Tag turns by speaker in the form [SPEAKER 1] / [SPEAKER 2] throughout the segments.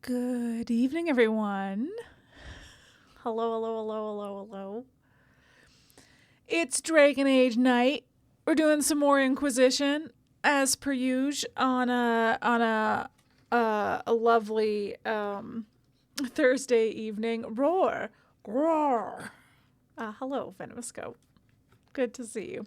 [SPEAKER 1] Good evening, everyone. Hello, hello, hello, hello, hello. It's Dragon Age night. We're doing some more Inquisition, as per usual, on a lovely Thursday evening. Roar, roar. Hello, Venomoscope. Good to see you.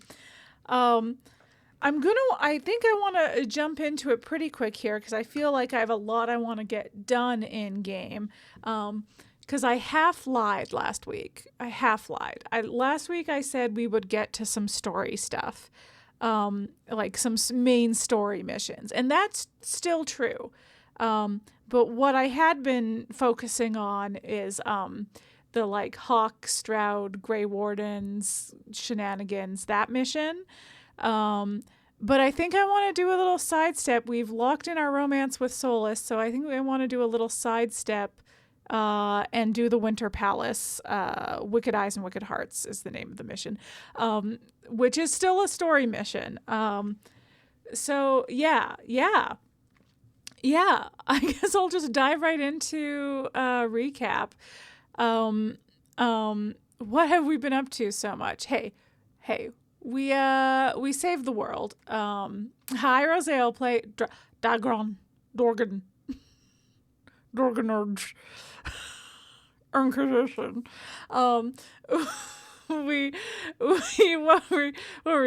[SPEAKER 1] I think I want to jump into it pretty quick here because I feel like I have a lot I want to get done in game. Because I half lied last week. Last week I said we would get to some story stuff, like some main story missions, and that's still true. But what I had been focusing on is the like Hawk, Stroud, Grey Wardens shenanigans, that mission. But I think I want to do a little sidestep. We've locked in our romance with Solas, so I think I want to do a little sidestep and do the Winter Palace. Wicked Eyes and Wicked Hearts is the name of the mission, which is still a story mission. So yeah. I guess I'll just dive right into recap. What have we been up to so much? Hey. We saved the world. Hi, Rosale play Dagron, Dorgan, Dorganurge, Inquisition. What were we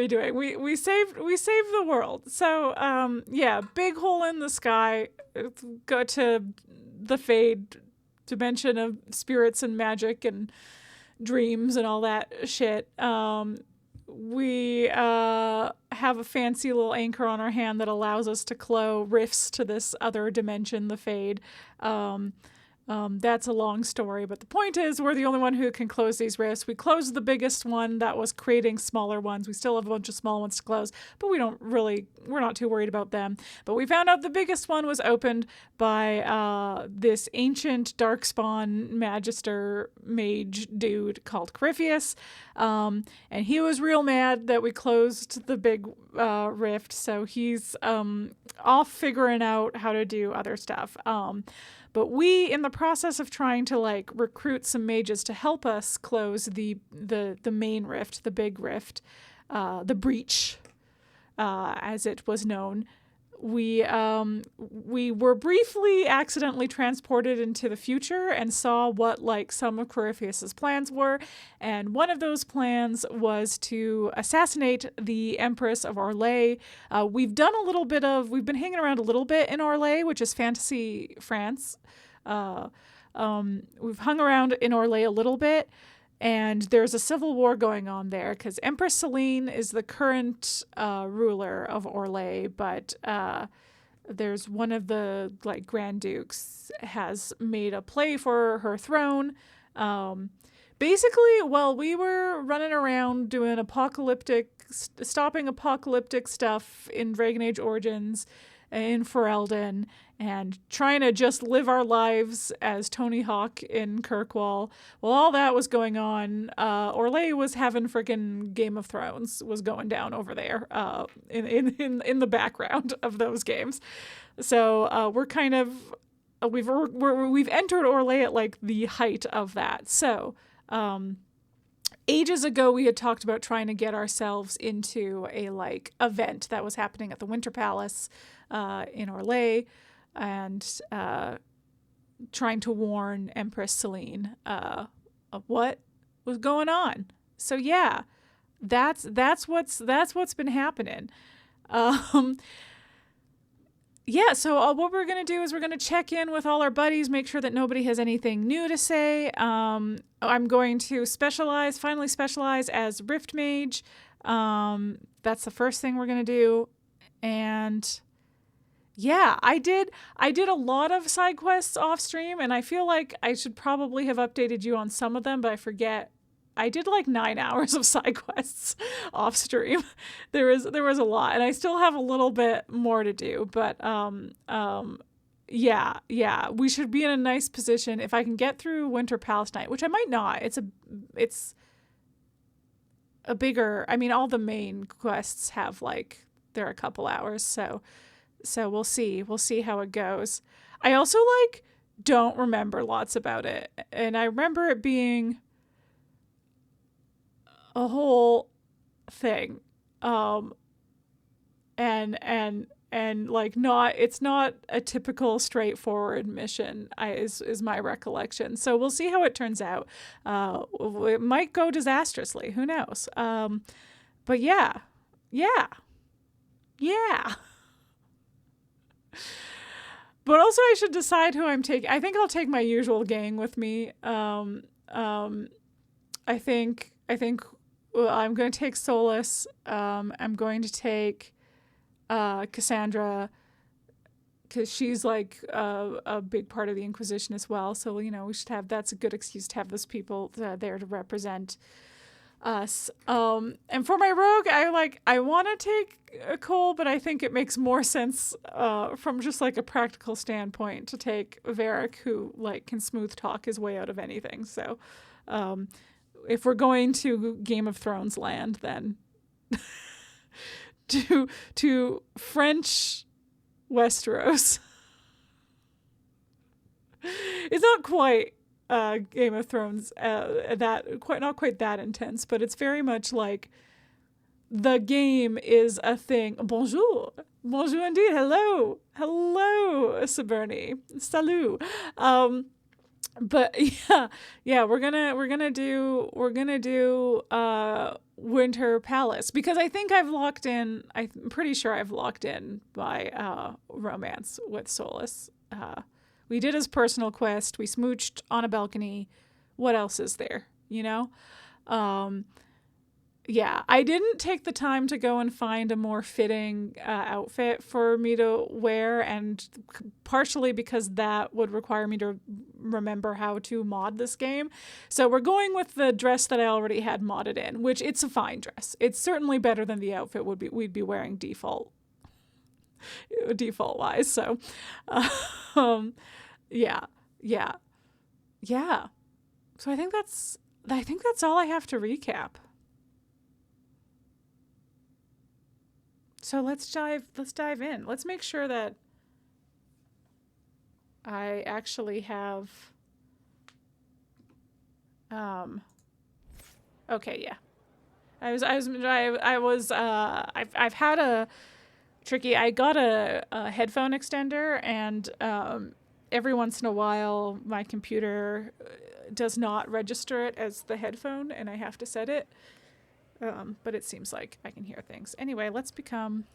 [SPEAKER 1] doing? We saved the world. So yeah, big hole in the sky. Go to the Fade dimension of spirits and magic and dreams and all that shit. We have a fancy little anchor on our hand that allows us to clow rifts to this other dimension, the Fade. That's a long story, but the point is we're the only one who can close these rifts. We closed the biggest one that was creating smaller ones. We still have a bunch of small ones to close, but we're not too worried about them. But we found out the biggest one was opened by this ancient darkspawn magister mage dude called Corypheus. And he was real mad that we closed the big rift, so he's off figuring out how to do other stuff. But we, in the process of trying to like recruit some mages to help us close the main rift, the big rift, the breach, as it was known, we were briefly accidentally transported into the future and saw what like some of Corypheus's plans were, and one of those plans was to assassinate the Empress of Orlais. We've been hanging around a little bit in Orlais, which is fantasy France. We've hung around in Orlais a little bit, and there's a civil war going on there because Empress Celene is the current ruler of Orlais, but there's one of the like Grand Dukes has made a play for her throne. Basically, while we were running around doing stopping apocalyptic stuff in Dragon Age Origins, in Ferelden, and trying to just live our lives as Tony Hawk in Kirkwall. While all that was going on, Orlais was having freaking Game of Thrones was going down over there in the background of those games. So we're kind of we've entered Orlais at like the height of that. So ages ago, we had talked about trying to get ourselves into a like event that was happening at the Winter Palace in Orlais, and trying to warn Empress Celene of what was going on. So yeah, that's what's been happening. Yeah, so what we're going to do is we're going to check in with all our buddies, make sure that nobody has anything new to say. I'm going to finally specialize as Rift Mage. That's the first thing we're going to do. And yeah, I did a lot of side quests off stream, and I feel like I should probably have updated you on some of them, but I forget. I did like 9 hours of side quests off stream. There was a lot, and I still have a little bit more to do, but yeah, we should be in a nice position if I can get through Winter Palace Night, which I might not. It's a bigger, I mean, all the main quests have like, they're a couple hours, so we'll see how it goes. I also like don't remember lots about it. And I remember it being a whole thing. And like it's not a typical straightforward mission, is my recollection. So we'll see how it turns out. It might go disastrously, who knows? But yeah. But also I should decide who I'm taking. I think I'll take my usual gang with me. I think I'm going to take Solas. I'm going to take Cassandra, because she's like a big part of the Inquisition as well. So, you know, that's a good excuse to have those people there to represent us. And for my rogue, I want to take Cole, but I think it makes more sense from just like a practical standpoint to take Varric, who like can smooth talk his way out of anything. So if we're going to Game of Thrones land, then to French Westeros. It's not quite Game of Thrones not quite that intense, but it's very much like the game is a thing. Bonjour indeed. Hello, Siberni. Salut. But yeah, we're gonna do Winter Palace, because I think I'm pretty sure I've locked in my romance with Solas. We did his personal quest. We smooched on a balcony. What else is there? You know? Yeah, I didn't take the time to go and find a more fitting outfit for me to wear, and partially because that would require me to remember how to mod this game. So we're going with the dress that I already had modded in, which it's a fine dress. It's certainly better than the outfit we'd be wearing default wise. So yeah. So I think that's all I have to recap. So let's dive in. Let's make sure that I actually have okay, yeah. I've had a tricky. I got a headphone extender, and every once in a while my computer does not register it as the headphone, and I have to set it. But it seems like I can hear things. Anyway, let's become...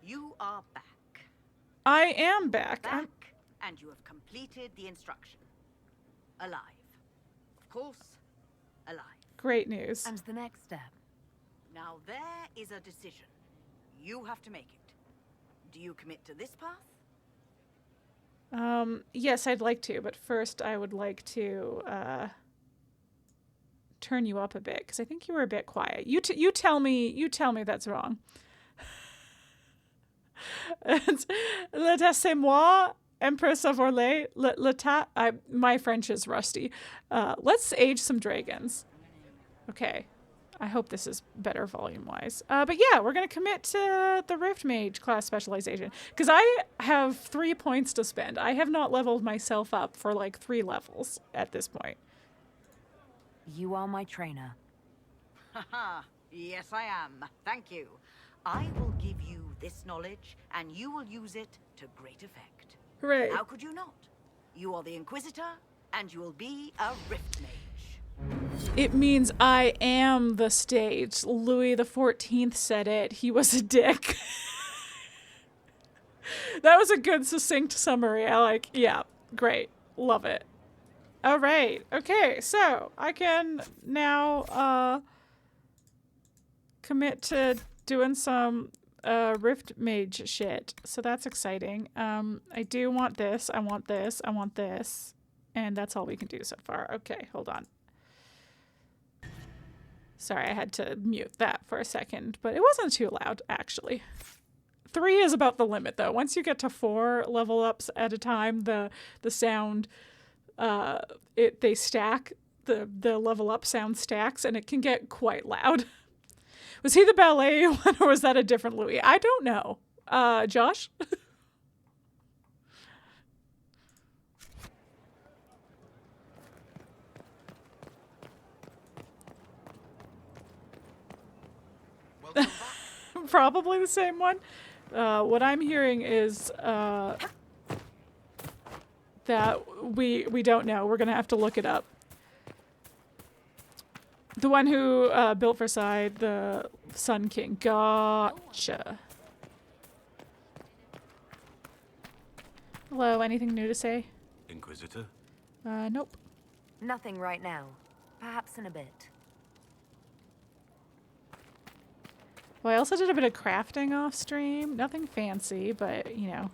[SPEAKER 2] You are back.
[SPEAKER 1] I am back.
[SPEAKER 2] And you have completed the instruction. Alive. Of course, alive.
[SPEAKER 1] Great news.
[SPEAKER 3] And the next step?
[SPEAKER 2] Now there is a decision. You have to make it. Do you commit to this path?
[SPEAKER 1] Yes, I'd like to, but first I would like to, turn you up a bit, because I think you were a bit quiet. You tell me that's wrong. Laissez-moi, Empress of Orlais. My French is rusty. Let's age some dragons. Okay. I hope this is better volume-wise. But yeah, we're going to commit to the Rift Mage class specialization, because I have 3 points to spend. I have not leveled myself up for like 3 levels at this point.
[SPEAKER 3] You are my trainer.
[SPEAKER 2] Haha, yes I am. Thank you. I will give you this knowledge, and you will use it to great effect.
[SPEAKER 1] Hooray.
[SPEAKER 2] How could you not? You are the Inquisitor, and you will be a Rift Mage.
[SPEAKER 1] It means I am the stage. Louis XIV said it. He was a dick. That was a good, succinct summary. Yeah, great. Love it. All right. Okay, so I can now commit to doing some Rift Mage shit. So that's exciting. I do want this. I want this. I want this. And that's all we can do so far. Okay, hold on. Sorry, I had to mute that for a second, but it wasn't too loud, actually. 3 is about the limit, though. Once you get to 4 level ups at a time, the sound... they stack, the level up sound stacks, and it can get quite loud. Was he the ballet one, or was that a different Louis? I don't know. Josh? Probably the same one. What I'm hearing is that we don't know. We're gonna have to look it up. The one who built Versailles, the Sun King. Gotcha. Hello, anything new to say?
[SPEAKER 4] Inquisitor?
[SPEAKER 1] Nope.
[SPEAKER 3] Nothing right now. Perhaps in a bit.
[SPEAKER 1] Well, I also did a bit of crafting off stream. Nothing fancy, but, you know.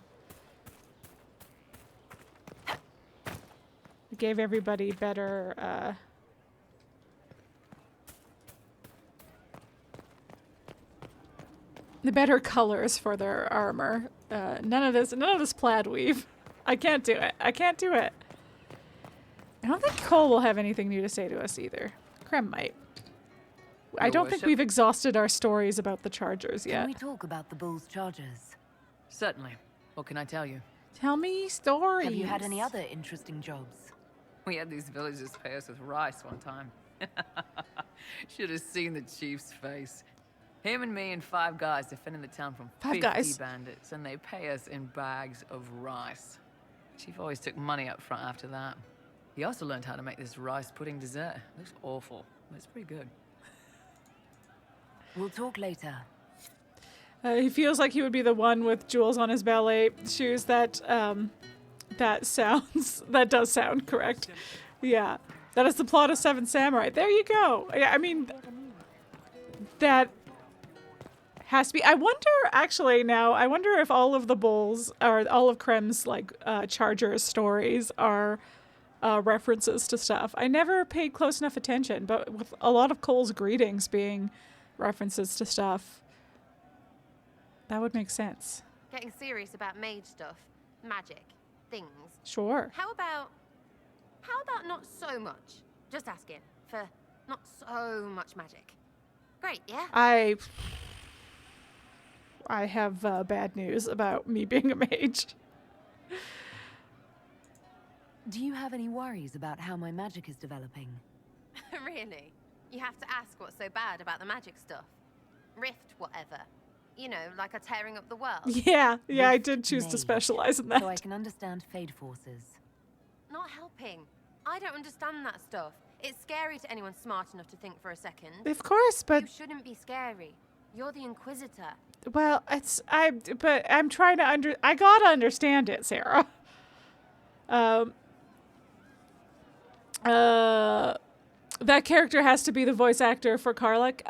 [SPEAKER 1] It gave everybody better, the better colors for their armor. None of this plaid weave. I can't do it. I can't do it. I don't think Cole will have anything new to say to us either. Krem might. I don't think we've exhausted our stories about the Chargers yet.
[SPEAKER 3] Can we talk about the Bull's Chargers?
[SPEAKER 5] Certainly. What can I tell you?
[SPEAKER 1] Tell me stories.
[SPEAKER 3] Have you had any other interesting jobs?
[SPEAKER 5] We had these villagers pay us with rice one time. Should have seen the chief's face. Him and me and 5 guys defending the town from 50 bandits, and they pay us in bags of rice. Chief always took money up front after that. He also learned how to make this rice pudding dessert. Looks awful, but it's pretty good.
[SPEAKER 3] We'll talk later.
[SPEAKER 1] He feels like he would be the one with jewels on his ballet shoes. That does sound correct. Yeah, that is the plot of Seven Samurai. There you go. Yeah, I mean, that has to be. I wonder if all of the bulls or all of Krem's like Chargers stories are references to stuff. I never paid close enough attention, but with a lot of Cole's greetings being references to stuff, that would make sense.
[SPEAKER 6] Getting serious about mage stuff, magic, things.
[SPEAKER 1] Sure.
[SPEAKER 6] How about not so much? Just asking for not so much magic. Great, yeah?
[SPEAKER 1] I have bad news about me being a mage.
[SPEAKER 3] Do you have any worries about how my magic is developing?
[SPEAKER 6] Really? You have to ask what's so bad about the magic stuff. Rift, whatever. You know, like a tearing up the world.
[SPEAKER 1] Yeah,
[SPEAKER 3] Rift
[SPEAKER 1] I did choose to
[SPEAKER 3] Mage,
[SPEAKER 1] specialize in that.
[SPEAKER 3] So I can understand Fade forces.
[SPEAKER 6] Not helping. I don't understand that stuff. It's scary to anyone smart enough to think for a second.
[SPEAKER 1] Of course, but
[SPEAKER 6] You shouldn't be scary. You're the Inquisitor.
[SPEAKER 1] well, but I'm trying to I gotta understand it, Sera. That character has to be the voice actor for Karlach.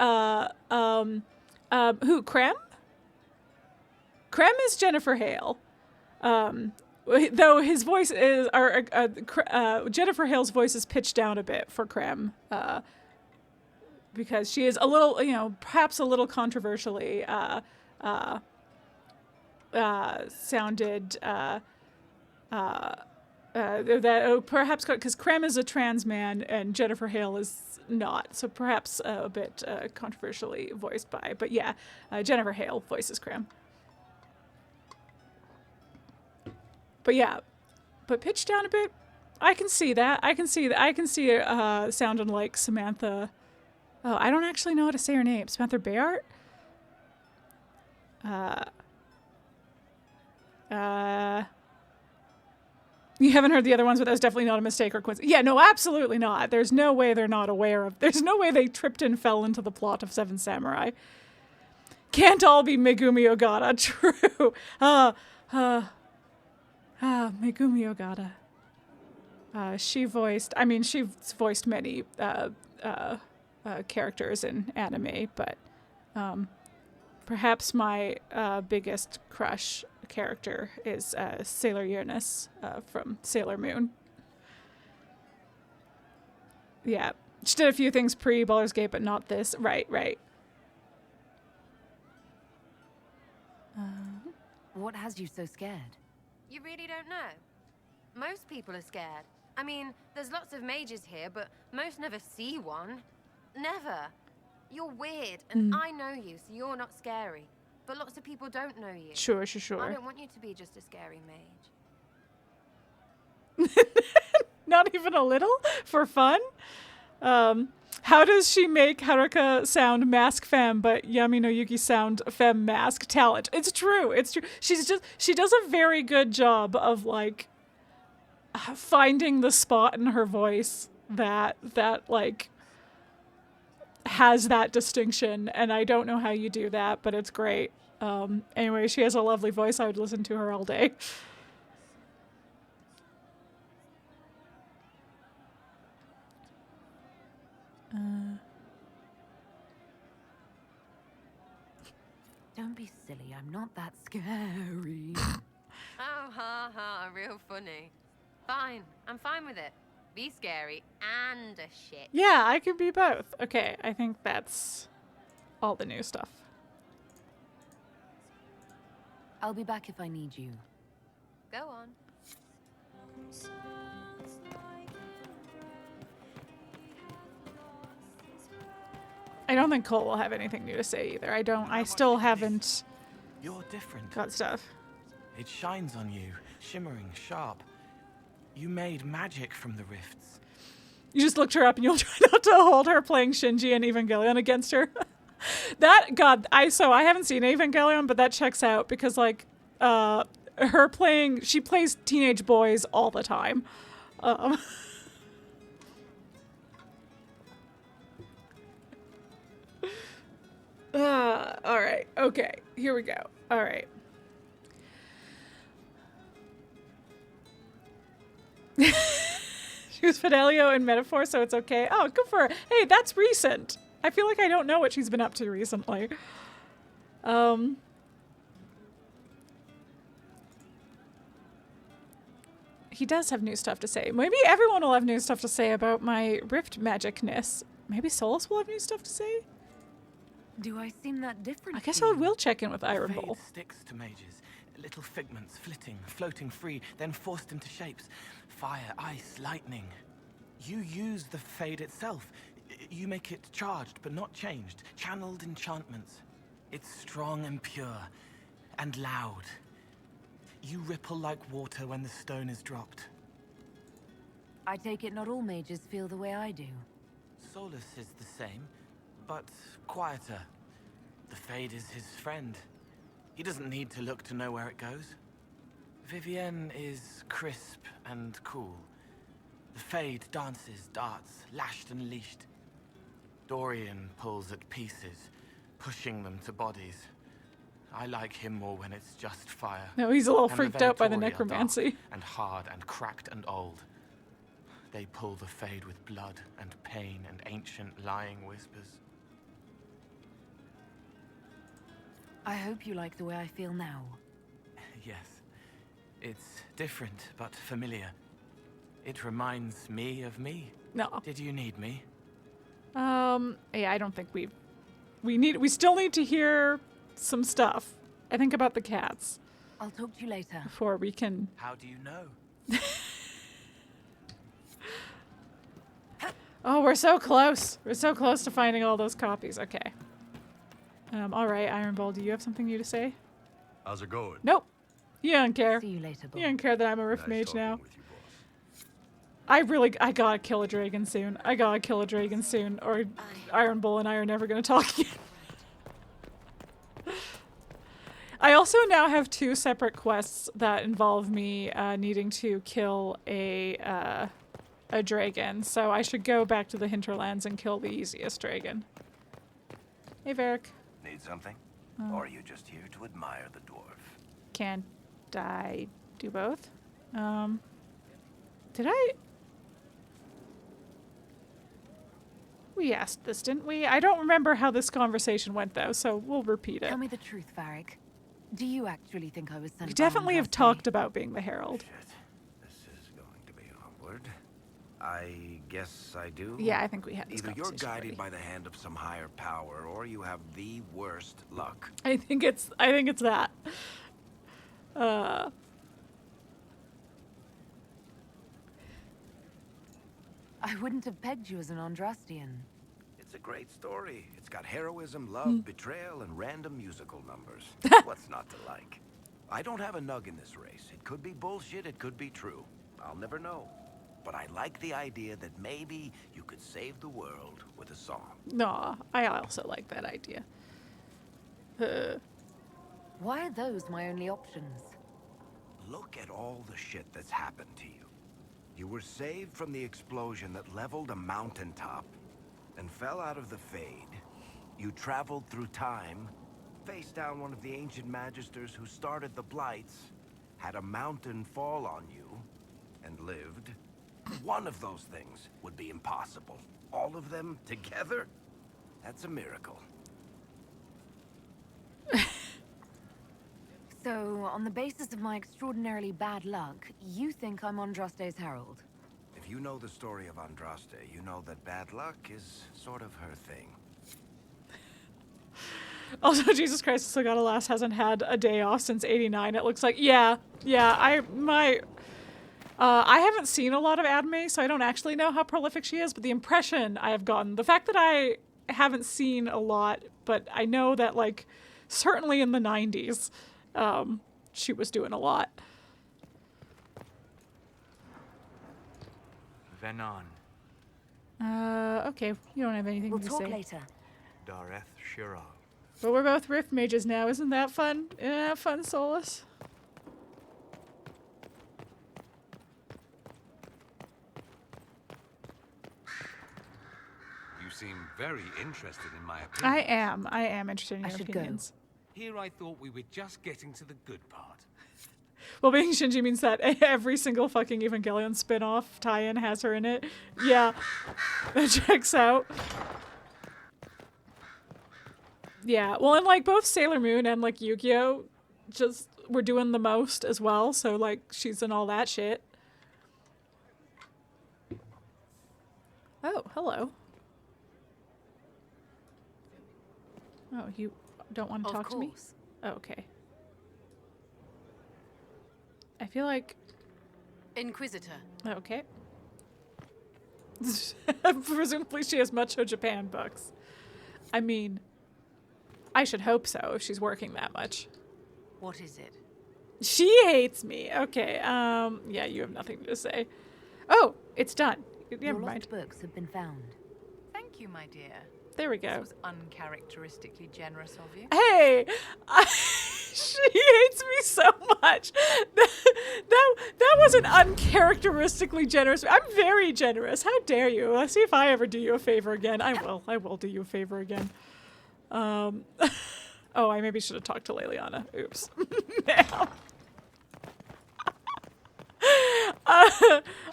[SPEAKER 1] Who? Krem? Krem is Jennifer Hale. Though his voice is, Jennifer Hale's voice is pitched down a bit for Krem, because she is a little, you know, perhaps a little controversially sounded. Perhaps because Krem is a trans man and Jennifer Hale is not, so perhaps a bit controversially voiced by. But yeah, Jennifer Hale voices Krem. But yeah, but pitched down a bit. I can see that. I can see it sounding like Samantha. Oh, I don't actually know how to say her name. Samantha Bayard? You haven't heard the other ones, but that's definitely not a mistake or coincidence. Yeah, no, absolutely not. There's no way they're not aware of. There's no way they tripped and fell into the plot of Seven Samurai. Can't all be Megumi Ogata. True. Megumi Ogata. She's voiced many characters in anime, but perhaps my biggest crush character is Sailor Uranus from Sailor Moon. Yeah, she did a few things pre-Baldur's Gate, but not this. Right.
[SPEAKER 3] What has you so scared?
[SPEAKER 6] You really don't know? Most people are scared. I mean, there's lots of mages here, but most never see one. Never. You're weird, and I know you, so you're not scary. But lots of people don't know you.
[SPEAKER 1] Sure.
[SPEAKER 6] I don't want you to be just a scary mage.
[SPEAKER 1] Not even a little? For fun? How does she make Haruka sound mask femme, but Yami no Yuki sound femme mask? Talent. It's true. It's true. She does a very good job of like finding the spot in her voice that like has that distinction, and I don't know how you do that, but it's great. Anyway, she has a lovely voice. I would listen to her all day.
[SPEAKER 3] Don't be silly. I'm not that scary.
[SPEAKER 6] Oh, ha ha, real funny. Fine, I'm fine with it. Be scary and a shit.
[SPEAKER 1] Yeah, I could be both. Okay, I think that's all the new stuff.
[SPEAKER 3] I'll be back if I need you.
[SPEAKER 6] Go on.
[SPEAKER 1] I don't think Cole will have anything new to say either. I still haven't
[SPEAKER 4] You're different.
[SPEAKER 1] got stuff.
[SPEAKER 4] It shines on you, shimmering, sharp. You made magic from the rifts.
[SPEAKER 1] You just looked her up and you'll try not to hold her playing Shinji and Evangelion against her. I haven't seen Evangelion, but that checks out because like she plays teenage boys all the time. All right. Okay. Here we go. All right. She was Fidelio in Metaphor, so it's okay. Oh, good for her. Hey, that's recent. I feel like I don't know what she's been up to recently. He does have new stuff to say. Maybe everyone will have new stuff to say about my rift magicness. Maybe Solas will have new stuff to say?
[SPEAKER 3] Do I seem that different?
[SPEAKER 1] I guess
[SPEAKER 3] to
[SPEAKER 1] I
[SPEAKER 3] you?
[SPEAKER 1] will check in with Iron
[SPEAKER 4] Fade
[SPEAKER 1] Bull.
[SPEAKER 4] sticks to mages. Little figments flitting, floating free, then forced into shapes. Fire, ice, lightning. You use the fade itself. You make it charged, but not changed. Channeled enchantments. It's strong and pure, and loud. You ripple like water when the stone is dropped.
[SPEAKER 3] I take it not all mages feel the way I do.
[SPEAKER 4] Solas is the same, but quieter. The fade is his friend. He doesn't need to look to know where it goes. Vivienne is crisp and cool. The fade dances, darts, lashed and leashed. Dorian pulls at pieces, pushing them to bodies. I like him more when it's just fire.
[SPEAKER 1] No, he's a little
[SPEAKER 4] And
[SPEAKER 1] freaked out by the
[SPEAKER 4] Venatoria
[SPEAKER 1] necromancy.
[SPEAKER 4] dark and hard and cracked and old. They pull the fade with blood and pain and ancient lying whispers.
[SPEAKER 3] I hope you like the way I feel now.
[SPEAKER 4] Yes. It's different, but familiar. It reminds me of me.
[SPEAKER 1] No.
[SPEAKER 4] Did you need me?
[SPEAKER 1] Yeah, I don't think we still need to hear some stuff. I think about the cats
[SPEAKER 3] I'll talk to you later.
[SPEAKER 1] before we can.
[SPEAKER 4] How do you know?
[SPEAKER 1] Oh, we're so close. We're so close to finding all those copies. Okay. All right, Iron Bull, do you have something new to say?
[SPEAKER 7] How's it going?
[SPEAKER 1] Nope. You don't care.
[SPEAKER 3] See you later, Bull.
[SPEAKER 1] You don't care that I'm a Rift
[SPEAKER 7] Nice
[SPEAKER 1] Mage
[SPEAKER 7] talking
[SPEAKER 1] now.
[SPEAKER 7] with you, boss.
[SPEAKER 1] I gotta kill a dragon soon. Or Iron Bull and I are never gonna talk again. I also now have 2 separate quests that involve me needing to kill a dragon, so I should go back to the hinterlands and kill the easiest dragon. Hey, Varric.
[SPEAKER 8] Need something? Or are you just here to admire the dwarf?
[SPEAKER 1] Can't I do both? Did I? We asked this, didn't we? I don't remember how this conversation went, though, so we'll repeat it.
[SPEAKER 3] Tell me the truth, Varric. Do you actually think I was sent
[SPEAKER 1] We
[SPEAKER 3] by
[SPEAKER 1] definitely have
[SPEAKER 3] Andraste?
[SPEAKER 1] talked about being the Herald.
[SPEAKER 8] Shit. This is going to be awkward. I guess I do.
[SPEAKER 1] Yeah, I think we had this
[SPEAKER 8] Either you're
[SPEAKER 1] conversation
[SPEAKER 8] guided
[SPEAKER 1] already.
[SPEAKER 8] by the hand of some higher power, or you have the worst luck.
[SPEAKER 1] I think it's that.
[SPEAKER 3] I wouldn't have pegged you as an Andrastian.
[SPEAKER 8] It's a great story. It's got heroism, love, betrayal, and random musical numbers. What's not to like? I don't have a nug in this race. It could be bullshit, it could be true. I'll never know. but I like the idea that maybe you could save the world with a song.
[SPEAKER 1] Nah, I also like that idea.
[SPEAKER 3] Why are those my only options?
[SPEAKER 8] Look at all the shit that's happened to you. You were saved from the explosion that leveled a mountaintop and fell out of the Fade. You traveled through time, faced down one of the ancient magisters who started the Blights, had a mountain fall on you, and lived. One of those things would be impossible. All of them together? That's a miracle.
[SPEAKER 3] So, on the basis of my extraordinarily bad luck, you think I'm Andraste's Herald?
[SPEAKER 8] If you know the story of Andraste, you know that bad luck is sort of her thing.
[SPEAKER 1] Also, Jesus Christ, So Gotta Last hasn't had a day off since '89. It looks like, yeah. I haven't seen a lot of anime, so I don't actually know how prolific she is. But the impression I have gotten, the fact that I haven't seen a lot, but I know that like certainly in the '90s, she was doing a lot.
[SPEAKER 9] Venon.
[SPEAKER 1] Okay, you don't have anything
[SPEAKER 3] We'll
[SPEAKER 1] to
[SPEAKER 3] talk
[SPEAKER 1] say.
[SPEAKER 3] later.
[SPEAKER 9] Dareth Shiral.
[SPEAKER 1] But we're both Rift Mages now. Isn't that fun? Isn't that fun, Solas?
[SPEAKER 7] You seem very interested in my opinion.
[SPEAKER 1] I am interested in your opinions.
[SPEAKER 10] Here I thought we were just getting to the good part.
[SPEAKER 1] Well, being Shinji means that every single fucking Evangelion spin-off tie-in has her in it. Yeah, that checks out. Yeah, well, and like both Sailor Moon and like Yu-Gi-Oh! Just were doing the most as well, so like she's in all that shit. Oh, hello. Oh, you don't want to talk to me? Oh, okay. I feel like...
[SPEAKER 11] Inquisitor.
[SPEAKER 1] Okay. Presumably she has Mucho Japan books. I mean, I should hope so if she's working that much.
[SPEAKER 11] What is it?
[SPEAKER 1] She hates me. Okay, yeah, you have nothing to say. Oh, it's done. Never
[SPEAKER 3] Your
[SPEAKER 1] mind.
[SPEAKER 3] lost books have been found.
[SPEAKER 11] Thank you, my dear.
[SPEAKER 1] There we go.
[SPEAKER 11] This was uncharacteristically generous of you.
[SPEAKER 1] Hey! She hates me so much. That wasn't uncharacteristically generous. I'm very generous. How dare you? Let's see if I ever do you a favor again. I will do you a favor again. Oh, I maybe should have talked to Leliana. Oops. Now.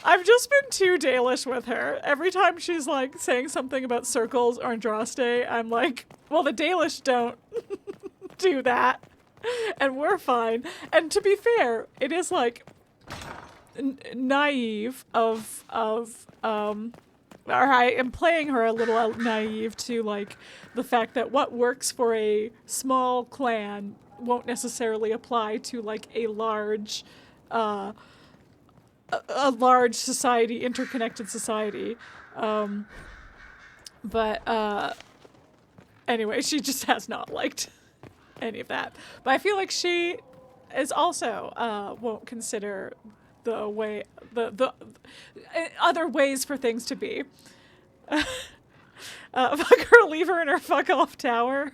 [SPEAKER 1] I've just been too Dalish with her. Every time she's like saying something about circles or Andraste, I'm like, well, the Dalish don't do that. And we're fine. And to be fair, it is like naive or I am playing her a little naive to like the fact that what works for a small clan won't necessarily apply to like a large society, interconnected society. But anyway, she just has not liked any of that. But I feel like she is also won't consider the other ways for things to be. Fuck her, leave her in her fuck off tower.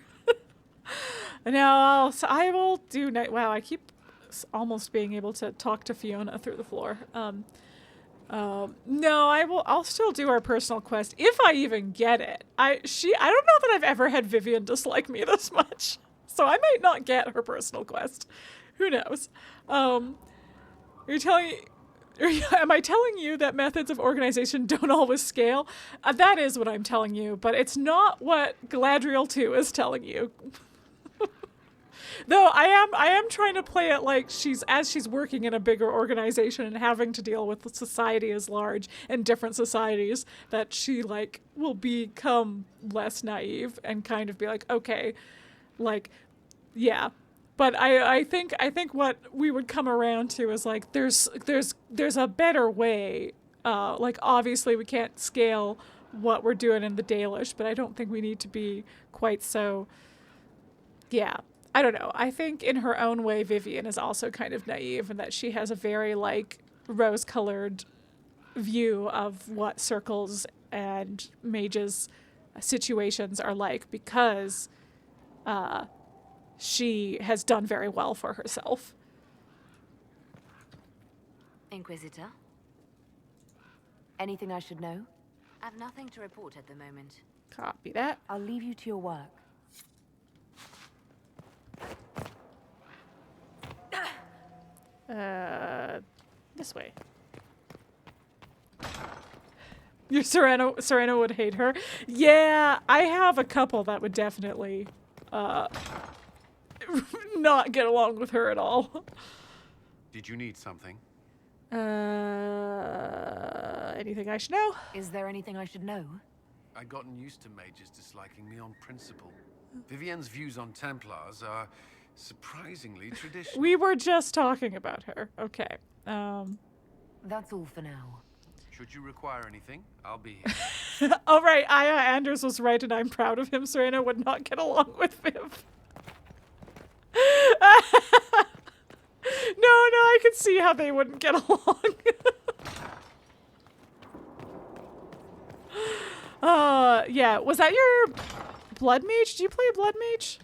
[SPEAKER 1] Now I will do. Wow, I keep almost being able to talk to Fiona through the floor. No, I'll still do our personal quest if I even get it. I don't know that I've ever had Vivienne dislike me this much. So I might not get her personal quest. Who knows? Am I telling you that methods of organization don't always scale? That is what I'm telling you, but it's not what Galadriel 2 is telling you. Though I am trying to play it like she's working in a bigger organization and having to deal with the society as large and different societies, that she like will become less naive and kind of be like, okay, like, yeah. But I think what we would come around to is like there's a better way. Like obviously we can't scale what we're doing in the Dalish, but I don't think we need to be quite so. Yeah, I don't know. I think in her own way, Vivienne is also kind of naive, and that she has a very like rose-colored view of what circles and mages situations are like, because she has done very well for herself.
[SPEAKER 3] Inquisitor? Anything I should know?
[SPEAKER 12] I've nothing to report at the moment.
[SPEAKER 1] Copy that.
[SPEAKER 3] I'll leave you to your work.
[SPEAKER 1] This way. Your Serena would hate her. Yeah, I have a couple that would definitely not get along with her at all.
[SPEAKER 7] Did you need something?
[SPEAKER 1] Anything I should know?
[SPEAKER 3] Is there anything I should know?
[SPEAKER 7] I'd gotten used to mages disliking me on principle. Vivienne's views on Templars are surprisingly traditional.
[SPEAKER 1] We were just talking about her. Okay.
[SPEAKER 3] That's all for now.
[SPEAKER 7] Should you require anything, I'll be here.
[SPEAKER 1] All right, Anders was right, and I'm proud of him. Serena would not get along with Viv. No, I could see how they wouldn't get along. Yeah, was that your blood mage? Did you play a blood mage?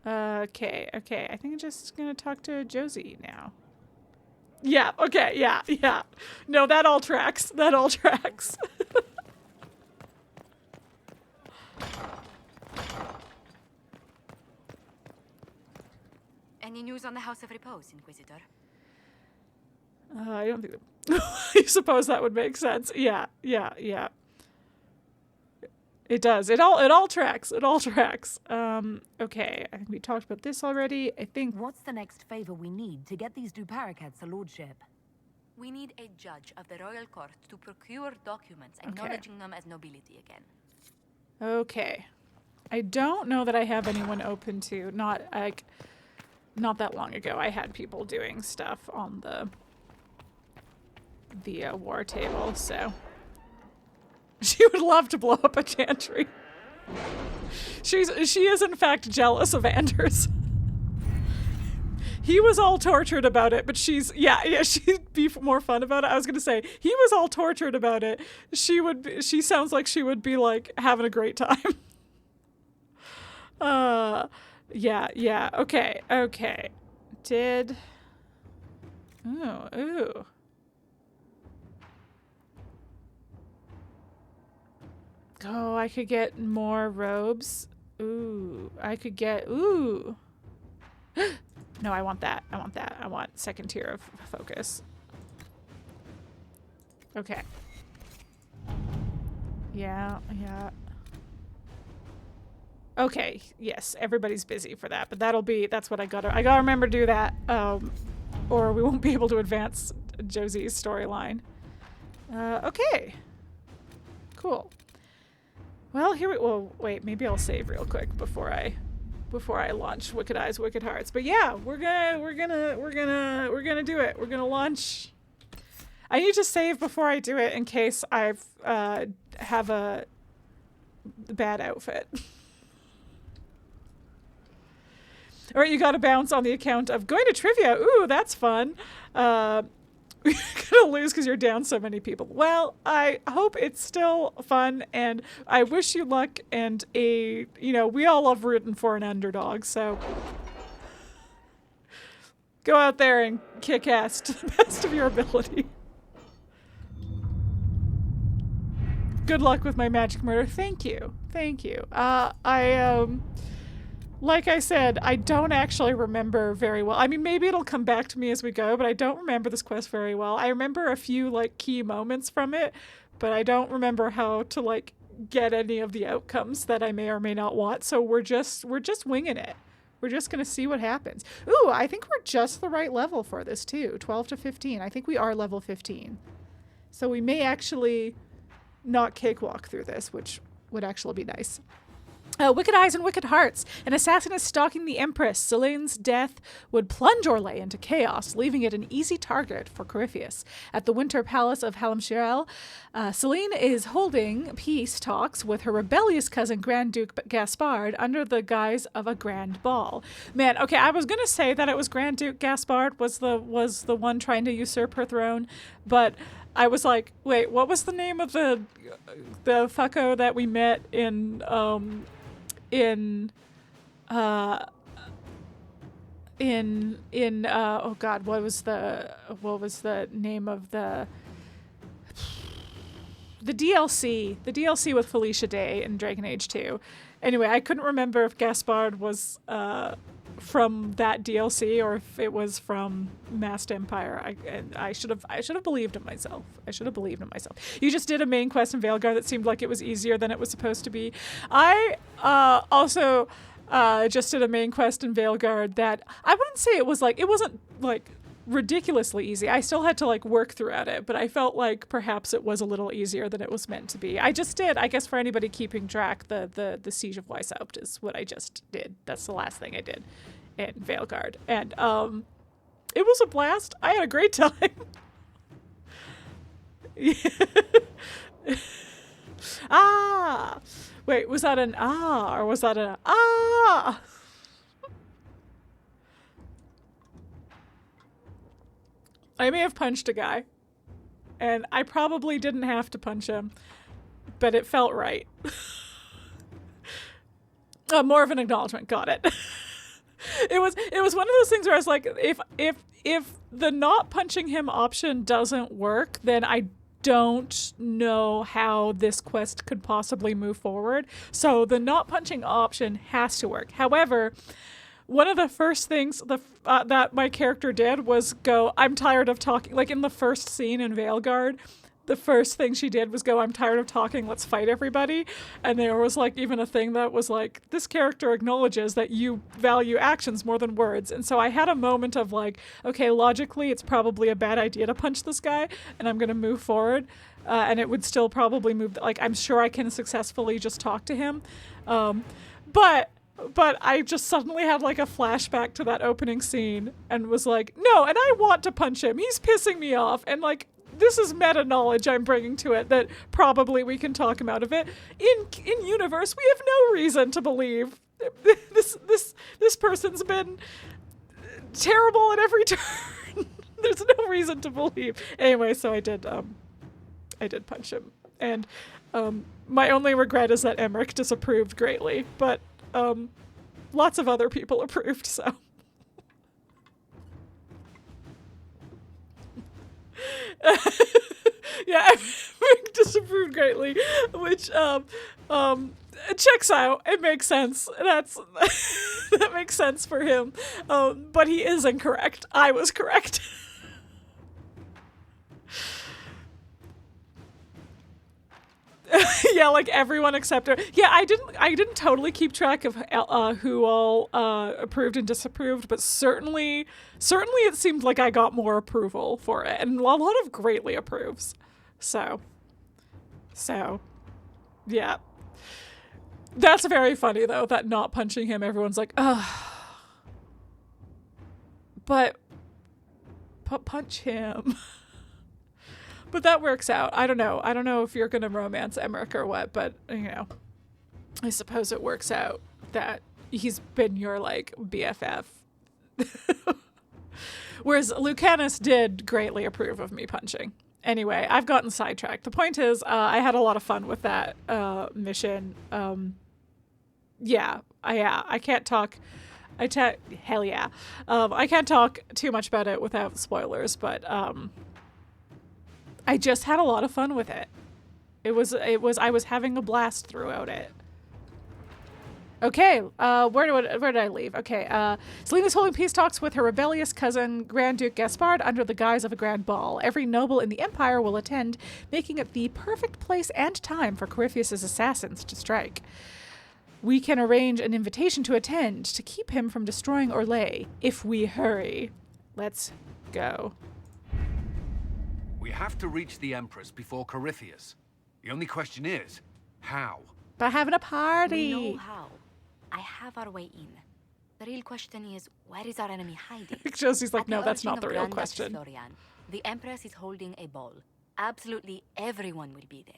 [SPEAKER 1] Okay, I think I'm just gonna talk to Josie now. Yeah, okay, yeah. No, that all tracks.
[SPEAKER 12] Any news on the House of Repose, Inquisitor?
[SPEAKER 1] I don't think that... I suppose that would make sense. Yeah. It does. It all tracks. Okay, I think we talked about this already. I think...
[SPEAKER 3] What's the next favor we need to get these Duparacats a lordship?
[SPEAKER 12] We need a judge of the royal court to procure documents acknowledging them as nobility again.
[SPEAKER 1] Okay. I don't know that I have anyone open to. Not that long ago, I had people doing stuff on the war table, so... She would love to blow up a chantry. She is in fact jealous of Anders. He was all tortured about it, but she'd be more fun about it. I was gonna say, he was all tortured about it. She sounds like she would be like having a great time. Yeah, okay. Ooh. Oh, I could get more robes. Ooh, ooh. No, I want that. I want second tier of focus. Okay. Yeah. Okay, yes, everybody's busy for that, but that's what I gotta remember to do that, or we won't be able to advance Josie's storyline. Okay. Cool. Well, wait, maybe I'll save real quick before I launch Wicked Eyes, Wicked Hearts. But yeah, we're gonna do it. We're gonna launch. I need to save before I do it in case I have a bad outfit. All right, you gotta bounce on the account of going to trivia. Ooh, that's fun. You're gonna lose because you're down so many people. Well, I hope it's still fun, and I wish you luck, and we all love rooting for an underdog, so go out there and kick ass to the best of your ability. Good luck with my magic murder. Thank you. Like I said, I don't actually remember very well. I mean, maybe it'll come back to me as we go, but I don't remember this quest very well. I remember a few, key moments from it, but I don't remember how to, get any of the outcomes that I may or may not want, so we're just winging it. We're just gonna see what happens. Ooh, I think we're just the right level for this, too. 12 to 15. I think we are level 15. So we may actually not cakewalk through this, which would actually be nice. Wicked eyes and wicked hearts. An assassin is stalking the Empress. Celene's death would plunge Orlais into chaos, leaving it an easy target for Corypheus. At the Winter Palace of Halamshiral, Celene is holding peace talks with her rebellious cousin Grand Duke Gaspard under the guise of a grand ball. Man, okay, I was gonna say that it was Grand Duke Gaspard was the one trying to usurp her throne, but I was like, wait, what was the name of the fucko that we met in oh god, what was the name of the DLC with Felicia Day in Dragon Age 2. Anyway, I couldn't remember if Gaspard was from that DLC or if it was from Masked Empire. I should have believed in myself. You just did a main quest in Veilguard that seemed like it was easier than it was supposed to be. I also just did a main quest in Veilguard that I wouldn't say it wasn't like ridiculously easy. I still had to like work throughout it, but I felt like perhaps it was a little easier than it was meant to be. I just did, I guess for anybody keeping track, the Siege of Weishaupt is what I just did. That's the last thing I did in Veilguard. And it was a blast. I had a great time. Wait, was that an or was that an I may have punched a guy, and I probably didn't have to punch him, but it felt right. More of an acknowledgement. Got it. It was one of those things where I was like, if the not punching him option doesn't work, then I don't know how this quest could possibly move forward. So the not punching option has to work. However, one of the first things that my character did was go, I'm tired of talking. Like in the first scene in Veilguard, the first thing she did was go, I'm tired of talking, let's fight everybody. And there was like even a thing that was like, this character acknowledges that you value actions more than words. And so I had a moment of like, okay, logically it's probably a bad idea to punch this guy and I'm going to move forward. And it would still probably move, like I'm sure I can successfully just talk to him. But I just suddenly had like a flashback to that opening scene and was like, no, and I want to punch him. He's pissing me off. And like, this is meta knowledge I'm bringing to it that probably we can talk him out of it. In universe, we have no reason to believe this person's been terrible at every turn. There's no reason to believe. Anyway, so I did punch him. And my only regret is that Emmerich disapproved greatly, but lots of other people approved, so. Yeah, Emmerich disapproved greatly, which checks out. It makes sense. That makes sense for him. But he is incorrect. I was correct. Yeah, like everyone except her. Yeah, I didn't totally keep track of who all approved and disapproved, but certainly it seemed like I got more approval for it, and a lot of greatly approves. So yeah. That's very funny though, that not punching him, everyone's like, ugh. But punch him. But that works out. I don't know if you're gonna romance Emmerich or what, but you know, I suppose it works out that he's been your like BFF. Whereas Lucanus did greatly approve of me punching. Anyway, I've gotten sidetracked. The point is, I had a lot of fun with that mission. I can't talk. Hell yeah. I can't talk too much about it without spoilers, but I just had a lot of fun with it. I was having a blast throughout it. Okay, where did I leave? Okay, Celene is holding peace talks with her rebellious cousin Grand Duke Gaspard under the guise of a grand ball. Every noble in the Empire will attend, making it the perfect place and time for Corypheus's assassins to strike. We can arrange an invitation to attend to keep him from destroying Orlais, if we hurry. Let's go.
[SPEAKER 7] We have to reach the Empress before Corypheus. The only question is, how?
[SPEAKER 1] By having a party.
[SPEAKER 12] We know how. I have our way in. The real question is, where is our enemy hiding?
[SPEAKER 1] Josie's like,
[SPEAKER 12] At
[SPEAKER 1] no,
[SPEAKER 12] the
[SPEAKER 1] that's
[SPEAKER 12] urging
[SPEAKER 1] not the
[SPEAKER 12] of
[SPEAKER 1] real
[SPEAKER 12] Grand Duchess
[SPEAKER 1] question.
[SPEAKER 12] Florianne, the Empress is holding a ball. Absolutely everyone will be there.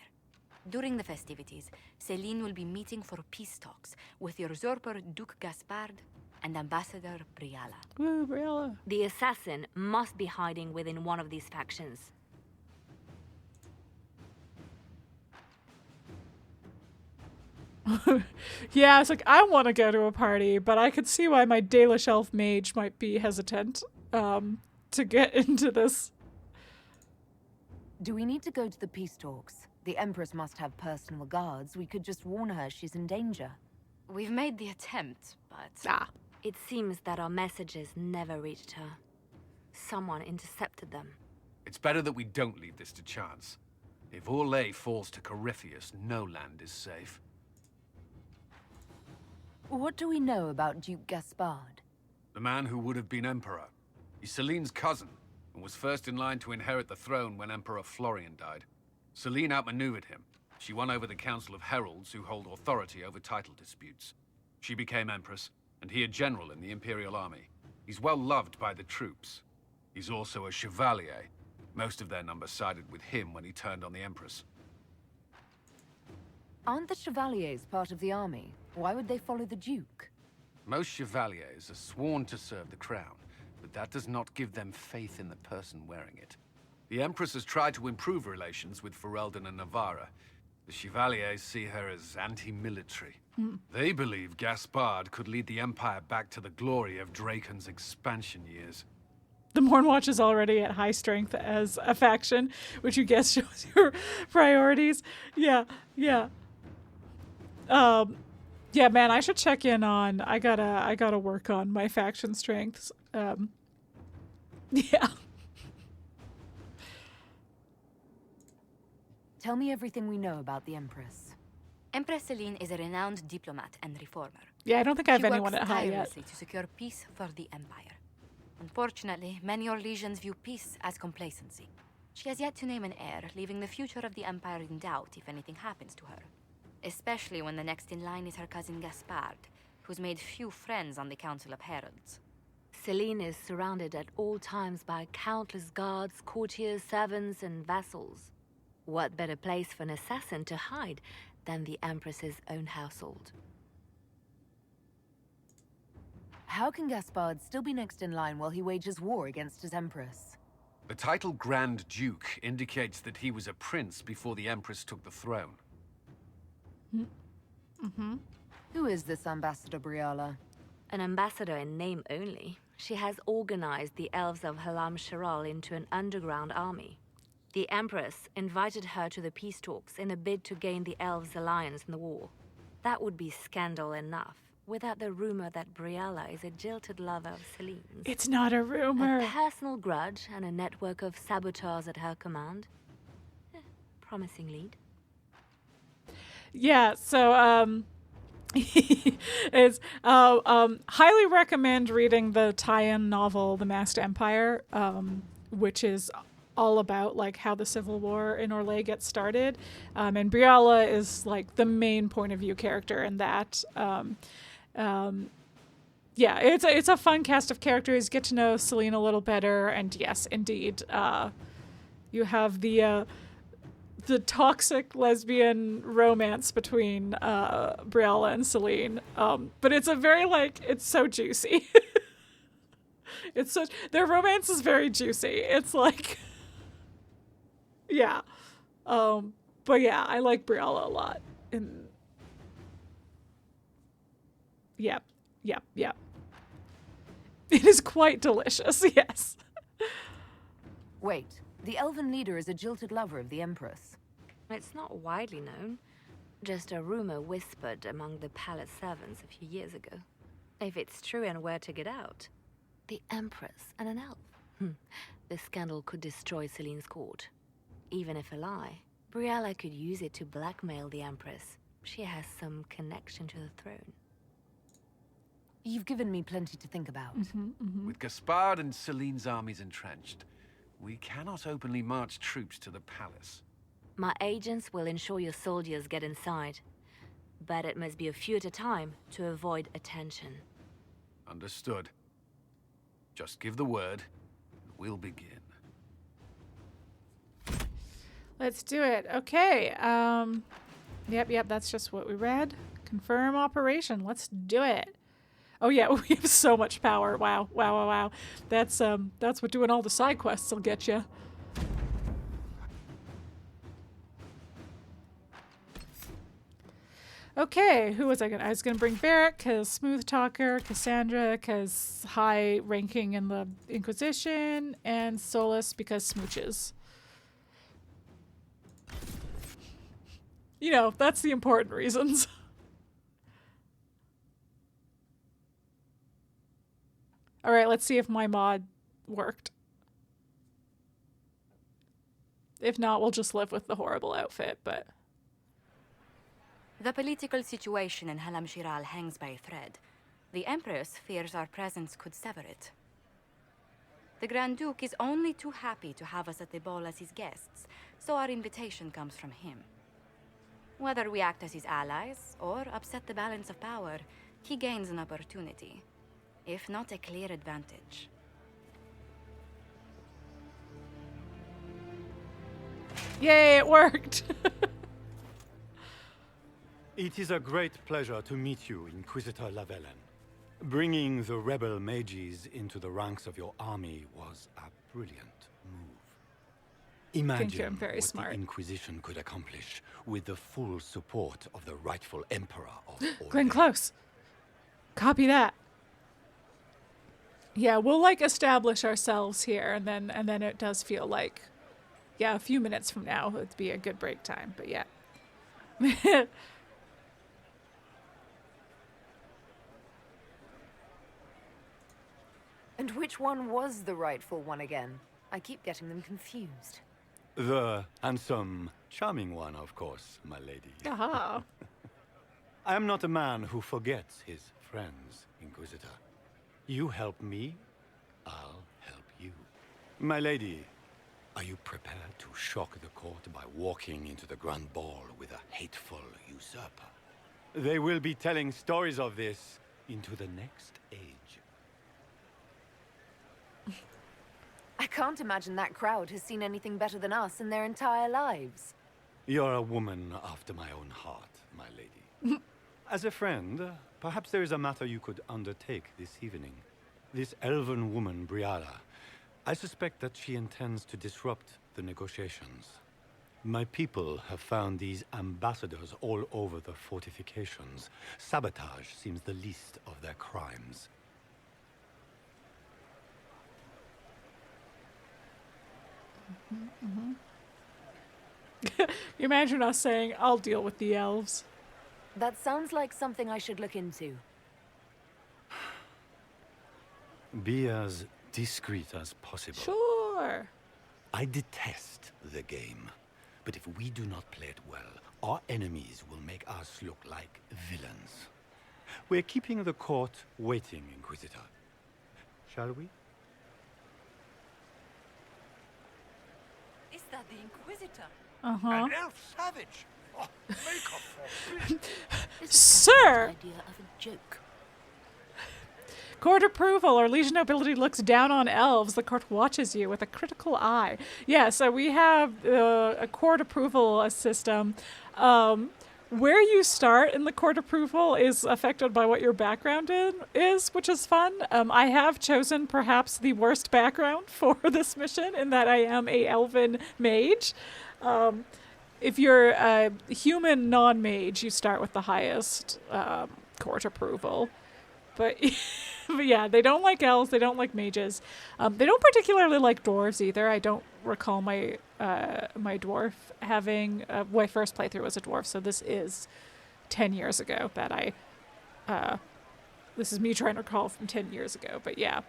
[SPEAKER 12] During the festivities, Celene will be meeting for peace talks with usurper Duke Gaspard and Ambassador Briala.
[SPEAKER 1] Woo, Briala.
[SPEAKER 13] The assassin must be hiding within one of these factions.
[SPEAKER 1] Yeah, it's like, I want to go to a party, but I could see why my Dalish elf mage might be hesitant to get into this.
[SPEAKER 3] Do we need to go to the peace talks? The Empress must have personal guards. We could just warn her she's in danger.
[SPEAKER 12] We've made the attempt, but...
[SPEAKER 13] It seems that our messages never reached her. Someone intercepted them.
[SPEAKER 7] It's better that we don't leave this to chance. If Orlais falls to Corypheus, no land is safe.
[SPEAKER 3] What do we know about Duke Gaspard?
[SPEAKER 7] The man who would have been Emperor. He's Celene's cousin, and was first in line to inherit the throne when Emperor Florian died. Celene outmaneuvered him. She won over the Council of Heralds, who hold authority over title disputes. She became Empress, and he a general in the Imperial Army. He's well loved by the troops. He's also a chevalier. Most of their number sided with him when he turned on the Empress.
[SPEAKER 3] Aren't the Chevaliers part of the army? Why would they follow the Duke?
[SPEAKER 7] Most chevaliers are sworn to serve the crown, but that does not give them faith in the person wearing it. The Empress has tried to improve relations with Ferelden and Navarra. The Chevaliers see her as anti-military. They believe Gaspard could lead the Empire back to the glory of Draken's expansion years.
[SPEAKER 1] The Mornwatch is already at high strength as a faction, which you guess shows your priorities. Yeah. Yeah, man, I should check in on. I gotta work on my faction strengths. Yeah.
[SPEAKER 3] Tell me everything we know about the Empress.
[SPEAKER 12] Empress Celene is a renowned diplomat and reformer.
[SPEAKER 1] Yeah, I don't think I have
[SPEAKER 12] She
[SPEAKER 1] anyone
[SPEAKER 12] works
[SPEAKER 1] at high yet.
[SPEAKER 12] tirelessly to secure peace for the Empire. Unfortunately, many Orlesians view peace as complacency. She has yet to name an heir, leaving the future of the Empire in doubt if anything happens to her. Especially when the next in line is her cousin Gaspard, who's made few friends on the Council of Heralds.
[SPEAKER 13] Celene is surrounded at all times by countless guards, courtiers, servants, and vassals. What better place for an assassin to hide than the Empress's own household?
[SPEAKER 3] How can Gaspard still be next in line while he wages war against his Empress?
[SPEAKER 7] The title Grand Duke indicates that he was a prince before the Empress took the throne.
[SPEAKER 3] Who is this Ambassador Briala?
[SPEAKER 13] An ambassador in name only. She has organized the elves of Halamshiral into an underground army. The Empress invited her to the peace talks in a bid to gain the elves' alliance in the war. That would be scandal enough, without the rumor that Briala is a jilted lover of Celene's.
[SPEAKER 1] It's not a rumor.
[SPEAKER 13] A personal grudge and a network of saboteurs at her command. Promising lead.
[SPEAKER 1] Yeah, so it's highly recommend reading the tie-in novel The Masked Empire, which is all about like how the Civil War in Orlais gets started, and Briala is like the main point of view character in that. Yeah, it's a fun cast of characters. Get to know Celene a little better, and yes, indeed, you have the toxic lesbian romance between Briala and Celene, but it's a very it's so juicy. It's such their romance is very juicy. It's like, yeah, but yeah, I like Briala a lot. And yeah. It is quite delicious, yes.
[SPEAKER 3] Wait, the elven leader is a jilted lover of the Empress.
[SPEAKER 13] It's not widely known. Just a rumor whispered among the palace servants a few years ago. If it's true and were to get out, the Empress and an elf. The scandal could destroy Celene's court. Even if a lie, Briala could use it to blackmail the Empress. She has some connection to the throne.
[SPEAKER 3] You've given me plenty to think about.
[SPEAKER 7] With Gaspard and Celene's armies entrenched, we cannot openly march troops to the palace.
[SPEAKER 13] My agents will ensure your soldiers get inside. but it must be a few at a time to avoid attention.
[SPEAKER 7] Understood. Just give the word, and we'll begin.
[SPEAKER 1] Let's do it. Okay. Yep, that's just what we read. Confirm operation. Let's do it. Oh yeah, we have so much power. Wow. That's what doing all the side quests will get you. Okay, who was I gonna? I was gonna bring Varric, cause smooth talker, Cassandra, cause high ranking in the Inquisition, and Solas because smooches. You know, that's the important reasons. All right, let's see if my mod worked. If not, we'll just live with the horrible outfit, but...
[SPEAKER 12] The political situation in Halamshiral hangs by a thread. The Empress fears our presence could sever it. The Grand Duke is only too happy to have us at the ball as his guests, so our invitation comes from him. Whether we act as his allies or upset the balance of power, he gains an opportunity, if not a clear advantage.
[SPEAKER 1] Yay, it worked!
[SPEAKER 14] It is a great pleasure to meet you, Inquisitor Lavellen. Bringing the rebel mages into the ranks of your army was a brilliant move. Imagine
[SPEAKER 1] I'm very smart.
[SPEAKER 14] The Inquisition could accomplish with the full support of the rightful Emperor of Orlais.
[SPEAKER 1] Glenn Close. Copy that. Yeah, we'll like establish ourselves here, and then it does feel like, yeah, a few minutes from now would be a good break time. But yeah.
[SPEAKER 3] And which one was the rightful one again? I keep getting them confused.
[SPEAKER 14] The handsome, charming one, of course, my lady.
[SPEAKER 1] Aha.
[SPEAKER 14] I am not a man who forgets his friends, Inquisitor. You help me, I'll help you. My lady, are you prepared to shock the court by walking into the Grand Ball with a hateful usurper? They will be telling stories of this into the next age.
[SPEAKER 3] I can't imagine that crowd has seen anything better than us in their entire lives.
[SPEAKER 14] You're a woman after my own heart, my lady. As a friend, perhaps there is a matter you could undertake this evening. This elven woman, Briala, I suspect that she intends to disrupt the negotiations. My people have found these ambassadors all over the fortifications. Sabotage seems the least of their crimes.
[SPEAKER 1] You imagine us saying, I'll deal with the elves.
[SPEAKER 3] That sounds like something I should look into.
[SPEAKER 14] Be as discreet as possible.
[SPEAKER 1] Sure.
[SPEAKER 14] I detest the game, but if we do not play it well, our enemies will make us look like villains. We're keeping the court waiting, Inquisitor. Shall we?
[SPEAKER 11] Is that the Inquisitor?
[SPEAKER 1] Uh-huh.
[SPEAKER 8] An elf savage! Oh, make a
[SPEAKER 1] Sir!
[SPEAKER 3] Idea of a joke.
[SPEAKER 1] Court approval. Orlesian nobility looks down on elves. The court watches you with a critical eye. Yeah, so we have a court approval system. Where you start in the court approval is affected by what your background is, which is fun. I have chosen perhaps the worst background for this mission in that I am a elven mage. If you're a human non-mage, you start with the highest court approval. But, but yeah, they don't like elves. They don't like mages. They don't particularly like dwarves either. I don't recall my my dwarf having my first playthrough was a dwarf, so this is 10 years ago that I this is me trying to recall from 10 years ago. But yeah,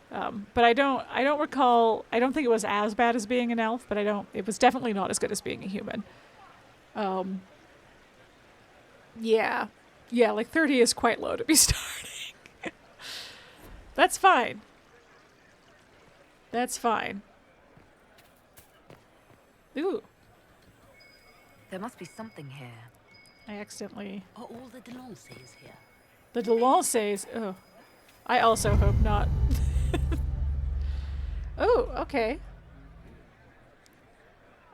[SPEAKER 1] but I don't recall. I don't think it was as bad as being an elf, but it was definitely not as good as being a human. Yeah, like 30 is quite low to be starting. That's fine. That's fine. Ooh.
[SPEAKER 3] There must be something here.
[SPEAKER 1] I accidentally...
[SPEAKER 11] Are all the Delances here?
[SPEAKER 1] The Delances? Oh. I also hope not. Oh, okay.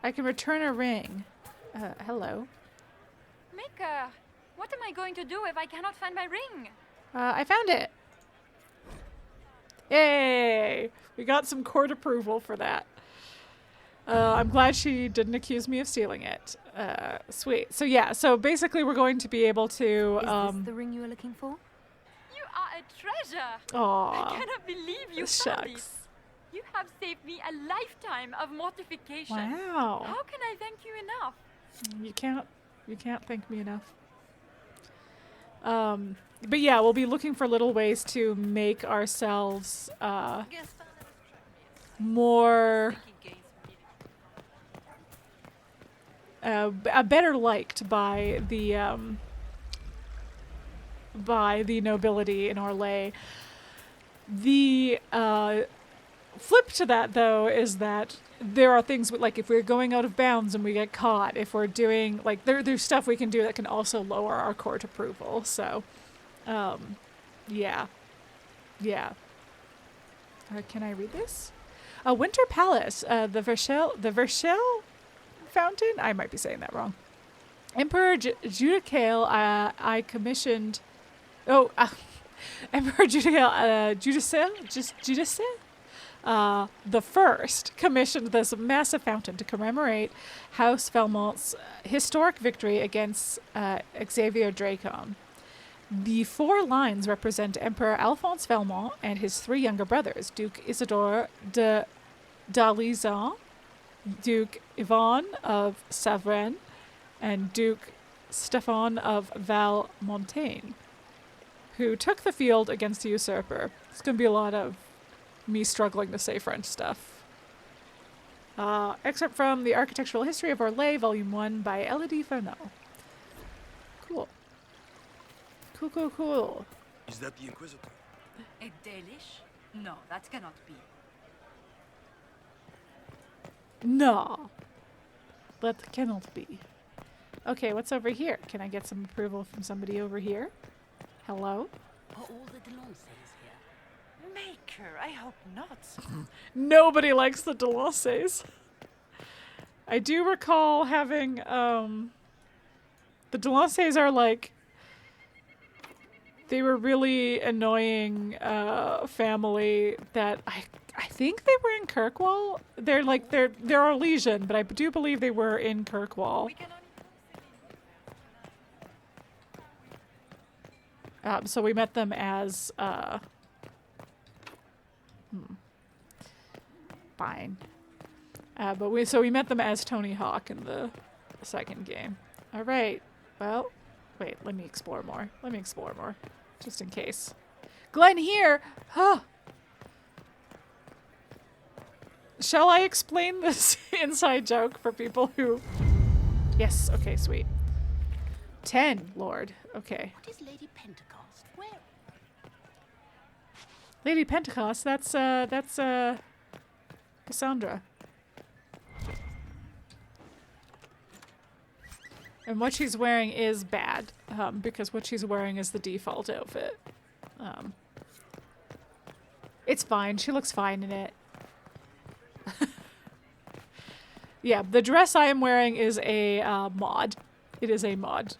[SPEAKER 1] I can return a ring. Hello.
[SPEAKER 15] Maker, what am I going to do if I cannot find my ring?
[SPEAKER 1] I found it. Yay! We got some court approval for that. I'm glad she didn't accuse me of stealing it. Sweet. So yeah, so basically we're going to be able to...
[SPEAKER 3] Is this the ring you were looking for?
[SPEAKER 15] You are a treasure!
[SPEAKER 1] Aww.
[SPEAKER 15] I cannot believe you found it. You have saved me a lifetime of mortification.
[SPEAKER 1] Wow.
[SPEAKER 15] How can I thank you enough?
[SPEAKER 1] You can't thank me enough. But yeah, we'll be looking for little ways to make ourselves more better liked by the nobility in Orlais. The flip to that, though, is that there are things like if we're going out of bounds and we get caught, if we're doing like there's stuff we can do that can also lower our court approval. So, yeah. Can I read this? Winter Palace, the Verchel Fountain. I might be saying that wrong. Emperor Judicale, I commissioned. Oh, Emperor Judicale, the first commissioned this massive fountain to commemorate House Valmont's historic victory against Xavier Dracon. The 4 lines represent Emperor Alphonse Valmont and his 3 younger brothers, Duke Isidore de d'Alençon, Duke Yvon of Savoyen, and Duke Stefan of Valmontaigne, who took the field against the usurper. It's going to be a lot of me struggling to say French stuff. Excerpt from The Architectural History of Orlais, Volume 1 by Elodie Fernald. Cool. Cool.
[SPEAKER 16] Is that the Inquisitor?
[SPEAKER 11] A Dalish? No, that cannot be.
[SPEAKER 1] No. That cannot be. Okay, what's over here? Can I get some approval from somebody over here? Hello?
[SPEAKER 11] Are all the Delances here?
[SPEAKER 2] Maker, I hope not.
[SPEAKER 1] Nobody likes the Delances. I do recall having, the Delances are like, they were really annoying family that I think they were in Kirkwall. They're like they're Orlesian, but I do believe they were in Kirkwall. So we met them as fine. But we met them as Tony Hawk in the second game. All right. Well, wait. Let me explore more. Just in case. Glenn here. Huh. Shall I explain this inside joke for people who... Yes. Okay. Sweet. 10, Lord. Okay.
[SPEAKER 11] What is Lady Pentecost? Where?
[SPEAKER 1] Lady Pentecost. That's Cassandra. And what she's wearing is bad, because what she's wearing is the default outfit. It's fine. She looks fine in it. Yeah, the dress I am wearing is a mod. It is a mod.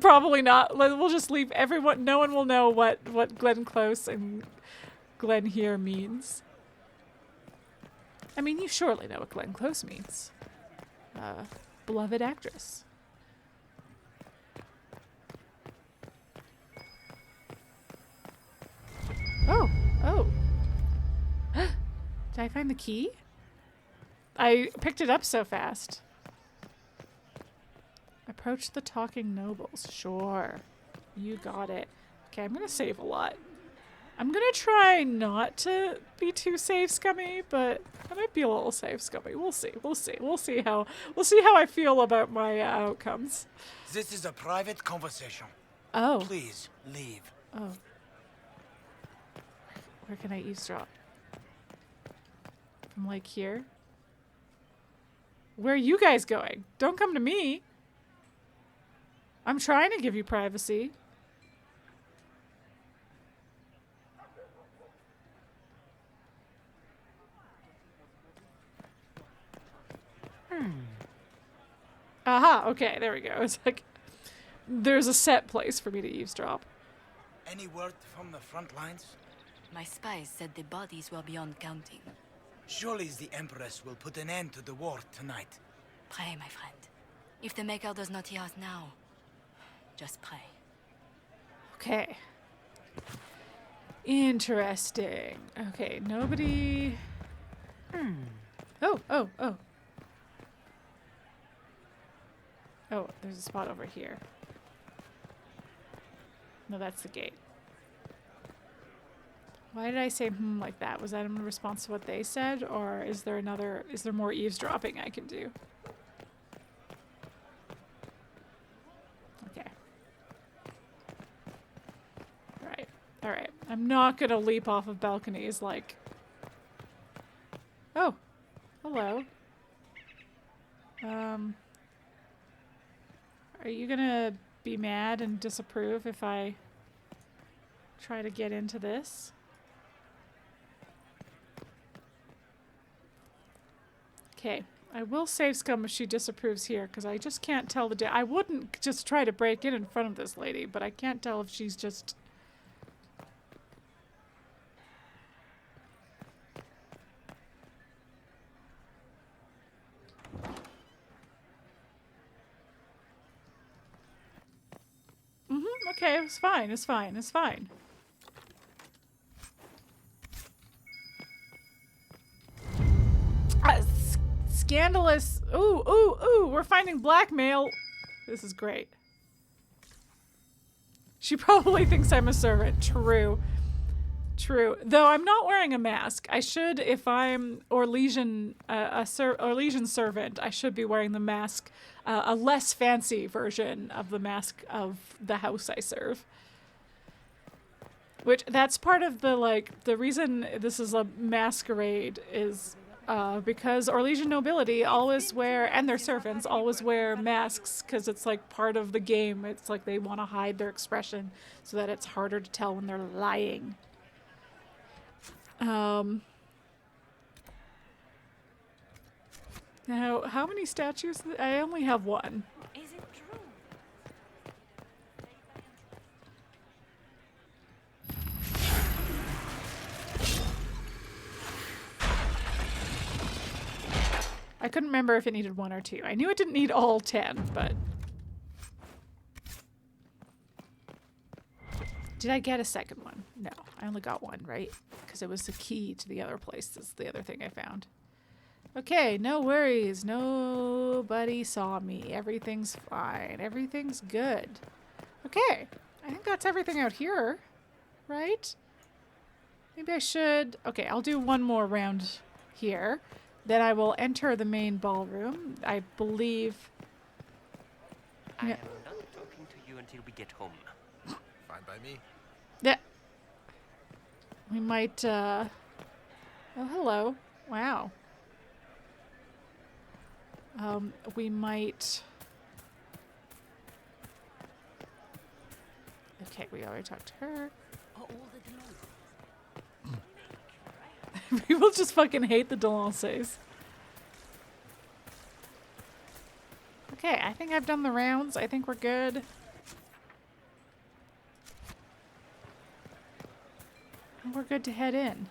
[SPEAKER 1] Probably not. We'll just leave everyone. No one will know what Glenn Close and Glenn here means. I mean, you surely know what Glenn Close means. Beloved actress. Oh. Did I find the key? I picked it up so fast. Approach the talking nobles. Sure. You got it. Okay, I'm gonna save a lot. I'm gonna try not to be too save scummy, but I might be a little save scummy. We'll see how I feel about my outcomes.
[SPEAKER 16] This is a private conversation.
[SPEAKER 1] Oh.
[SPEAKER 16] Please leave.
[SPEAKER 1] Oh. Where can I eavesdrop? From like here? Where are you guys going? Don't come to me. I'm trying to give you privacy. Aha, okay, there we go. It's like there's a set place for me to eavesdrop.
[SPEAKER 16] Any word from the front lines?
[SPEAKER 12] My spies said the bodies were beyond counting.
[SPEAKER 16] Surely the Empress will put an end to the war tonight.
[SPEAKER 12] Pray, my friend. If the Maker does not hear us now, just pray.
[SPEAKER 1] Okay. Interesting. Okay, nobody... Oh. Oh, there's a spot over here. No, that's the gate. Why did I say like that? Was that in response to what they said? Or is there more eavesdropping I can do? Okay. Alright. I'm not gonna leap off of balconies like... Oh. Hello. Are you gonna be mad and disapprove if I try to get into this? Okay, I will save scum if she disapproves here, because I just can't tell the I wouldn't just try to break in front of this lady, but I can't tell if she's just... Okay, it's fine. Scandalous. Ooh, we're finding blackmail. This is great. She probably thinks I'm a servant. True. Though I'm not wearing a mask. I should, if I'm Orlesian, Orlesian servant, I should be wearing the mask, a less fancy version of the mask of the house I serve. Which, that's part of the reason this is a masquerade is because Orlesian nobility always wear, and their servants always wear masks because it's like part of the game. It's like they want to hide their expression so that it's harder to tell when they're lying. Now, how many statues? I only have one.
[SPEAKER 11] Is it true?
[SPEAKER 1] I couldn't remember if it needed 1 or 2. I knew it didn't need all 10, but... Did I get a second one? No, I only got one, right? Because it was the key to the other place. That's the other thing I found. Okay, no worries. Nobody saw me. Everything's fine. Everything's good. Okay, I think that's everything out here, right? Maybe I should... Okay, I'll do one more round here. Then I will enter the main ballroom. I believe...
[SPEAKER 17] I am not talking to you until we get home.
[SPEAKER 18] Fine by me.
[SPEAKER 1] Yeah. We might, Oh, hello. Wow. We might... Okay, we already talked to her. People just fucking hate the Delances. Okay, I think I've done the rounds. I think we're good. And we're good to head in.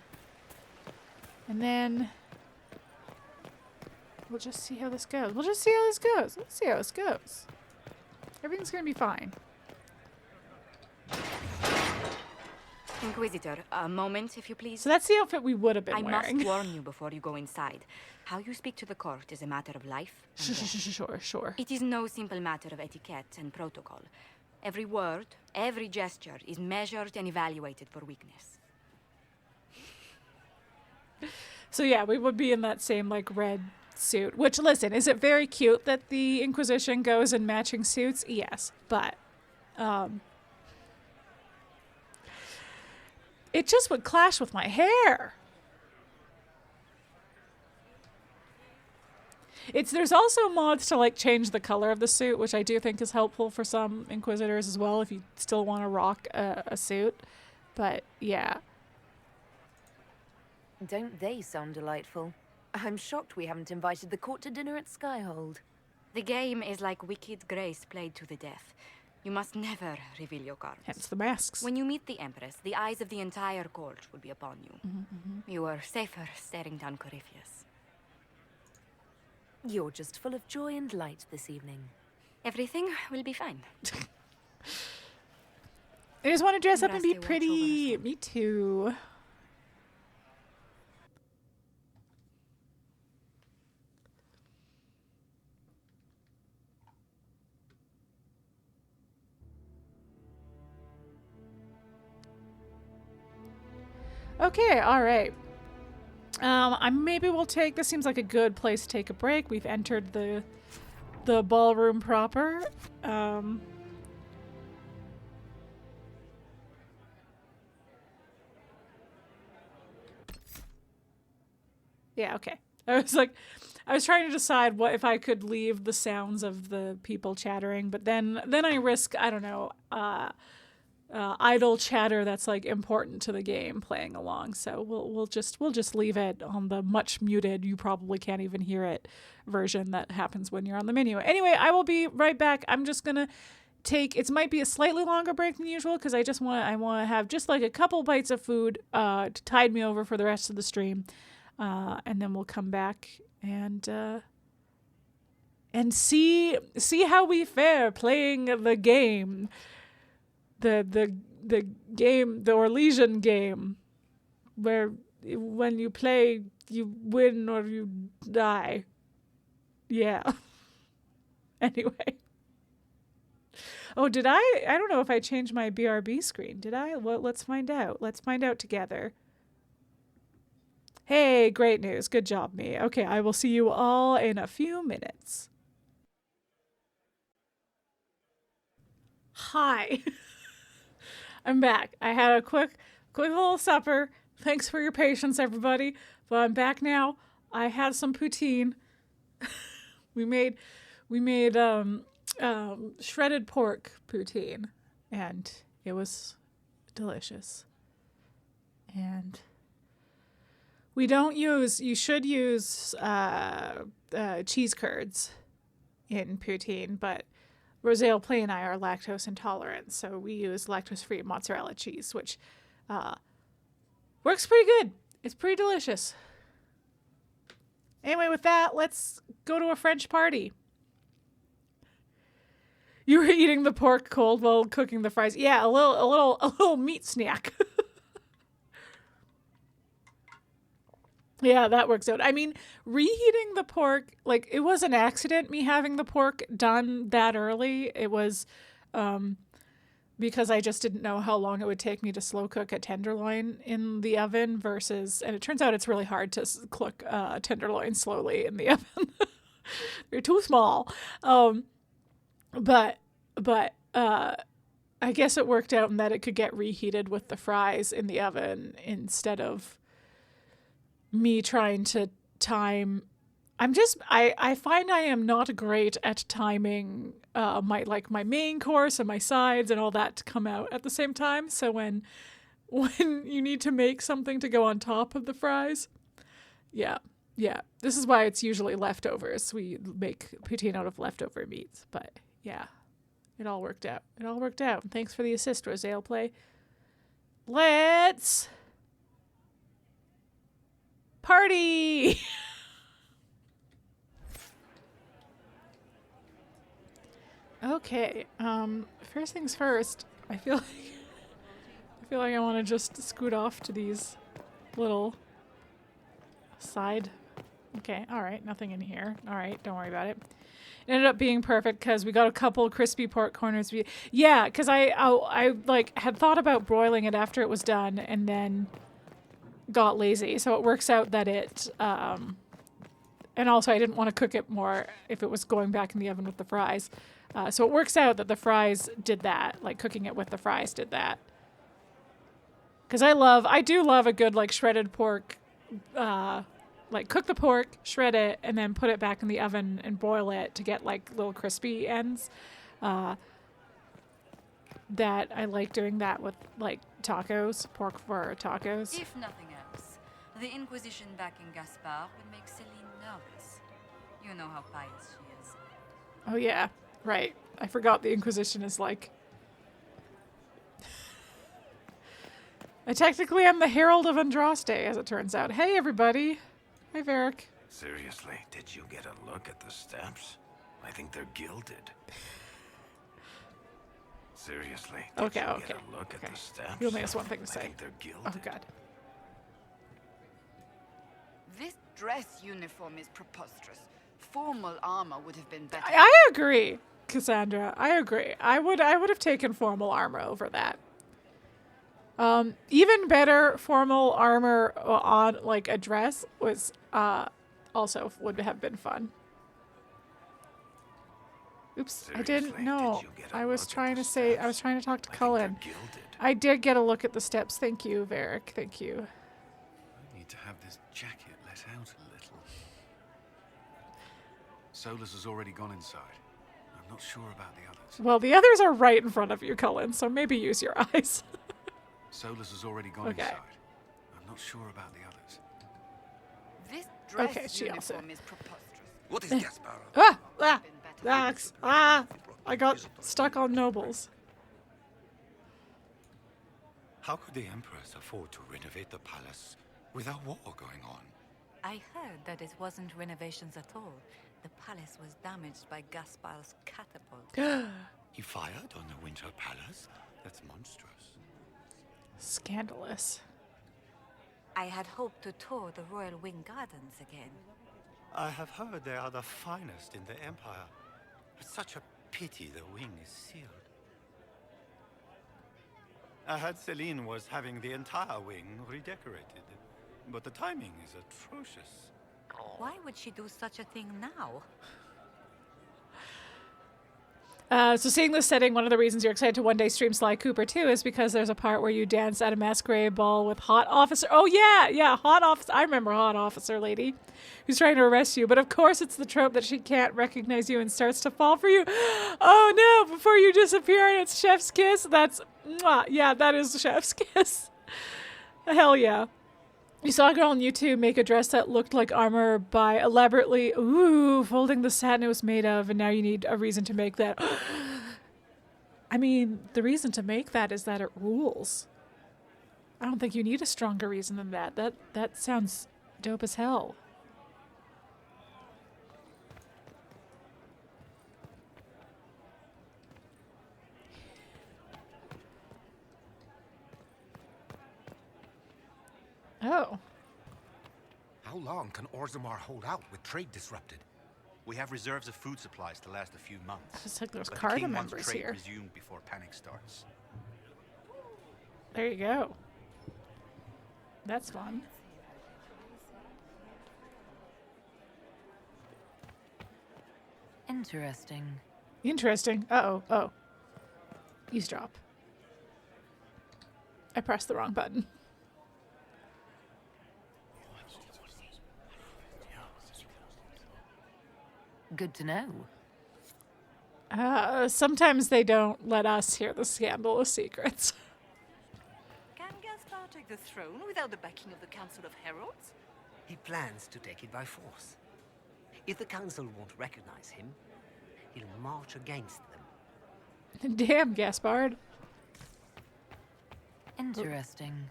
[SPEAKER 1] And then we'll just see how this goes. Let's see how this goes. Everything's gonna be fine.
[SPEAKER 12] Inquisitor, a moment, if you please.
[SPEAKER 1] So that's the outfit we would have been wearing.
[SPEAKER 12] I must warn you before you go inside. How you speak to the court is a matter of life and death.
[SPEAKER 1] Sure.
[SPEAKER 12] It is no simple matter of etiquette and protocol. Every word, every gesture is measured and evaluated for weakness.
[SPEAKER 1] So yeah, we would be in that same like red suit. Which, listen, is it very cute that the Inquisition goes in matching suits? Yes, but it just would clash with my hair. There's also mods to like change the color of the suit, which I do think is helpful for some Inquisitors as well if you still want to rock a suit. But yeah.
[SPEAKER 3] Don't they sound delightful? I'm shocked we haven't invited the court to dinner at Skyhold.
[SPEAKER 12] The game is like Wicked Grace played to the death. You must never reveal your cards.
[SPEAKER 1] Hence the masks.
[SPEAKER 12] When you meet the Empress, the eyes of the entire court will be upon you. You are safer staring down Corypheus.
[SPEAKER 3] You're just full of joy and light this evening.
[SPEAKER 12] Everything will be fine.
[SPEAKER 1] I just want to dress up and be pretty. Me too. Okay, all right. Maybe we'll take, this seems like a good place to take a break. We've entered the ballroom proper. Yeah, okay. I was trying to decide what if I could leave the sounds of the people chattering, but then I risk, I don't know, idle chatter that's like important to the game playing along. So we'll just leave it on the much muted, you probably can't even hear it version that happens when you're on the menu. Anyway, I will be right back. I'm just gonna take, it might be a slightly longer break than usual because I want to have just like a couple bites of food to tide me over for the rest of the stream, and then we'll come back and see how we fare playing the game. The game, the Orlesian game, where when you play, you win or you die. Yeah. Anyway. Oh, did I don't know if I changed my BRB screen. Did I? Well, let's find out. Let's find out together. Hey, great news. Good job, me. Okay, I will see you all in a few minutes. Hi. I'm back. I had a quick little supper. Thanks for your patience, everybody. But I'm back now. I had some poutine. we made shredded pork poutine, and it was delicious. And we don't use. You should use cheese curds in poutine, but Rosale Play and I are lactose intolerant, so we use lactose-free mozzarella cheese, which works pretty good. It's pretty delicious. Anyway, with that, let's go to a French party. You were eating the pork cold while cooking the fries. Yeah, a little meat snack. Yeah, that works out. I mean, reheating the pork, like, it was an accident, me having the pork done that early. It was because I just didn't know how long it would take me to slow cook a tenderloin in the oven versus, and it turns out it's really hard to cook tenderloin slowly in the oven. They're too small. But I guess it worked out in that it could get reheated with the fries in the oven instead of me trying to time. I find I am not great at timing my main course and my sides and all that to come out at the same time. So when you need to make something to go on top of the fries, yeah. This is why it's usually leftovers. We make poutine out of leftover meats, but yeah, it all worked out. Thanks for the assist, Rosale Play. Let's party! Okay, first things first, I feel like I want to just scoot off to these little side. Okay, all right, nothing in here. All right, don't worry about it. It ended up being perfect because we got a couple crispy pork corners. Yeah, because I like had thought about broiling it after it was done and then got lazy. So it works out that it, and also I didn't want to cook it more if it was going back in the oven with the fries. So it works out that the fries did that, like cooking it with the fries did that. Because I do love a good like shredded pork like cook the pork, shred it, and then put it back in the oven and boil it to get like little crispy ends. That I like doing that with like tacos, pork for tacos.
[SPEAKER 19] If nothing else, the Inquisition backing Gaspard would make Celene nervous. You know how pious she is.
[SPEAKER 1] Oh yeah, right. I forgot the Inquisition is like... I technically am the Herald of Andraste, as it turns out. Hey everybody. Hi Varric.
[SPEAKER 8] Seriously, did you get a look at the steps? I think they're gilded. Seriously, did you get a look at the steps?
[SPEAKER 1] You only has one thing to say.
[SPEAKER 8] I think they're gilded.
[SPEAKER 1] Oh god.
[SPEAKER 20] This dress uniform is preposterous. Formal armor would have been better.
[SPEAKER 1] I agree, Cassandra. I agree. I would have taken formal armor over that. Even better formal armor on like a dress was also would have been fun. Oops, seriously, I didn't know. I was trying to say, I was trying to talk to Cullen. I did get a look at the steps. Thank you, Varric. Thank you.
[SPEAKER 7] I need to have this jacket let out a little. Solas has already gone inside. I'm not sure about the others.
[SPEAKER 1] Well, the others are right in front of you, Cullen, so maybe use your eyes.
[SPEAKER 7] Solas has already gone inside. I'm not sure about the others.
[SPEAKER 20] This dress uniform is preposterous.
[SPEAKER 18] What is Gaspard?
[SPEAKER 1] I got stuck on nobles.
[SPEAKER 14] How could the Empress afford to renovate the palace without war going on?
[SPEAKER 12] I heard that it wasn't renovations at all. The palace was damaged by Gaspard's catapult.
[SPEAKER 14] He fired on the Winter Palace? That's monstrous.
[SPEAKER 1] Scandalous.
[SPEAKER 12] I had hoped to tour the Royal Wing Gardens again.
[SPEAKER 14] I have heard they are the finest in the Empire. It's such a pity the wing is sealed. I heard Celene was having the entire wing redecorated, but the timing is atrocious.
[SPEAKER 12] Why would she do such a thing now?
[SPEAKER 1] So seeing this setting, one of the reasons you're excited to one day stream Sly Cooper too is because there's a part where you dance at a masquerade ball with Hot Officer. Oh yeah, Hot Officer. I remember Hot Officer lady who's trying to arrest you. But of course it's the trope that she can't recognize you and starts to fall for you. Oh no, before you disappear and it's Chef's Kiss. That's, yeah, that is the Chef's Kiss. Hell yeah. You saw a girl on YouTube make a dress that looked like armor by elaborately, folding the satin it was made of, and now you need a reason to make that. I mean, the reason to make that is that it rules. I don't think you need a stronger reason than that. That sounds dope as hell. Oh.
[SPEAKER 18] How long can Orzammar hold out with trade disrupted?
[SPEAKER 9] We have reserves of food supplies to last a few months.
[SPEAKER 1] It's like there's
[SPEAKER 9] but
[SPEAKER 1] Carta
[SPEAKER 9] the king
[SPEAKER 1] members
[SPEAKER 9] wants trade
[SPEAKER 1] here.
[SPEAKER 9] resumed before panic starts.
[SPEAKER 1] There you go. That's fun.
[SPEAKER 3] Interesting.
[SPEAKER 1] Interesting. Uh-oh. Oh. Eavesdrop. I pressed the wrong button.
[SPEAKER 3] Good to know.
[SPEAKER 1] Sometimes they don't let us hear the scandalous secrets.
[SPEAKER 11] Can Gaspard take the throne without the backing of the Council of Heralds?
[SPEAKER 21] He plans to take it by force. If the Council won't recognize him, he'll march against them.
[SPEAKER 1] Damn, Gaspard.
[SPEAKER 3] Interesting.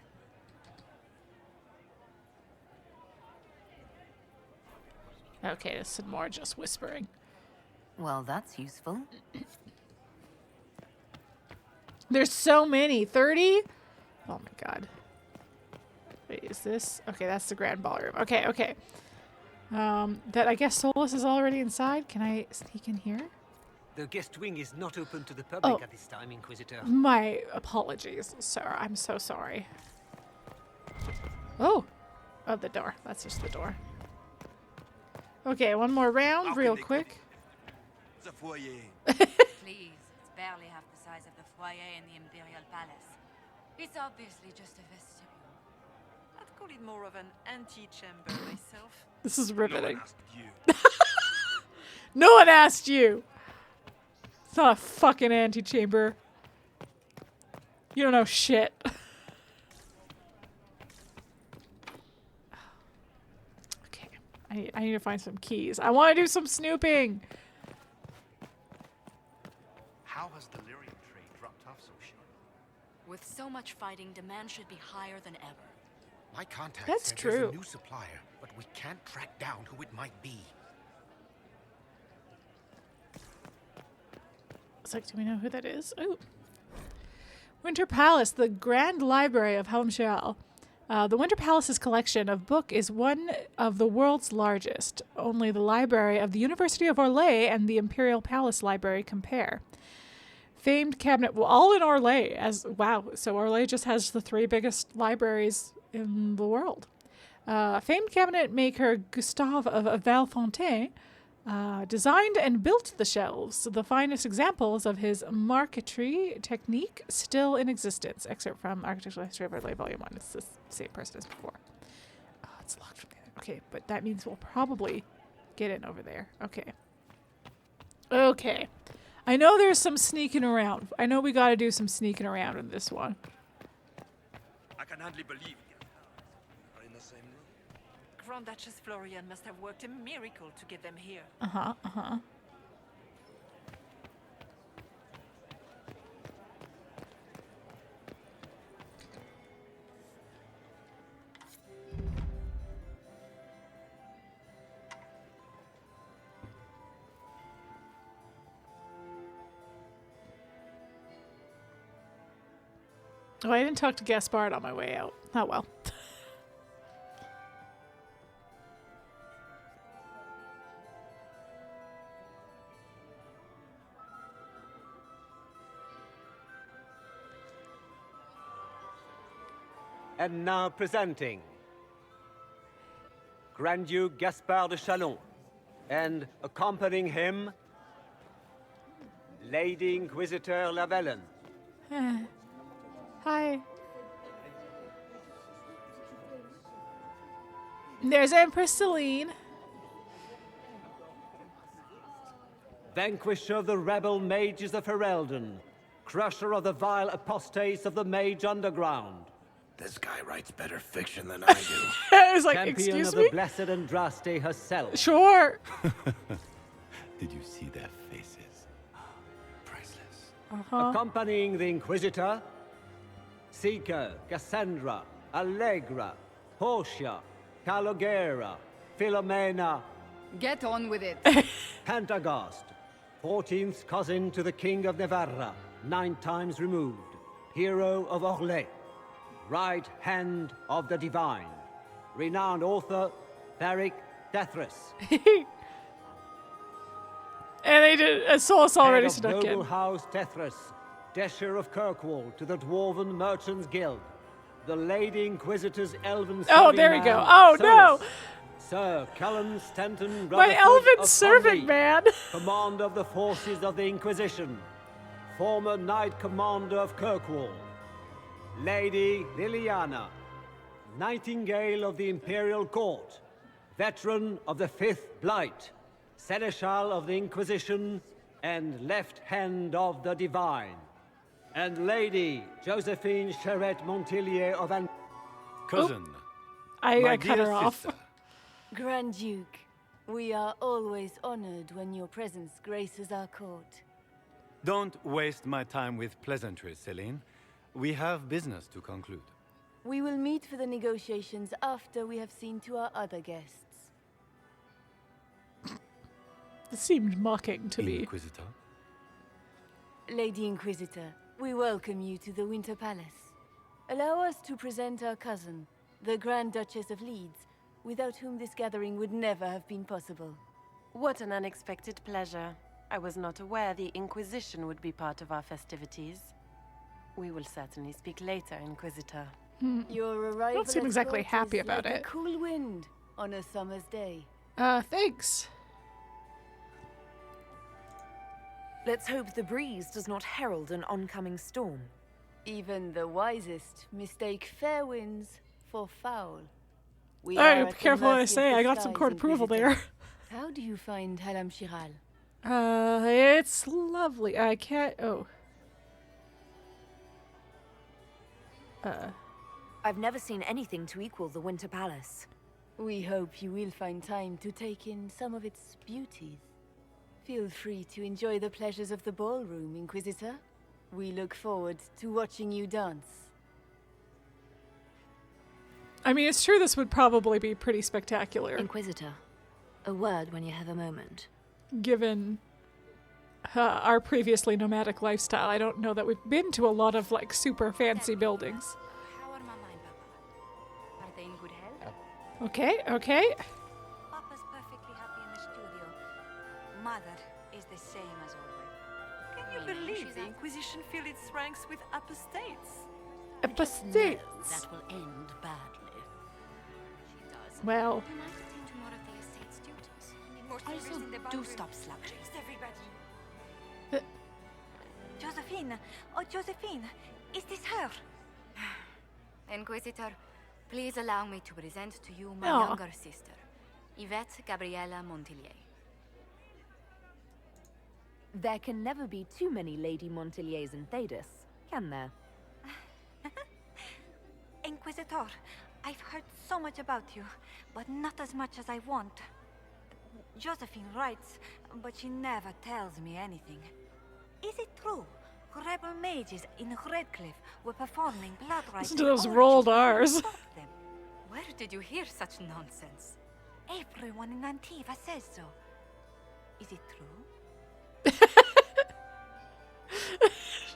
[SPEAKER 1] Okay, this is more just whispering.
[SPEAKER 3] Well, that's useful.
[SPEAKER 1] There's so many. 30? Oh my god. Wait, is this? Okay, that's the Grand Ballroom. Okay. That I guess Solas is already inside. Can I sneak in here?
[SPEAKER 21] The guest wing is not open to the public at this time, Inquisitor.
[SPEAKER 1] My apologies, sir. I'm so sorry. Oh, the door. That's just the door. Okay, one more round, real quick.
[SPEAKER 18] The foyer.
[SPEAKER 19] Please, it's barely half the size of the foyer in the Imperial Palace. It's obviously just a vestibule. At
[SPEAKER 11] call it more of an antechamber myself.
[SPEAKER 1] This is riveting.
[SPEAKER 11] No one asked you.
[SPEAKER 1] No one asked you. It's not a fucking antechamber. You don't know shit. Okay. I need to find some keys. I want to do some snooping.
[SPEAKER 9] How has the lyrium trade dropped off so sharp?
[SPEAKER 12] With so much fighting, demand should be higher than ever.
[SPEAKER 18] My contact
[SPEAKER 1] That's
[SPEAKER 18] said
[SPEAKER 1] true.
[SPEAKER 18] there's a new supplier, but we can't track down who it might be.
[SPEAKER 1] It's like, do we know who that is? Oh. Winter Palace, the Grand Library of Halamshiral. The Winter Palace's collection of book is one of the world's largest. Only the library of the University of Orlais and the Imperial Palace Library compare. Famed cabinet, well, all in Orlais. Wow, so Orlais just has the 3 biggest libraries in the world. Famed cabinet maker Gustave of Valfontaine designed and built the shelves, the finest examples of his marquetry technique still in existence. Excerpt from Architectural History of Orlais, Volume 1. It's the same person as before. Oh, it's locked from there. Okay, but that means we'll probably get in over there. Okay. Okay. I know there's some sneaking around. I know we gotta do some sneaking around in this one.
[SPEAKER 16] I can hardly believe you are in the same room.
[SPEAKER 11] Grand Duchess Florianne must have worked a miracle to get them here.
[SPEAKER 1] Uh-huh, uh-huh. Oh, I didn't talk to Gaspard on my way out. Oh well.
[SPEAKER 5] And now presenting Grand Duke Gaspard de Chalon, and accompanying him, Lady Inquisitor Lavellen.
[SPEAKER 1] Hi. There's Empress Celene.
[SPEAKER 5] Vanquisher of the rebel mages of Heraldon, crusher of the vile apostates of the Mage underground.
[SPEAKER 8] This guy writes better fiction than I do.
[SPEAKER 1] I was like,
[SPEAKER 5] Champion
[SPEAKER 1] excuse
[SPEAKER 5] of
[SPEAKER 1] me?
[SPEAKER 5] the blessed Andraste herself.
[SPEAKER 1] Sure.
[SPEAKER 14] Did you see their faces? Priceless.
[SPEAKER 5] Accompanying the Inquisitor, Seeker, Cassandra, Allegra, Portia, Calogera, Philomena.
[SPEAKER 20] Get on with it.
[SPEAKER 5] Pantagast, 14th cousin to the King of Navarra, 9 times removed, hero of Orlais, right hand of the divine, renowned author, Varric Thedas.
[SPEAKER 1] And they did. Solas already
[SPEAKER 5] Head of
[SPEAKER 1] snuck
[SPEAKER 5] noble
[SPEAKER 1] in.
[SPEAKER 5] house Thedas, Desher of Kirkwall to the Dwarven Merchants Guild, the Lady Inquisitor's Elven
[SPEAKER 1] Oh, there we go. Oh, no.
[SPEAKER 5] Sir Cullen Stanton
[SPEAKER 1] My
[SPEAKER 5] Rutherford
[SPEAKER 1] elven
[SPEAKER 5] of
[SPEAKER 1] servant,
[SPEAKER 5] Conley,
[SPEAKER 1] man.
[SPEAKER 5] Commander of the forces of the Inquisition, former Knight Commander of Kirkwall, Lady Leliana, Nightingale of the Imperial Court, veteran of the 5th Blight, Seneschal of the Inquisition, and left hand of the Divine, and Lady Josephine Charette Montillier of
[SPEAKER 14] Cousin.
[SPEAKER 1] I cut her off.
[SPEAKER 22] Grand Duke, we are always honored when your presence graces our court.
[SPEAKER 14] Don't waste my time with pleasantries, Celene. We have business to conclude.
[SPEAKER 22] We will meet for the negotiations after we have seen to our other guests.
[SPEAKER 1] This seemed mocking to me.
[SPEAKER 14] Inquisitor?
[SPEAKER 22] Lady Inquisitor, we welcome you to the Winter Palace. Allow us to present our cousin, the Grand Duchess of Leeds, without whom this gathering would never have been possible.
[SPEAKER 23] What an unexpected pleasure. I was not aware the Inquisition would be part of our festivities. We will certainly speak later, Inquisitor.
[SPEAKER 22] Your arrival
[SPEAKER 1] Don't seem
[SPEAKER 22] at
[SPEAKER 1] exactly
[SPEAKER 22] court
[SPEAKER 1] happy
[SPEAKER 22] is
[SPEAKER 1] about
[SPEAKER 22] like
[SPEAKER 1] it.
[SPEAKER 22] a cool wind on a summer's day.
[SPEAKER 1] Thanks.
[SPEAKER 3] Let's hope the breeze does not herald an oncoming storm.
[SPEAKER 22] Even the wisest mistake fair winds for foul. We
[SPEAKER 1] Oh,
[SPEAKER 22] are
[SPEAKER 1] be
[SPEAKER 22] at the
[SPEAKER 1] careful what I
[SPEAKER 22] mercy of
[SPEAKER 1] say.
[SPEAKER 22] the
[SPEAKER 1] I got some
[SPEAKER 22] skies,
[SPEAKER 1] court approval
[SPEAKER 22] Inquisitor.
[SPEAKER 1] there.
[SPEAKER 22] How do you find Halamshiral?
[SPEAKER 1] It's lovely. I can't. Oh.
[SPEAKER 3] I've never seen anything to equal the Winter Palace.
[SPEAKER 22] We hope you will find time to take in some of its beauties. Feel free to enjoy the pleasures of the ballroom, Inquisitor. We look forward to watching you dance.
[SPEAKER 1] I mean, it's true this would probably be pretty spectacular.
[SPEAKER 13] Inquisitor, a word when you have a moment.
[SPEAKER 1] Given our previously nomadic lifestyle, I don't know that we've been to a lot of, like, super fancy buildings.
[SPEAKER 19] How are Mama and Papa? Are they in good health?
[SPEAKER 1] Okay, okay.
[SPEAKER 19] Papa's perfectly happy in the studio. Mother is the same as always.
[SPEAKER 11] Can you believe the Inquisition fill its ranks with apostates?
[SPEAKER 1] Apostates.
[SPEAKER 11] That will end badly.
[SPEAKER 19] She does.
[SPEAKER 1] Well.
[SPEAKER 19] You might attend to more of the estate's duties. More
[SPEAKER 11] Also,
[SPEAKER 19] in the
[SPEAKER 11] do
[SPEAKER 19] ballroom.
[SPEAKER 11] stop slouching.
[SPEAKER 19] Everybody.
[SPEAKER 11] Josephine! Oh, Josephine! Is this her?
[SPEAKER 12] Inquisitor, please allow me to present to you my
[SPEAKER 1] Aw.
[SPEAKER 12] younger sister, Yvette Gabriella Montillier.
[SPEAKER 3] There can never be too many Lady Montilliers in Thedas, can there?
[SPEAKER 11] Inquisitor, I've heard so much about you, but not as much as I want. Josephine writes, but she never tells me anything. Is it true? Rebel mages in Redcliffe were performing blood rites.
[SPEAKER 1] Listen to those rolled R's.
[SPEAKER 12] Where did you hear such nonsense?
[SPEAKER 11] Everyone in Antiva says so. Is it true?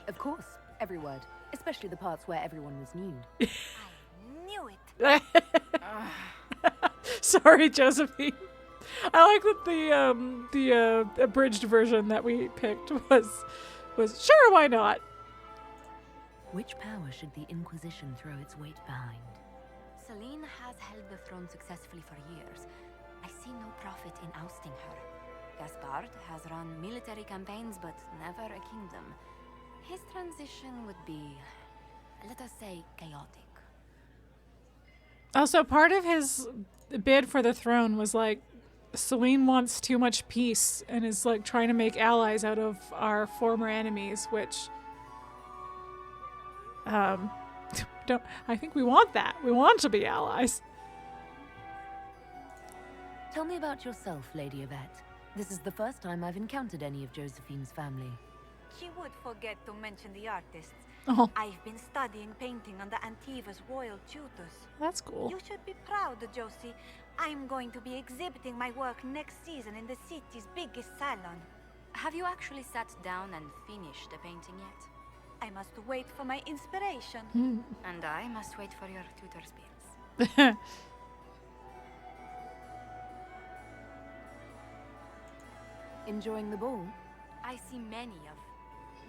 [SPEAKER 3] Of course, every word. Especially the parts where everyone was nude.
[SPEAKER 11] Knew it.
[SPEAKER 1] Sorry, Josephine. I like that the abridged version that we picked was sure, why not?
[SPEAKER 3] Which power should the Inquisition throw its weight behind?
[SPEAKER 12] Celene has held the throne successfully for years. I see no profit in ousting her. Gaspard has run military campaigns, but never a kingdom. His transition would be, let us say, chaotic.
[SPEAKER 1] Also, part of his bid for the throne was like, Celene wants too much peace and is like trying to make allies out of our former enemies, which don't I think we want that. We want to be allies.
[SPEAKER 3] Tell me about yourself, Lady Yvette. This is the first time I've encountered any of Josephine's family.
[SPEAKER 11] She would forget to mention the artists.
[SPEAKER 1] Oh.
[SPEAKER 11] I've been studying painting under Antiva's royal tutors.
[SPEAKER 1] That's cool.
[SPEAKER 11] You should be proud, Josie. I'm going to be exhibiting my work next season in the city's biggest salon.
[SPEAKER 12] Have you actually sat down and finished the painting yet?
[SPEAKER 11] I must wait for my inspiration.
[SPEAKER 12] And I must wait for your tutor's bills.
[SPEAKER 3] Enjoying the ball?
[SPEAKER 12] I see many of.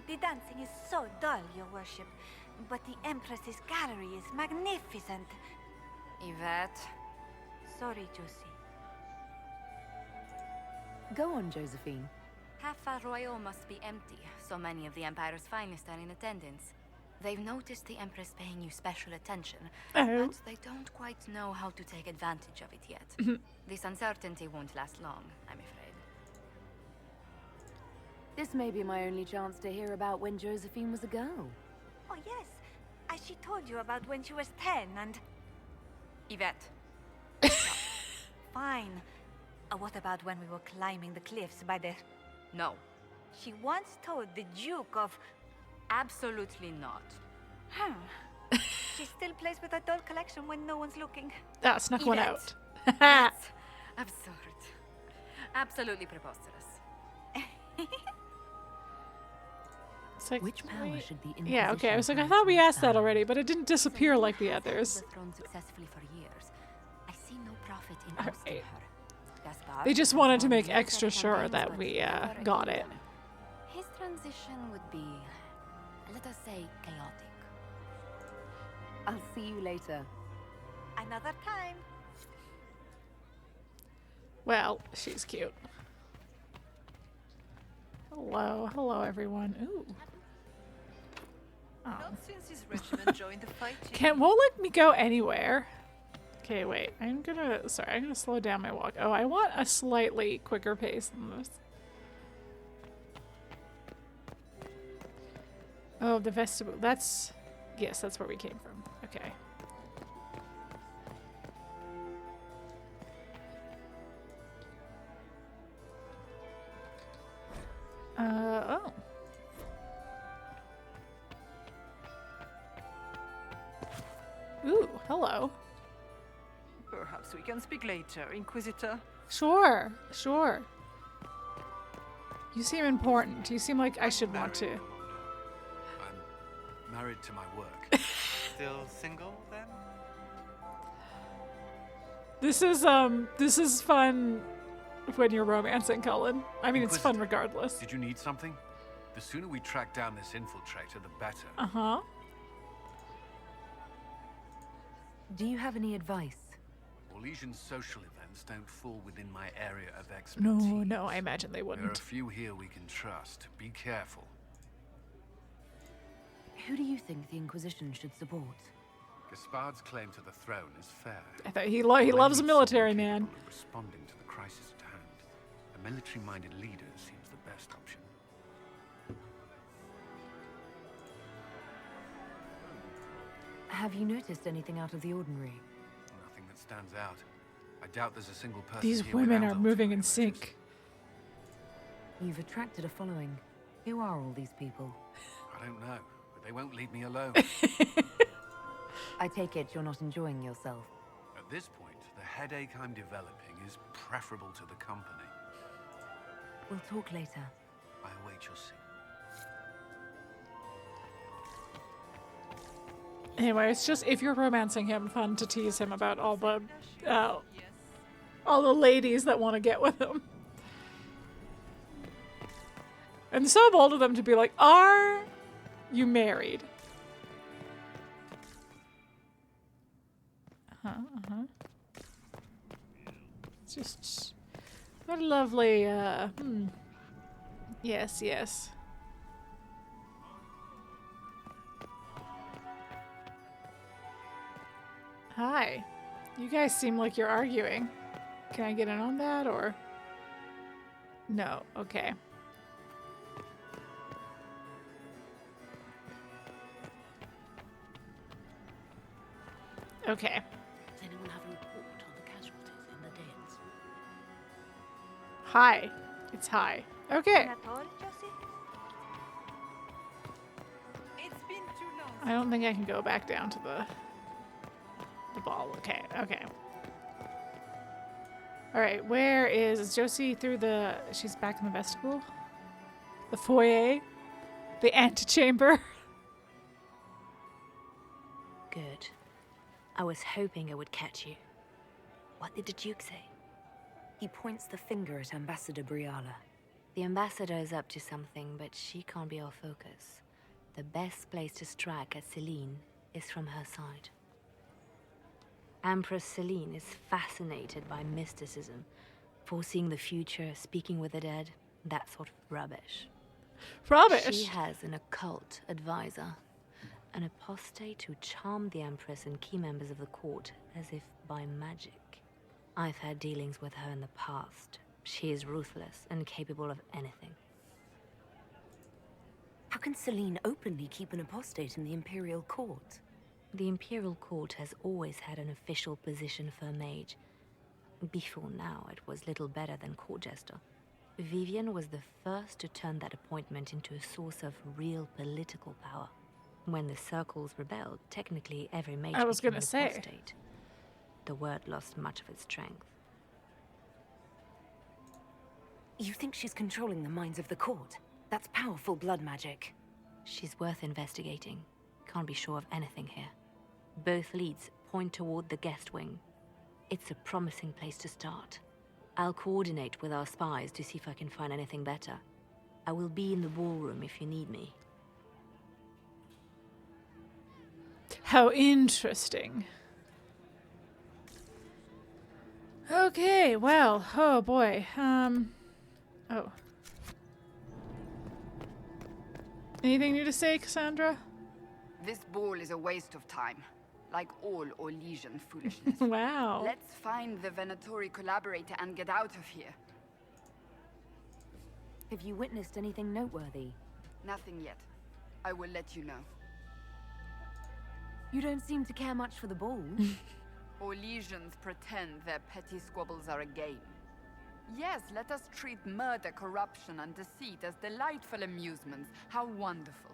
[SPEAKER 11] The dancing is so dull, Your Worship. But the Empress's gallery is magnificent.
[SPEAKER 12] Yvette.
[SPEAKER 11] Sorry, Josie.
[SPEAKER 3] Go on, Josephine.
[SPEAKER 12] Half Arroyo must be empty. So many of the Empire's finest are in attendance. They've noticed the Empress paying you special attention,
[SPEAKER 1] Oh.
[SPEAKER 12] but they don't quite know how to take advantage of it yet. This uncertainty won't last long, I'm afraid.
[SPEAKER 3] This may be my only chance to hear about when Josephine was a girl.
[SPEAKER 11] Oh, yes. As she told you about when she was 10 and...
[SPEAKER 12] Yvette.
[SPEAKER 11] Fine. What about when we were climbing the cliffs by the...
[SPEAKER 12] No.
[SPEAKER 11] She once told the Duke of...
[SPEAKER 12] Absolutely not.
[SPEAKER 11] She still plays with her doll collection when no one's looking.
[SPEAKER 1] That snuck one
[SPEAKER 12] Yvette.
[SPEAKER 1] out.
[SPEAKER 12] That's absurd. Absolutely preposterous.
[SPEAKER 1] Like,
[SPEAKER 3] which power should the Inquisition
[SPEAKER 1] yeah, okay. I was like, I thought we asked that already, but it didn't disappear like the others.
[SPEAKER 12] The throne successfully for years. I see no profit in ousting her. Gaspard
[SPEAKER 1] They just
[SPEAKER 12] has
[SPEAKER 1] wanted to
[SPEAKER 12] run
[SPEAKER 1] make
[SPEAKER 12] military
[SPEAKER 1] extra sure
[SPEAKER 12] campaigns,
[SPEAKER 1] that
[SPEAKER 12] but
[SPEAKER 1] we
[SPEAKER 12] never a
[SPEAKER 1] got it.
[SPEAKER 12] kingdom. His transition would be, let us say, chaotic.
[SPEAKER 3] I'll see you later.
[SPEAKER 11] Another time.
[SPEAKER 1] Well, she's cute. Hello everyone. Ooh. Oh.
[SPEAKER 11] Not since his regiment joined the fight.
[SPEAKER 1] Won't let me go anywhere. Okay, wait. I'm gonna slow down my walk. Oh, I want a slightly quicker pace than this. Oh, the vestibule. Yes, that's where we came from. Okay. Oh. Ooh, hello.
[SPEAKER 4] Perhaps we can speak later, Inquisitor.
[SPEAKER 1] Sure, sure. You seem important. You seem like I should want to.
[SPEAKER 7] I'm married to my work.
[SPEAKER 9] Still single, then?
[SPEAKER 1] This is fun when you're romancing Cullen. I mean, it's fun regardless.
[SPEAKER 7] Did you need something? The sooner we track down this infiltrator, the better.
[SPEAKER 1] Uh-huh.
[SPEAKER 3] Do you have any advice?
[SPEAKER 7] Orlesian social events don't fall within my area of expertise.
[SPEAKER 1] No, I imagine they wouldn't.
[SPEAKER 7] There are a few here we can trust. Be careful.
[SPEAKER 3] Who do you think the Inquisition should support?
[SPEAKER 7] Gaspard's claim to the throne is fair.
[SPEAKER 1] I thought he loves a military man.
[SPEAKER 7] Responding to the crisis at hand, a military-minded leader seems the best option.
[SPEAKER 3] Have you noticed anything out of the ordinary?
[SPEAKER 7] Nothing that stands out. I doubt there's a single person
[SPEAKER 1] These
[SPEAKER 7] here
[SPEAKER 1] women
[SPEAKER 7] without
[SPEAKER 1] are moving in sync.
[SPEAKER 3] You've attracted a following. Who are all these people?
[SPEAKER 7] I don't know, but they won't leave me alone.
[SPEAKER 3] I take it you're not enjoying yourself.
[SPEAKER 7] At this point, the headache I'm developing is preferable to the company.
[SPEAKER 3] We'll talk later.
[SPEAKER 7] I await your suit.
[SPEAKER 1] Anyway, it's just, if you're romancing him, fun to tease him about all the ladies that want to get with him. And so bold of them to be like, are you married? It's just, what a lovely, Yes, yes. Hi. You guys seem like you're arguing. Can I get in on that, or? No, okay. Okay.
[SPEAKER 6] Does anyone have a report on the casualties in the dens?
[SPEAKER 1] Hi. It's hi. Okay.
[SPEAKER 4] It's been too long.
[SPEAKER 1] I don't think I can go back down to the ball. Okay, okay. Alright, where is Josie through the... She's back in the vestibule? The foyer? The antechamber?
[SPEAKER 13] Good. I was hoping I would catch you. What did the Duke say?
[SPEAKER 3] He points the finger at Ambassador Briala.
[SPEAKER 13] The ambassador is up to something, but she can't be our focus. The best place to strike at Celene is from her side. Empress Celene is fascinated by mysticism, foreseeing the future, speaking with the dead, that sort of rubbish.
[SPEAKER 1] Rubbish?
[SPEAKER 13] She has an occult advisor, an apostate who charmed the Empress and key members of the court as if by magic. I've had dealings with her in the past. She is ruthless and capable of anything.
[SPEAKER 3] How can Celene openly keep an apostate in the Imperial Court?
[SPEAKER 13] The Imperial Court has always had an official position for a mage. Before now, it was little better than court jester. Vivienne was the first to turn that appointment into a source of real political power. When the circles rebelled, technically every mage became an apostate. The word lost much of its strength.
[SPEAKER 3] You think she's controlling the minds of the court? That's powerful blood magic.
[SPEAKER 13] She's worth investigating. Can't be sure of anything here. Both leads point toward the guest wing. It's a promising place to start. I'll coordinate with our spies to see if I can find anything better. I will be in the ballroom if you need me.
[SPEAKER 1] How interesting. Okay, well, oh boy. Oh. Anything new to say, Cassandra?
[SPEAKER 20] This ball is a waste of time. like all Orlesian foolishness.
[SPEAKER 1] Wow.
[SPEAKER 20] Let's find the Venatori collaborator and get out of here.
[SPEAKER 3] Have you witnessed anything noteworthy?
[SPEAKER 20] Nothing yet. I will let you know.
[SPEAKER 3] You don't seem to care much for the ball.
[SPEAKER 20] Orlesians pretend their petty squabbles are a game. Yes, let us treat murder, corruption, and deceit as delightful amusements. How wonderful.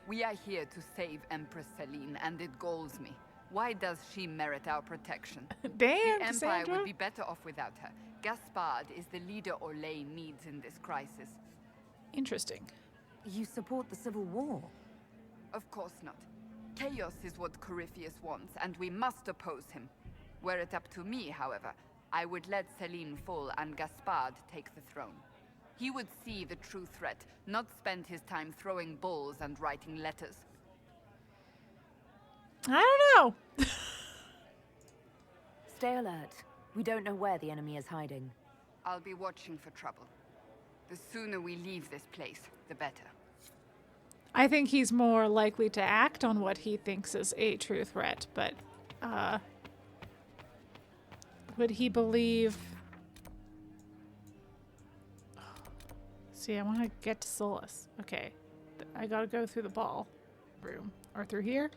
[SPEAKER 20] We are here to save Empress Celene, and it galls me. Why does she merit our protection?
[SPEAKER 1] Damn,
[SPEAKER 20] the Empire
[SPEAKER 1] Cassandra.
[SPEAKER 20] would be better off without her. Gaspard is the leader Orlais needs in this crisis.
[SPEAKER 1] Interesting.
[SPEAKER 3] You support the Civil War?
[SPEAKER 20] Of course not. Chaos is what Corypheus wants, and we must oppose him. Were it up to me, however, I would let Celene fall and Gaspard take the throne. He would see the true threat, not spend his time throwing balls and writing letters.
[SPEAKER 1] I don't know.
[SPEAKER 3] Stay alert. We don't know where the enemy is hiding.
[SPEAKER 20] I'll be watching for trouble. The sooner we leave this place, the better.
[SPEAKER 1] I think he's more likely to act on what he thinks is a true threat, but would he believe... See, I want to get to Solas. Okay. I gotta go through the ballroom. Or through here?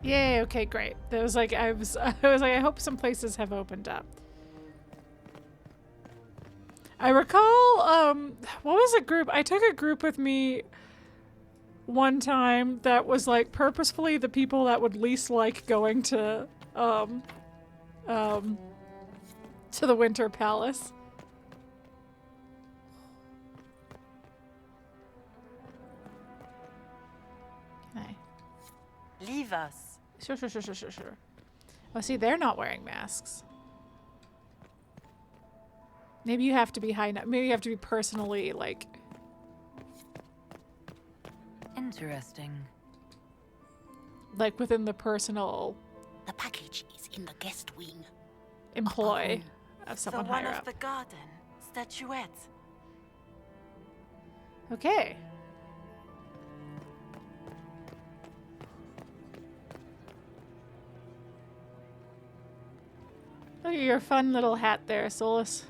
[SPEAKER 1] Yay, okay, great. That was like, I was like, I hope some places have opened up. I recall, what was a group? I took a group with me one time that was like purposefully the people that would least like going to the Winter Palace. Okay.
[SPEAKER 23] Leave us.
[SPEAKER 1] Sure. Oh, see, they're not wearing masks. Maybe you have to be high enough. Maybe you have to be personally, like...
[SPEAKER 3] Interesting.
[SPEAKER 1] Like, within the personal...
[SPEAKER 6] The package is in the guest wing.
[SPEAKER 1] Employ of someone
[SPEAKER 23] the one
[SPEAKER 1] higher
[SPEAKER 23] of
[SPEAKER 1] up.
[SPEAKER 23] the garden. Statuette.
[SPEAKER 1] Okay. Look at your fun little hat there, Solas.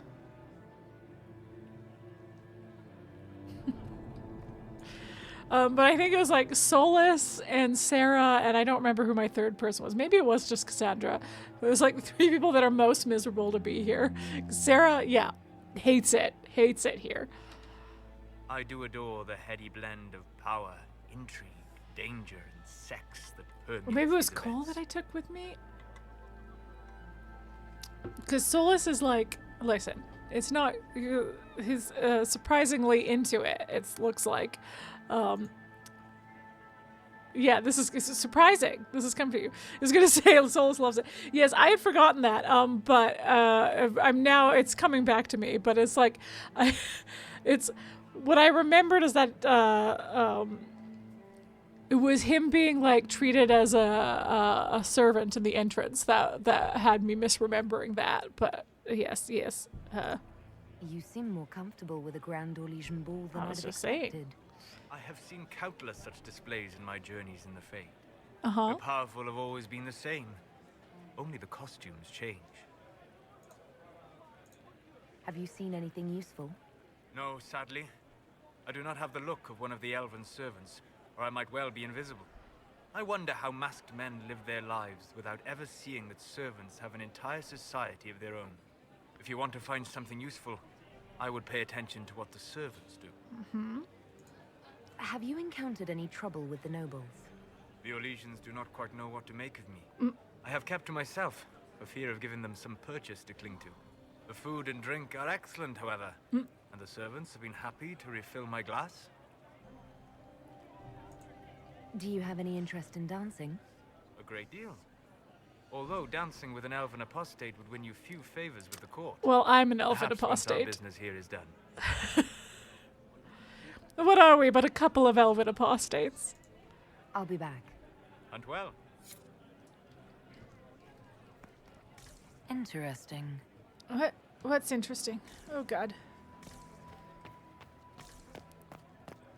[SPEAKER 1] But I think it was like Solas and Sera, and I don't remember who my third person was. Maybe it was just Cassandra. It was like 3 people that are most miserable to be here. Sera, yeah, hates it here.
[SPEAKER 2] I do adore the heady blend of power, intrigue, danger, and sex that permeates.
[SPEAKER 1] Or maybe it was
[SPEAKER 2] these
[SPEAKER 1] Cole
[SPEAKER 2] events.
[SPEAKER 1] that I took with me. Because Solas is like, listen, it's not, he's surprisingly into it, it looks like. Yeah, this is surprising. This is coming to you. I was going to say Solas loves it. Yes, I had forgotten that, but I'm now, it's coming back to me, but it's like, it's, what I remembered is that it was him being like treated as a servant in the entrance that had me misremembering that. But yes.
[SPEAKER 3] You seem more comfortable with a Grand Orlesian ball than
[SPEAKER 1] I
[SPEAKER 3] I'd
[SPEAKER 1] was
[SPEAKER 3] have
[SPEAKER 1] just saying.
[SPEAKER 3] expected.
[SPEAKER 2] I have seen countless such displays in my journeys in the Fae.
[SPEAKER 1] Uh-huh.
[SPEAKER 2] The powerful have always been the same. Only the costumes change.
[SPEAKER 3] Have you seen anything useful?
[SPEAKER 2] No, sadly. I do not have the look of one of the elven servants, or I might well be invisible. I wonder how masked men live their lives without ever seeing that servants have an entire society of their own. If you want to find something useful, I would pay attention to what the servants do.
[SPEAKER 1] Mm-hmm.
[SPEAKER 3] Have you encountered any trouble with the nobles?
[SPEAKER 2] The Orlesians do not quite know what to make of me. I have kept to myself, for fear of giving them some purchase to cling to. The food and drink are excellent, however, and the servants have been happy to refill my glass.
[SPEAKER 3] Do you have any interest in dancing?
[SPEAKER 2] A great deal. Although dancing with an elven apostate would win you few favors with the court.
[SPEAKER 1] Well, I'm an elven
[SPEAKER 2] Perhaps once our
[SPEAKER 1] apostate.
[SPEAKER 2] business here is done.
[SPEAKER 1] What are we but a couple of elven apostates?
[SPEAKER 3] I'll be back.
[SPEAKER 2] Hunt well.
[SPEAKER 3] Interesting.
[SPEAKER 1] What? What's interesting? Oh god.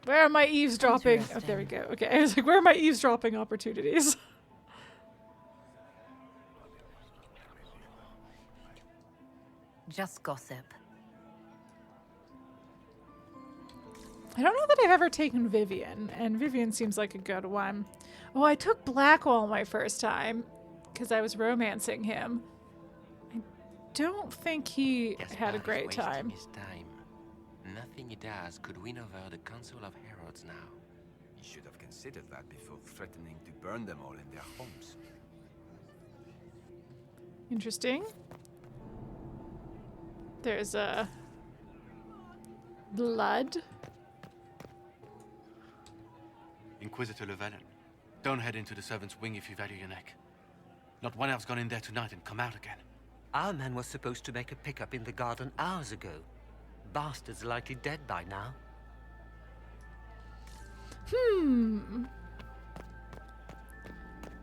[SPEAKER 1] Where are my eavesdropping? Oh, there we go. Okay, I was like, where are my eavesdropping opportunities?
[SPEAKER 3] Just gossip.
[SPEAKER 1] I don't know that I've ever taken Vivienne, and Vivienne seems like a good one. Oh, I took Blackwall my first time because I was romancing him. I don't think he had a great time.
[SPEAKER 10] His time. Nothing he does could win over the Council of Heralds now.
[SPEAKER 8] He should have considered that before threatening to burn them all in their homes.
[SPEAKER 1] Interesting. There's a blood.
[SPEAKER 9] Inquisitor Llewellyn, don't head into the servants' wing if you value your neck. Not one elf's gone in there tonight and come out again.
[SPEAKER 21] Our man was supposed to make a pickup in the garden hours ago. Bastard's likely dead by now.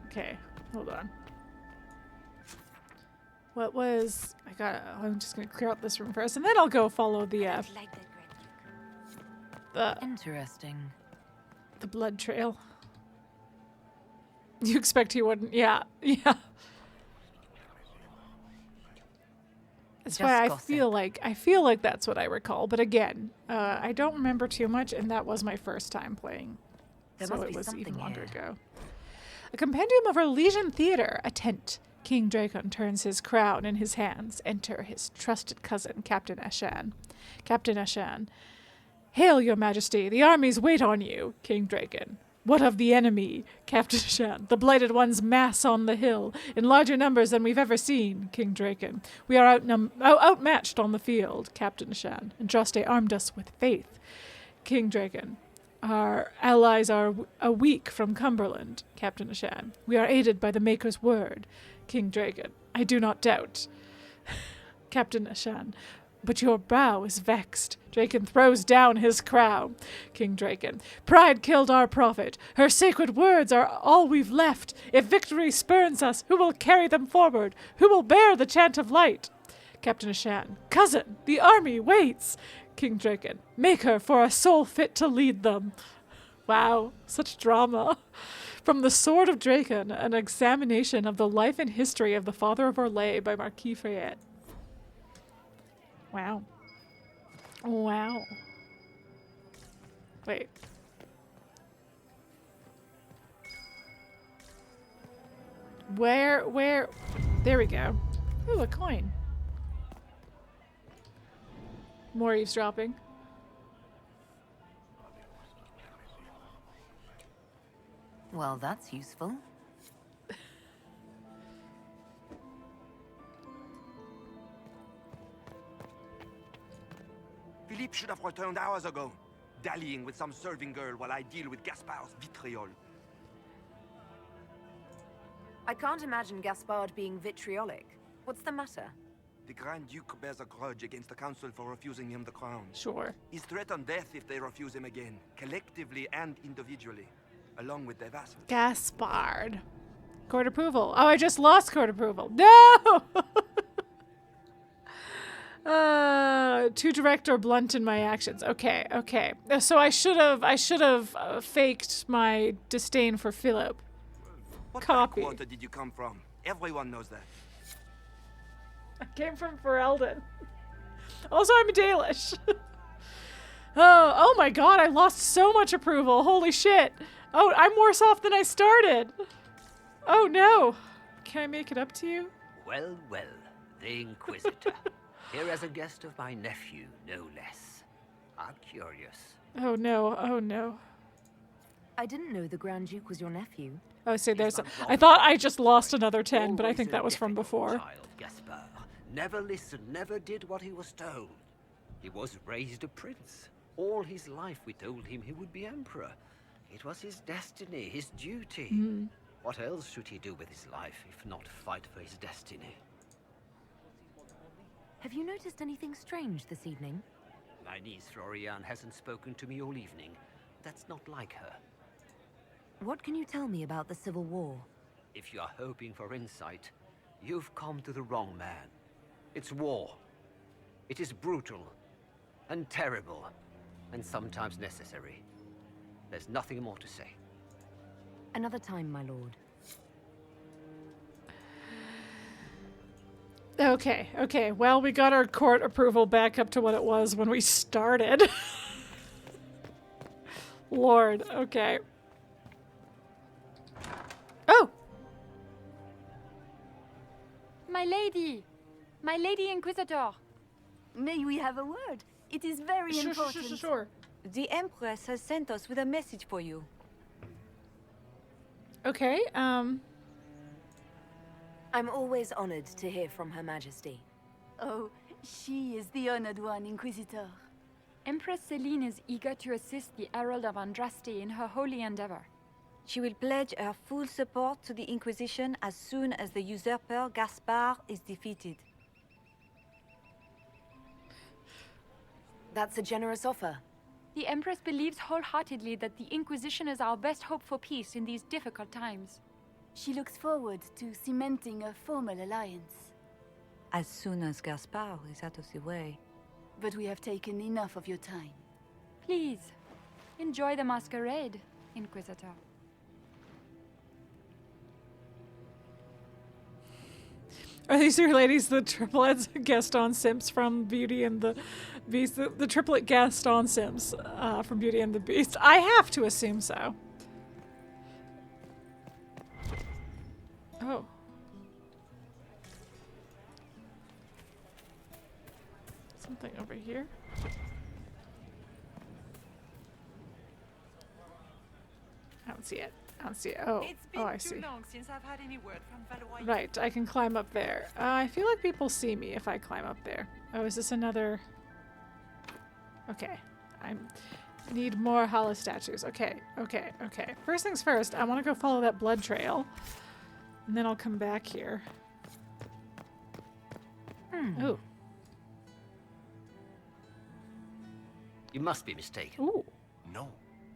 [SPEAKER 1] Okay, hold on. What was... I'm just gonna clear out this room first, and then I'll go follow the
[SPEAKER 3] Interesting.
[SPEAKER 1] The blood trail. You expect he wouldn't? Yeah, yeah. That's why I feel like that's what I recall. But again, I don't remember too much, and that was my first time playing. So it was even longer ago. A compendium of Orlesian theater, a tent. King Dracon turns his crown in his hands. Enter his trusted cousin, Captain Ashan. Captain Ashan. Hail, your majesty, the armies wait on you, King Dracon. What of the enemy, Captain Ashan? The blighted ones mass on the hill, in larger numbers than we've ever seen, King Dracon. We are outmatched on the field, Captain Ashan. Andraste armed us with faith, King Dracon. Our allies are weak from Cumberland, Captain Ashan. We are aided by the Maker's word, King Dracon. I do not doubt, Captain Ashan. But your brow is vexed. Dracon throws down his crown. King Dracon. Pride killed our prophet. Her sacred words are all we've left. If victory spurns us, who will carry them forward? Who will bear the chant of light? Captain Ashan. Cousin, the army waits. King Dracon. Make her for a soul fit to lead them. Wow, such drama. From the Sword of Dracon, an examination of the life and history of the Father of Orlais by Marquis Fayette. Wow. Wow. Wait. Where? There we go. Ooh, a coin. More eavesdropping.
[SPEAKER 3] Well, that's useful.
[SPEAKER 16] Philippe should have returned hours ago, dallying with some serving girl while I deal with Gaspard's vitriol.
[SPEAKER 3] I can't imagine Gaspard being vitriolic. What's the matter?
[SPEAKER 16] The Grand Duke bears a grudge against the Council for refusing him the crown.
[SPEAKER 1] Sure.
[SPEAKER 16] He's threatened death if they refuse him again, collectively and individually, along with their vassals.
[SPEAKER 1] Gaspard. Court approval. Oh, I just lost court approval. No! Too direct or blunt in my actions. Okay, okay. So I should have faked my disdain for Philip.
[SPEAKER 16] What
[SPEAKER 1] Copy.
[SPEAKER 16] backwater did you come from? Everyone knows that.
[SPEAKER 1] I came from Ferelden. Also, I'm Dalish. Oh my god, I lost so much approval. Holy shit. Oh, I'm worse off than I started. Oh no. Can I make it up to you?
[SPEAKER 21] Well, well, the Inquisitor. Here as a guest of my nephew, no less. How curious.
[SPEAKER 1] Oh no, oh no.
[SPEAKER 3] I didn't know the Grand Duke was your nephew.
[SPEAKER 1] Oh, see, there's I thought I just lost another 10, but I think that was from before.
[SPEAKER 21] Child, Gaspard. Never listened, never did what he was told. He was raised a prince. All his life we told him he would be emperor. It was his destiny, his duty.
[SPEAKER 1] Mm.
[SPEAKER 21] What else should he do with his life if not fight for his destiny?
[SPEAKER 3] Have you noticed anything strange this evening?
[SPEAKER 21] My niece Florianne hasn't spoken to me all evening. That's not like her.
[SPEAKER 3] What can you tell me about the Civil War?
[SPEAKER 21] If you are hoping for insight, you've come to the wrong man. It's war. It is brutal, and terrible, and sometimes necessary. There's nothing more to say.
[SPEAKER 3] Another time, my lord.
[SPEAKER 1] Okay, okay. Well, we got our court approval back up to what it was when we started. Lord, okay. Oh!
[SPEAKER 15] My lady! My lady Inquisitor!
[SPEAKER 11] May we have a word? It is very important.
[SPEAKER 1] Sure.
[SPEAKER 11] The Empress has sent us with a message for you.
[SPEAKER 1] Okay,
[SPEAKER 3] I'm always honored to hear from Her Majesty.
[SPEAKER 22] Oh, she is the honored one, Inquisitor.
[SPEAKER 15] Empress Celene is eager to assist the Herald of Andraste in her holy endeavor.
[SPEAKER 11] She will pledge her full support to the Inquisition as soon as the usurper Gaspard is defeated.
[SPEAKER 3] That's a generous offer.
[SPEAKER 15] The Empress believes wholeheartedly that the Inquisition is our best hope for peace in these difficult times.
[SPEAKER 22] She looks forward to cementing a formal alliance.
[SPEAKER 11] As soon as Gaspard is out of the way.
[SPEAKER 22] But we have taken enough of your time.
[SPEAKER 15] Please, enjoy the masquerade, Inquisitor.
[SPEAKER 1] Are these your ladies the triplets Gaston Simps from Beauty and the Beast? The triplet Gaston Simps from Beauty and the Beast? I have to assume so. Oh. Something over here. I don't see it. I don't see it. Oh,
[SPEAKER 4] It's been
[SPEAKER 1] I
[SPEAKER 4] too
[SPEAKER 1] see.
[SPEAKER 4] long since I've had any word from Valois.
[SPEAKER 1] Right, I can climb up there. I feel like people see me if I climb up there. Oh, is this another? Okay, I need more hollow statues. Okay, okay, okay. First things first, I want to go follow that blood trail, and then I'll come back here. Ooh.
[SPEAKER 21] You must be mistaken.
[SPEAKER 1] Ooh.
[SPEAKER 17] No,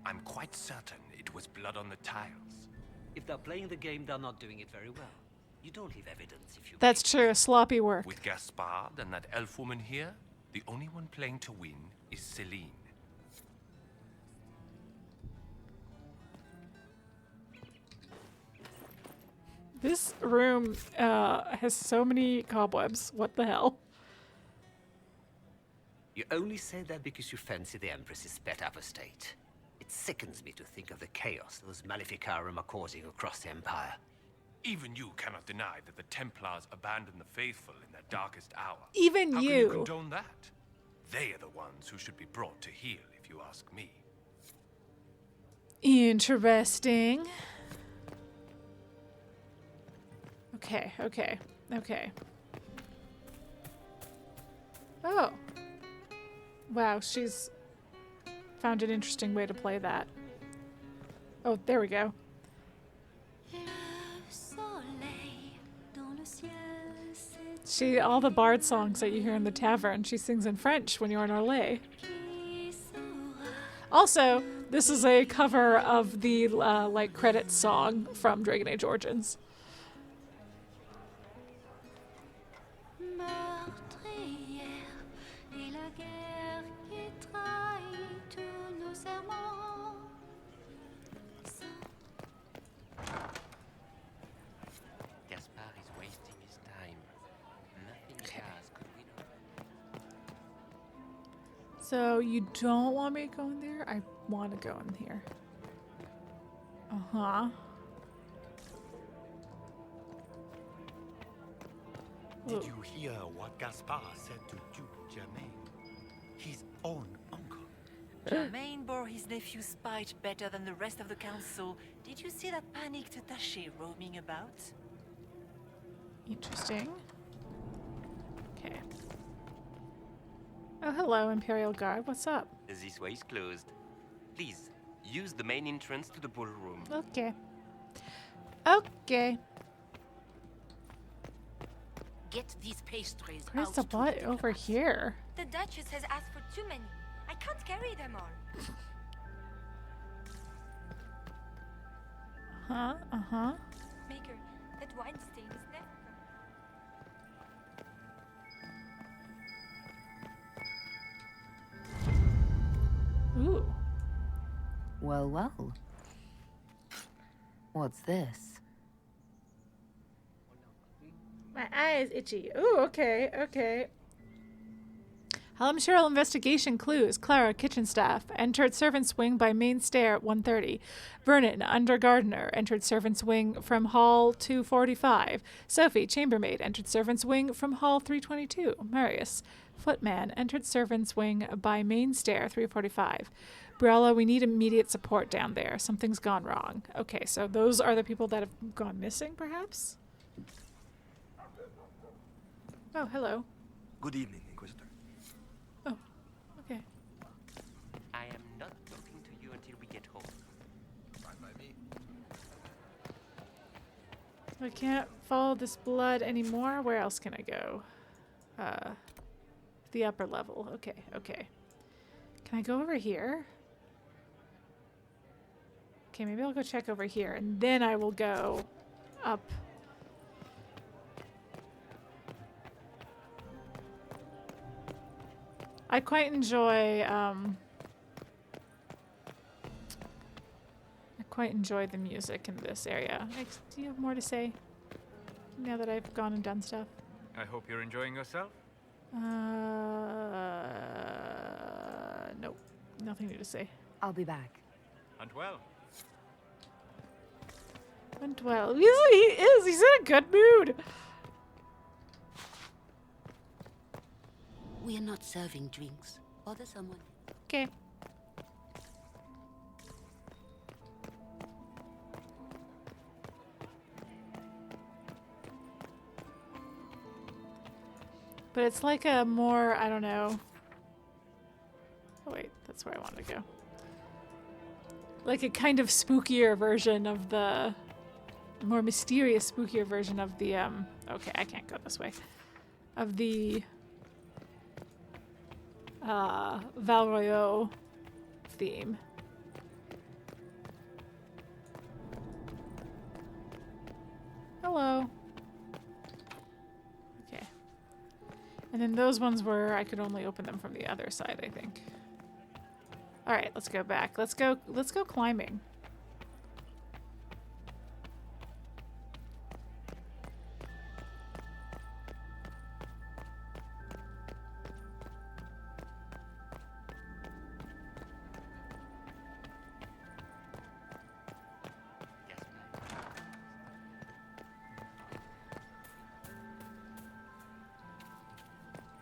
[SPEAKER 17] I'm quite certain it was blood on the tiles.
[SPEAKER 21] If they're playing the game, they're not doing it very well. You don't leave evidence if you...
[SPEAKER 1] That's true. Sloppy work.
[SPEAKER 17] With Gaspard and that elf woman here, the only one playing to win is Celene.
[SPEAKER 1] This room has so many cobwebs. What the hell?
[SPEAKER 21] You only say that because you fancy the Empress's pet apostate. It sickens me to think of the chaos those Maleficarum are causing across the Empire.
[SPEAKER 17] Even you cannot deny that the Templars abandoned the faithful in their darkest hour.
[SPEAKER 1] Even
[SPEAKER 17] How
[SPEAKER 1] you.
[SPEAKER 17] can you condone that? They are the ones who should be brought to heel, if you ask me.
[SPEAKER 1] Interesting. Okay, okay, okay. Oh. Wow, she's found an interesting way to play that. Oh, there we go. All the bard songs that you hear in the tavern, she sings in French when you're in Orlais. Also, this is a cover of the like credits song from Dragon Age Origins.
[SPEAKER 10] Gaspard is wasting his time. Nothing he does could we know.
[SPEAKER 1] So you don't want me to go in there? I want to go in here. Uh-huh.
[SPEAKER 14] Did you hear what Gaspard said to Duke Germain? His own uncle.
[SPEAKER 4] Germain bore his nephew's spite better than the rest of the council. Did you see that panicked attaché roaming about?
[SPEAKER 1] Interesting. Okay. Oh, hello, Imperial Guard. What's up?
[SPEAKER 10] This way is closed. Please, use the main entrance to the ballroom.
[SPEAKER 1] Okay. Okay.
[SPEAKER 6] Get these pastries
[SPEAKER 1] Where's
[SPEAKER 6] out
[SPEAKER 1] the
[SPEAKER 6] to
[SPEAKER 1] butt over here?
[SPEAKER 12] The Duchess has asked for too many. I can't carry them all.
[SPEAKER 1] Uh-huh.
[SPEAKER 12] Maker, that wine stain is never
[SPEAKER 3] Well, well. What's this?
[SPEAKER 1] My eye is itchy. Ooh, okay, okay. Halamshiral investigation clues. Clara, kitchen staff, entered servants' wing by main stair at 1:30. Vernon, under gardener, entered servants' wing from hall 245. Sophie, chambermaid, entered servants' wing from hall 322. Marius, footman, entered servants' wing by main stair 345. Briala, we need immediate support down there. Something's gone wrong. Okay, so those are the people that have gone missing, perhaps? Oh, hello.
[SPEAKER 16] Good evening, Inquisitor.
[SPEAKER 1] Oh, okay.
[SPEAKER 10] I am not talking to you until we get home.
[SPEAKER 16] Fine by me.
[SPEAKER 1] I can't follow this blood anymore. Where else can I go? The upper level. Okay, okay. Can I go over here? Okay, maybe I'll go check over here, and then I will go up. I quite enjoy, the music in this area. Do you have more to say now that I've gone and done stuff?
[SPEAKER 2] I hope you're enjoying yourself.
[SPEAKER 1] Nope. Nothing new to say.
[SPEAKER 3] I'll be back.
[SPEAKER 2] And well.
[SPEAKER 1] And well. He is. He's in a good mood.
[SPEAKER 6] We are not serving drinks. Order someone.
[SPEAKER 1] Okay. But it's like a more, I don't know. Oh wait, that's where I wanted to go. Like a kind of spookier version of the, more mysterious, spookier version of the, okay, I can't go this way. Of the, Val Royeaux theme. Hello. Okay. And then those ones were, I could only open them from the other side, I think. All right, let's go back. Let's go climbing.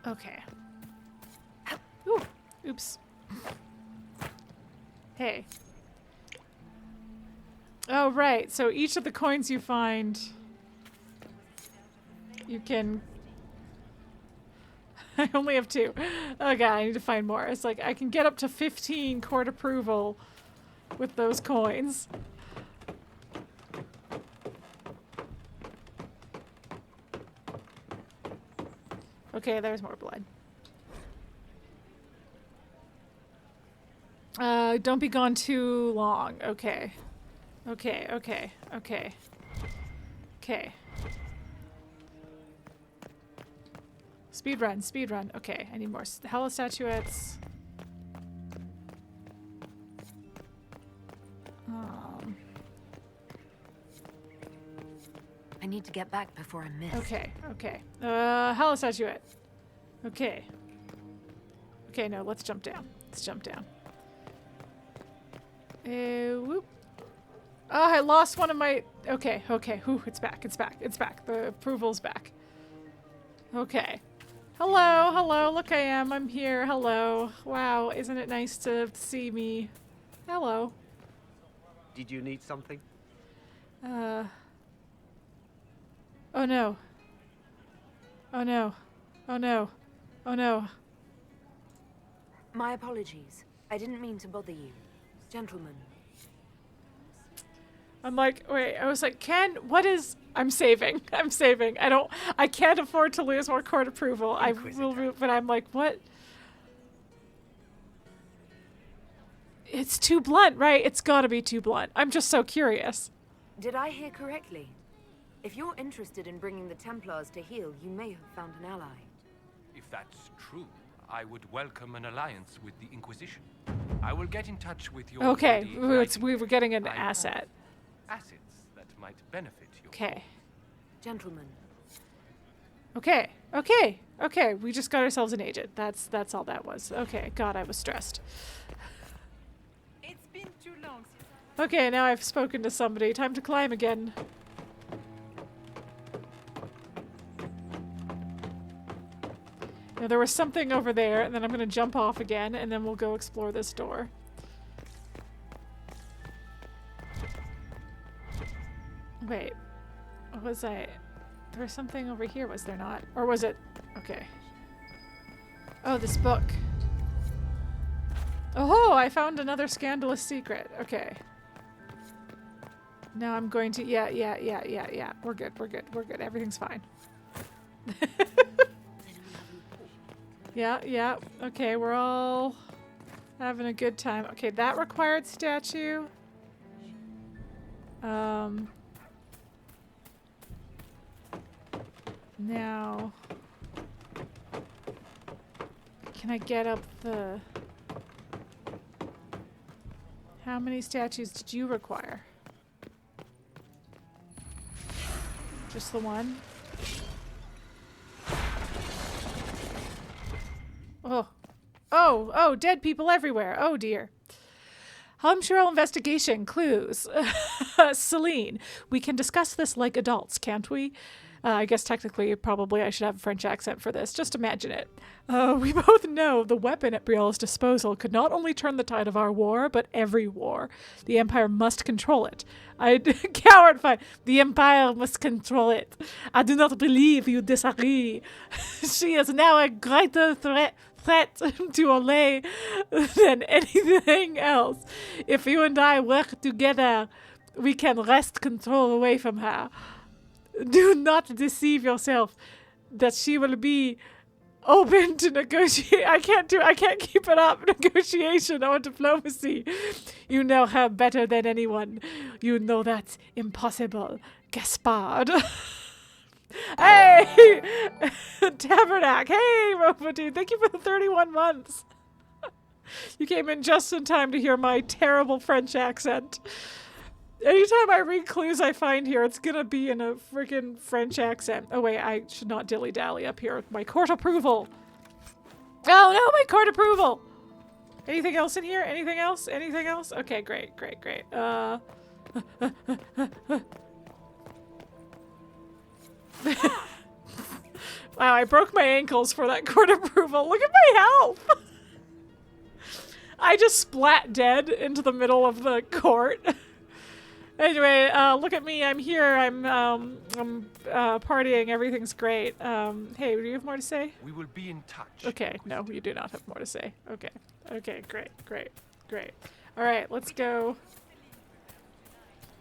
[SPEAKER 1] Okay. Ooh, oops. Hey. Oh, right. So each of the coins you find, you can... I only have 2. Oh, God, I need to find more. It's like I can get up to 15 court approval with those coins. Okay, there's more blood. Don't be gone too long. Okay. Okay, okay, okay. Okay. Speed run, speed run. Okay, I need more Hella statuettes.
[SPEAKER 3] I need to get back before I miss.
[SPEAKER 1] Okay, okay. Hella statuette. Okay. Okay, no, let's jump down. Let's jump down. Whoop. Oh, I lost one of my... Okay, okay. Whew, it's back, it's back, it's back. The approval's back. Okay. Hello, hello, look I am. I'm here, hello. Wow, isn't it nice to see me? Hello.
[SPEAKER 21] Did you need something?
[SPEAKER 1] Oh no. Oh no. Oh no. Oh no.
[SPEAKER 3] My apologies. I didn't mean to bother you. Gentlemen.
[SPEAKER 1] I'm like, wait, I was like, what is... I'm saving. I'm saving. I can't afford to lose more court approval. I will, but I'm like, what? It's too blunt, right? It's gotta be too blunt. I'm just so curious.
[SPEAKER 3] Did I hear correctly? If you're interested in bringing the Templars to heel, you may have found an ally.
[SPEAKER 17] If that's true, I would welcome an alliance with the Inquisition. I will get in touch with your
[SPEAKER 1] Okay,
[SPEAKER 17] lady
[SPEAKER 1] we were getting an
[SPEAKER 17] I
[SPEAKER 1] asset.
[SPEAKER 17] have assets that might benefit you.
[SPEAKER 1] Okay.
[SPEAKER 23] Gentlemen.
[SPEAKER 1] Okay. Okay. Okay. We just got ourselves an agent. That's all that was. Okay. God, I was stressed.
[SPEAKER 4] It's been too long.
[SPEAKER 1] Okay, now I've spoken to somebody. Time to climb again. Now, there was something over there, and then I'm going to jump off again, and then we'll go explore this door. Wait. What was I... There was something over here, was there not? Or was it... Okay. Oh, this book. Oh, I found another scandalous secret. Okay. Now I'm going to... Yeah. We're good. Everything's fine. Yeah. Okay, we're all having a good time. Okay, that required statue. Now, can I get up the... How many statues did you require? Just the one? Oh, dead people everywhere. Oh dear. Halamshiral investigation clues. Celene, we can discuss this like adults, can't we? I guess technically, probably I should have a French accent for this. Just imagine it. We both know the weapon at Briala's disposal could not only turn the tide of our war, but every war. The Empire must control it. Coward fight. The Empire must control it. I do not believe you disagree. She is now a greater threat to Orlais than anything else. If you and I work together, we can wrest control away from her. Do not deceive yourself that she will be open to negotiate. I can't keep it up. Negotiation or diplomacy. You know her better than anyone. You know that's impossible. Gaspard. Hey! Tabernac. Hey, Robodude. Thank you for the 31 months. You came in just in time to hear my terrible French accent. Anytime I read clues I find here, it's gonna be in a freaking French accent. Oh wait, I should not dilly-dally up here with my court approval. Oh no, my court approval! Anything else in here? Anything else? Okay, great. Wow, I broke my ankles for that court approval. Look at my health! I just splat dead into the middle of the court. Anyway, look at me. I'm here. I'm partying. Everything's great. Hey, do you have more to say?
[SPEAKER 17] We will be in touch.
[SPEAKER 1] Okay. No, you do not have more to say. Okay. Okay, great. All right, let's go.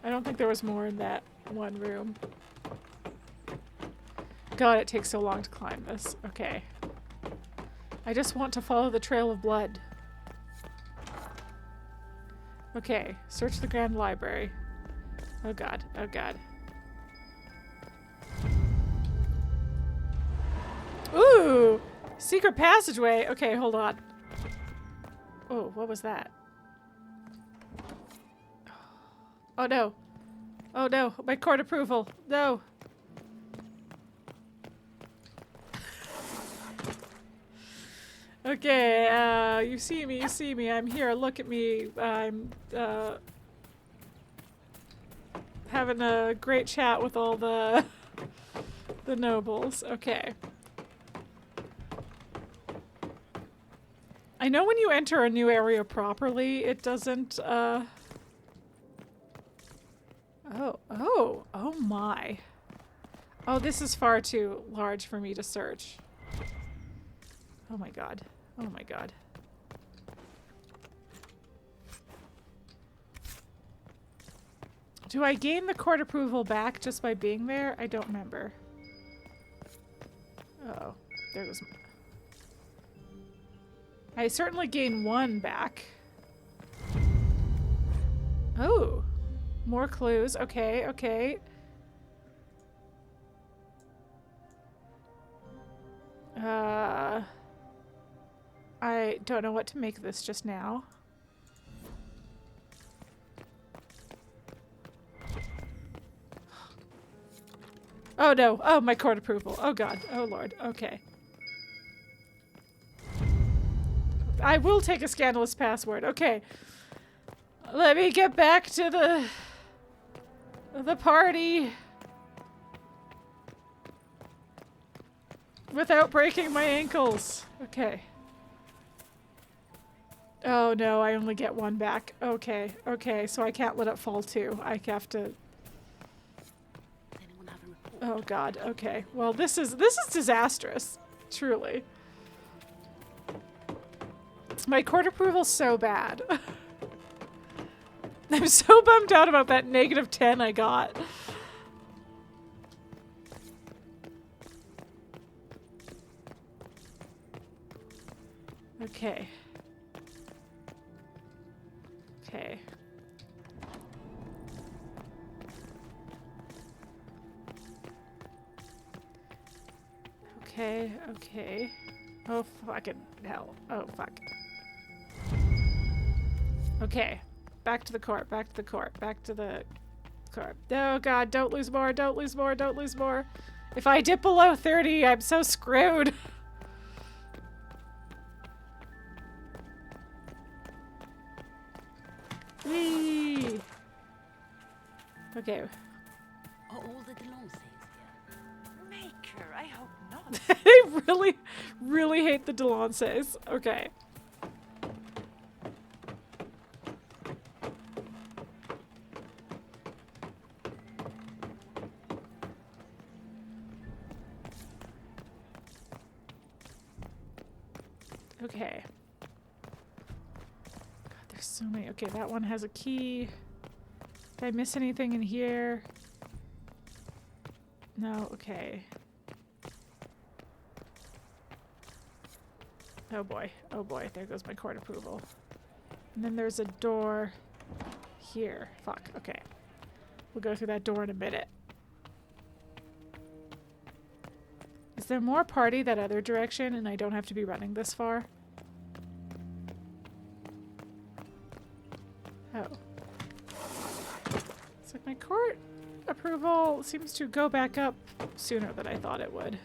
[SPEAKER 1] I don't think there was more in that one room. God, it takes so long to climb this. Okay. I just want to follow the trail of blood. Okay, search the Grand Library. Oh god. Ooh! Secret passageway! Okay, hold on. Oh, what was that? Oh no. Oh no, my court approval. No. Okay, you see me. I'm here. Look at me. I'm, having a great chat with all the nobles. Okay. I know when you enter a new area properly, it doesn't, Oh my. Oh, this is far too large for me to search. Oh my god. Do I gain the court approval back just by being there? I don't remember. Uh-oh. There goes... I certainly gain one back. Oh. More clues. Okay. I don't know what to make of this just now. Oh no. Oh, my court approval. Oh god. Oh lord. Okay. I will take a scandalous password. Okay. Let me get back to the party without breaking my ankles. Okay. Oh no, I only get one back. Okay. Okay, so I can't let it fall too. I have to... Oh god, okay. Well, this is disastrous. Truly. My court approval's so bad. I'm so bummed out about that -10 I got. Okay. Okay. Okay, okay. Oh, fucking hell. Oh, fuck. Okay. Back to the court, back to the court, back to the court. Oh god, don't lose more, don't lose more, don't lose more. If I dip below 30, I'm so screwed. Whee! Okay.
[SPEAKER 6] Are all the Delancers here?
[SPEAKER 4] Maker, I hope not.
[SPEAKER 1] I really hate the Delancers. Okay. Okay. God, there's so many. Okay, that one has a key. Did I miss anything in here? No, okay. Oh boy, there goes my court approval. And then there's a door here. Fuck, okay. We'll go through that door in a minute. Is there more party that other direction and I don't have to be running this far? Oh. It's like my court approval seems to go back up sooner than I thought it would.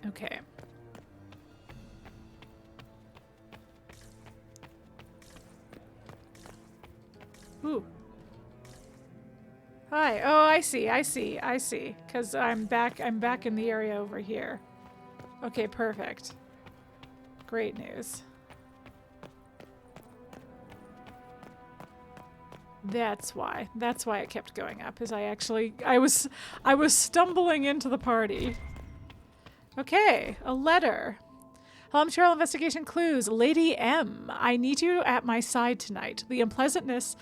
[SPEAKER 1] Okay. Ooh. Hi. Oh, I see. 'Cause I'm back in the area over here. Okay, perfect. Great news. That's why it kept going up, is I was stumbling into the party. Okay, a letter. Halamshiral investigation clues. Lady M, I need you at my side tonight. The unpleasantness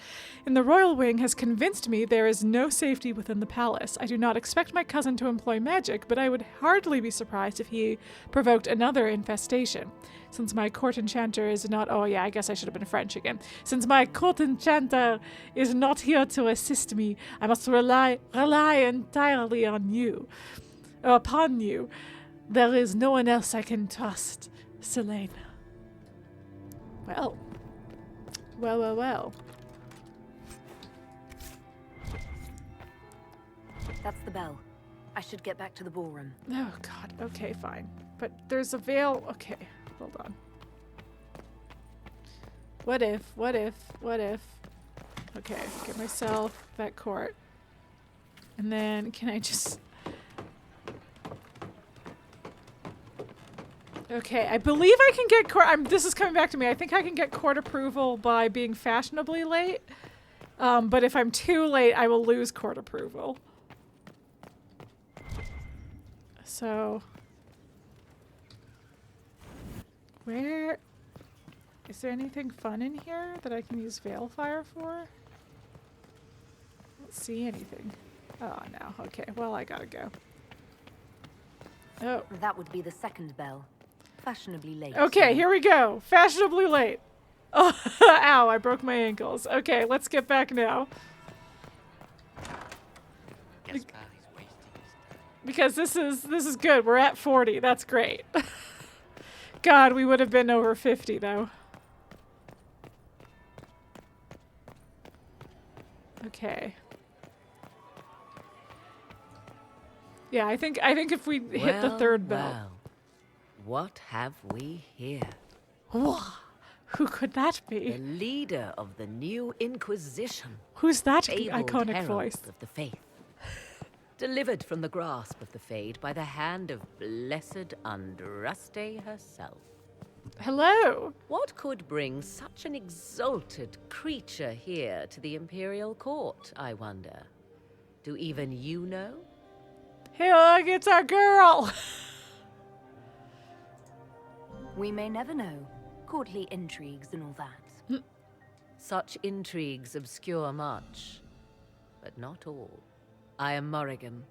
[SPEAKER 1] in the royal wing has convinced me there is no safety within the palace. I do not expect my cousin to employ magic, but I would hardly be surprised if he provoked another infestation. Since my court enchanter is not... Oh yeah, I guess I should have been French again. Since my court enchanter is not here to assist me, I must rely entirely on you. Upon you. There is no one else I can trust, Celene. Well. Well.
[SPEAKER 3] That's the bell. I should get back to the ballroom.
[SPEAKER 1] Oh god, okay, fine. But there's a veil. Okay, hold on. What if? Okay, get myself that court. And then can I just... Okay, I believe I can get court... this is coming back to me. I think I can get court approval by being fashionably late. But if I'm too late, I will lose court approval. So... Where... Is there anything fun in here that I can use Veilfire for? I don't see anything. Oh, no. Okay, well, I gotta go. Oh.
[SPEAKER 3] That would be the second bell. Fashionably late.
[SPEAKER 1] Okay, here we go. Fashionably late. Oh, ow, I broke my ankles. Okay, let's get back now. Because this is good. We're at 40. That's great. God, we would have been over 50 though. Okay. Yeah, I think if we hit the third bell.
[SPEAKER 5] Well, what have we here?
[SPEAKER 1] Who could that be?
[SPEAKER 5] The leader of the new Inquisition.
[SPEAKER 1] Who's that
[SPEAKER 5] Fabled
[SPEAKER 1] iconic
[SPEAKER 5] herald
[SPEAKER 1] voice?
[SPEAKER 5] Of the faith. Delivered from the grasp of the Fade by the hand of blessed Andraste herself.
[SPEAKER 1] Hello.
[SPEAKER 5] What could bring such an exalted creature here to the Imperial Court, I wonder? Do even you know?
[SPEAKER 1] Hey, look, it's our girl.
[SPEAKER 3] We may never know. Courtly intrigues and all that.
[SPEAKER 5] Such intrigues obscure much, but not all. I am Morrigan.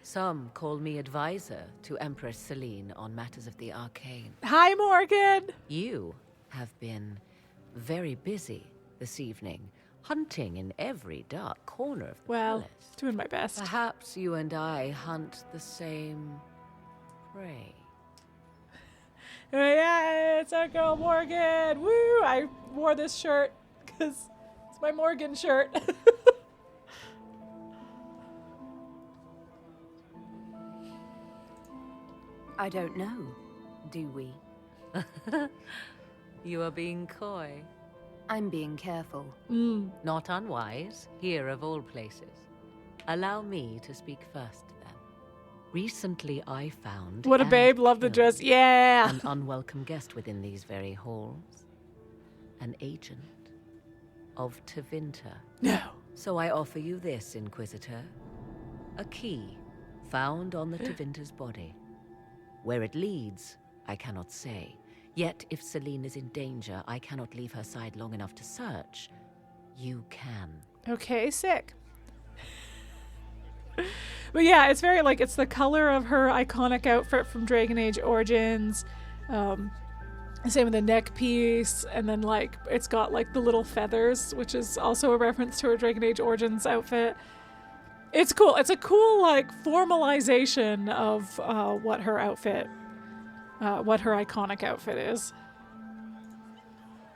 [SPEAKER 5] Some call me advisor to Empress Celene on matters of the arcane.
[SPEAKER 1] Hi, Morgan.
[SPEAKER 5] You have been very busy this evening, hunting in every dark corner of the palace.
[SPEAKER 1] Doing my best.
[SPEAKER 5] Perhaps you and I hunt the same prey.
[SPEAKER 1] Yeah, it's our girl Morgan. Woo! I wore this shirt because it's my Morgan shirt.
[SPEAKER 3] I don't know. Do we?
[SPEAKER 5] You are being coy.
[SPEAKER 3] I'm being careful.
[SPEAKER 5] Not unwise, here of all places. Allow me to speak first, then. Recently I found...
[SPEAKER 1] What a babe, love the dress. Yeah!
[SPEAKER 5] An unwelcome guest within these very halls. An agent of Tevinter.
[SPEAKER 1] No.
[SPEAKER 5] So I offer you this, Inquisitor. A key found on the Tevinter's body. Where it leads, I cannot say. Yet, if Celene is in danger, I cannot leave her side long enough to search. You can.
[SPEAKER 1] Okay, sick. But yeah, it's very like, it's the color of her iconic outfit from Dragon Age Origins. Same with the neck piece, and then like it's got like the little feathers, which is also a reference to her Dragon Age Origins outfit. It's cool. It's a cool like formalization of what her outfit, what her iconic outfit is.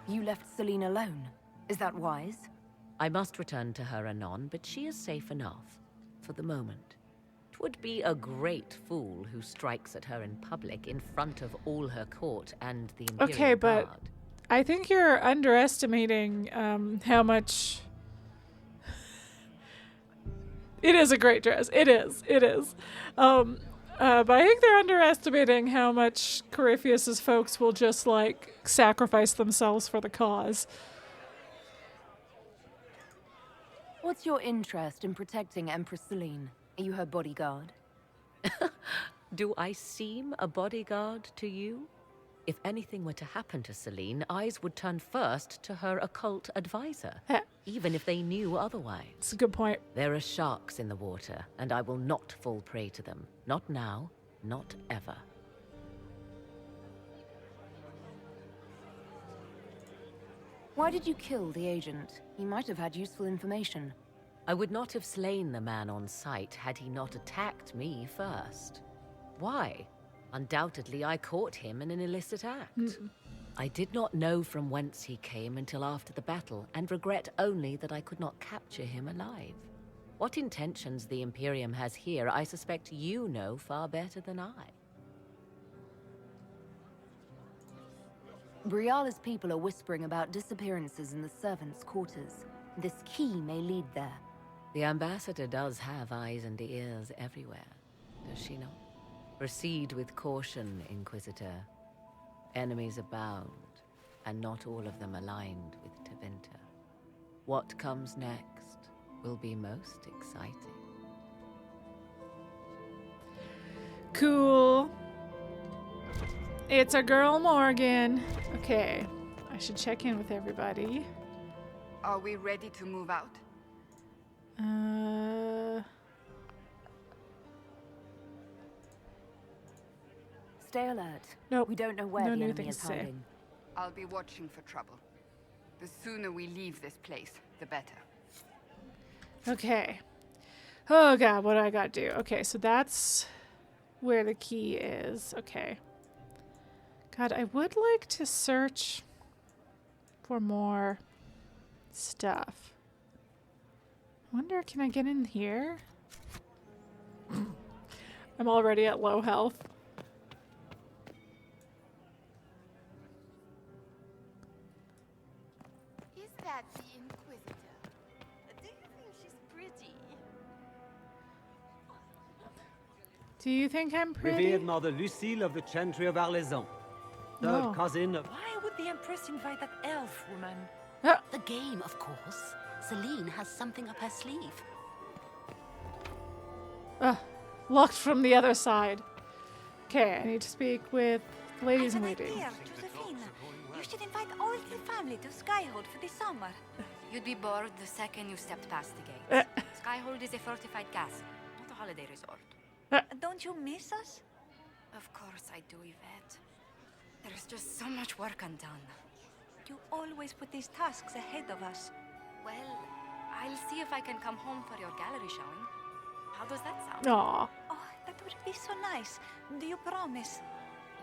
[SPEAKER 3] You left Celene alone. Is that wise?
[SPEAKER 5] I must return to her anon, but she is safe enough for the moment. 'Twould be a great fool who strikes at her in public in front of all her court and the Imperial
[SPEAKER 1] Okay, but
[SPEAKER 5] Guard.
[SPEAKER 1] I think you're underestimating how much... It is a great dress. It is. It is. But I think they're underestimating how much Corypheus's folks will just, like, sacrifice themselves for the cause.
[SPEAKER 3] What's your interest in protecting Empress Celene? Are you her bodyguard?
[SPEAKER 5] Do I seem a bodyguard to you? If anything were to happen to Celene, eyes would turn first to her occult advisor, even if they knew otherwise.
[SPEAKER 1] It's a good point.
[SPEAKER 5] There are sharks in the water, and I will not fall prey to them. Not now, not ever.
[SPEAKER 3] Why did you kill the agent? He might have had useful information.
[SPEAKER 5] I would not have slain the man on sight had he not attacked me first. Why? Undoubtedly, I caught him in an illicit act. I did not know from whence he came until after the battle, and regret only that I could not capture him alive. What intentions the Imperium has here, I suspect you know far better than I.
[SPEAKER 3] Briala's people are whispering about disappearances in the servants' quarters. This key may lead there.
[SPEAKER 5] The ambassador does have eyes and ears everywhere, does she not? Proceed with caution, Inquisitor. Enemies abound, and not all of them aligned with Tevinter. What comes next will be most exciting.
[SPEAKER 1] Cool. It's our girl Morgan. Okay, I should check in with everybody.
[SPEAKER 20] Are we ready to move out?
[SPEAKER 3] Stay alert.
[SPEAKER 1] Nope.
[SPEAKER 3] We don't know where
[SPEAKER 1] No
[SPEAKER 3] the
[SPEAKER 1] new
[SPEAKER 3] enemy
[SPEAKER 1] things
[SPEAKER 3] is
[SPEAKER 1] to say.
[SPEAKER 3] hiding.
[SPEAKER 20] I'll be watching for trouble. The sooner we leave this place, the better.
[SPEAKER 1] Okay. Oh god, what do I gotta do? Okay, so that's where the key is. Okay. God, I would like to search for more stuff. Wonder, can I get in here? I'm already at low health.
[SPEAKER 11] Is that the Inquisitor? Do you think she's pretty?
[SPEAKER 1] Do you think I'm pretty?
[SPEAKER 7] Revered Mother Lucille of the Chantry of Arlesian. Third
[SPEAKER 1] No.
[SPEAKER 7] cousin of...
[SPEAKER 4] Why would the Empress invite that elf woman?
[SPEAKER 6] The game, of course. Celene has something up her sleeve.
[SPEAKER 1] Locked from the other side. Okay, I need to speak with ladies in waiting.
[SPEAKER 11] Dear Josephine, you should invite all the family to Skyhold for the summer.
[SPEAKER 12] You'd be bored the second you stepped past the gates. Skyhold is a fortified castle, not a holiday resort.
[SPEAKER 11] Don't you miss us?
[SPEAKER 12] Of course I do, Yvette. There's just so much work undone.
[SPEAKER 11] You always put these tasks ahead of us.
[SPEAKER 12] Well, I'll see if I can come home for your gallery showing. How does that sound?
[SPEAKER 1] Aw.
[SPEAKER 11] Oh, that would be so nice. Do you promise?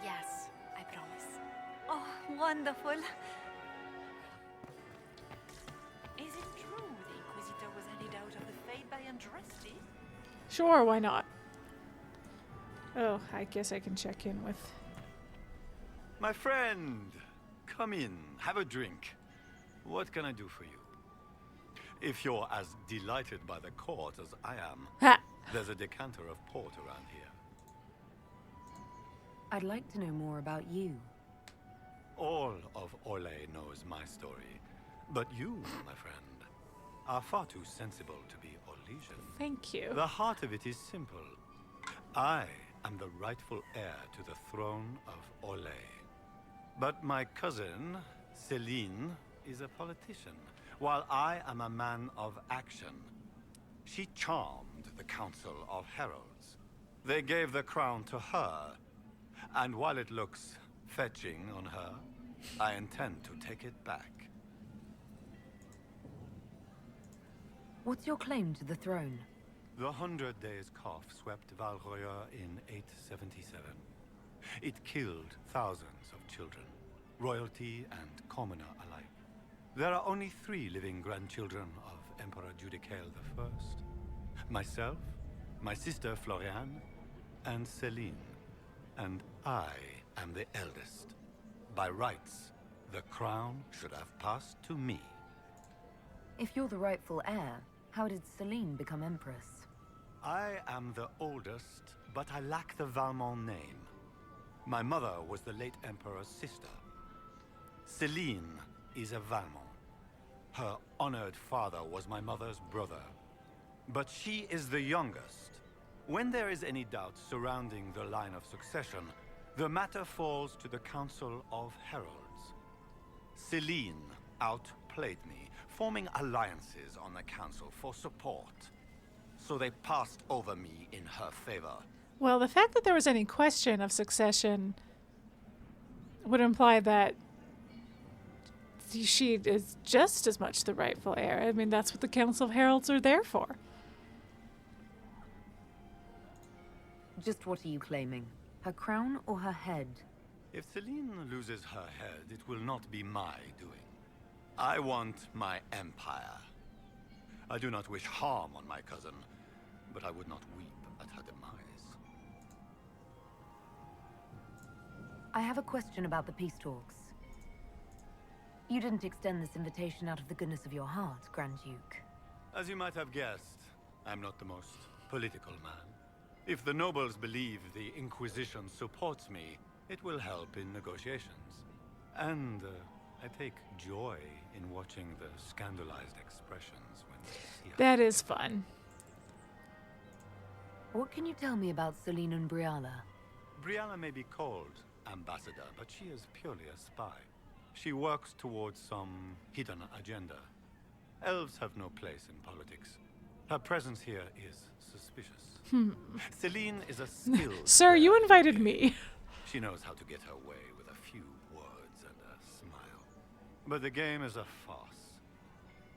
[SPEAKER 12] Yes, I promise.
[SPEAKER 11] Oh, wonderful.
[SPEAKER 4] Is it true the Inquisitor was handed out of the Fade by Andraste?
[SPEAKER 1] Sure, why not? Oh, I guess I can check in with...
[SPEAKER 14] My friend, come in, have a drink. What can I do for you? If you're as delighted by the court as I am, there's a decanter of port around here.
[SPEAKER 3] I'd like to know more about you.
[SPEAKER 14] All of Orlais knows my story, but you, my friend, are far too sensible to be Orlesian.
[SPEAKER 1] Thank you.
[SPEAKER 14] The heart of it is simple. I am the rightful heir to the throne of Orlais. But my cousin, Celene, is a politician, while I am a man of action. She charmed the Council of Heralds. They gave the crown to her, and while it looks fetching on her, I intend to take it back.
[SPEAKER 3] What's your claim to the throne?
[SPEAKER 14] The 100 Days Cough swept Valroya in 877. It killed thousands of children, royalty and commoner alike. There are only 3 living grandchildren of Emperor Judicael I. Myself, my sister Florianne, and Celene. And I am the eldest. By rights, the crown should have passed to me.
[SPEAKER 3] If you're the rightful heir, how did Celene become Empress?
[SPEAKER 14] I am the oldest, but I lack the Valmont name. My mother was the late Emperor's sister. Celene is a Valmont. Her honored father was my mother's brother. But she is the youngest. When there is any doubt surrounding the line of succession, the matter falls to the Council of Heralds. Celene outplayed me, forming alliances on the Council for support. So they passed over me in her favor.
[SPEAKER 1] Well, the fact that there was any question of succession would imply that she is just as much the rightful heir. I mean, that's what the Council of Heralds are there for.
[SPEAKER 3] Just what are you claiming? Her crown or her head?
[SPEAKER 14] If Celene loses her head, it will not be my doing. I want my empire. I do not wish harm on my cousin, but I would not weep at her demise.
[SPEAKER 3] I have a question about the peace talks. You didn't extend this invitation out of the goodness of your heart, Grand Duke.
[SPEAKER 14] As you might have guessed, I'm not the most political man. If the nobles believe the Inquisition supports me, it will help in negotiations. And I take joy in watching the scandalized expressions when they see her.
[SPEAKER 1] That is fun.
[SPEAKER 3] What can you tell me about Celene and Briala?
[SPEAKER 14] Briala may be called ambassador, but she is purely a spy. She works towards some hidden agenda. Elves have no place in politics. Her presence here is suspicious. Celene is a skilled...
[SPEAKER 1] Sir, you invited me.
[SPEAKER 14] She knows how to get her way with a few words and a smile. But the game is a farce.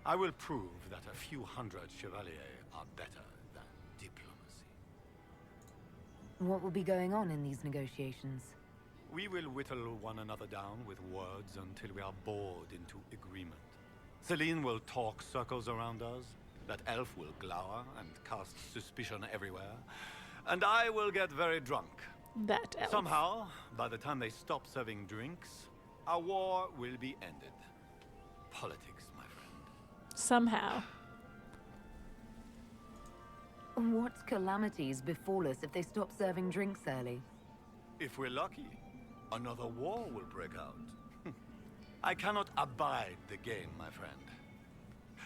[SPEAKER 14] I will prove that a few hundred chevaliers are better than diplomacy.
[SPEAKER 3] What will be going on in these negotiations?
[SPEAKER 14] We will whittle one another down with words until we are bored into agreement. Celene will talk circles around us, that elf will glower and cast suspicion everywhere, and I will get very drunk.
[SPEAKER 1] That elf.
[SPEAKER 14] Somehow, by the time they stop serving drinks, our war will be ended. Politics, my friend.
[SPEAKER 1] Somehow.
[SPEAKER 3] What calamities befall us if they stop serving drinks early?
[SPEAKER 14] If we're lucky, another war will break out. I cannot abide the game, my friend.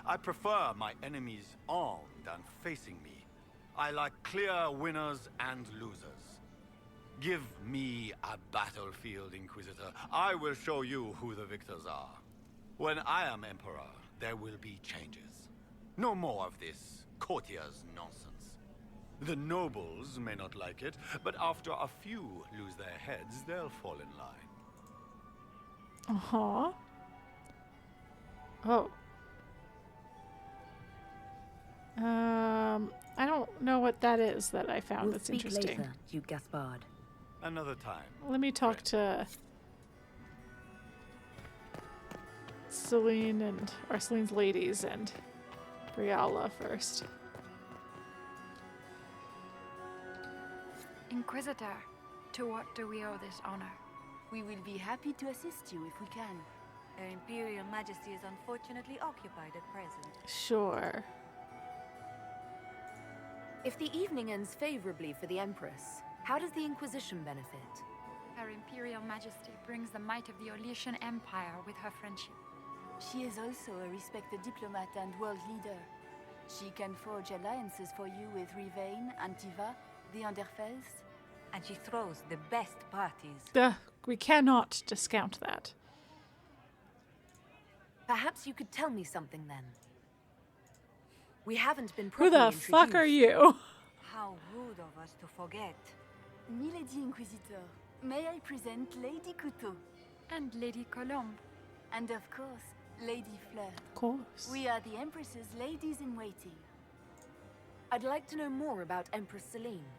[SPEAKER 14] I prefer my enemies armed and facing me. I like clear winners and losers. Give me a battlefield, Inquisitor. I will show you who the victors are. When I am Emperor, there will be changes. No more of this courtier's nonsense. The nobles may not like it, but after a few lose their heads, they'll fall in line.
[SPEAKER 1] Uh-huh. Oh. I don't know what that is that I found that's interesting.
[SPEAKER 3] Later, Duke Gaspard.
[SPEAKER 14] Another time.
[SPEAKER 1] Let me talk to Celene's ladies and Briala first.
[SPEAKER 15] Inquisitor, to what do we owe this honor?
[SPEAKER 22] We will be happy to assist you if we can.
[SPEAKER 11] Her Imperial Majesty is unfortunately occupied at present.
[SPEAKER 1] Sure.
[SPEAKER 3] If the evening ends favorably for the Empress, how does the Inquisition benefit?
[SPEAKER 15] Her Imperial Majesty brings the might of the Orlesian Empire with her friendship.
[SPEAKER 22] She is also a respected diplomat and world leader. She can forge alliances for you with Rivain, Antiva, the Underfels.
[SPEAKER 11] And she throws the best parties.
[SPEAKER 1] We cannot discount that.
[SPEAKER 3] Perhaps you could tell me something then. We haven't been
[SPEAKER 1] Who
[SPEAKER 3] properly
[SPEAKER 1] the fuck are
[SPEAKER 3] introduced.
[SPEAKER 1] you?
[SPEAKER 11] How rude of us to forget.
[SPEAKER 22] Milady Inquisitor, may I present Lady Couteau?
[SPEAKER 15] And Lady Colombe.
[SPEAKER 22] And of course, Lady Fleur.
[SPEAKER 1] Of course.
[SPEAKER 22] We are the Empress's ladies-in-waiting.
[SPEAKER 3] I'd like to know more about Empress Celene.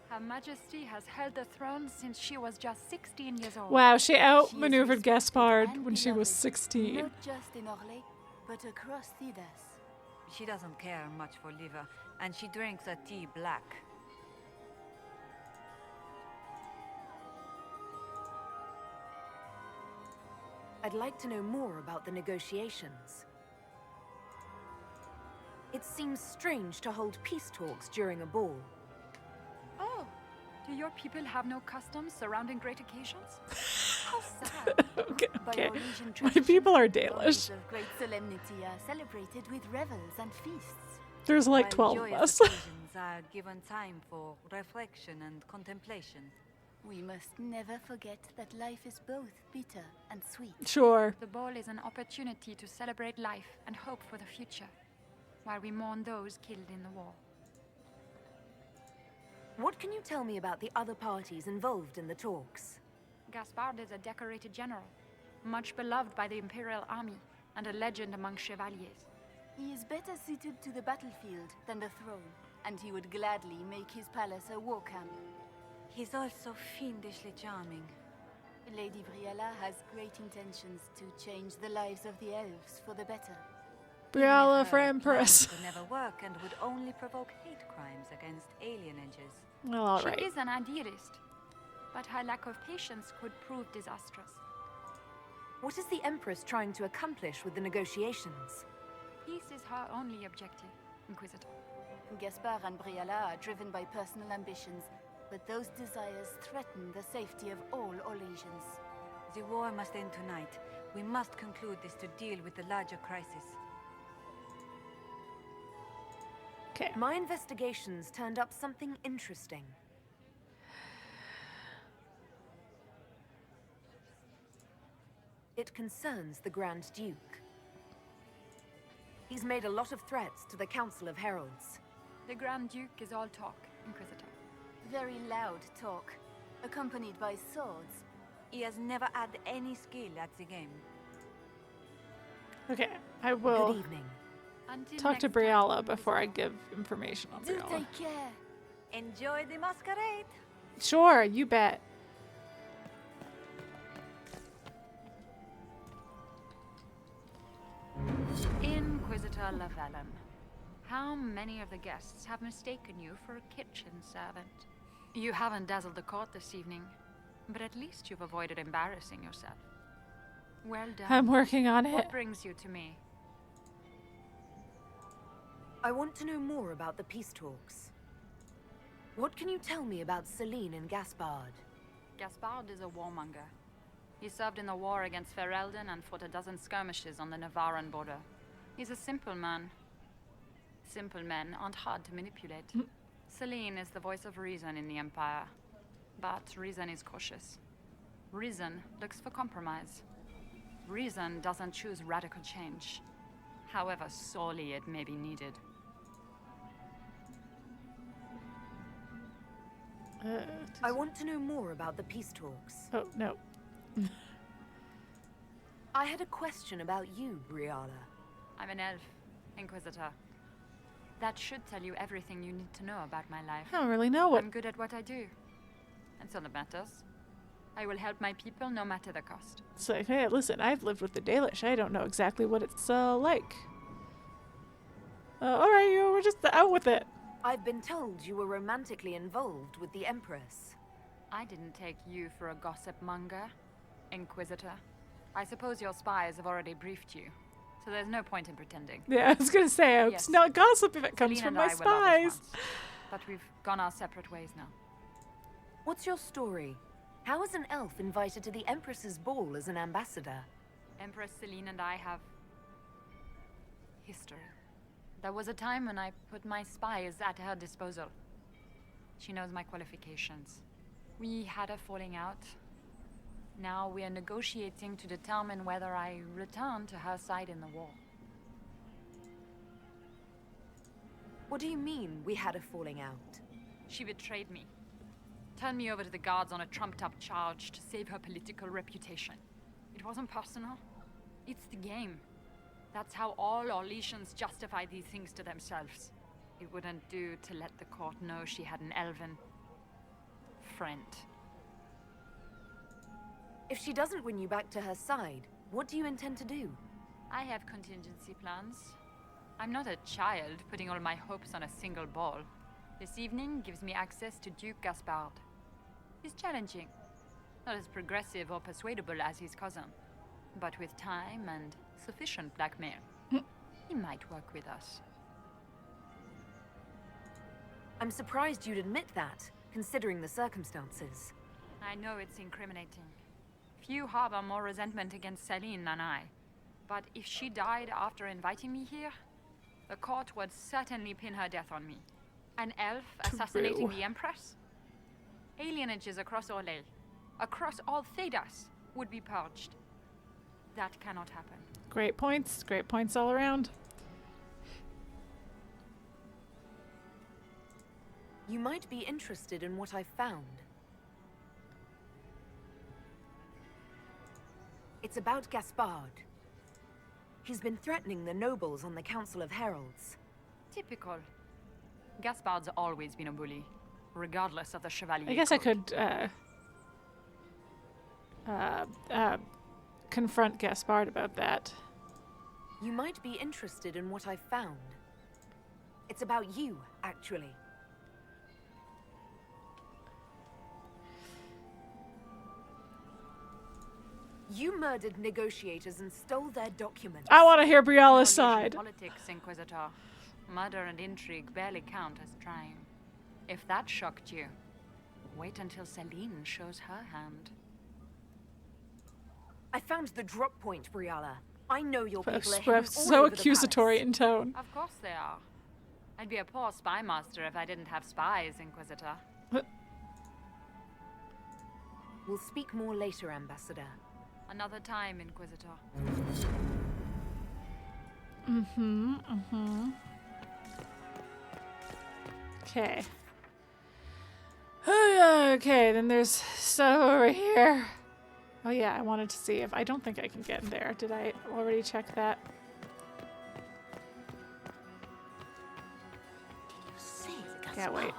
[SPEAKER 15] Her Majesty has held the throne since she was just 16 years old.
[SPEAKER 1] Wow, she outmaneuvered Gaspard when she was 16.
[SPEAKER 22] Not just in Orlais, but across Thedas.
[SPEAKER 11] She doesn't care much for liver, and she drinks her tea black.
[SPEAKER 3] I'd like to know more about the negotiations. It seems strange to hold peace talks during a ball.
[SPEAKER 15] Oh, do your people have no customs surrounding great occasions? How sad.
[SPEAKER 1] Okay. My people are Dalish.
[SPEAKER 22] Of great solemnity are celebrated with revels and feasts.
[SPEAKER 1] There's like
[SPEAKER 11] While
[SPEAKER 1] 12 of
[SPEAKER 11] joyous
[SPEAKER 1] us.
[SPEAKER 11] occasions are given time for reflection and contemplation.
[SPEAKER 22] We must never forget that life is both bitter and sweet.
[SPEAKER 1] Sure.
[SPEAKER 15] The ball is an opportunity to celebrate life and hope for the future, while we mourn those killed in the war.
[SPEAKER 3] What can you tell me about the other parties involved in the talks?
[SPEAKER 15] Gaspard is a decorated general, much beloved by the Imperial Army, and a legend among chevaliers.
[SPEAKER 22] He is better suited to the battlefield than the throne, and he would gladly make his palace a war camp.
[SPEAKER 11] He's also fiendishly charming.
[SPEAKER 22] Lady Briala has great intentions to change the lives of the elves for the better.
[SPEAKER 1] Briala for Empress.
[SPEAKER 11] Could never work and would only provoke hate crimes against alienagers.
[SPEAKER 1] Well, alright.
[SPEAKER 15] She is an idealist, but her lack of patience could prove disastrous.
[SPEAKER 3] What is the Empress trying to accomplish with the negotiations?
[SPEAKER 15] Peace is her only objective, Inquisitor.
[SPEAKER 22] Gaspard and Briala are driven by personal ambitions, but those desires threaten the safety of all Orlesians.
[SPEAKER 11] The war must end tonight. We must conclude this to deal with the larger crisis.
[SPEAKER 1] Okay.
[SPEAKER 3] My investigations turned up something interesting. It concerns the Grand Duke. He's made a lot of threats to the Council of Heralds.
[SPEAKER 15] The Grand Duke is all talk, Inquisitor.
[SPEAKER 22] Very loud talk, accompanied by swords.
[SPEAKER 11] He has never had any skill at the game.
[SPEAKER 1] Okay, I will.
[SPEAKER 3] Good evening.
[SPEAKER 15] Until
[SPEAKER 1] talk to
[SPEAKER 15] next time,
[SPEAKER 1] Briala before I give information on
[SPEAKER 11] Do
[SPEAKER 1] Briala.
[SPEAKER 11] take care. Enjoy the masquerade.
[SPEAKER 1] Sure, you bet.
[SPEAKER 15] Inquisitor Llewellyn, how many of the guests have mistaken you for a kitchen servant? You haven't dazzled the court this evening, but at least you've avoided embarrassing yourself. Well done.
[SPEAKER 1] I'm working on it.
[SPEAKER 15] What brings you to me?
[SPEAKER 3] I want to know more about the peace talks. What can you tell me about Celene and Gaspard?
[SPEAKER 15] Gaspard is a warmonger. He served in the war against Ferelden and fought a dozen skirmishes on the Navarran border. He's a simple man. Simple men aren't hard to manipulate. Celene is the voice of reason in the Empire. But reason is cautious. Reason looks for compromise. Reason doesn't choose radical change, however sorely it may be needed.
[SPEAKER 3] I want to know more about the peace talks.
[SPEAKER 1] Oh, no.
[SPEAKER 3] I had a question about you, Briala.
[SPEAKER 15] I'm an elf, Inquisitor. That should tell you everything you need to know about my life.
[SPEAKER 1] I don't really know what...
[SPEAKER 15] I'm good at what I do. That's all that matters. I will help my people no matter the cost.
[SPEAKER 1] It's like, hey, listen, I've lived with the Dalish. I don't know exactly what it's like. Alright, we're just out with it.
[SPEAKER 3] I've been told you were romantically involved with the Empress.
[SPEAKER 15] I didn't take you for a gossip monger, Inquisitor. I suppose your spies have already briefed you, so there's no point in pretending.
[SPEAKER 1] Yeah, I was gonna say, it's not gossip if it comes
[SPEAKER 15] Celene
[SPEAKER 1] from
[SPEAKER 15] and
[SPEAKER 1] my
[SPEAKER 15] I were lovers
[SPEAKER 1] spies.
[SPEAKER 15] once, but we've gone our separate ways now.
[SPEAKER 3] What's your story? How is an elf invited to the Empress's ball as an ambassador?
[SPEAKER 15] Empress Celene and I have history. There was a time when I put my spies at her disposal. She knows my qualifications. We had a falling out. Now we are negotiating to determine whether I return to her side in the war.
[SPEAKER 3] What do you mean, we had a falling out?
[SPEAKER 15] She betrayed me. Turned me over to the guards on a trumped-up charge to save her political reputation. It wasn't personal. It's the game. That's how all Orlesians justify these things to themselves. It wouldn't do to let the court know she had an elven friend.
[SPEAKER 3] If she doesn't win you back to her side, what do you intend to do?
[SPEAKER 15] I have contingency plans. I'm not a child putting all my hopes on a single ball. This evening gives me access to Duke Gaspard. He's challenging. Not as progressive or persuadable as his cousin. But with time and sufficient blackmail, he might work with us.
[SPEAKER 3] I'm surprised you'd admit that, considering the circumstances.
[SPEAKER 15] I know it's incriminating. Few harbor more resentment against Celene than I. But if she died after inviting me here, the court would certainly pin her death on me. An elf assassinating the Empress? Alienages across Orlais, across all Thedas, would be purged. That cannot happen.
[SPEAKER 1] Great points all around.
[SPEAKER 3] You might be interested in what I found. It's about Gaspard. He's been threatening the nobles on the Council of Heralds.
[SPEAKER 15] Typical. Gaspard's always been a bully, regardless of the Chevalier
[SPEAKER 1] I guess I
[SPEAKER 15] code.
[SPEAKER 1] could confront Gaspard about that.
[SPEAKER 3] You might be interested in what I found. It's about you, actually. You murdered negotiators and stole their documents.
[SPEAKER 1] I want to hear Briala's side.
[SPEAKER 15] Politics, Inquisitor. Murder and intrigue barely count as crime. If that shocked you, wait until Celene shows her hand.
[SPEAKER 3] I found the drop point, Briala. I know your people are
[SPEAKER 1] We're
[SPEAKER 3] hidden
[SPEAKER 1] so
[SPEAKER 3] all over the
[SPEAKER 1] accusatory in tone.
[SPEAKER 15] Of course they are. I'd be a poor spy master if I didn't have spies, Inquisitor.
[SPEAKER 3] We'll speak more later, Ambassador.
[SPEAKER 15] Another time, Inquisitor.
[SPEAKER 1] Okay. Okay, then there's stuff over here. Oh yeah, I wanted to see if... I don't think I can get in there. Did I already check that? Can't wait.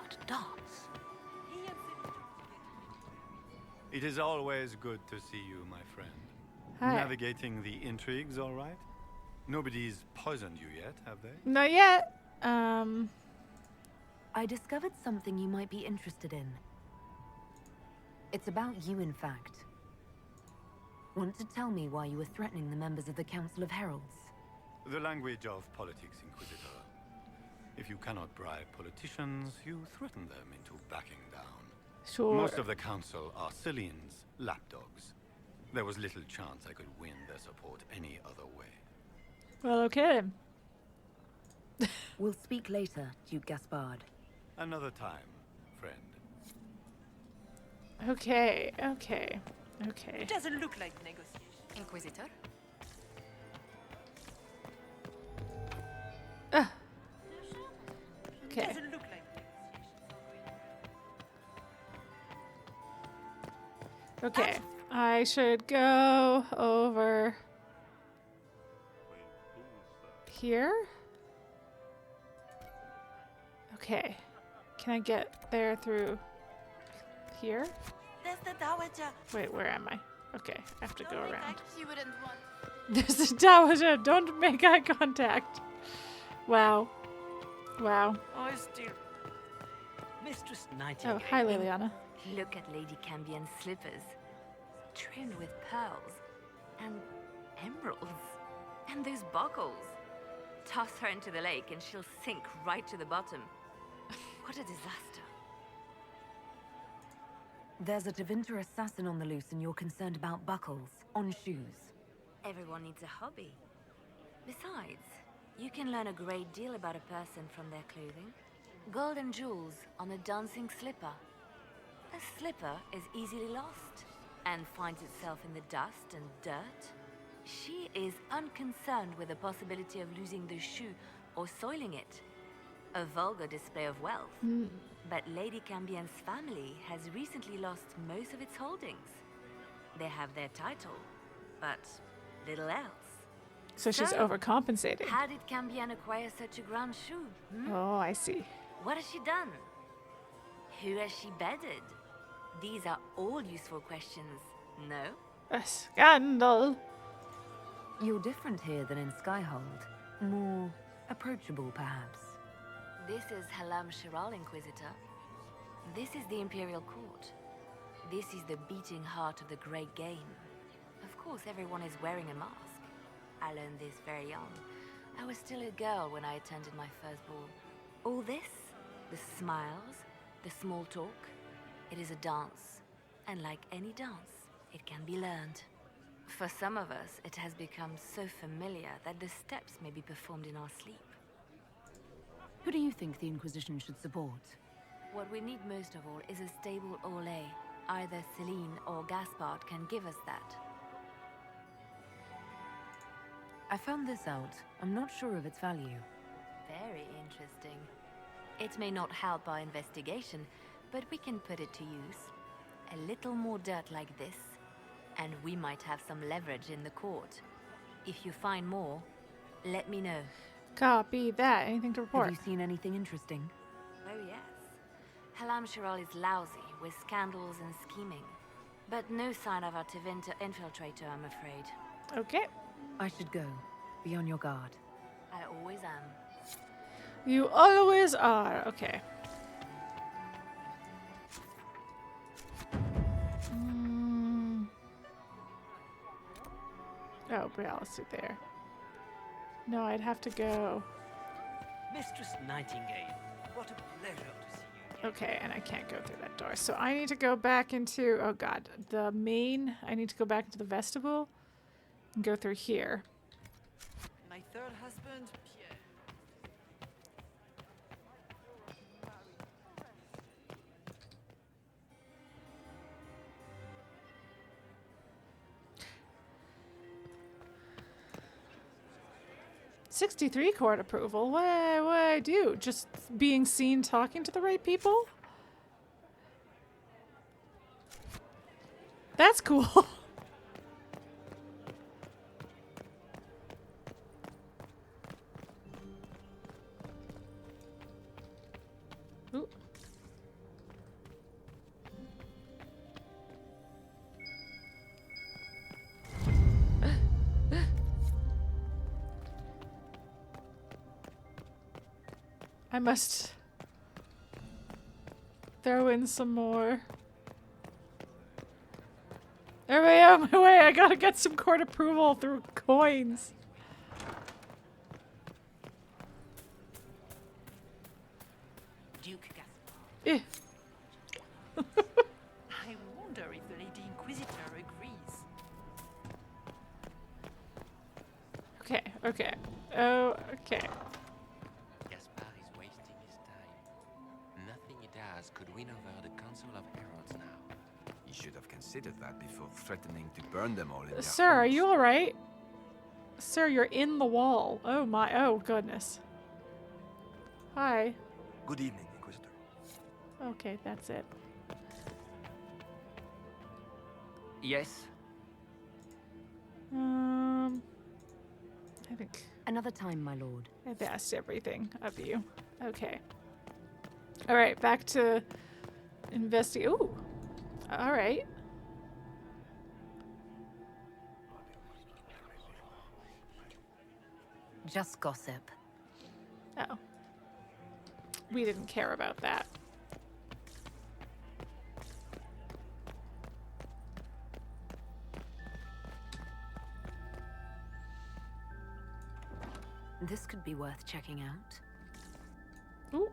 [SPEAKER 14] It is always good to see you, my friend.
[SPEAKER 1] Hi.
[SPEAKER 14] Navigating the intrigues, all right? Nobody's poisoned you yet, have they?
[SPEAKER 1] Not yet.
[SPEAKER 3] I discovered something you might be interested in. It's about you, in fact. Want to tell me why you were threatening the members of the Council of Heralds?
[SPEAKER 14] The language of politics, Inquisitor. If you cannot bribe politicians, you threaten them into backing down.
[SPEAKER 1] Sure.
[SPEAKER 14] Most of the council are Celene's lapdogs. There was little chance I could win their support any other way.
[SPEAKER 1] Well, okay.
[SPEAKER 3] We'll speak later, Duke Gaspard.
[SPEAKER 14] Another time, friend.
[SPEAKER 1] Okay. Okay. Okay.
[SPEAKER 4] It doesn't look like negotiation.
[SPEAKER 12] Inquisitor?
[SPEAKER 1] Okay.
[SPEAKER 4] It doesn't look like
[SPEAKER 1] Okay. I should go over here. Okay. Can I get there through here?
[SPEAKER 4] There's the Dowager.
[SPEAKER 1] Wait, where am I? Okay, I have to go around.
[SPEAKER 12] You wouldn't want.
[SPEAKER 1] There's the Dowager. Don't make eye contact. Wow. Wow.
[SPEAKER 4] I still.
[SPEAKER 21] Mistress Nightingale.
[SPEAKER 1] Oh, hi, Leliana.
[SPEAKER 3] Look at Lady Cambien's slippers. Trimmed with pearls. And emeralds. And those buckles. Toss her into the lake and she'll sink right to the bottom. What a disaster. There's a Tevinter assassin on the loose and you're concerned about buckles on shoes. Everyone needs a hobby. Besides, you can learn a great deal about a person from their clothing. Gold and jewels on a dancing slipper. A slipper is easily lost and finds itself in the dust and dirt. She is unconcerned with the possibility of losing the shoe or soiling it. A vulgar display of wealth. But Lady Cambien's family has recently lost most of its holdings. They have their title, but little else.
[SPEAKER 1] So she's overcompensating.
[SPEAKER 3] How did Cambien acquire such a grand shoe?
[SPEAKER 1] Oh, I see.
[SPEAKER 3] What has she done? Who has she bedded? These are all useful questions, no?
[SPEAKER 1] A scandal.
[SPEAKER 3] You're different here than in Skyhold. More approachable, perhaps. This is Halamshiral, Inquisitor. This is the Imperial Court. This is the beating heart of the Great Game. Of course, everyone is wearing a mask. I learned this very young. I was still a girl when I attended my first ball. All this, the smiles, the small talk, it is a dance. And like any dance, it can be learned. For some of us, it has become so familiar that the steps may be performed in our sleep. Who do you think the Inquisition should support? What we need most of all is a stable Orlais. Either Celene or Gaspard can give us that. I found this out. I'm not sure of its value. Very interesting. It may not help our investigation, but we can put it to use. A little more dirt like this, and we might have some leverage in the court. If you find more, let me know.
[SPEAKER 1] Copy that. Anything to report?
[SPEAKER 3] Have you seen anything interesting? Oh, yes. Halamshiral is lousy with scandals and scheming. But no sign of our Tevinter infiltrator, I'm afraid.
[SPEAKER 1] Okay.
[SPEAKER 3] I should go. Be on your guard. I always am.
[SPEAKER 1] You always are. Okay. Oh, Briala's through there. No, I'd have to go.
[SPEAKER 21] Mistress Nightingale, what a pleasure to see you.
[SPEAKER 1] Okay, and I can't go through that door. So I need to go back into, oh god, the main. I need to go back into the vestibule and go through here.
[SPEAKER 4] My third husband, Pierre.
[SPEAKER 1] '63 court approval. What I do? Just being seen talking to the right people? That's cool. Ooh. I must throw in some more. Everybody out of my way, I gotta get some court approval through coins.
[SPEAKER 4] Duke Gaspard.
[SPEAKER 1] Eh.
[SPEAKER 4] I wonder if the Lady Inquisitor agrees.
[SPEAKER 1] Okay, okay. Oh, okay.
[SPEAKER 10] Gaspard is wasting his time. Nothing he does could win over the Council of Heralds now.
[SPEAKER 8] He should have considered that before threatening to burn them all in their
[SPEAKER 1] Sir, are
[SPEAKER 8] homes.
[SPEAKER 1] you alright? Sir, you're in the wall. Oh my, oh goodness. Hi.
[SPEAKER 16] Good evening, Inquisitor.
[SPEAKER 1] Okay, that's it.
[SPEAKER 21] Yes?
[SPEAKER 1] I think
[SPEAKER 3] Another time, my lord.
[SPEAKER 1] I've asked everything of you. Okay. Alright, back to investigate. Ooh. Alright.
[SPEAKER 3] Just gossip.
[SPEAKER 1] Oh. We didn't care about that.
[SPEAKER 3] This could be worth checking out.
[SPEAKER 1] Ooh.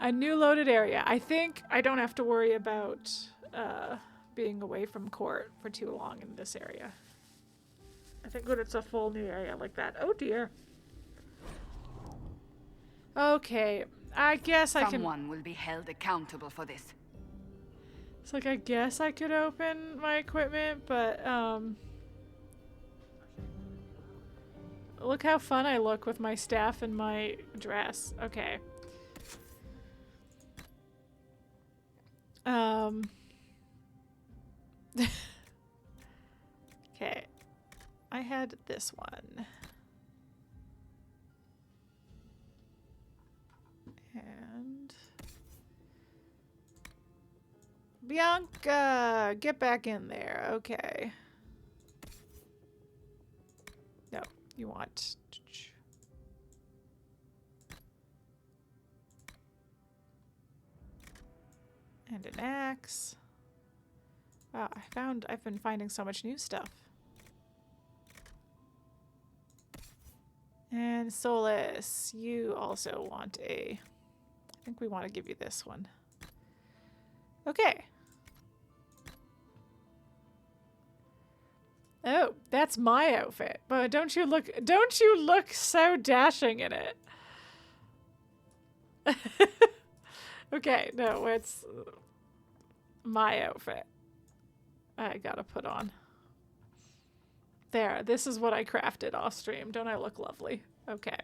[SPEAKER 1] A new loaded area. I think I don't have to worry about being away from court for too long in this area. I think when it's a full new area like that. Oh dear. Okay, I guess I can...
[SPEAKER 20] Someone will be held accountable for this.
[SPEAKER 1] It's like, I guess I could open my equipment, but, look how fun I look with my staff and my dress. Okay. Okay. I had this one. And... Bianca! Get back in there. Okay. No, you want... And an axe. Wow, I've been finding so much new stuff. And Solas, you also want a... I think we want to give you this one. Okay. Oh, that's my outfit. But don't you look so dashing in it? Okay, no, it's my outfit. I gotta put on. There, this is what I crafted off stream. Don't I look lovely? Okay.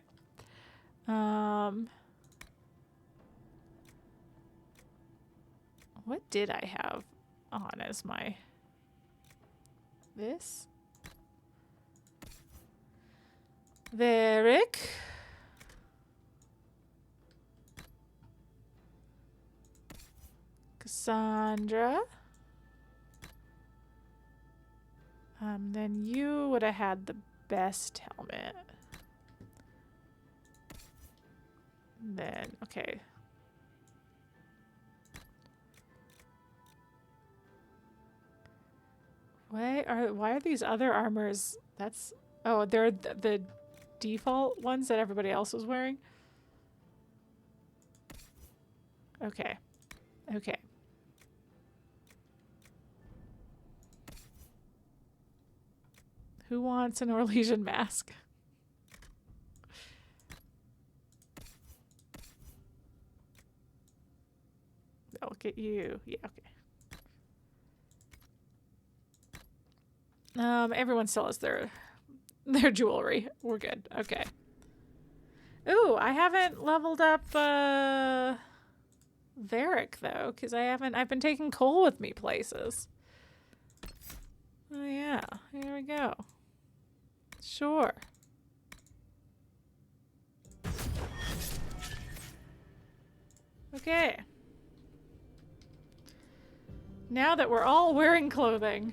[SPEAKER 1] What did I have on as my... This? Varric. Cassandra. Then you would have had the best helmet. Then, okay. Why are these other armors? That's... Oh, they're the default ones that everybody else was wearing? Okay. Okay. Who wants an Orlesian mask? I'll get you. Yeah, okay. Everyone still has their jewelry. We're good. Okay. Ooh, I haven't leveled up Varric though, because I've been taking Cole with me places. Oh yeah, here we go. Sure. Okay. Now that we're all wearing clothing.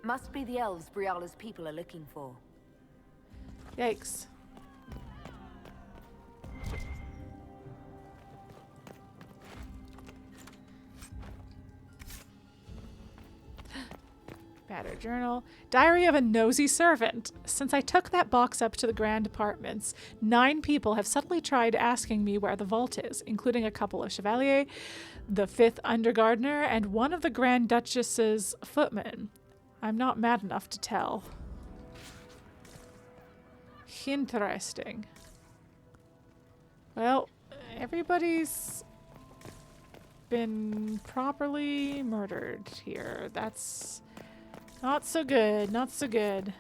[SPEAKER 3] Must be the elves Briala's people are looking for.
[SPEAKER 1] Yikes. Battered journal. Diary of a nosy servant. Since I took that box up to the grand apartments, 9 people have subtly tried asking me where the vault is, including a couple of chevaliers, the 5th undergardener, and one of the Grand Duchess's footmen. I'm not mad enough to tell. Interesting. Well, everybody's been properly murdered here. That's not so good. Not so good.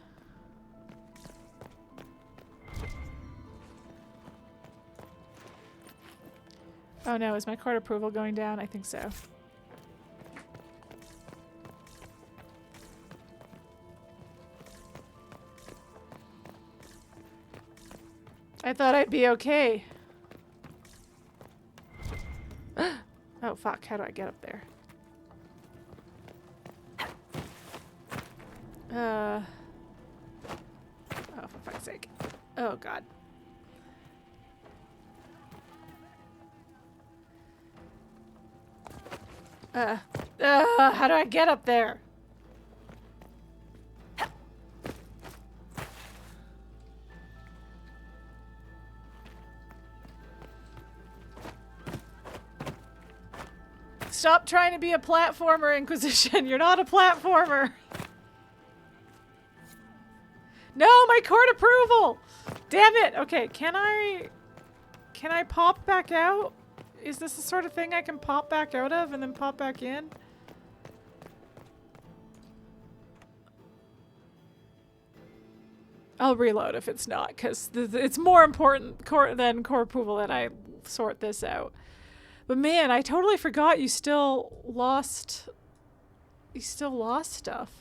[SPEAKER 1] Oh no, is my court approval going down? I think so. I thought I'd be okay. Oh fuck, how do I get up there? Oh, for fuck's sake. Oh god. How do I get up there? Stop trying to be a platformer, Inquisition. You're not a platformer. No, my court approval. Damn it. Okay, can I pop back out? Is this the sort of thing I can pop back out of and then pop back in? I'll reload if it's not, because it's more important than court approval that I sort this out. But man, I totally forgot you still lost stuff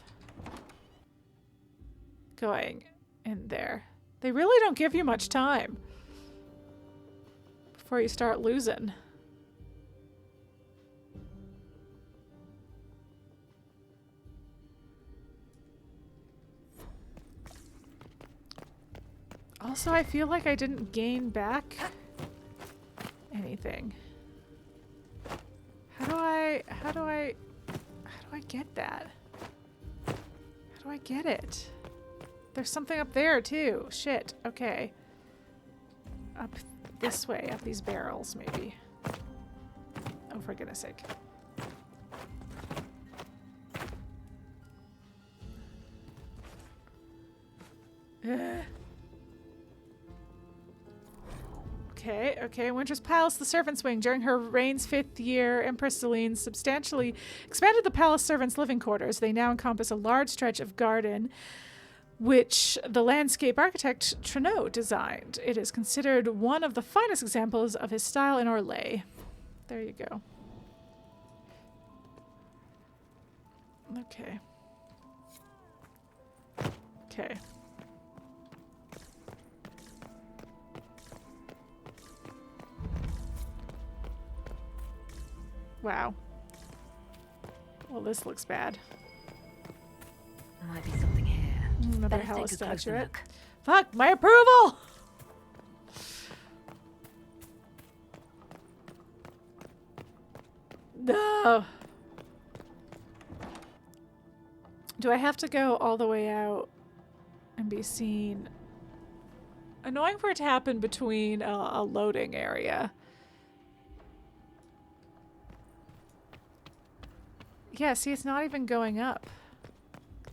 [SPEAKER 1] going in there. They really don't give you much time before you start losing. Also, I feel like I didn't gain back anything. How do I get that? How do I get it? There's something up there too. Shit. Okay. Up this way, up these barrels maybe. Oh, for goodness sake. Okay. Winter's Palace, the Servants' Wing. During her reign's 5th year, Empress Celene substantially expanded the palace servants' living quarters. They now encompass a large stretch of garden, which the landscape architect Trinaud designed. It is considered one of the finest examples of his style in Orlais. There you go. Okay. Okay. Wow. Well, this looks bad.
[SPEAKER 3] Might be something here.
[SPEAKER 1] Another hella statuette. Fuck, my approval! No. Do I have to go all the way out and be seen? Annoying for it to happen between a loading area. Yeah, see, it's not even going up.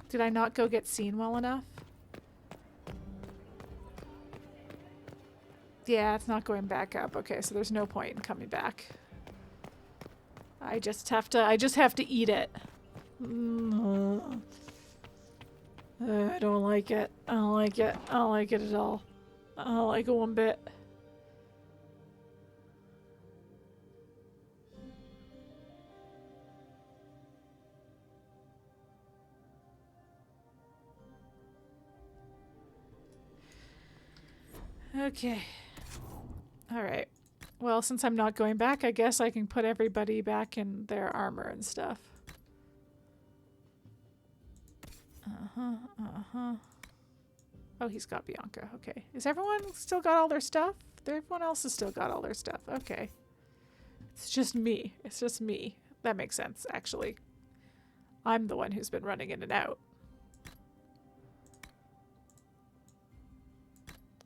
[SPEAKER 1] Did I not go get seen well enough? Yeah, it's not going back up. Okay, so there's no point in coming back. I just have to eat it. I don't like it. I don't like it. I don't like it at all. I don't like it one bit. Okay. All right. Well, since I'm not going back, I guess I can put everybody back in their armor and stuff. Oh, he's got Bianca. Okay. Is everyone still got all their stuff? Everyone else has still got all their stuff. Okay. It's just me. It's just me. That makes sense, actually. I'm the one who's been running in and out.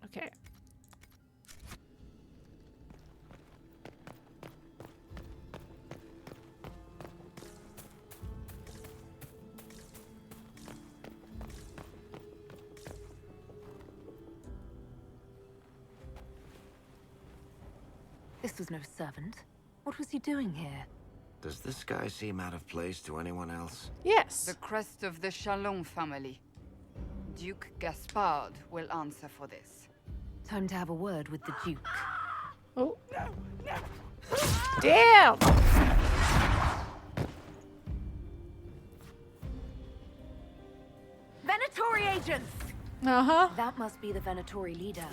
[SPEAKER 1] Okay.
[SPEAKER 3] This was no servant. What was he doing here?
[SPEAKER 8] Does this guy seem out of place to anyone else?
[SPEAKER 1] Yes.
[SPEAKER 20] The crest of the Chalon family. Duke Gaspard will answer for this.
[SPEAKER 3] Time to have a word with the Duke.
[SPEAKER 1] Oh. No, no. Damn!
[SPEAKER 3] Venatori agents!
[SPEAKER 1] Uh-huh.
[SPEAKER 3] That must be the Venatori leader.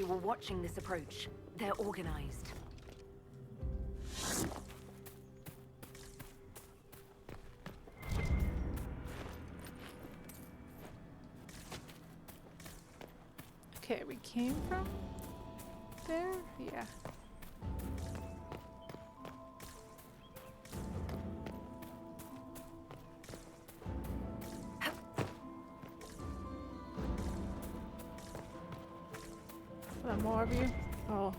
[SPEAKER 3] Were watching this approach. They're organized.
[SPEAKER 1] Okay, we came from there? Yeah. More of you? Oh.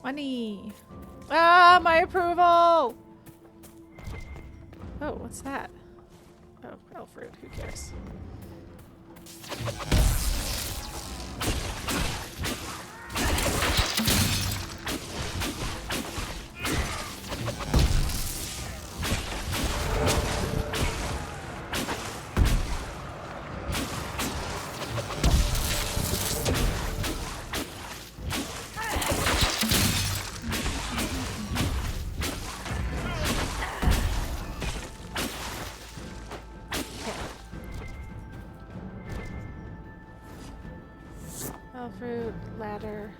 [SPEAKER 1] Money! Ah, my approval! Oh, what's that? Oh, Alfred, who cares? Fruit, ladder.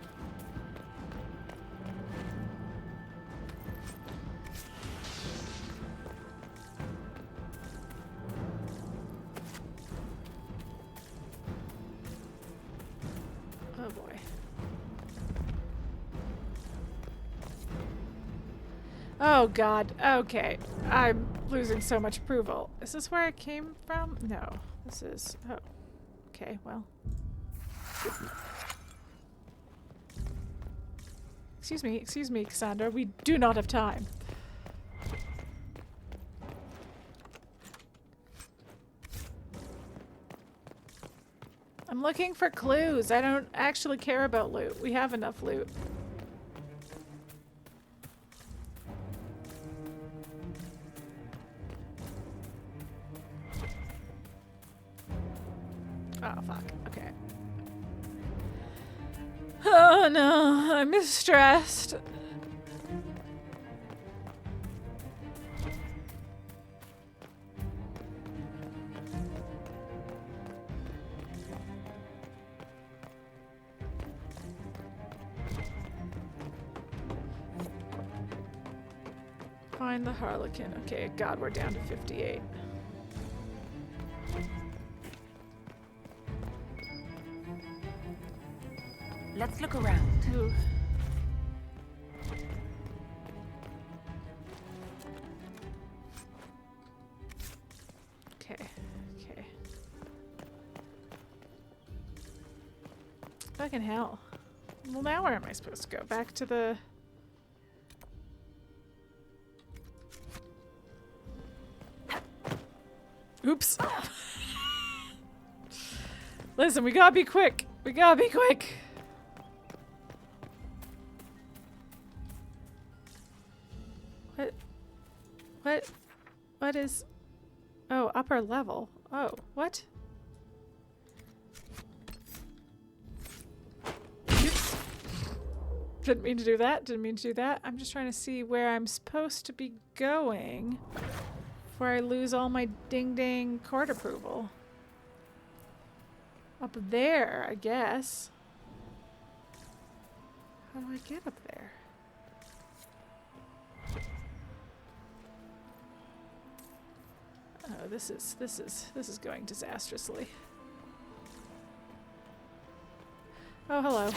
[SPEAKER 1] Oh boy. Oh god. Okay. I'm losing so much approval. Is this where I came from? No. This is... Oh. Okay, well. Excuse me, Cassandra. We do not have time. I'm looking for clues. I don't actually care about loot. We have enough loot. Oh, fuck. Okay. Oh no, I'm stressed. Find the Harlequin. Okay, God, we're down to 58.
[SPEAKER 3] Let's look around.
[SPEAKER 1] Ooh. Okay. Fucking hell. Well, now where am I supposed to go? Back to the... Oops. Listen, we gotta be quick. We gotta be quick. What is... Oh, upper level. Oh, what? Oops. Didn't mean to do that. Didn't mean to do that. I'm just trying to see where I'm supposed to be going before I lose all my ding-dang court approval. Up there, I guess. How do I get up there? Oh, this is going disastrously. Oh, hello.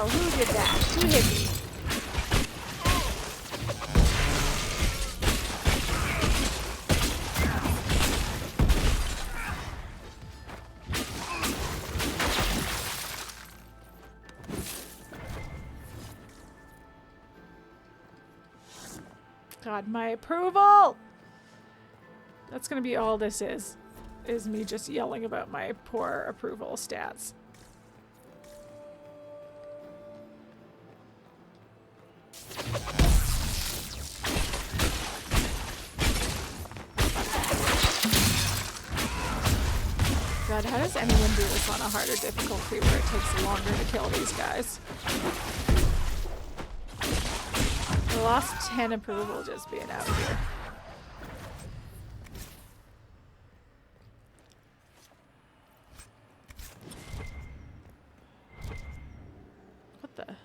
[SPEAKER 1] Who did that? Who hit me? God, my approval! That's gonna be all this is me just yelling about my poor approval stats. God, how does anyone do this on a harder difficulty where it takes longer to kill these guys? I lost 10 approval just being out here. What the?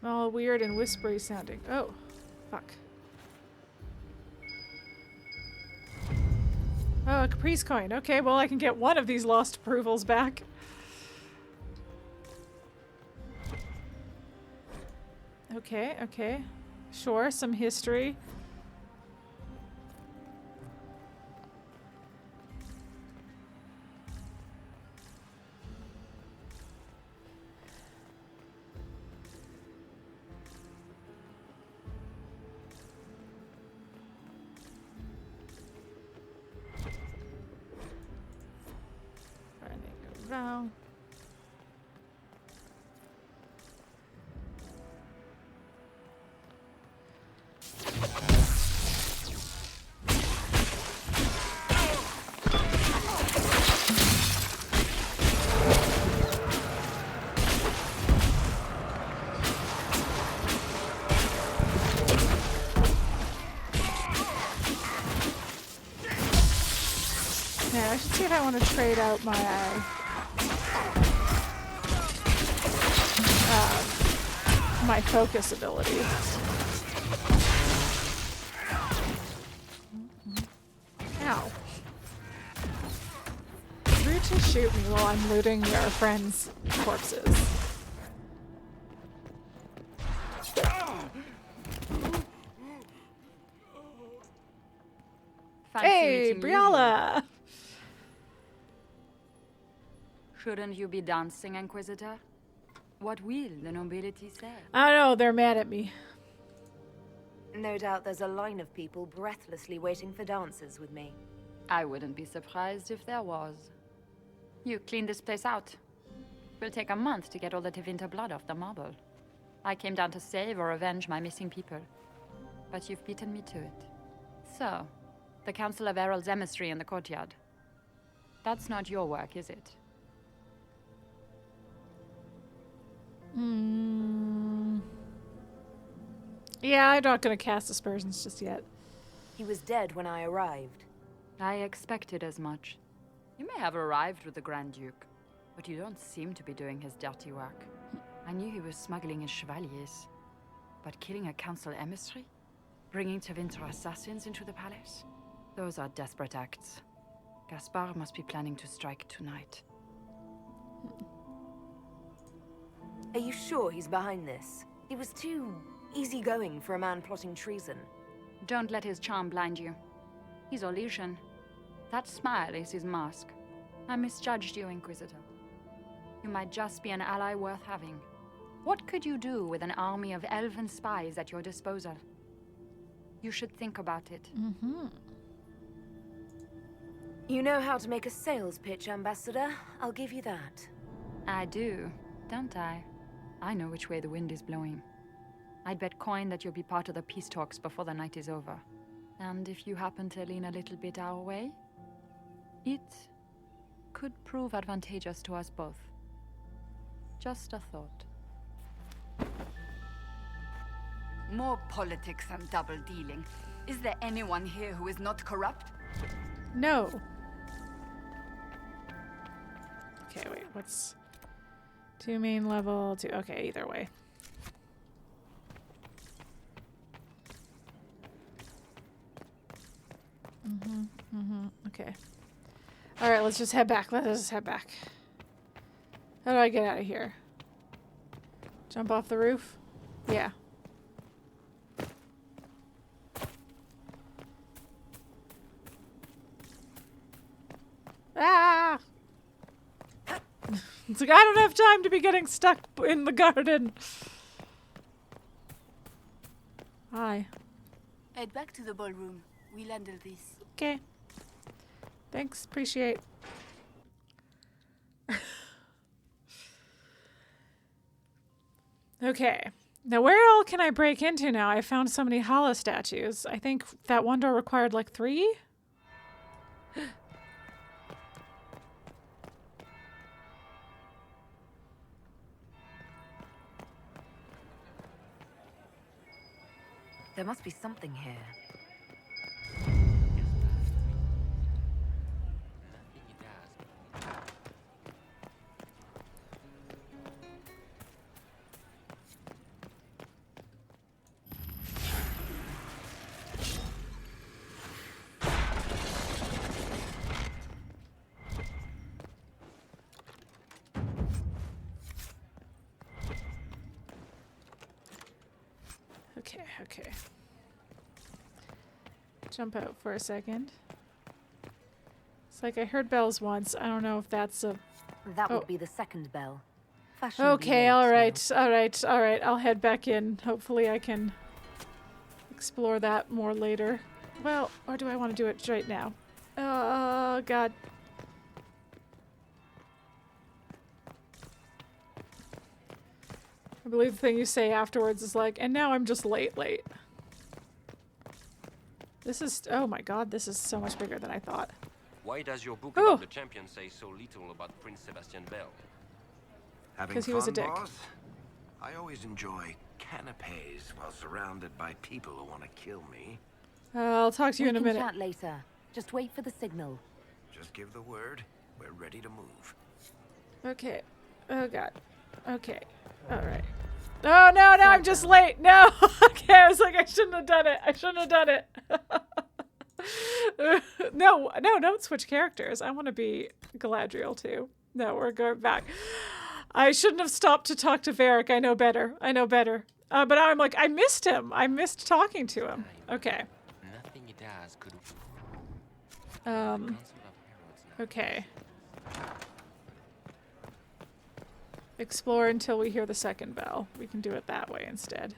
[SPEAKER 1] All weird and whispery sounding. Oh, fuck. Oh, a Caprice coin. Okay, well I can get one of these lost approvals back. Okay, okay. Sure, some history. Now. Yeah, I should see if I want to trade out my focus ability. Ow. Rude to shoot me while I'm looting your friends' corpses. Hey, Briala!
[SPEAKER 15] Shouldn't you be dancing, Inquisitor? What will the nobility say?
[SPEAKER 1] I don't know, they're mad at me.
[SPEAKER 3] No doubt there's a line of people breathlessly waiting for dances with me.
[SPEAKER 15] I wouldn't be surprised if there was. You cleaned this place out. Will take a month to get all the Tevinter blood off the marble. I came down to save or avenge my missing people. But you've beaten me to it. So, the Council of Herald's emissary in the courtyard. That's not your work, is it?
[SPEAKER 1] Yeah, I'm not gonna cast aspersions just yet.
[SPEAKER 3] He was dead when I arrived.
[SPEAKER 15] I expected as much. You may have arrived with the Grand Duke, but you don't seem to be doing his dirty work. I knew he was smuggling his chevaliers, but killing a council emissary? Bringing Tevinter assassins into the palace? Those are desperate acts. Gaspard must be planning to strike tonight.
[SPEAKER 3] Are you sure he's behind this? He was too easygoing for a man plotting treason.
[SPEAKER 15] Don't let his charm blind you. He's Orlesian. That smile is his mask. I misjudged you, Inquisitor. You might just be an ally worth having. What could you do with an army of elven spies at your disposal? You should think about it.
[SPEAKER 1] Mm-hmm.
[SPEAKER 3] You know how to make a sales pitch, Ambassador. I'll give you that.
[SPEAKER 15] I do, don't I? I know which way the wind is blowing. I'd bet coin that you'll be part of the peace talks before the night is over. And if you happen to lean a little bit our way, it could prove advantageous to us both. Just a thought.
[SPEAKER 20] More politics and double-dealing. Is there anyone here who is not corrupt?
[SPEAKER 1] No. Okay, wait, what's... 2 main level, 2... Okay, either way. Okay. Alright, let's just head back. Let's just head back. How do I get out of here? Jump off the roof? Yeah. Ah! It's like, I don't have time to be getting stuck in the garden. Hi.
[SPEAKER 22] Head back to the ballroom. We'll handle this.
[SPEAKER 1] Okay. Thanks. Appreciate. Okay. Now, where all can I break into now? I found so many Hala statues. I think that one door required like 3?
[SPEAKER 3] There must be something here.
[SPEAKER 1] Okay. Jump out for a second. It's like I heard bells once. I don't know if that's a...
[SPEAKER 3] That would be the second bell.
[SPEAKER 1] Okay, alright. I'll head back in. Hopefully I can explore that more later. Well, or do I want to do it right now? Oh, God. I believe the thing you say afterwards is like, and now I'm just late. This is, oh my God, this is so much bigger than I thought.
[SPEAKER 10] Why does your book about the champion say so little about Prince Sebastian Bell?
[SPEAKER 1] Because he was a dick.
[SPEAKER 8] Boss? I always enjoy canapes while surrounded by people who want to kill me.
[SPEAKER 1] I'll talk to you in a minute.
[SPEAKER 3] We can chat later. Just wait for the signal.
[SPEAKER 8] Just give the word. We're ready to move.
[SPEAKER 1] Okay. Oh God. Okay. All right. Oh no, I'm just late. No. Okay, I was like, I shouldn't have done it. No, don't switch characters. I want to be Galadriel too. No, we're going back. I shouldn't have stopped to talk to Varric. I know better. But I'm like, I missed him. I missed talking to him. Okay.
[SPEAKER 10] Nothing he does could...
[SPEAKER 1] Okay. Explore until we hear the second bell. We can do it that way instead.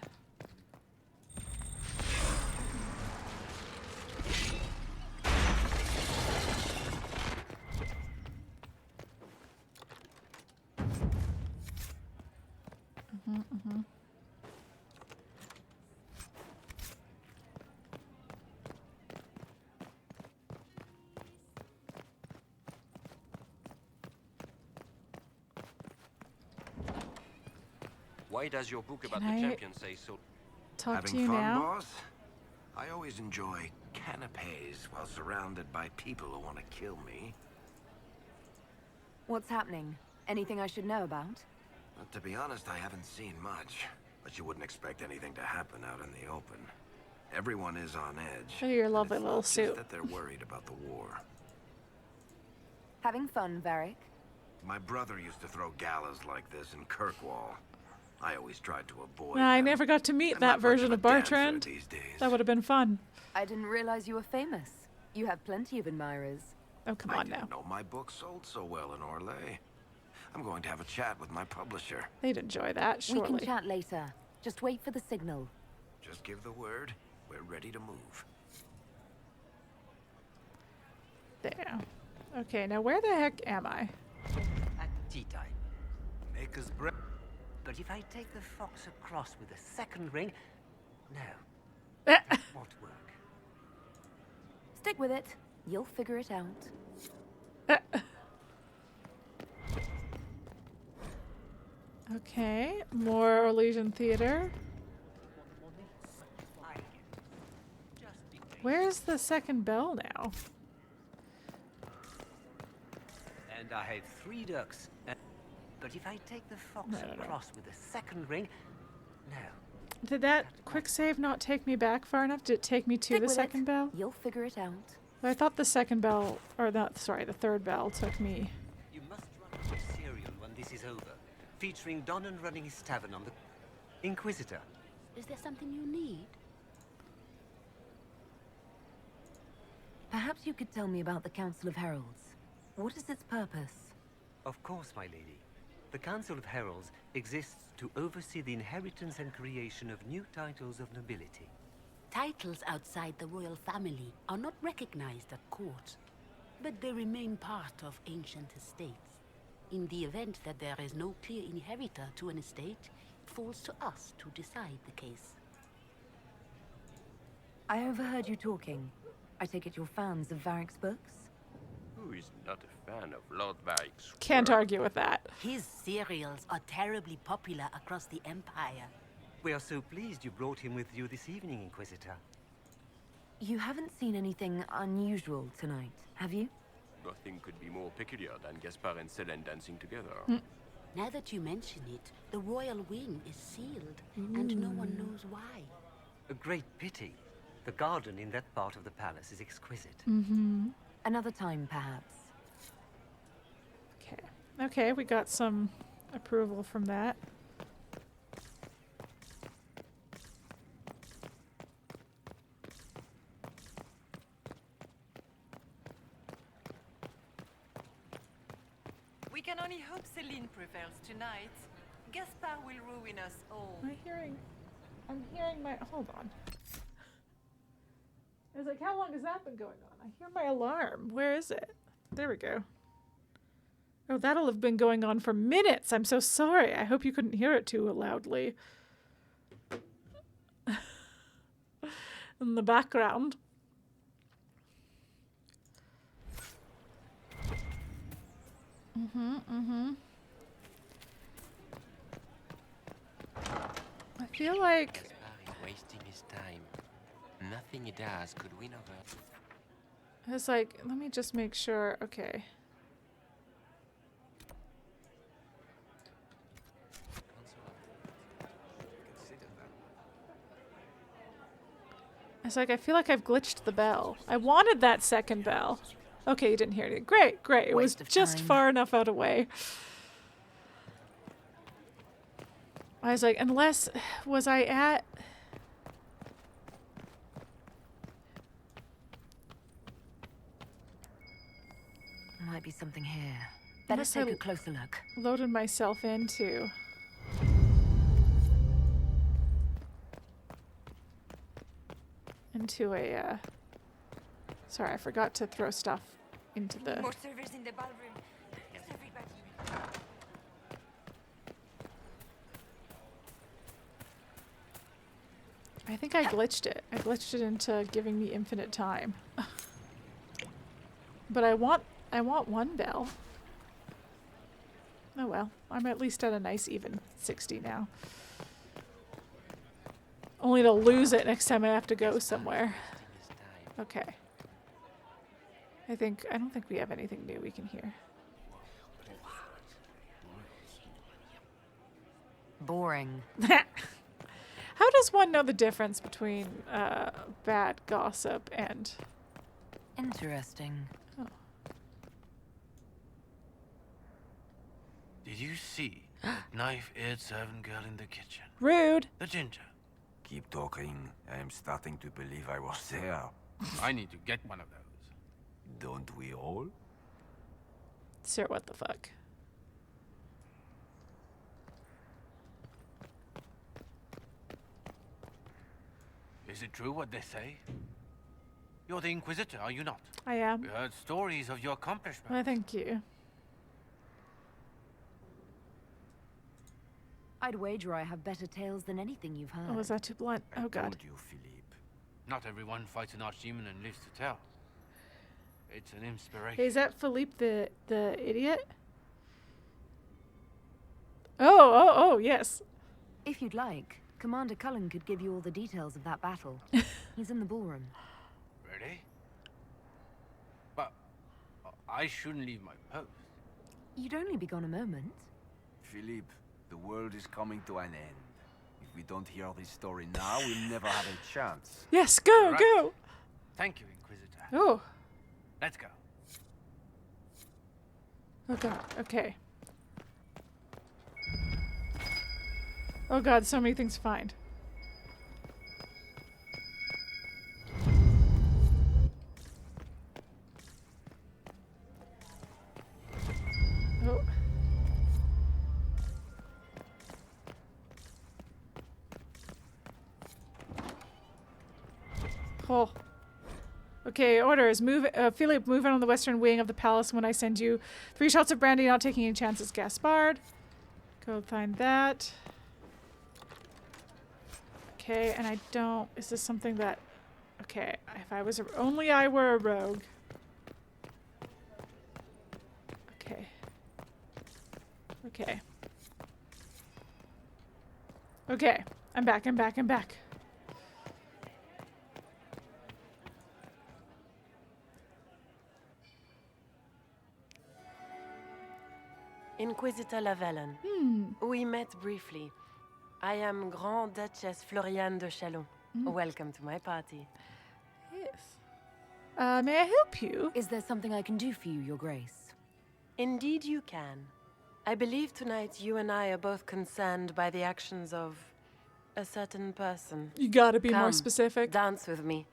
[SPEAKER 10] Why does your book about the champion say so?
[SPEAKER 1] Talk
[SPEAKER 8] Having
[SPEAKER 1] to you
[SPEAKER 8] fun,
[SPEAKER 1] now?
[SPEAKER 8] boss? I always enjoy canapes while surrounded by people who want to kill me.
[SPEAKER 3] What's happening? Anything I should know about?
[SPEAKER 8] Well, to be honest, I haven't seen much. But you wouldn't expect anything to happen out in the open. Everyone is on edge.
[SPEAKER 1] Oh, your lovely
[SPEAKER 8] It's
[SPEAKER 1] little
[SPEAKER 8] not just
[SPEAKER 1] suit.
[SPEAKER 8] that they're worried about the war.
[SPEAKER 3] Having fun, Varric?
[SPEAKER 8] My brother used to throw galas like this in Kirkwall. I always tried to avoid
[SPEAKER 1] I
[SPEAKER 8] them.
[SPEAKER 1] never got to meet
[SPEAKER 8] I'm
[SPEAKER 1] that
[SPEAKER 8] not much
[SPEAKER 1] version
[SPEAKER 8] of
[SPEAKER 1] of
[SPEAKER 8] a dancer
[SPEAKER 1] Bartrand.
[SPEAKER 8] these days.
[SPEAKER 1] That would have been fun.
[SPEAKER 3] I didn't realize you were famous. You have plenty of admirers.
[SPEAKER 1] Oh, come
[SPEAKER 8] I
[SPEAKER 1] on
[SPEAKER 8] didn't
[SPEAKER 1] now.
[SPEAKER 8] know my book sold so well in Orlais. I'm going to have a chat with my publisher.
[SPEAKER 1] They'd enjoy that, surely.
[SPEAKER 3] We can chat later. Just wait for the signal.
[SPEAKER 8] Just give the word. We're ready to move.
[SPEAKER 1] There. Okay, now where the heck am I?
[SPEAKER 21] At tea time. Make us bread. But if I take the fox across with a second ring, no. That won't work.
[SPEAKER 3] Stick with it. You'll figure it out.
[SPEAKER 1] Okay, more Orlesian theater. Where's the second bell now?
[SPEAKER 21] And I have 3 ducks. But if I take the fox across with a second ring, no.
[SPEAKER 1] Did that quick save not take me back far enough? Did it take me to
[SPEAKER 3] Stick
[SPEAKER 1] the
[SPEAKER 3] with
[SPEAKER 1] second
[SPEAKER 3] it.
[SPEAKER 1] bell?
[SPEAKER 3] You'll figure it out.
[SPEAKER 1] I thought the second bell, or not, sorry, the third bell took me.
[SPEAKER 21] You must run a serial when this is over, featuring Donan running his tavern on the Inquisitor.
[SPEAKER 6] Is there something you need?
[SPEAKER 3] Perhaps you could tell me about the Council of Heralds. What is its purpose?
[SPEAKER 21] Of course, my lady. The Council of Heralds exists to oversee the inheritance and creation of new titles of nobility.
[SPEAKER 6] Titles outside the royal family are not recognized at court, but they remain part of ancient estates. In the event that there is no clear inheritor to an estate, it falls to us to decide the case.
[SPEAKER 3] I overheard you talking. I take it you're fans of Varric's books?
[SPEAKER 10] Who is not a fan of Lord Varric's
[SPEAKER 1] Can't
[SPEAKER 10] work?
[SPEAKER 1] argue with that.
[SPEAKER 6] His serials are terribly popular across the Empire.
[SPEAKER 21] We are so pleased you brought him with you this evening, Inquisitor.
[SPEAKER 3] You haven't seen anything unusual tonight, have you?
[SPEAKER 10] Nothing could be more peculiar than Gaspard and Celene dancing together.
[SPEAKER 6] Now that you mention it, the royal wing is sealed, and no one knows why.
[SPEAKER 21] A great pity. The garden in that part of the palace is exquisite.
[SPEAKER 1] Mm-hmm.
[SPEAKER 3] Another time, perhaps.
[SPEAKER 1] Okay. Okay, we got some approval from that.
[SPEAKER 4] We can only hope Celene prevails tonight. Gaspard will ruin us all.
[SPEAKER 1] I'm hearing my, hold on. I was like, how long has that been going on? I hear my alarm. Where is it? There we go. Oh, that'll have been going on for minutes. I'm so sorry. I hope you couldn't hear it too loudly. In the background. I feel like
[SPEAKER 10] Gaspard is wasting his time. Nothing he does could win over.
[SPEAKER 1] it's like, let me just make sure. Okay. It's like, I feel like I've glitched the bell. I wanted that second bell. Okay, you didn't hear it. Great, great. It was just far enough out of way. I was like, unless, was I at...
[SPEAKER 3] Might be something here. Better
[SPEAKER 1] Unless
[SPEAKER 3] take
[SPEAKER 1] I
[SPEAKER 3] a closer look.
[SPEAKER 1] loaded myself into... into a, sorry, I forgot to throw stuff into the...
[SPEAKER 11] More servers in the ballroom. Is everybody?
[SPEAKER 1] I think I glitched it. I glitched it into giving me infinite time. But I want one bell. Oh well, I'm at least at a nice even 60 now. Only to lose it next time I have to go somewhere. Okay. I don't think we have anything new we can hear.
[SPEAKER 3] Boring.
[SPEAKER 1] How does one know the difference between bad gossip and...
[SPEAKER 3] Interesting.
[SPEAKER 1] Oh.
[SPEAKER 9] Did you see that knife-eared servant girl in the kitchen?
[SPEAKER 1] Rude.
[SPEAKER 9] The ginger.
[SPEAKER 8] Keep talking. I am starting to believe I was there.
[SPEAKER 9] I need to get one of those.
[SPEAKER 8] Don't we all?
[SPEAKER 1] Sir, what the fuck?
[SPEAKER 9] Is it true what they say? You're the Inquisitor, are you not?
[SPEAKER 1] I am.
[SPEAKER 9] We heard stories of your accomplishments.
[SPEAKER 1] Why, thank you.
[SPEAKER 3] I'd wager I have better tales than anything you've heard.
[SPEAKER 1] Oh, is that too blunt? Oh, God.
[SPEAKER 8] Told you, Philippe.
[SPEAKER 9] Not everyone fights an archdemon and lives to tell. It's an inspiration.
[SPEAKER 1] Is that Philippe the idiot? Oh, yes.
[SPEAKER 3] If you'd like, Commander Cullen could give you all the details of that battle. He's in the ballroom.
[SPEAKER 9] Really? But I shouldn't leave my post.
[SPEAKER 3] You'd only be gone a moment.
[SPEAKER 8] Philippe, the world is coming to an end. If we don't hear this story now, we'll never have a chance.
[SPEAKER 1] Yes, go,
[SPEAKER 9] Right.
[SPEAKER 1] go.
[SPEAKER 9] Thank you, Inquisitor.
[SPEAKER 1] Oh.
[SPEAKER 9] Let's go.
[SPEAKER 1] Oh, God. Okay. Oh, God, so many things to find. Oh. Oh. Okay, orders. Philippe, move in on the western wing of the palace when I send you 3 shots of brandy, not taking any chances, Gaspard. Go find that. Okay, and I don't... Is this something that... Okay, if I was... Only I were a rogue. Okay. Okay. Okay. I'm back.
[SPEAKER 23] Inquisitor Lavellen. We met briefly. I am Grand Duchess Florianne de Chalon. Welcome to my party.
[SPEAKER 1] Yes. May I help you?
[SPEAKER 3] Is there something I can do for you, Your Grace?
[SPEAKER 23] Indeed you can. I believe tonight you and I are both concerned by the actions of a certain person.
[SPEAKER 1] You gotta be more
[SPEAKER 23] Come,
[SPEAKER 1] specific.
[SPEAKER 23] Dance with me.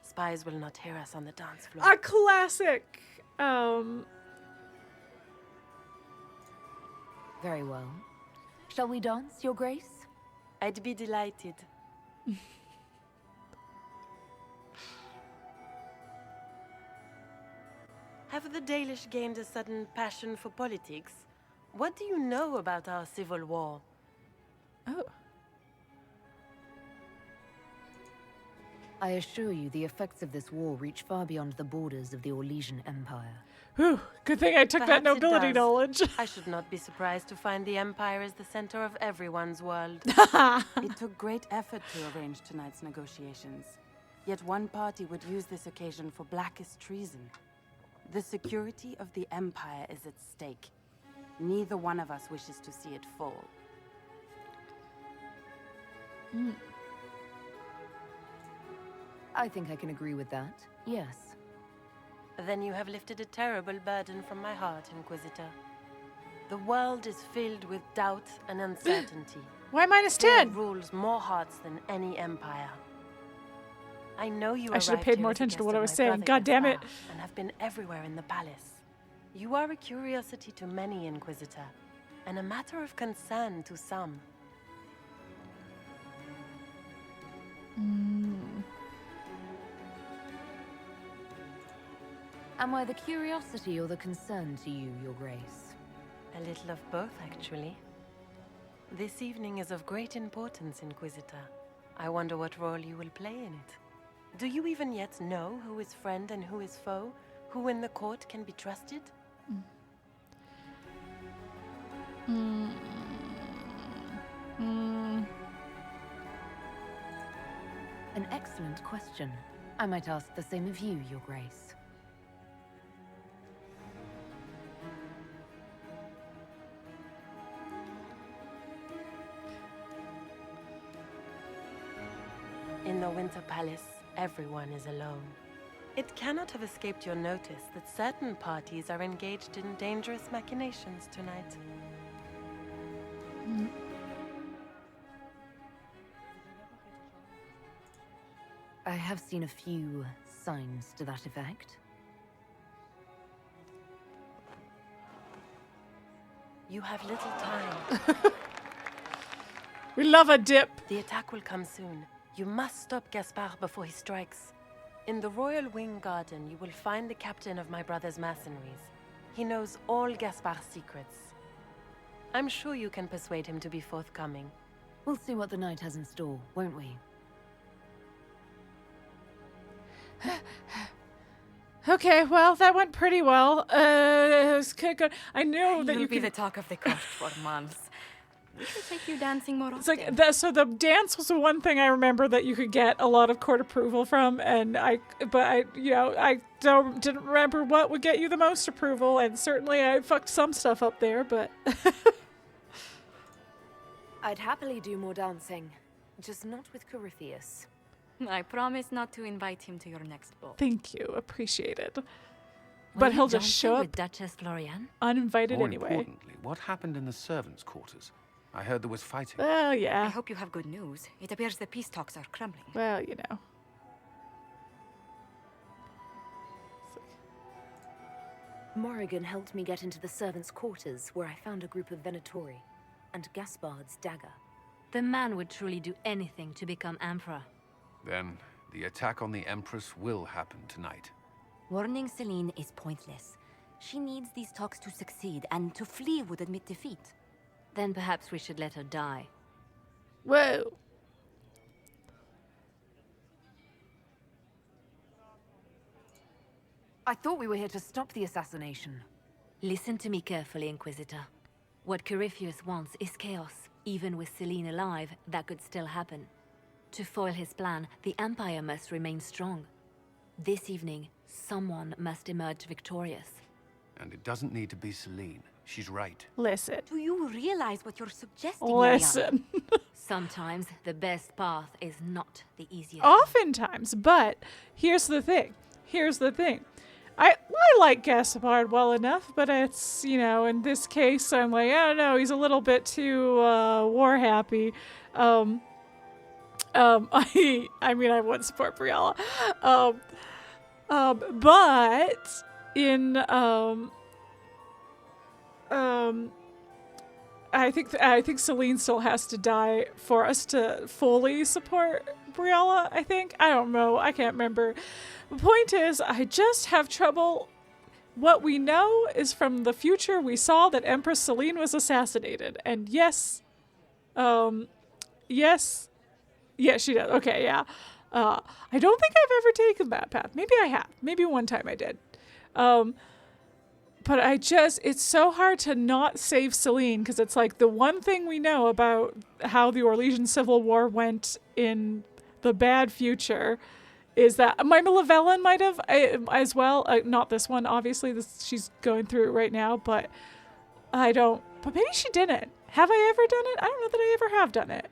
[SPEAKER 23] Spies will not hear us on the dance floor.
[SPEAKER 1] A classic.
[SPEAKER 3] Very well. Shall we dance, Your Grace?
[SPEAKER 23] I'd be delighted. Have the Dalish gained a sudden passion for politics? What do you know about our civil war?
[SPEAKER 1] Oh.
[SPEAKER 3] I assure you, the effects of this war reach far beyond the borders of the Orlesian Empire.
[SPEAKER 1] Whew, good thing I took that
[SPEAKER 23] Perhaps it
[SPEAKER 1] nobility
[SPEAKER 23] does.
[SPEAKER 1] knowledge.
[SPEAKER 23] I should not be surprised to find the Empire is the center of everyone's world.
[SPEAKER 13] It took great effort to arrange tonight's negotiations. Yet one party would use this occasion for blackest treason. The security of the Empire is at stake. Neither one of us wishes to see it fall.
[SPEAKER 3] I think I can agree with that. Yes.
[SPEAKER 23] Then you have lifted a terrible burden from my heart, Inquisitor. The world is filled with doubt and uncertainty.
[SPEAKER 1] Why -10?
[SPEAKER 23] Fear rules more hearts than any empire. I know you
[SPEAKER 1] I should have
[SPEAKER 23] arrived
[SPEAKER 1] paid
[SPEAKER 23] here
[SPEAKER 1] more
[SPEAKER 13] Oh,
[SPEAKER 23] as a
[SPEAKER 1] attention to
[SPEAKER 23] guest
[SPEAKER 1] what I
[SPEAKER 23] of
[SPEAKER 1] was
[SPEAKER 23] my
[SPEAKER 1] saying.
[SPEAKER 23] brother
[SPEAKER 1] God damn it.
[SPEAKER 23] Gaspard, and have been everywhere in the palace. You are a curiosity to many, Inquisitor, and a matter of concern to some.
[SPEAKER 3] Am I the curiosity or the concern to you, Your Grace?
[SPEAKER 23] A little of both, actually. This evening is of great importance, Inquisitor. I wonder what role you will play in it. Do you even yet know who is friend and who is foe? Who in the court can be trusted?
[SPEAKER 3] An excellent question. I might ask the same of you, Your Grace.
[SPEAKER 23] the Winter Palace, everyone is alone. It cannot have escaped your notice that certain parties are engaged in dangerous machinations tonight.
[SPEAKER 3] I have seen a few signs to that effect.
[SPEAKER 23] You have little time.
[SPEAKER 1] We love a dip.
[SPEAKER 23] The attack will come soon. You must stop Gaspard before he strikes. In the Royal Wing Garden, you will find the captain of my brother's mercenaries. He knows all Gaspard's secrets. I'm sure you can persuade him to be forthcoming.
[SPEAKER 3] We'll see what the night has in store, won't we?
[SPEAKER 1] Okay, well, that went pretty well. It was good. I know that
[SPEAKER 12] You'll
[SPEAKER 1] you
[SPEAKER 12] be
[SPEAKER 1] can...
[SPEAKER 12] the talk of the court for months. We should take you dancing more often.
[SPEAKER 1] It's like so the dance was the one thing I remember that you could get a lot of court approval from, and I didn't remember what would get you the most approval, and certainly I fucked some stuff up there, but
[SPEAKER 3] I'd happily do more dancing, just not with Corypheus.
[SPEAKER 12] I promise not to invite him to your next ball.
[SPEAKER 1] thank you, appreciate it. But he'll just show up
[SPEAKER 3] with Duchess Florianne?
[SPEAKER 1] uninvited
[SPEAKER 2] More
[SPEAKER 1] anyway.
[SPEAKER 2] importantly, what happened in the servants' quarters? I heard there was fighting.
[SPEAKER 1] Well,
[SPEAKER 12] I
[SPEAKER 1] yeah.
[SPEAKER 12] hope you have good news. It appears the peace talks are crumbling.
[SPEAKER 1] Well, you know.
[SPEAKER 3] Morrigan helped me get into the servants' quarters, where I found a group of Venatori and Gaspard's dagger.
[SPEAKER 18] The man would truly do anything to become Emperor.
[SPEAKER 2] Then, the attack on the Empress will happen tonight.
[SPEAKER 3] Warning Celene is pointless. She needs these talks to succeed, and to flee would admit defeat.
[SPEAKER 18] Then perhaps we should let her die.
[SPEAKER 1] Whoa.
[SPEAKER 3] I thought we were here to stop the assassination.
[SPEAKER 18] Listen to me carefully, Inquisitor. What Corypheus wants is chaos. Even with Celene alive, that could still happen. To foil his plan, the Empire must remain strong. This evening, someone must emerge victorious.
[SPEAKER 2] And it doesn't need to be Celene. She's right.
[SPEAKER 1] Listen.
[SPEAKER 3] Do you realize what you're suggesting,
[SPEAKER 1] Listen.
[SPEAKER 18] Sometimes the best path is not the easiest.
[SPEAKER 1] Oftentimes, but here's the thing. I like Gaspard well enough, but it's, you know, in this case, I'm like, I don't know, he's a little bit too war happy. I mean, I would support Briala. But in I think Celene still has to die for us to fully support Briala, I think. I don't know. I can't remember. The point is, I just have trouble. What we know is from the future, we saw that Empress Celene was assassinated. And yes, yes, she does. Okay, yeah. I don't think I've ever taken that path. Maybe I have. Maybe one time I did. But it's so hard to not save Celene, because it's like the one thing we know about how the Orlesian Civil War went in the bad future is that my Malevelin might have as well. Not this one, obviously. She's going through it right now, but but maybe she didn't. Have I ever done it? I don't know that I ever have done it.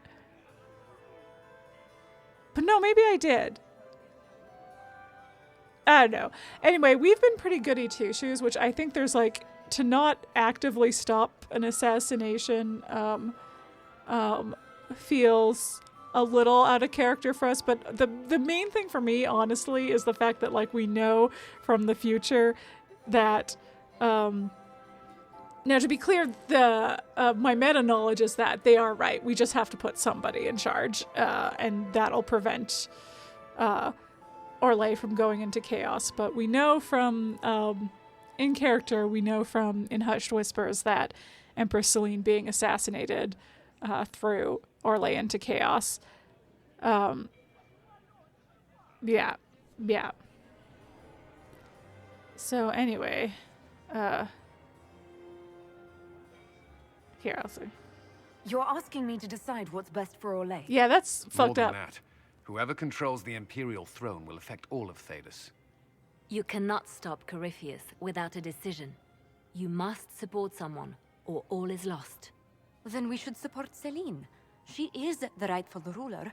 [SPEAKER 1] But no, maybe I did. I don't know. Anyway, we've been pretty goody two-shoes, which I think there's like, to not actively stop an assassination feels a little out of character for us. But the main thing for me, honestly, is the fact that like we know from the future that now to be clear, my meta knowledge is that they are right. We just have to put somebody in charge, and that'll prevent Orlais from going into chaos. But we know from in character, we know from in Hushed Whispers that Empress Celene being assassinated threw Orlais into chaos. Yeah. So anyway, here, I'll see.
[SPEAKER 3] You're asking me to decide what's best for Orlais?
[SPEAKER 1] Yeah, that's fucked
[SPEAKER 2] More
[SPEAKER 1] up.
[SPEAKER 2] than that, whoever controls the Imperial throne will affect all of Thedas.
[SPEAKER 18] You cannot stop Corypheus without a decision. You must support someone, or all is lost.
[SPEAKER 3] Then we should support Celene. She is the rightful ruler.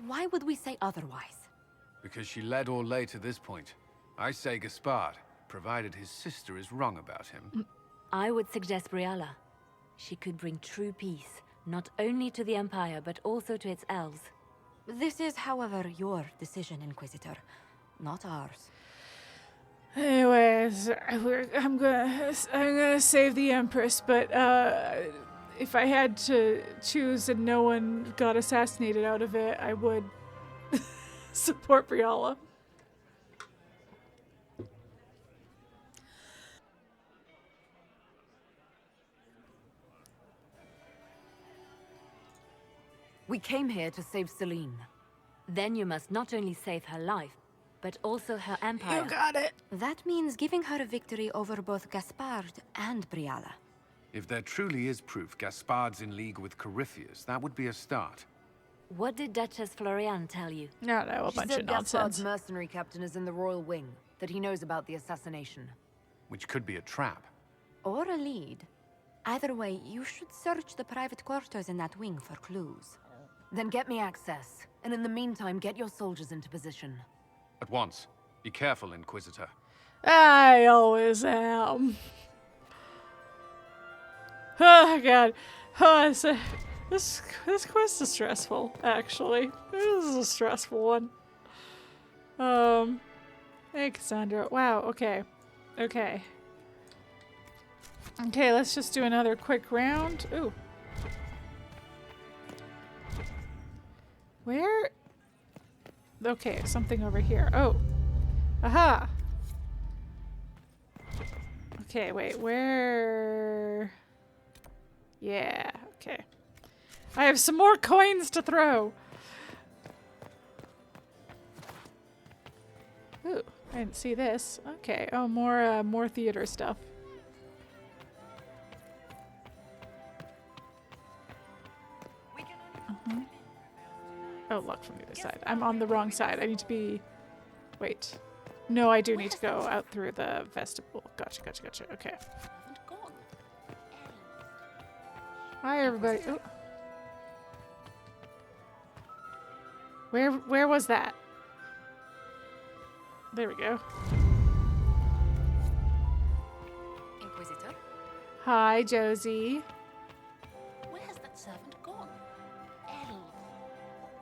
[SPEAKER 12] Why would we say otherwise?
[SPEAKER 2] Because she led Orlais to this point. I say Gaspard, provided his sister is wrong about him.
[SPEAKER 18] I would suggest Briala. She could bring true peace, not only to the Empire, but also to its elves.
[SPEAKER 12] This is, however, your decision, Inquisitor, not ours.
[SPEAKER 1] Anyways, I'm gonna save the Empress, but if I had to choose and no one got assassinated out of it, I would support Briala.
[SPEAKER 12] We came here to save Celene.
[SPEAKER 18] Then you must not only save her life, but also her empire.
[SPEAKER 1] You got it.
[SPEAKER 12] That means giving her a victory over both Gaspard and Briala.
[SPEAKER 2] If there truly is proof Gaspard's in league with Corypheus, that would be a start.
[SPEAKER 18] What did Duchess Florianne tell you?
[SPEAKER 1] No, a bunch of nonsense.
[SPEAKER 12] Gaspard's mercenary captain is in the royal wing, that he knows about the assassination.
[SPEAKER 2] Which could be a trap.
[SPEAKER 12] Or a lead. Either way, you should search the private quarters in that wing for clues. Then get me access, and in the meantime, get your soldiers into position.
[SPEAKER 2] At once. Be careful, Inquisitor.
[SPEAKER 1] I always am. Oh god. Oh, this quest is stressful, actually. This is a stressful one. Hey Cassandra. Wow, okay. Okay, let's just do another quick round. Ooh. Where? Okay, something over here. Oh. Aha! Okay, wait, where? Yeah, okay. I have some more coins to throw! Ooh, I didn't see this. Okay, oh, more theater stuff. Oh, look, from the other side. I'm on the wrong side. I need to be... Wait. No, I do need to go out through the vestibule. Gotcha. Okay. Hi, everybody. Oh. Where was that? There we go.
[SPEAKER 12] Inquisitor?
[SPEAKER 1] Hi, Josie.
[SPEAKER 6] Where has that servant gone?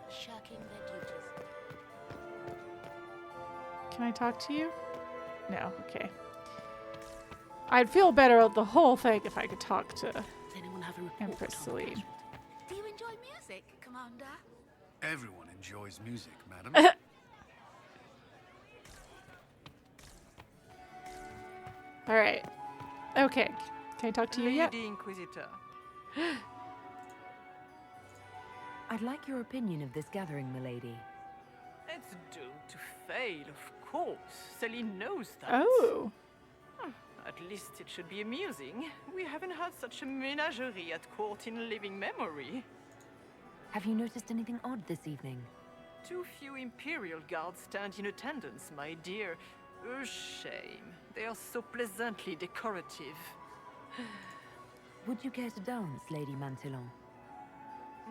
[SPEAKER 6] Shirking their duties.
[SPEAKER 1] Can I talk to you? No, okay. I'd feel better about the whole thing if I could talk to Empress Celene.
[SPEAKER 6] Do you enjoy music, Commander?
[SPEAKER 2] Everyone enjoys music, madam.
[SPEAKER 1] Alright. Okay. Can I talk to you yet?
[SPEAKER 4] Lady Inquisitor.
[SPEAKER 3] I'd like your opinion of this gathering, milady.
[SPEAKER 4] It's doomed to fail, of course. Celene knows that.
[SPEAKER 1] Oh.
[SPEAKER 4] At least it should be amusing. We haven't had such a menagerie at court in living memory.
[SPEAKER 3] Have you noticed anything odd this evening?
[SPEAKER 4] Too few Imperial guards stand in attendance, my dear. A shame. They are so pleasantly decorative.
[SPEAKER 3] Would you care to dance, Lady Mantillon?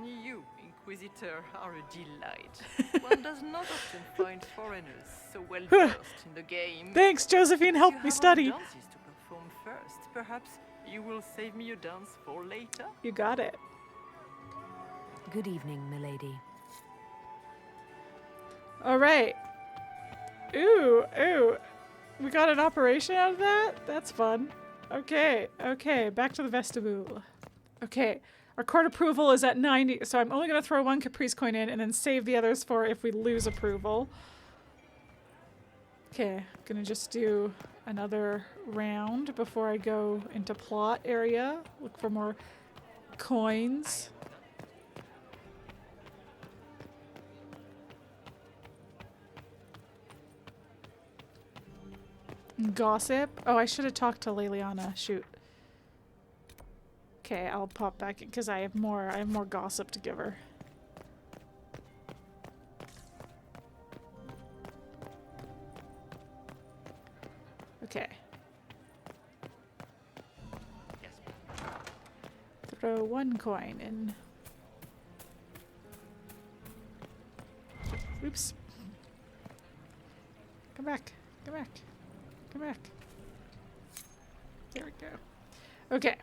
[SPEAKER 4] You, Inquisitor, are a delight. One does not often find foreigners so well versed in the game.
[SPEAKER 1] Thanks, Josephine. Help me study.
[SPEAKER 4] You have dances to perform first. Perhaps you will save me a dance for later?
[SPEAKER 1] You got it.
[SPEAKER 3] Good evening, milady.
[SPEAKER 1] All right. Ooh. We got an operation out of that? That's fun. Okay, back to the vestibule. Okay, our court approval is at 90, so I'm only going to throw one Caprice coin in and then save the others for if we lose approval. Okay, gonna just do another round before I go into plot area. Look for more coins. Gossip. Oh, I should have talked to Leliana. Shoot. Okay, I'll pop back in because I have more gossip to give her. Okay. Throw one coin in. Oops. Come back. Come back. Come back. There we go. Okay.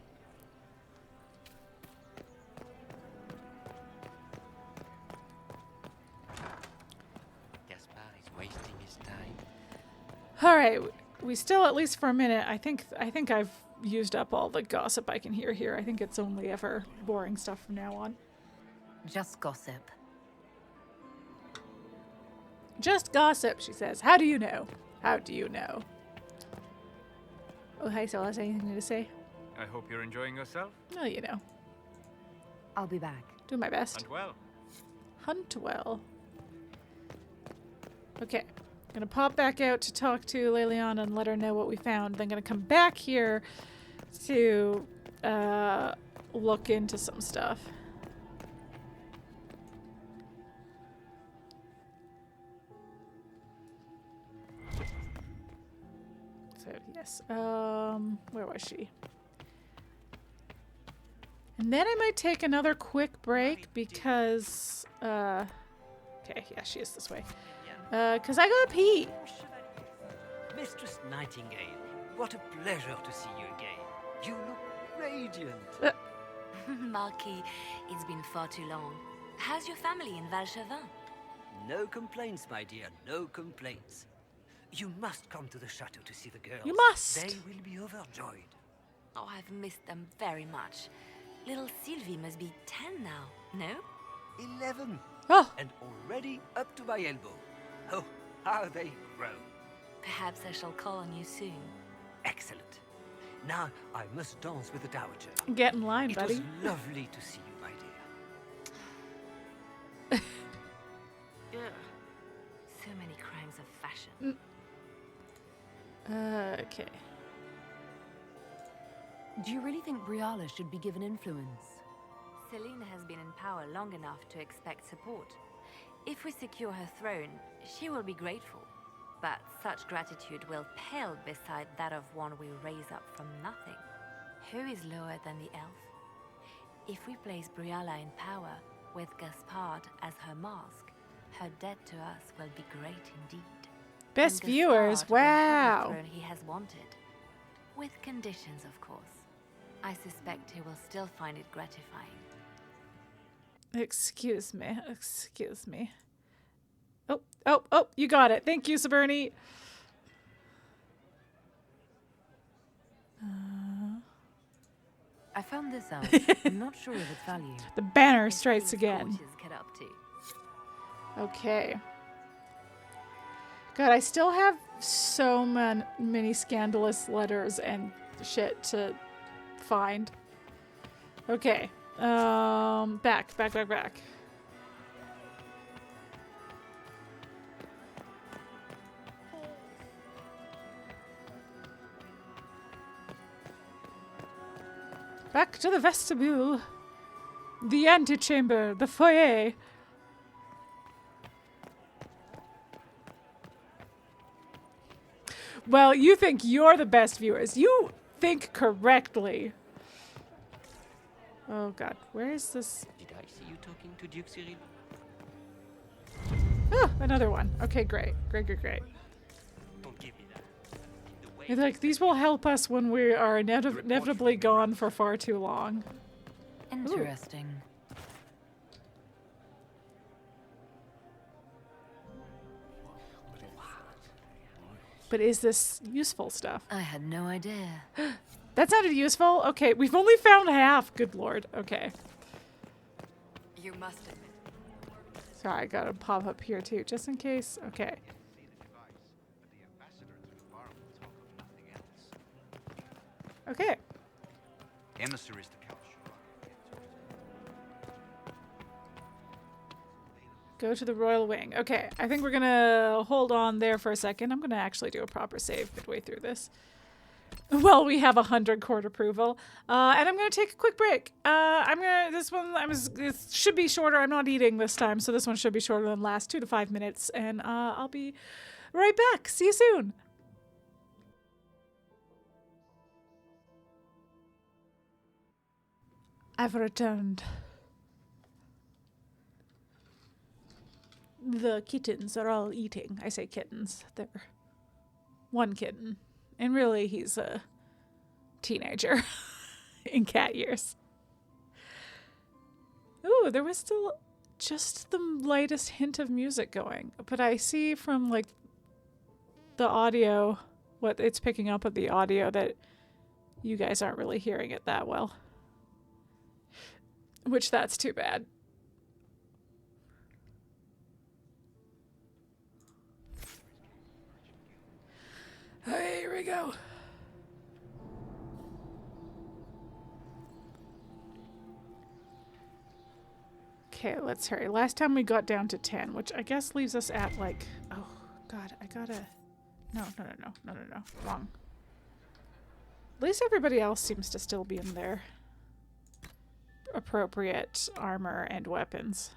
[SPEAKER 10] Gaspard is wasting his time.
[SPEAKER 1] All right. We still, at least for a minute, I think I've used up all the gossip I can hear here. I think it's only ever boring stuff from now on.
[SPEAKER 3] Just gossip.
[SPEAKER 1] Just gossip, she says. How do you know? How do you know? Oh, hi, Solas. Anything to say?
[SPEAKER 5] I hope you're enjoying yourself.
[SPEAKER 1] Oh, you know.
[SPEAKER 3] I'll be back.
[SPEAKER 1] Do my best.
[SPEAKER 5] Hunt well.
[SPEAKER 1] Hunt well. Okay. Gonna pop back out to talk to Leliana and let her know what we found. Then gonna come back here to look into some stuff. So yes, where was she? And then I might take another quick break because okay, yeah, she is this way. Because I gotta pee.
[SPEAKER 21] Mistress Nightingale, what a pleasure to see you again. You look radiant.
[SPEAKER 18] Marquis, it's been far too long. How's your family in Valchevin?
[SPEAKER 21] No complaints, my dear, no complaints. You must come to the chateau to see the girls.
[SPEAKER 1] You must.
[SPEAKER 21] They will be overjoyed.
[SPEAKER 18] Oh, I've missed them very much. Little Sylvie must be 10 now, no?
[SPEAKER 21] 11.
[SPEAKER 1] Oh.
[SPEAKER 21] And already up to my elbow. Oh, how they grow.
[SPEAKER 18] Perhaps I shall call on you soon.
[SPEAKER 21] Excellent. Now I must dance with the Dowager.
[SPEAKER 1] Get in line, buddy.
[SPEAKER 21] It was lovely to see you, my dear.
[SPEAKER 18] So many crimes of fashion.
[SPEAKER 1] Okay.
[SPEAKER 22] Do you really think Briala should be given influence?
[SPEAKER 12] Celene has been in power long enough to expect support. If we secure her throne, she will be grateful. But such gratitude will pale beside that of one we raise up from nothing. Who is lower than the elf? If we place Briala in power, with Gaspard as her mask, her debt to us will be great indeed.
[SPEAKER 1] Best
[SPEAKER 12] And
[SPEAKER 1] viewers,
[SPEAKER 12] Gaspard will have
[SPEAKER 1] wow.
[SPEAKER 12] the throne he has wanted. With conditions, of course. I suspect he will still find it gratifying.
[SPEAKER 1] Excuse me. Excuse me. Oh, you got it. Thank you, Saberni.
[SPEAKER 22] I found this out. I'm not sure of its value.
[SPEAKER 1] The banner strikes again.
[SPEAKER 12] Get up to.
[SPEAKER 1] Okay. God, I still have so many scandalous letters and shit to find. Okay. Back. Back to the vestibule. The antechamber. The foyer. Well, you think you're the best viewers. You think correctly. Oh god, where is this?
[SPEAKER 10] Did I see you talking to Duke Cyril?
[SPEAKER 1] Oh, another one. Okay, great. Great.
[SPEAKER 10] Don't give me that.
[SPEAKER 1] It's like, these will help us when we are inevitably gone for far too long.
[SPEAKER 22] Interesting.
[SPEAKER 1] But is this useful stuff?
[SPEAKER 22] I had no idea.
[SPEAKER 1] That sounded useful? Okay, we've only found half. Good lord. Okay.
[SPEAKER 12] You must admit.
[SPEAKER 1] Sorry, I gotta pop up here too, just in case. Okay. Okay.
[SPEAKER 5] Emissaries to Couch.
[SPEAKER 1] Go to the royal wing. Okay, I think we're gonna hold on there for a second. I'm gonna actually do a proper save midway through this. Well, we have 100 court approval. And I'm gonna take a quick break. This should be shorter. I'm not eating this time, so this one should be shorter than last, 2 to 5 minutes. And I'll be right back. See you soon. I've returned. the kittens are all eating. I say kittens. They're one kitten. And really, he's a teenager in cat years. Ooh, there was still just the lightest hint of music going. But I see from, like, the audio, what it's picking up of the audio, that you guys aren't really hearing it that well. Which, that's too bad. Hey, here we go. Okay, let's hurry. Last time we got down to 10, which I guess leaves us at like... Oh, God, I gotta... No. Wrong. At least everybody else seems to still be in their appropriate armor and weapons.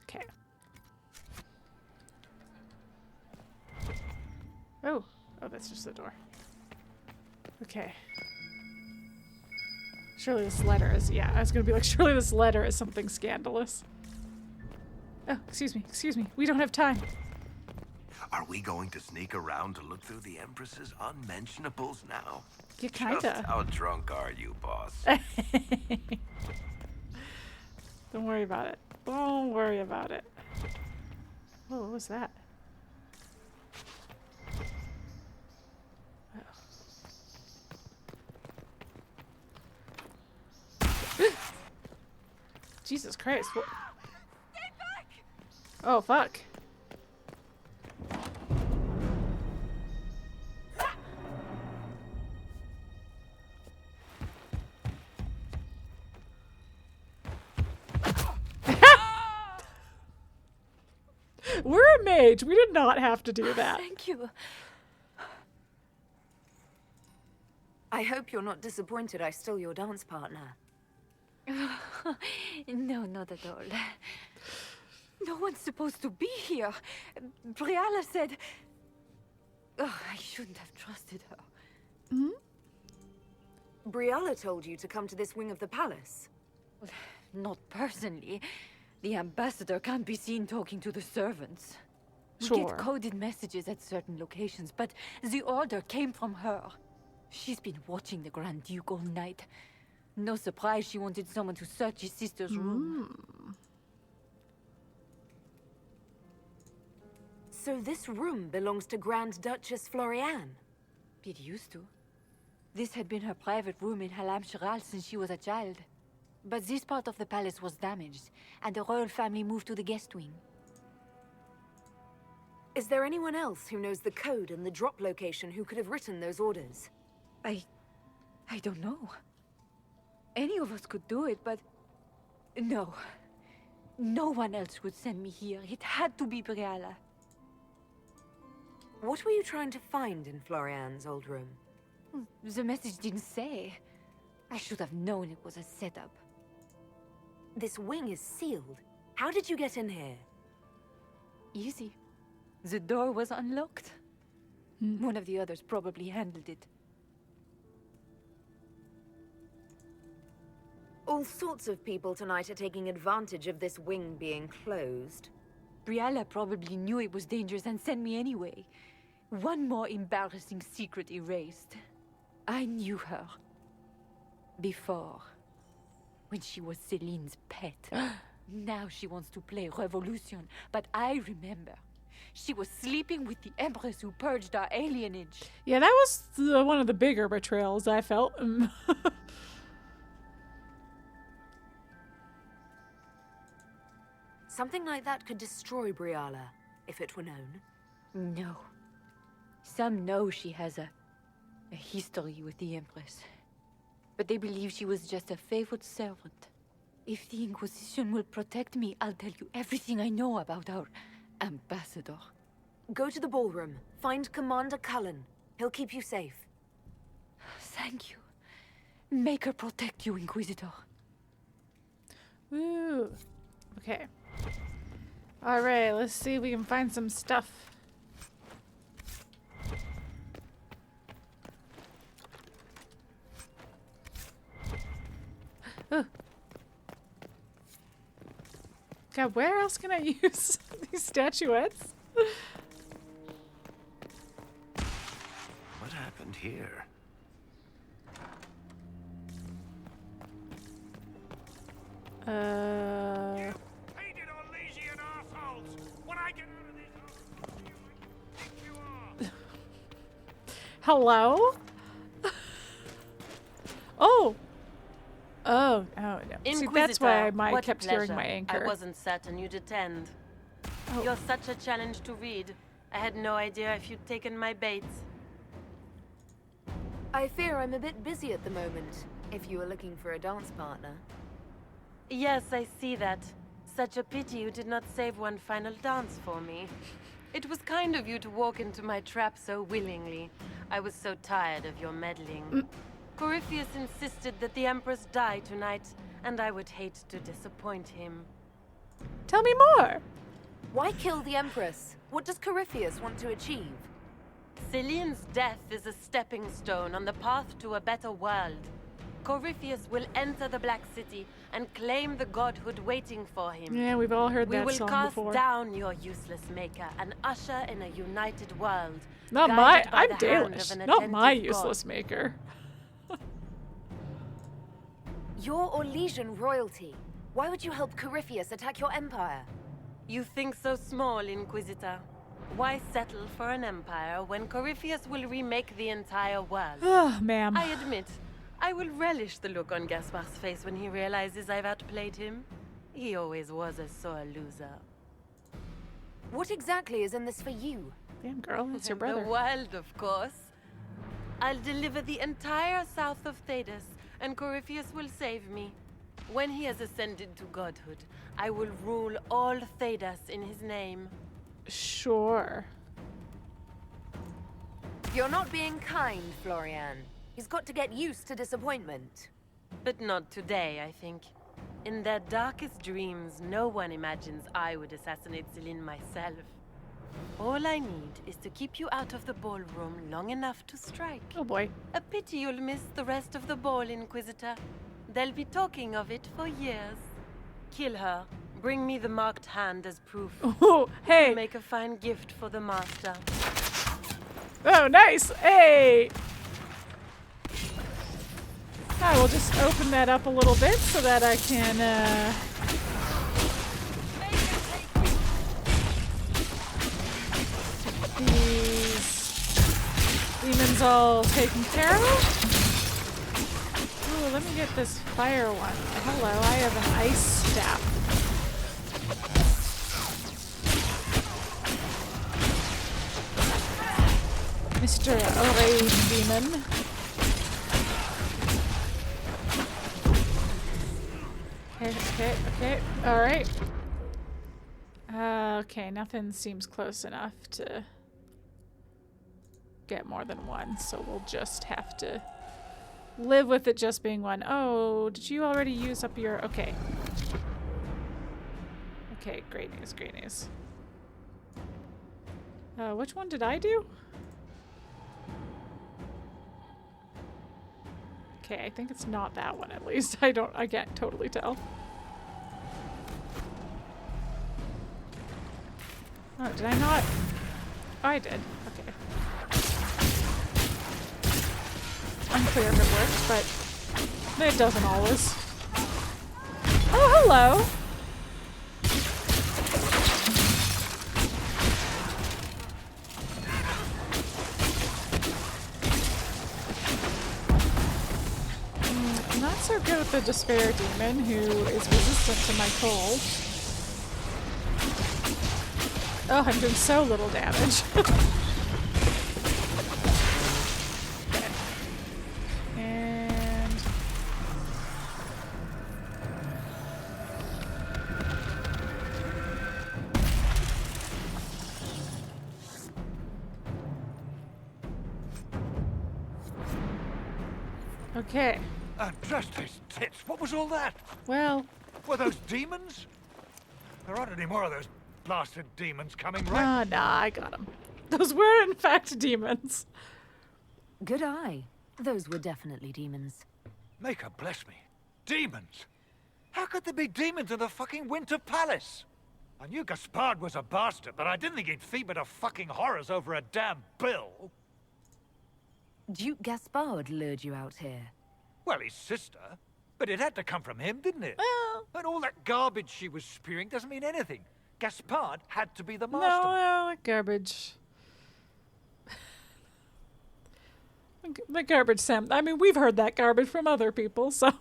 [SPEAKER 1] Okay. Oh, that's just the door. Okay. Surely this letter is, yeah, I was gonna be like, surely this letter is something scandalous. Oh, excuse me, we don't have time.
[SPEAKER 8] Are we going to sneak around to look through the Empress's unmentionables now?
[SPEAKER 1] Yeah, kinda.
[SPEAKER 8] Just how drunk are you, boss?
[SPEAKER 1] Don't worry about it. Don't worry about it. Whoa, what was that? Jesus Christ. What?
[SPEAKER 11] Stay back!
[SPEAKER 1] Oh, fuck. We're a mage. We did not have to do that.
[SPEAKER 3] Thank you. I hope you're not disappointed I stole your dance partner.
[SPEAKER 22] No, not at all. No one's supposed to be here. Briala said... Oh, I shouldn't have trusted her.
[SPEAKER 3] Hmm? Briala told you to come to this wing of the palace?
[SPEAKER 22] Well, not personally. The ambassador can't be seen talking to the servants. We get coded messages at certain locations, but the order came from her. She's been watching the Grand Duke all night. No surprise she wanted someone to search his sister's room.
[SPEAKER 3] So this room belongs to Grand Duchess Florianne?
[SPEAKER 22] It used to. This had been her private room in Halamshiral since she was a child. But this part of the palace was damaged, and the royal family moved to the guest wing.
[SPEAKER 3] Is there anyone else who knows the code and the drop location who could have written those orders?
[SPEAKER 22] I don't know. Any of us could do it, but... No. No one else would send me here. It had to be Briala.
[SPEAKER 3] What were you trying to find in Florianne's old room?
[SPEAKER 22] The message didn't say. I should have known it was a setup.
[SPEAKER 3] This wing is sealed. How did you get in here?
[SPEAKER 22] Easy. The door was unlocked. One of the others probably handled it.
[SPEAKER 3] All sorts of people tonight are taking advantage of this wing being closed.
[SPEAKER 22] Briala probably knew it was dangerous and sent me anyway. One more embarrassing secret erased. I knew her. Before. When she was Celine's pet. Now she wants to play Revolution, but I remember. She was sleeping with the Empress who purged our alienage.
[SPEAKER 1] Yeah, that was one of the bigger betrayals I felt.
[SPEAKER 3] Something like that could destroy Briala, if it were known.
[SPEAKER 22] No. Some know she has a history with the Empress. But they believe she was just a favored servant. If the Inquisition will protect me, I'll tell you everything I know about our ambassador.
[SPEAKER 3] Go to the ballroom. Find Commander Cullen. He'll keep you safe.
[SPEAKER 22] Thank you. Make her protect you, Inquisitor.
[SPEAKER 1] Woo. Okay. Alright, let's see if we can find some stuff. Ugh. God, where else can I use these statuettes?
[SPEAKER 8] What happened here?
[SPEAKER 7] Hated Orlesian assholes! When I get out of this,
[SPEAKER 1] Hello? Oh. Oh, no. See, that's why I kept hearing my anchor.
[SPEAKER 13] I wasn't certain you'd attend.
[SPEAKER 1] Oh.
[SPEAKER 13] You're such a challenge to read. I had no idea if you'd taken my bait.
[SPEAKER 12] I fear I'm a bit busy at the moment, if you were looking for a dance partner.
[SPEAKER 13] Yes, I see that. Such a pity you did not save one final dance for me. It was kind of you to walk into my trap so willingly. I was so tired of your meddling. Corypheus insisted that the Empress die tonight, and I would hate to disappoint him.
[SPEAKER 1] Tell me more!
[SPEAKER 12] Why kill the Empress? What does Corypheus want to achieve?
[SPEAKER 13] Celene's death is a stepping stone on the path to a better world. Corypheus will enter the Black City and claim the godhood waiting for him.
[SPEAKER 1] Yeah, we've all heard that
[SPEAKER 13] We
[SPEAKER 1] song
[SPEAKER 13] will cast
[SPEAKER 1] before.
[SPEAKER 13] down your useless maker and usher in a united world.
[SPEAKER 1] Not
[SPEAKER 13] guided
[SPEAKER 1] my,
[SPEAKER 13] by
[SPEAKER 1] I'm
[SPEAKER 13] the hand of
[SPEAKER 1] Dalish,
[SPEAKER 13] an
[SPEAKER 1] not my
[SPEAKER 13] attentive
[SPEAKER 1] useless
[SPEAKER 13] god.
[SPEAKER 1] maker.
[SPEAKER 12] You're Orlesian royalty. Why would you help Corypheus attack your empire?
[SPEAKER 13] You think so small, Inquisitor. Why settle for an empire when Corypheus will remake the entire world?
[SPEAKER 1] Oh, ma'am.
[SPEAKER 13] I admit, I will relish the look on Gaspard's face when he realizes I've outplayed him. He always was a sore loser.
[SPEAKER 12] What exactly is in this for you?
[SPEAKER 1] Damn, girl, that's your brother.
[SPEAKER 13] The world, of course. I'll deliver the entire south of Thedas, and Corypheus will save me. When he has ascended to godhood, I will rule all Thedas in his name.
[SPEAKER 1] Sure.
[SPEAKER 12] You're not being kind, Florianne. He's got to get used to disappointment.
[SPEAKER 13] But not today, I think. In their darkest dreams, no one imagines I would assassinate Celene myself. All I need is to keep you out of the ballroom long enough to strike.
[SPEAKER 1] Oh boy.
[SPEAKER 13] A pity you'll miss the rest of the ball, Inquisitor. They'll be talking of it for years. Kill her. Bring me the marked hand as proof.
[SPEAKER 1] Oh, hey!
[SPEAKER 13] Make a fine gift for the master.
[SPEAKER 1] Oh, nice! Hey! I will just open that up a little bit so that I can, these demons all taken care of. Ooh, let me get this fire one. Hello, I have an ice staff. Mr. Orlesian Demon. Okay, alright. Okay, nothing seems close enough to get more than one, so we'll just have to live with it just being one. Oh, did you already use up your... Okay. Okay, great news, great news. Which one did I do? Okay, I think it's not that one at least. I can't totally tell. Oh, did I not? Oh, I did. Okay. Unclear if it worked, but it doesn't always. Oh, hello! Not so good with the Despair Demon, who is resistant to my cold. Oh, I'm doing so little damage. Okay. And... okay.
[SPEAKER 7] Andraste's tits, what was all that?
[SPEAKER 1] Well...
[SPEAKER 7] Were those demons? There aren't any more of those blasted demons coming, right?
[SPEAKER 1] Nah, I got them. Those were, in fact, demons.
[SPEAKER 3] Good eye. Those were definitely demons.
[SPEAKER 7] Maker bless me. Demons? How could there be demons in the fucking Winter Palace? I knew Gaspard was a bastard, but I didn't think he'd feed me to fucking horrors over a damn bill.
[SPEAKER 3] Duke Gaspard lured you out here.
[SPEAKER 7] Well, his sister. But it had to come from him, didn't it? Well... And all that garbage she was spewing doesn't mean anything. Gaspard had to be the master.
[SPEAKER 1] No, garbage. The garbage, Sam. I mean, we've heard that garbage from other people, so...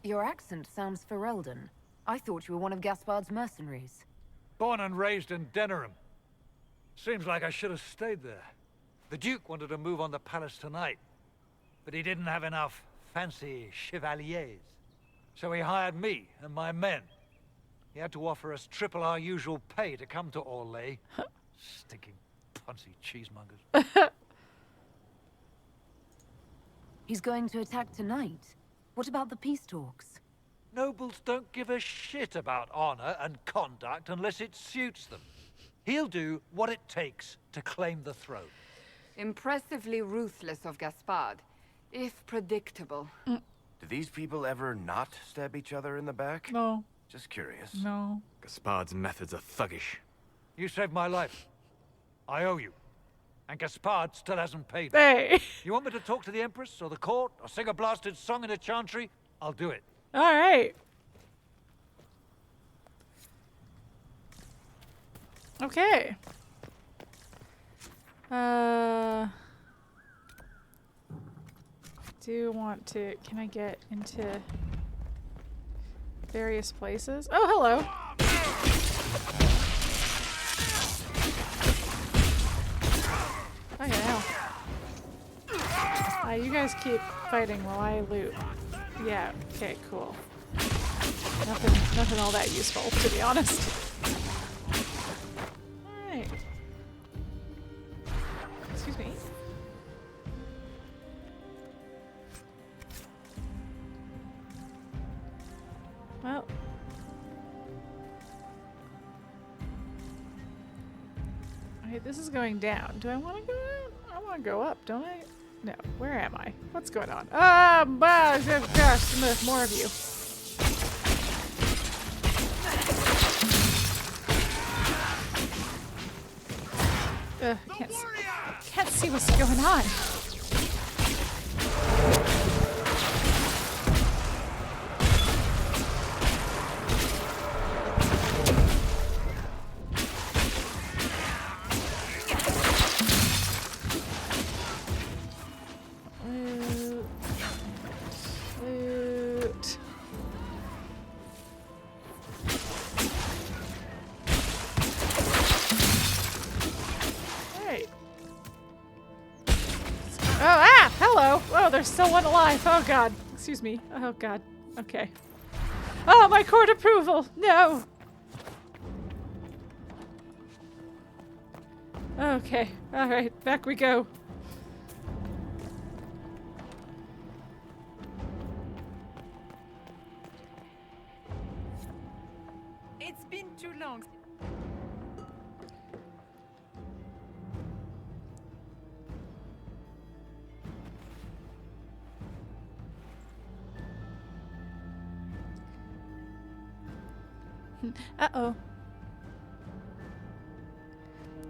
[SPEAKER 3] Your accent sounds Ferelden. I thought you were one of Gaspard's mercenaries.
[SPEAKER 7] Born and raised in Denerim. Seems like I should have stayed there. The Duke wanted to move on the palace tonight, but he didn't have enough fancy chevaliers. So he hired me and my men. He had to offer us triple our usual pay to come to Orlais. Stinking punsy cheesemongers.
[SPEAKER 3] He's going to attack tonight. What about the peace talks?
[SPEAKER 7] Nobles don't give a shit about honor and conduct unless it suits them. He'll do what it takes to claim the throne.
[SPEAKER 20] Impressively ruthless of Gaspard, if predictable.
[SPEAKER 8] Do these people ever not stab each other in the back?
[SPEAKER 1] No.
[SPEAKER 8] Just curious.
[SPEAKER 1] No.
[SPEAKER 5] Gaspard's methods are thuggish.
[SPEAKER 7] You saved my life. I owe you. And Gaspard still hasn't paid.
[SPEAKER 1] Hey.
[SPEAKER 7] You want me to talk to the Empress or the court or sing a blasted song in a chantry? I'll do it.
[SPEAKER 1] All right. Okay. Do want to... Can I get into various places? Oh, hello. Okay, now. You guys keep fighting while I loot. Yeah, okay, cool. Nothing all that useful, to be honest. Alright. Excuse me. Well. Okay, this is going down. Do I want to go down? I want to go up, don't I? No. Where am I? What's going on? Gosh, more of you. Can't see what's going on. There's still one alive. Oh god. Excuse me. Oh god. Okay. Oh, my court approval. No. Okay. All right. Back we go.
[SPEAKER 4] It's been too long.
[SPEAKER 1] Uh-oh.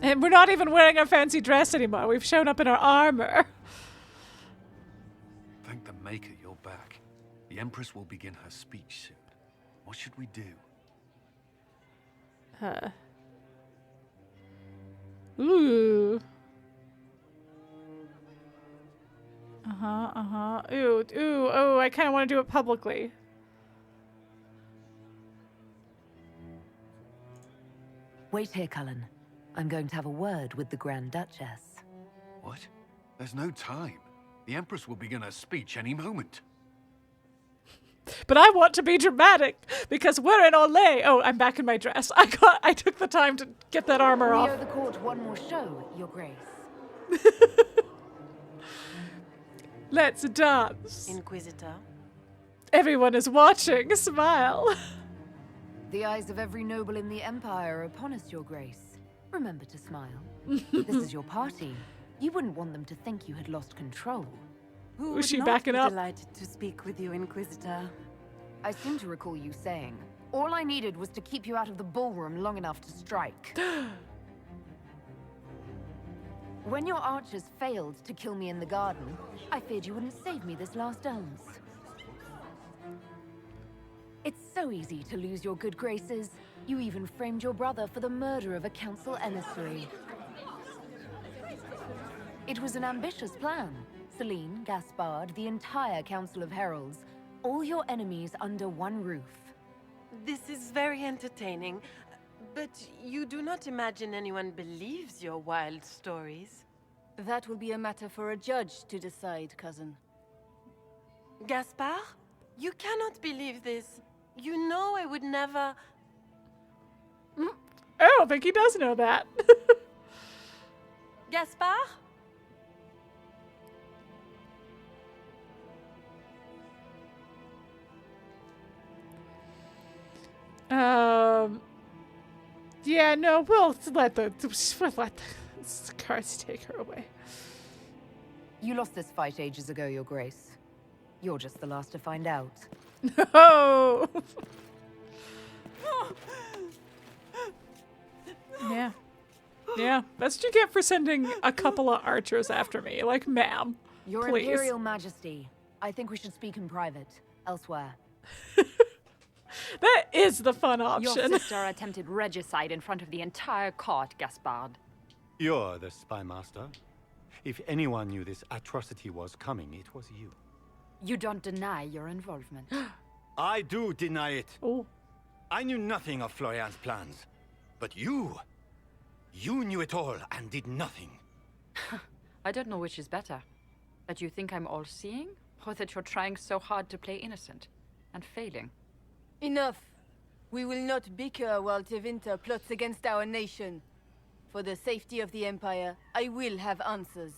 [SPEAKER 1] And we're not even wearing our fancy dress anymore. We've shown up in our armor.
[SPEAKER 2] Thank the Maker you're back. The Empress will begin her speech soon. What should we do?
[SPEAKER 1] Ooh. Ooh, oh, I kind of want to do it publicly.
[SPEAKER 3] Wait here, Cullen. I'm going to have a word with the Grand Duchess.
[SPEAKER 2] What? There's no time. The Empress will begin her speech any moment.
[SPEAKER 1] But I want to be dramatic because we're in Orlais. Oh, I'm back in my dress. I took the time to get that armor off.
[SPEAKER 3] We owe the court one more show, Your Grace.
[SPEAKER 1] Let's dance.
[SPEAKER 13] Inquisitor.
[SPEAKER 1] Everyone is watching. Smile.
[SPEAKER 3] The eyes of every noble in the Empire are upon us, Your Grace. Remember to smile. This is your party. You wouldn't want them to think you had lost control.
[SPEAKER 13] Who
[SPEAKER 1] Was
[SPEAKER 13] would
[SPEAKER 1] she
[SPEAKER 13] not
[SPEAKER 1] backing
[SPEAKER 13] be
[SPEAKER 1] up?
[SPEAKER 13] delighted to speak with you, Inquisitor.
[SPEAKER 14] I seem to recall you saying, all I needed was to keep you out of the ballroom long enough to strike. When your archers failed to kill me in the garden, I feared you wouldn't save me this last dance. It's so easy to lose your good graces. You even framed your brother for the murder of a council emissary. It was an ambitious plan. Celene, Gaspard, the entire Council of Heralds, all your enemies under one roof.
[SPEAKER 13] This is very entertaining, but you do not imagine anyone believes your wild stories?
[SPEAKER 22] That will be a matter for a judge to decide, cousin.
[SPEAKER 13] Gaspard? You cannot believe this. You know I would never...
[SPEAKER 1] I don't think he does know that.
[SPEAKER 13] Gaspard?
[SPEAKER 1] Yeah, no, we'll let the cards take her away.
[SPEAKER 14] You lost this fight ages ago, Your Grace. You're just the last to find out.
[SPEAKER 1] No! Yeah. Yeah, that's what you get for sending a couple of archers after me. Like, ma'am,
[SPEAKER 14] Your
[SPEAKER 1] please.
[SPEAKER 14] Imperial Majesty, I think we should speak in private, elsewhere.
[SPEAKER 1] That is the fun
[SPEAKER 15] Your
[SPEAKER 1] option.
[SPEAKER 15] sister attempted regicide in front of the entire court, Gaspard.
[SPEAKER 17] You're the spy master. If anyone knew this atrocity was coming, it was you.
[SPEAKER 15] You don't deny your involvement.
[SPEAKER 17] I do deny it.
[SPEAKER 1] Oh.
[SPEAKER 17] I knew nothing of Florianne's plans. But you knew it all and did nothing.
[SPEAKER 15] I don't know which is better. That you think I'm all-seeing, or that you're trying so hard to play innocent and failing.
[SPEAKER 22] Enough. We will not bicker while Tevinter plots against our nation. For the safety of the Empire, I will have answers.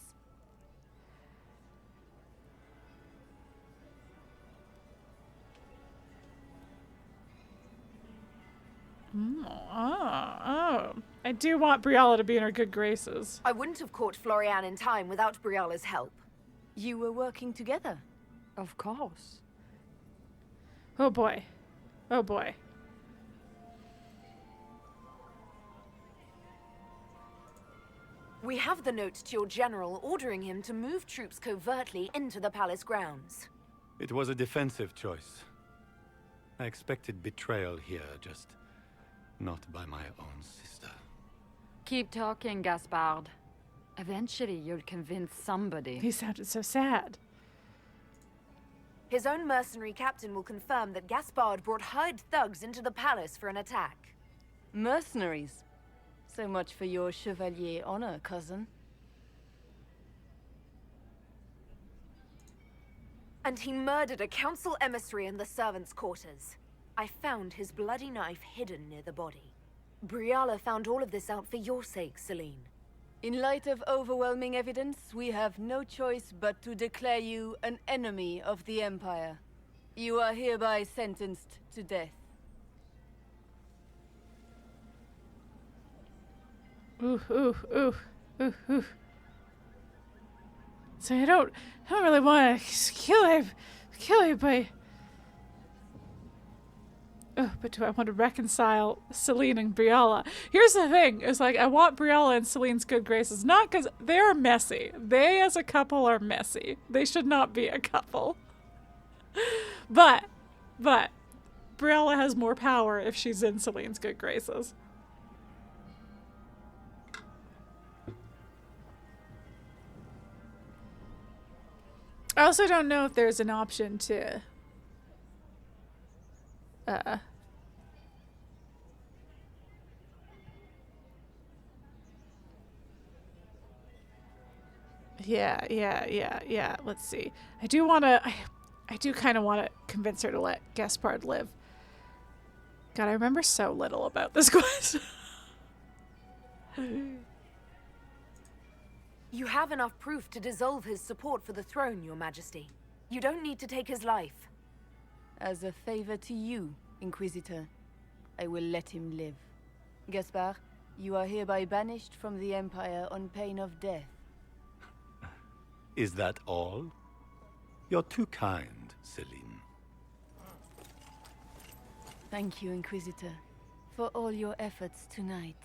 [SPEAKER 1] I do want Briala to be in her good graces.
[SPEAKER 14] I wouldn't have caught Florianne in time without Briala's help.
[SPEAKER 22] You were working together?
[SPEAKER 15] Of course.
[SPEAKER 1] Oh boy. Oh boy.
[SPEAKER 14] We have the note to your general ordering him to move troops covertly into the palace grounds.
[SPEAKER 17] It was a defensive choice. I expected betrayal here, just not by my own sister.
[SPEAKER 15] Keep talking, Gaspard. Eventually, you'll convince somebody.
[SPEAKER 1] He sounded so sad.
[SPEAKER 14] His own mercenary captain will confirm that Gaspard brought hired thugs into the palace for an attack.
[SPEAKER 22] Mercenaries? So much for your chevalier honor, cousin.
[SPEAKER 14] And he murdered a council emissary in the servants' quarters. I found his bloody knife hidden near the body. Briala found all of this out for your sake, Celene.
[SPEAKER 22] In light of overwhelming evidence, we have no choice but to declare you an enemy of the Empire. You are hereby sentenced to death.
[SPEAKER 1] Ooh, ooh, ooh, ooh, ooh. So I don't really want to kill him, but do I want to reconcile Celene and Briala? Here's the thing, is like, I want Briala and Celene's good graces, not because they're messy. They as a couple are messy. They should not be a couple. But, Briala has more power if she's in Celene's good graces. I also don't know if there's an option to yeah. Let's see. I do kind of want to convince her to let Gaspard live. God, I remember so little about this quest.
[SPEAKER 14] You have enough proof to dissolve his support for the throne, Your Majesty. You don't need to take his life.
[SPEAKER 22] As a favor to you, Inquisitor, I will let him live. Gaspard, you are hereby banished from the Empire on pain of death.
[SPEAKER 17] Is that all? You're too kind, Celene.
[SPEAKER 22] Thank you, Inquisitor, for all your efforts tonight.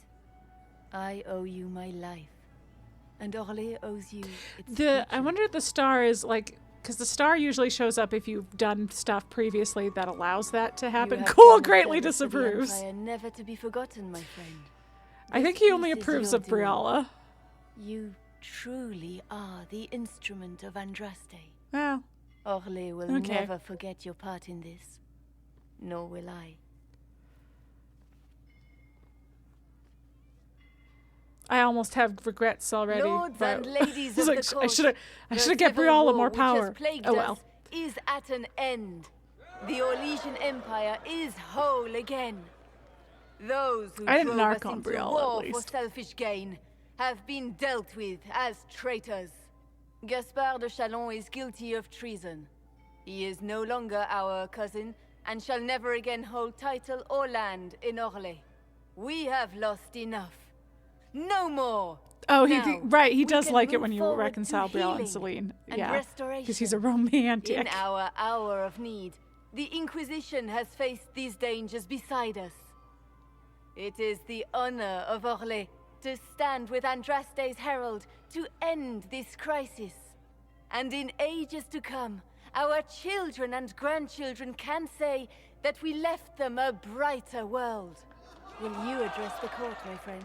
[SPEAKER 22] I owe you my life, and Orlais owes you its
[SPEAKER 1] I wonder if the star is like, because the star usually shows up if you've done stuff previously that allows that to happen. Cool greatly disapproves.
[SPEAKER 22] Empire never to be forgotten, my friend.
[SPEAKER 1] I think he only approves of Briala.
[SPEAKER 22] You truly are the instrument of Andraste.
[SPEAKER 1] Well,
[SPEAKER 22] Orlais will never forget your part in this. Nor will I.
[SPEAKER 1] I almost have regrets already.
[SPEAKER 22] Lords and ladies of the court,
[SPEAKER 1] I should get Briala more power.
[SPEAKER 22] Oh well. Is at an end. The Orlesian Empire is whole again. Those who drove us into war for selfish gain have been dealt with as traitors. Gaspard de Chalon is guilty of treason. He is no longer our cousin and shall never again hold title or land in Orlais. We have lost enough. No more!
[SPEAKER 1] Oh, he does like it when you reconcile Briala and Celene. Yeah, because he's a romantic.
[SPEAKER 22] In our hour of need, the Inquisition has faced these dangers beside us. It is the honor of Orlais to stand with Andraste's Herald to end this crisis. And in ages to come, our children and grandchildren can say that we left them a brighter world. Will you address the court, my friend?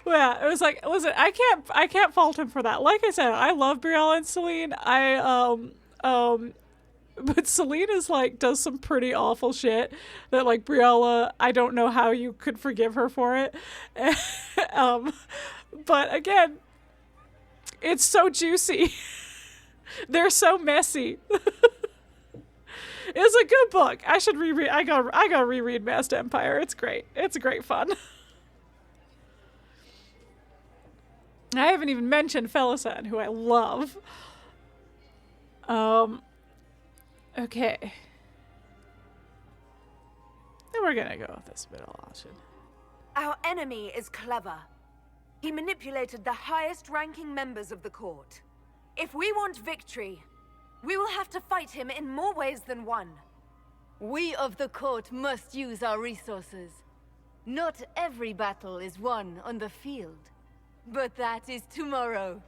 [SPEAKER 1] Yeah, it was like, listen, I can't fault him for that. Like I said, I love Briala and Celene. But Celene is like, does some pretty awful shit that like Briala, I don't know how you could forgive her for it. But again, it's so juicy. They're so messy. It's a good book. I should reread. I gotta reread Masked Empire. It's great. It's great fun. I haven't even mentioned Felisan, who I love. Okay. Then we're gonna go with this middle option.
[SPEAKER 14] Our enemy is clever. He manipulated the highest-ranking members of the court. If we want victory, we will have to fight him in more ways than one.
[SPEAKER 22] We of the court must use our resources. Not every battle is won on the field. But that is tomorrow.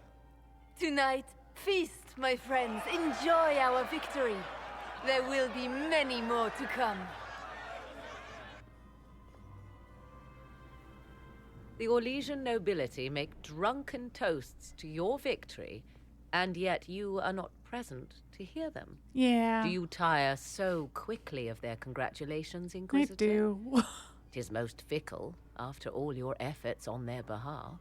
[SPEAKER 22] Tonight, feast, my friends. Enjoy our victory. There will be many more to come.
[SPEAKER 9] The Orlesian nobility make drunken toasts to your victory, and yet you are not present to hear them.
[SPEAKER 1] Yeah.
[SPEAKER 9] Do you tire so quickly of their congratulations, Inquisitor?
[SPEAKER 1] I do.
[SPEAKER 9] It is most fickle, after all your efforts on their behalf.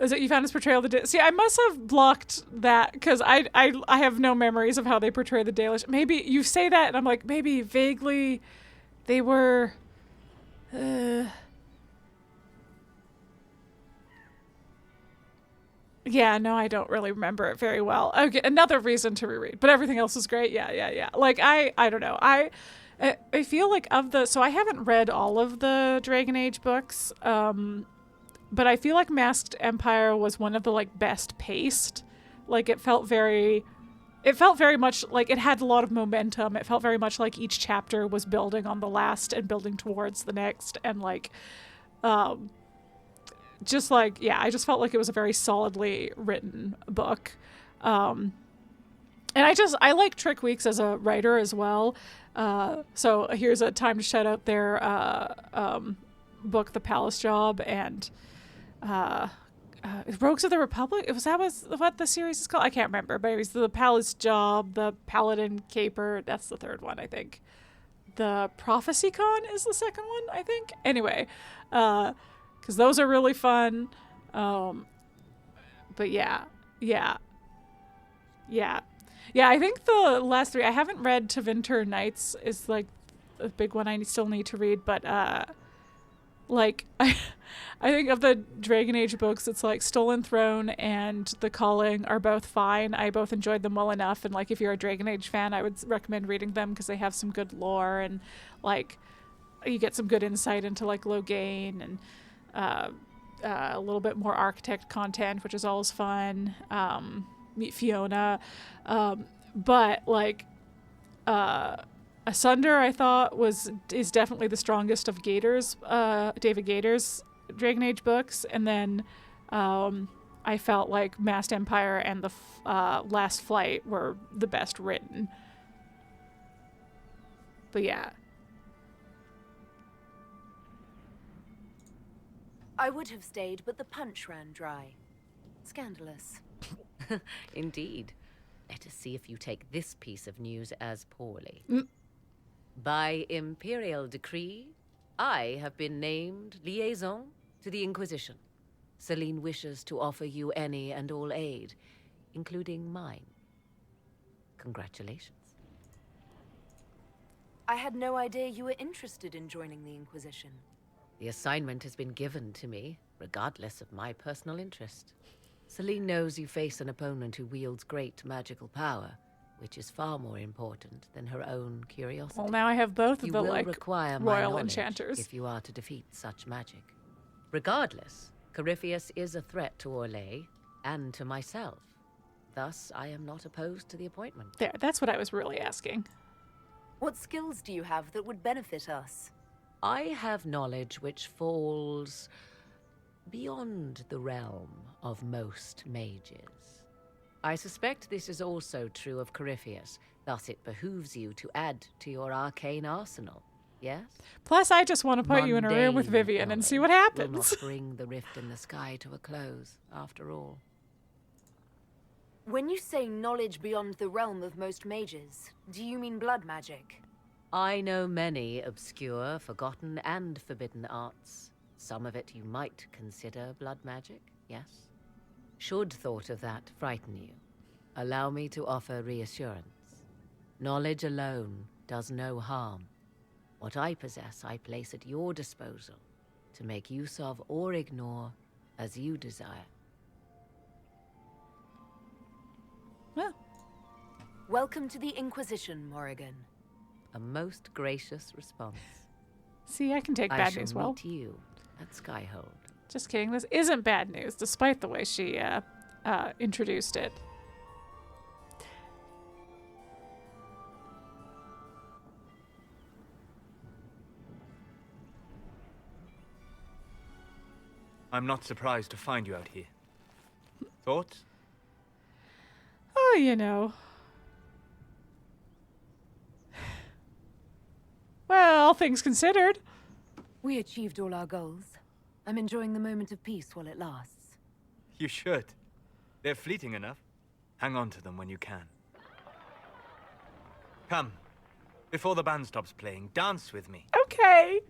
[SPEAKER 1] Is it you found his portrayal of the See, I must have blocked that because I have no memories of how they portray the Dalish. Maybe you say that and I'm like, maybe vaguely they were yeah, no, I don't really remember it very well. Okay, another reason to reread, but everything else is great. Yeah. Like I don't know. I feel like so I haven't read all of the Dragon Age books. But I feel like Masked Empire was one of the like best paced. Like it felt very much like it had a lot of momentum. It felt very much like each chapter was building on the last and building towards the next. And like, just like, yeah, I just felt like it was a very solidly written book. And I like Trick Weeks as a writer as well. So here's a time to shout out their book, The Palace Job, and Rogues of the Republic. Was what the series is called? I can't remember. But anyways, The Palace Job, The Paladin Caper. That's the third one, I think. The Prophecy Con is the second one, I think. Anyway, because those are really fun. But yeah. I think the last three. I haven't read Tevinter Nights is like a big one I still need to read, but like I think of the Dragon Age books, it's like Stolen Throne and The Calling are both fine. I both enjoyed them well enough, and like if you're a Dragon Age fan, I would recommend reading them because they have some good lore and like you get some good insight into like Loghain and a little bit more architect content, which is always fun. meet Fiona. But like Asunder, I thought is definitely the strongest of Gator's, David Gator's Dragon Age books, and then I felt like Masked Empire and the Last Flight were the best written. But yeah.
[SPEAKER 14] I would have stayed, but the punch ran dry. Scandalous.
[SPEAKER 9] Indeed. Let us see if you take this piece of news as poorly. By imperial decree, I have been named liaison to the Inquisition. Celene wishes to offer you any and all aid, including mine. Congratulations.
[SPEAKER 14] I had no idea you were interested in joining the Inquisition.
[SPEAKER 9] The assignment has been given to me, regardless of my personal interest. Celene knows you face an opponent who wields great magical power, which is far more important than her own curiosity.
[SPEAKER 1] Well, now I have both of
[SPEAKER 9] you
[SPEAKER 1] the,
[SPEAKER 9] will
[SPEAKER 1] like,
[SPEAKER 9] require my
[SPEAKER 1] royal
[SPEAKER 9] knowledge
[SPEAKER 1] enchanters.
[SPEAKER 9] if you are to defeat such magic. Regardless, Corypheus is a threat to Orlais and to myself. Thus, I am not opposed to the appointment.
[SPEAKER 1] There, that's what I was really asking.
[SPEAKER 14] What skills do you have that would benefit us?
[SPEAKER 9] I have knowledge which falls beyond the realm of most mages. I suspect this is also true of Corypheus, thus it behooves you to add to your arcane arsenal, yes?
[SPEAKER 1] Plus, I just want to put you in a room with
[SPEAKER 9] Mundane
[SPEAKER 1] Vivienne and see what
[SPEAKER 9] knowledge
[SPEAKER 1] happens.
[SPEAKER 9] will not bring the rift in the sky to a close, after all.
[SPEAKER 14] When you say knowledge beyond the realm of most mages, do you mean blood magic?
[SPEAKER 9] I know many obscure, forgotten, and forbidden arts. Some of it you might consider blood magic, yes? Should thought of that frighten you, allow me to offer reassurance. Knowledge alone does no harm. What I possess, I place at your disposal to make use of or ignore as you desire.
[SPEAKER 1] Well.
[SPEAKER 14] Welcome to the Inquisition, Morrigan.
[SPEAKER 9] A most gracious response.
[SPEAKER 1] See, I can take bad news well.
[SPEAKER 9] I shall meet you at Skyhold.
[SPEAKER 1] Just kidding. This isn't bad news, despite the way she introduced it.
[SPEAKER 5] I'm not surprised to find you out here. Thoughts?
[SPEAKER 1] Oh, you know. Well, all things considered.
[SPEAKER 14] We achieved all our goals. I'm enjoying the moment of peace while it lasts.
[SPEAKER 5] You should. They're fleeting enough. Hang on to them when you can. Come. Before the band stops playing, dance with me.
[SPEAKER 1] Okay.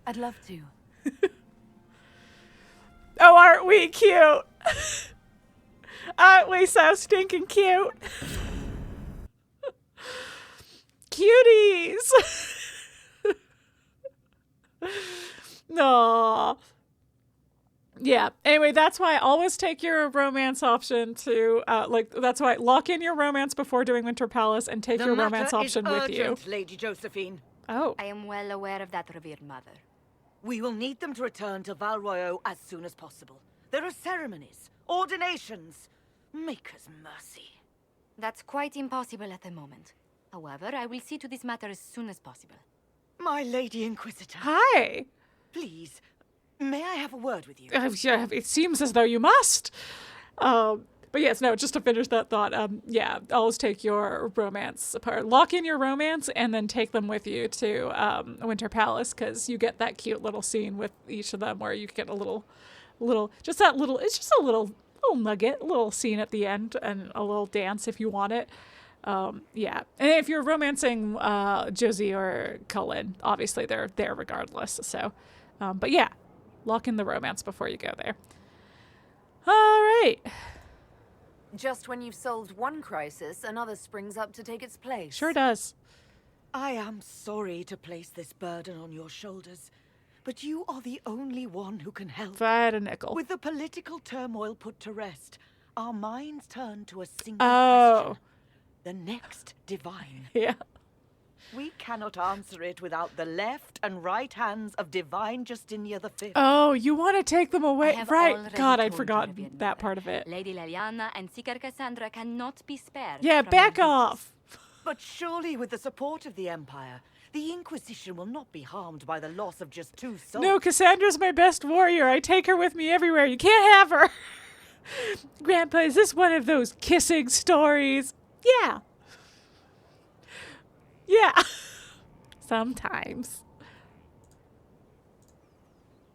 [SPEAKER 14] I'd love to.
[SPEAKER 1] Oh, aren't we cute? Aren't we so stinking cute? Cuties! No. Yeah. Anyway, that's why I always take your romance option to, that's why lock in your romance before doing Winter Palace and take your romance option with you.
[SPEAKER 16] The matter is urgent, Lady Josephine.
[SPEAKER 1] Oh.
[SPEAKER 12] I am well aware of that, revered mother.
[SPEAKER 16] We will need them to return to Val Royeaux as soon as possible. There are ceremonies, ordinations. Maker's mercy.
[SPEAKER 12] That's quite impossible at the moment. However, I will see to this matter as soon as possible.
[SPEAKER 16] My Lady Inquisitor.
[SPEAKER 1] Hi.
[SPEAKER 16] Please, may I have a word with you?
[SPEAKER 1] Yeah, it seems as though you must. But yes, no, just to finish that thought, yeah, always take your romance apart. Lock in your romance and then take them with you to Winter Palace, because you get that cute little scene with each of them where you get a little, it's just a little nugget, a little scene at the end and a little dance if you want it. Yeah. And if you're romancing Josie or Cullen, obviously they're there regardless. So, but yeah, lock in the romance before you go there. All right.
[SPEAKER 14] Just when you've solved one crisis, another springs up to take its place.
[SPEAKER 1] Sure does.
[SPEAKER 16] I am sorry to place this burden on your shoulders, but you are the only one who can help.
[SPEAKER 1] If I had a nickel.
[SPEAKER 16] With the political turmoil put to rest, our minds turn to a single question. The next divine.
[SPEAKER 1] Yeah.
[SPEAKER 16] We cannot answer it without the left and right hands of Divine Justinia V.
[SPEAKER 1] Oh, you want to take them away? Right.
[SPEAKER 18] already
[SPEAKER 1] God, I'd
[SPEAKER 18] told
[SPEAKER 1] forgotten
[SPEAKER 18] Vivienne,
[SPEAKER 1] that part of it.
[SPEAKER 18] Lady Leliana and Seeker Cassandra cannot be spared.
[SPEAKER 1] Yeah,
[SPEAKER 18] from
[SPEAKER 1] back
[SPEAKER 18] their
[SPEAKER 1] off.
[SPEAKER 16] But surely with the support of the Empire, the Inquisition will not be harmed by the loss of just 2 souls.
[SPEAKER 1] No, Cassandra's my best warrior. I take her with me everywhere. You can't have her. Grandpa, is this one of those kissing stories? Yeah. Yeah. Sometimes.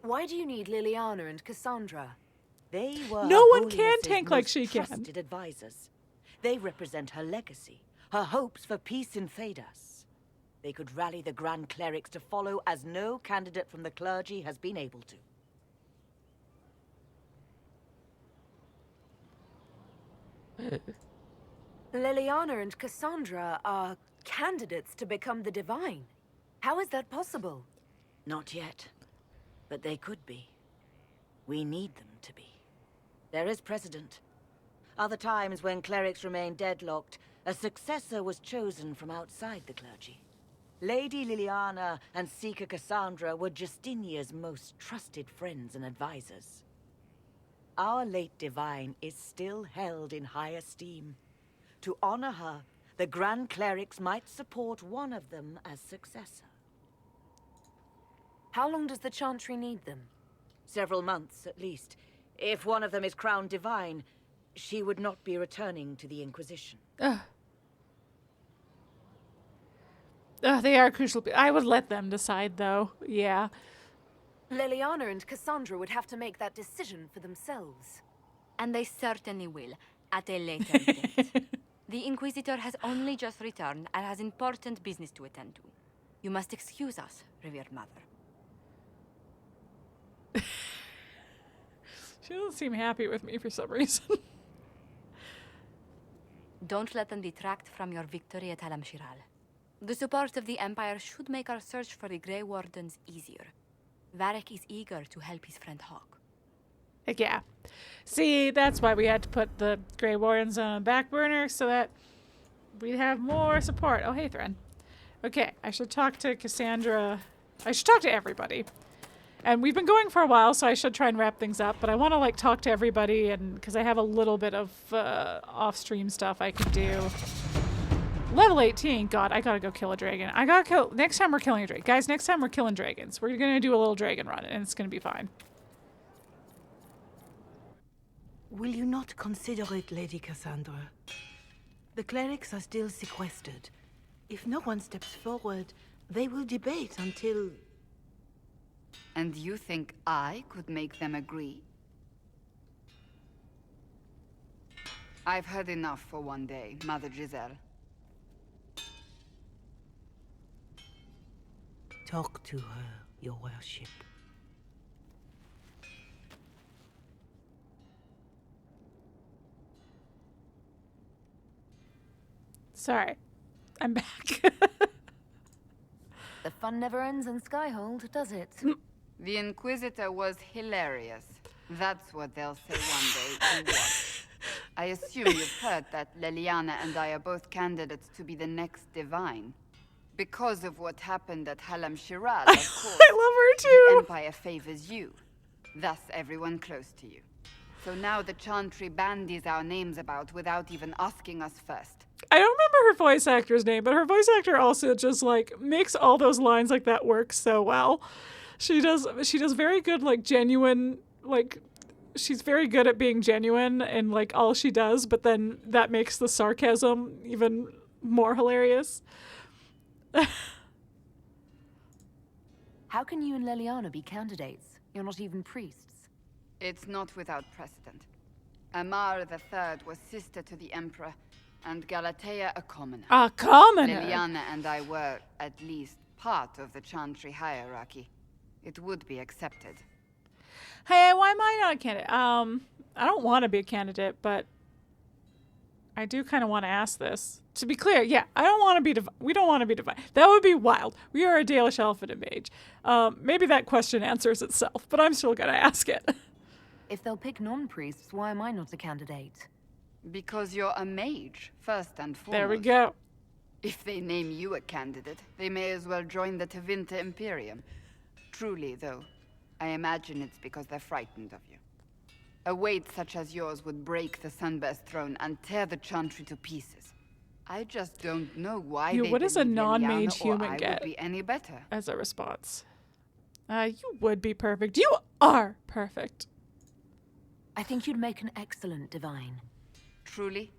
[SPEAKER 14] Why do you need Leliana and Cassandra?
[SPEAKER 16] They were
[SPEAKER 1] No
[SPEAKER 16] Her
[SPEAKER 1] one can
[SPEAKER 16] Holiness's
[SPEAKER 1] tank like
[SPEAKER 16] most
[SPEAKER 1] she can.
[SPEAKER 16] trusted advisors. They represent her legacy, her hopes for peace in Thedas. They could rally the Grand Clerics to follow as no candidate from the clergy has been able to.
[SPEAKER 14] Leliana and Cassandra are candidates to become the Divine. How is that possible?
[SPEAKER 16] Not yet, but they could be. We need them to be. There is precedent. Other times when clerics remained deadlocked, a successor was chosen from outside the clergy. Lady Leliana and Seeker Cassandra were Justinia's most trusted friends and advisors. Our late Divine is still held in high esteem. To honor her, the Grand Clerics might support one of them as successor.
[SPEAKER 14] How long does the Chantry need them?
[SPEAKER 16] Several months, at least. If one of them is crowned Divine, she would not be returning to the Inquisition.
[SPEAKER 1] They are crucial. I would let them decide, though. Yeah.
[SPEAKER 14] Leliana and Cassandra would have to make that decision for themselves.
[SPEAKER 18] And they certainly will, at a later date. The Inquisitor has only just returned and has important business to attend to. You must excuse us, revered mother.
[SPEAKER 1] She doesn't seem happy with me for some reason.
[SPEAKER 18] Don't let them detract from your victory at Halamshiral. The support of the Empire should make our search for the Grey Wardens easier. Varric is eager to help his friend Hawk.
[SPEAKER 1] Heck yeah. See, that's why we had to put the Grey Wardens on a back burner, so that we'd have more support. Oh, hey, Thren. Okay, I should talk to Cassandra. I should talk to everybody. And we've been going for a while, so I should try and wrap things up. But I want to, like, talk to everybody, and because I have a little bit of off-stream stuff I could do. Level 18. God, I gotta go kill a dragon. I gotta kill... Next time we're killing a dragon. Guys, next time we're killing dragons. We're gonna do a little dragon run, and it's gonna be fine.
[SPEAKER 13] Will you not consider it, Lady Cassandra? The clerics are still sequestered. If no one steps forward, they will debate until...
[SPEAKER 20] And you think I could make them agree? I've heard enough for one day, Mother Giselle.
[SPEAKER 13] Talk to her, your worship.
[SPEAKER 1] Sorry. I'm back.
[SPEAKER 14] The fun never ends in Skyhold, does it?
[SPEAKER 20] The Inquisitor was hilarious. That's what they'll say one day. You watch. I assume you've heard that Leliana and I are both candidates to be the next Divine. Because of what happened at Halamshiral, of course,
[SPEAKER 1] I love her too.
[SPEAKER 20] The Empire favors you. Thus, everyone close to you. So now the Chantry bandies our names about without even asking us first.
[SPEAKER 1] I don't remember her voice actor's name, but her voice actor also just, like, makes all those lines like that work so well. She does very good, like, genuine, like, she's very good at being genuine in, like, all she does, but then that makes the sarcasm even more hilarious.
[SPEAKER 14] How can you and Leliana be candidates? You're not even priests.
[SPEAKER 20] It's not without precedent. Amar III was sister to the Emperor, and Galatea a commoner.
[SPEAKER 1] A commoner?
[SPEAKER 20] Leliana and I were, at least, part of the Chantry hierarchy. It would be accepted.
[SPEAKER 1] Hey, why am I not a candidate? I don't want to be a candidate, but I do kind of want to ask this. To be clear, yeah, I don't want to be we don't want to be divine. That would be wild. We are a Dalish Elephant and Mage. Maybe that question answers itself, but I'm still going to ask it.
[SPEAKER 14] If they'll pick non-priests, why am I not a candidate?
[SPEAKER 20] Because you're a mage, first and foremost.
[SPEAKER 1] There we go.
[SPEAKER 20] If they name you a candidate, they may as well join the Tevinter Imperium. Truly, though, I imagine it's because they're frightened of you. A weight such as yours would break the Sunburst throne and tear the Chantry to pieces. I just don't know why they
[SPEAKER 1] what does a
[SPEAKER 20] believe
[SPEAKER 1] non-mage
[SPEAKER 20] Leliana or
[SPEAKER 1] human
[SPEAKER 20] I
[SPEAKER 1] get
[SPEAKER 20] would be any better.
[SPEAKER 1] as a response? You would be perfect. You are perfect.
[SPEAKER 3] I think you'd make an excellent divine.
[SPEAKER 20] Truly?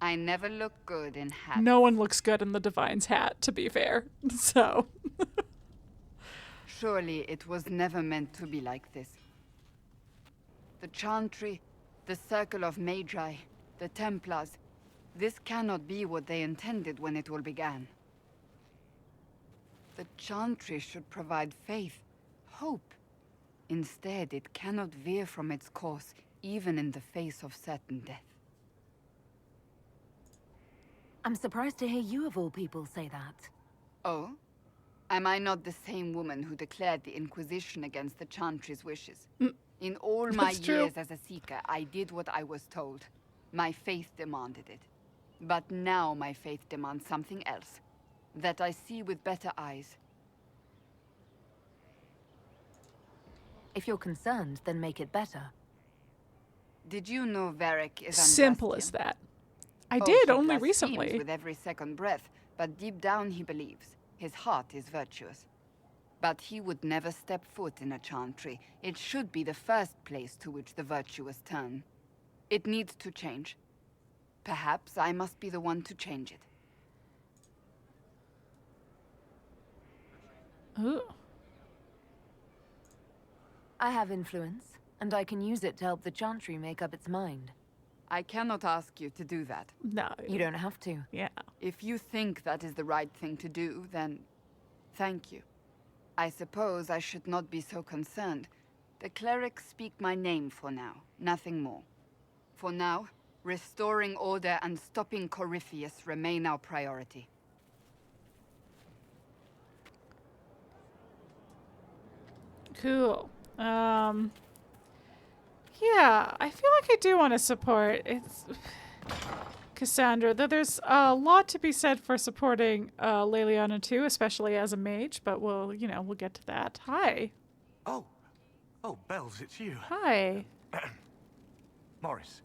[SPEAKER 20] I never look good in hats.
[SPEAKER 1] No one looks good in the divine's hat, to be fair. So.
[SPEAKER 20] Surely it was never meant to be like this. The Chantry, the Circle of Magi, the Templars. This cannot be what they intended when it all began. The Chantry should provide faith, hope. Instead, it cannot veer from its course, even in the face of certain death.
[SPEAKER 3] I'm surprised to hear you of all people say that.
[SPEAKER 20] Oh? Am I not the same woman who declared the Inquisition against the Chantry's wishes? In all my years as a Seeker, I did what I was told. My faith demanded it. But now my faith demands something else. That I see with better eyes.
[SPEAKER 3] If you're concerned, then make it better.
[SPEAKER 20] Did you know Varric is
[SPEAKER 1] Simple
[SPEAKER 20] Andraste?
[SPEAKER 1] as that. I did,
[SPEAKER 20] he
[SPEAKER 1] only
[SPEAKER 20] blasphemes
[SPEAKER 1] recently.
[SPEAKER 20] with every second breath, but deep down he believes. His heart is virtuous. But he would never step foot in a Chantry. It should be the first place to which the virtuous turn. It needs to change. Perhaps I must be the one to change it.
[SPEAKER 1] Ooh.
[SPEAKER 3] I have influence, and I can use it to help the Chantry make up its mind.
[SPEAKER 20] I cannot ask you to do that.
[SPEAKER 1] No.
[SPEAKER 3] You don't have to.
[SPEAKER 1] Yeah.
[SPEAKER 20] If you think that is the right thing to do, then thank you. I suppose I should not be so concerned. The clerics speak my name for now, nothing more. For now, restoring order and stopping Corypheus remain our priority.
[SPEAKER 1] Cool. Yeah, I feel like I do want to support Cassandra, though there's a lot to be said for supporting Leliana too, especially as a mage, but we'll get to that. Hi.
[SPEAKER 6] Oh, Bells, it's you.
[SPEAKER 1] Hi.
[SPEAKER 6] Morris.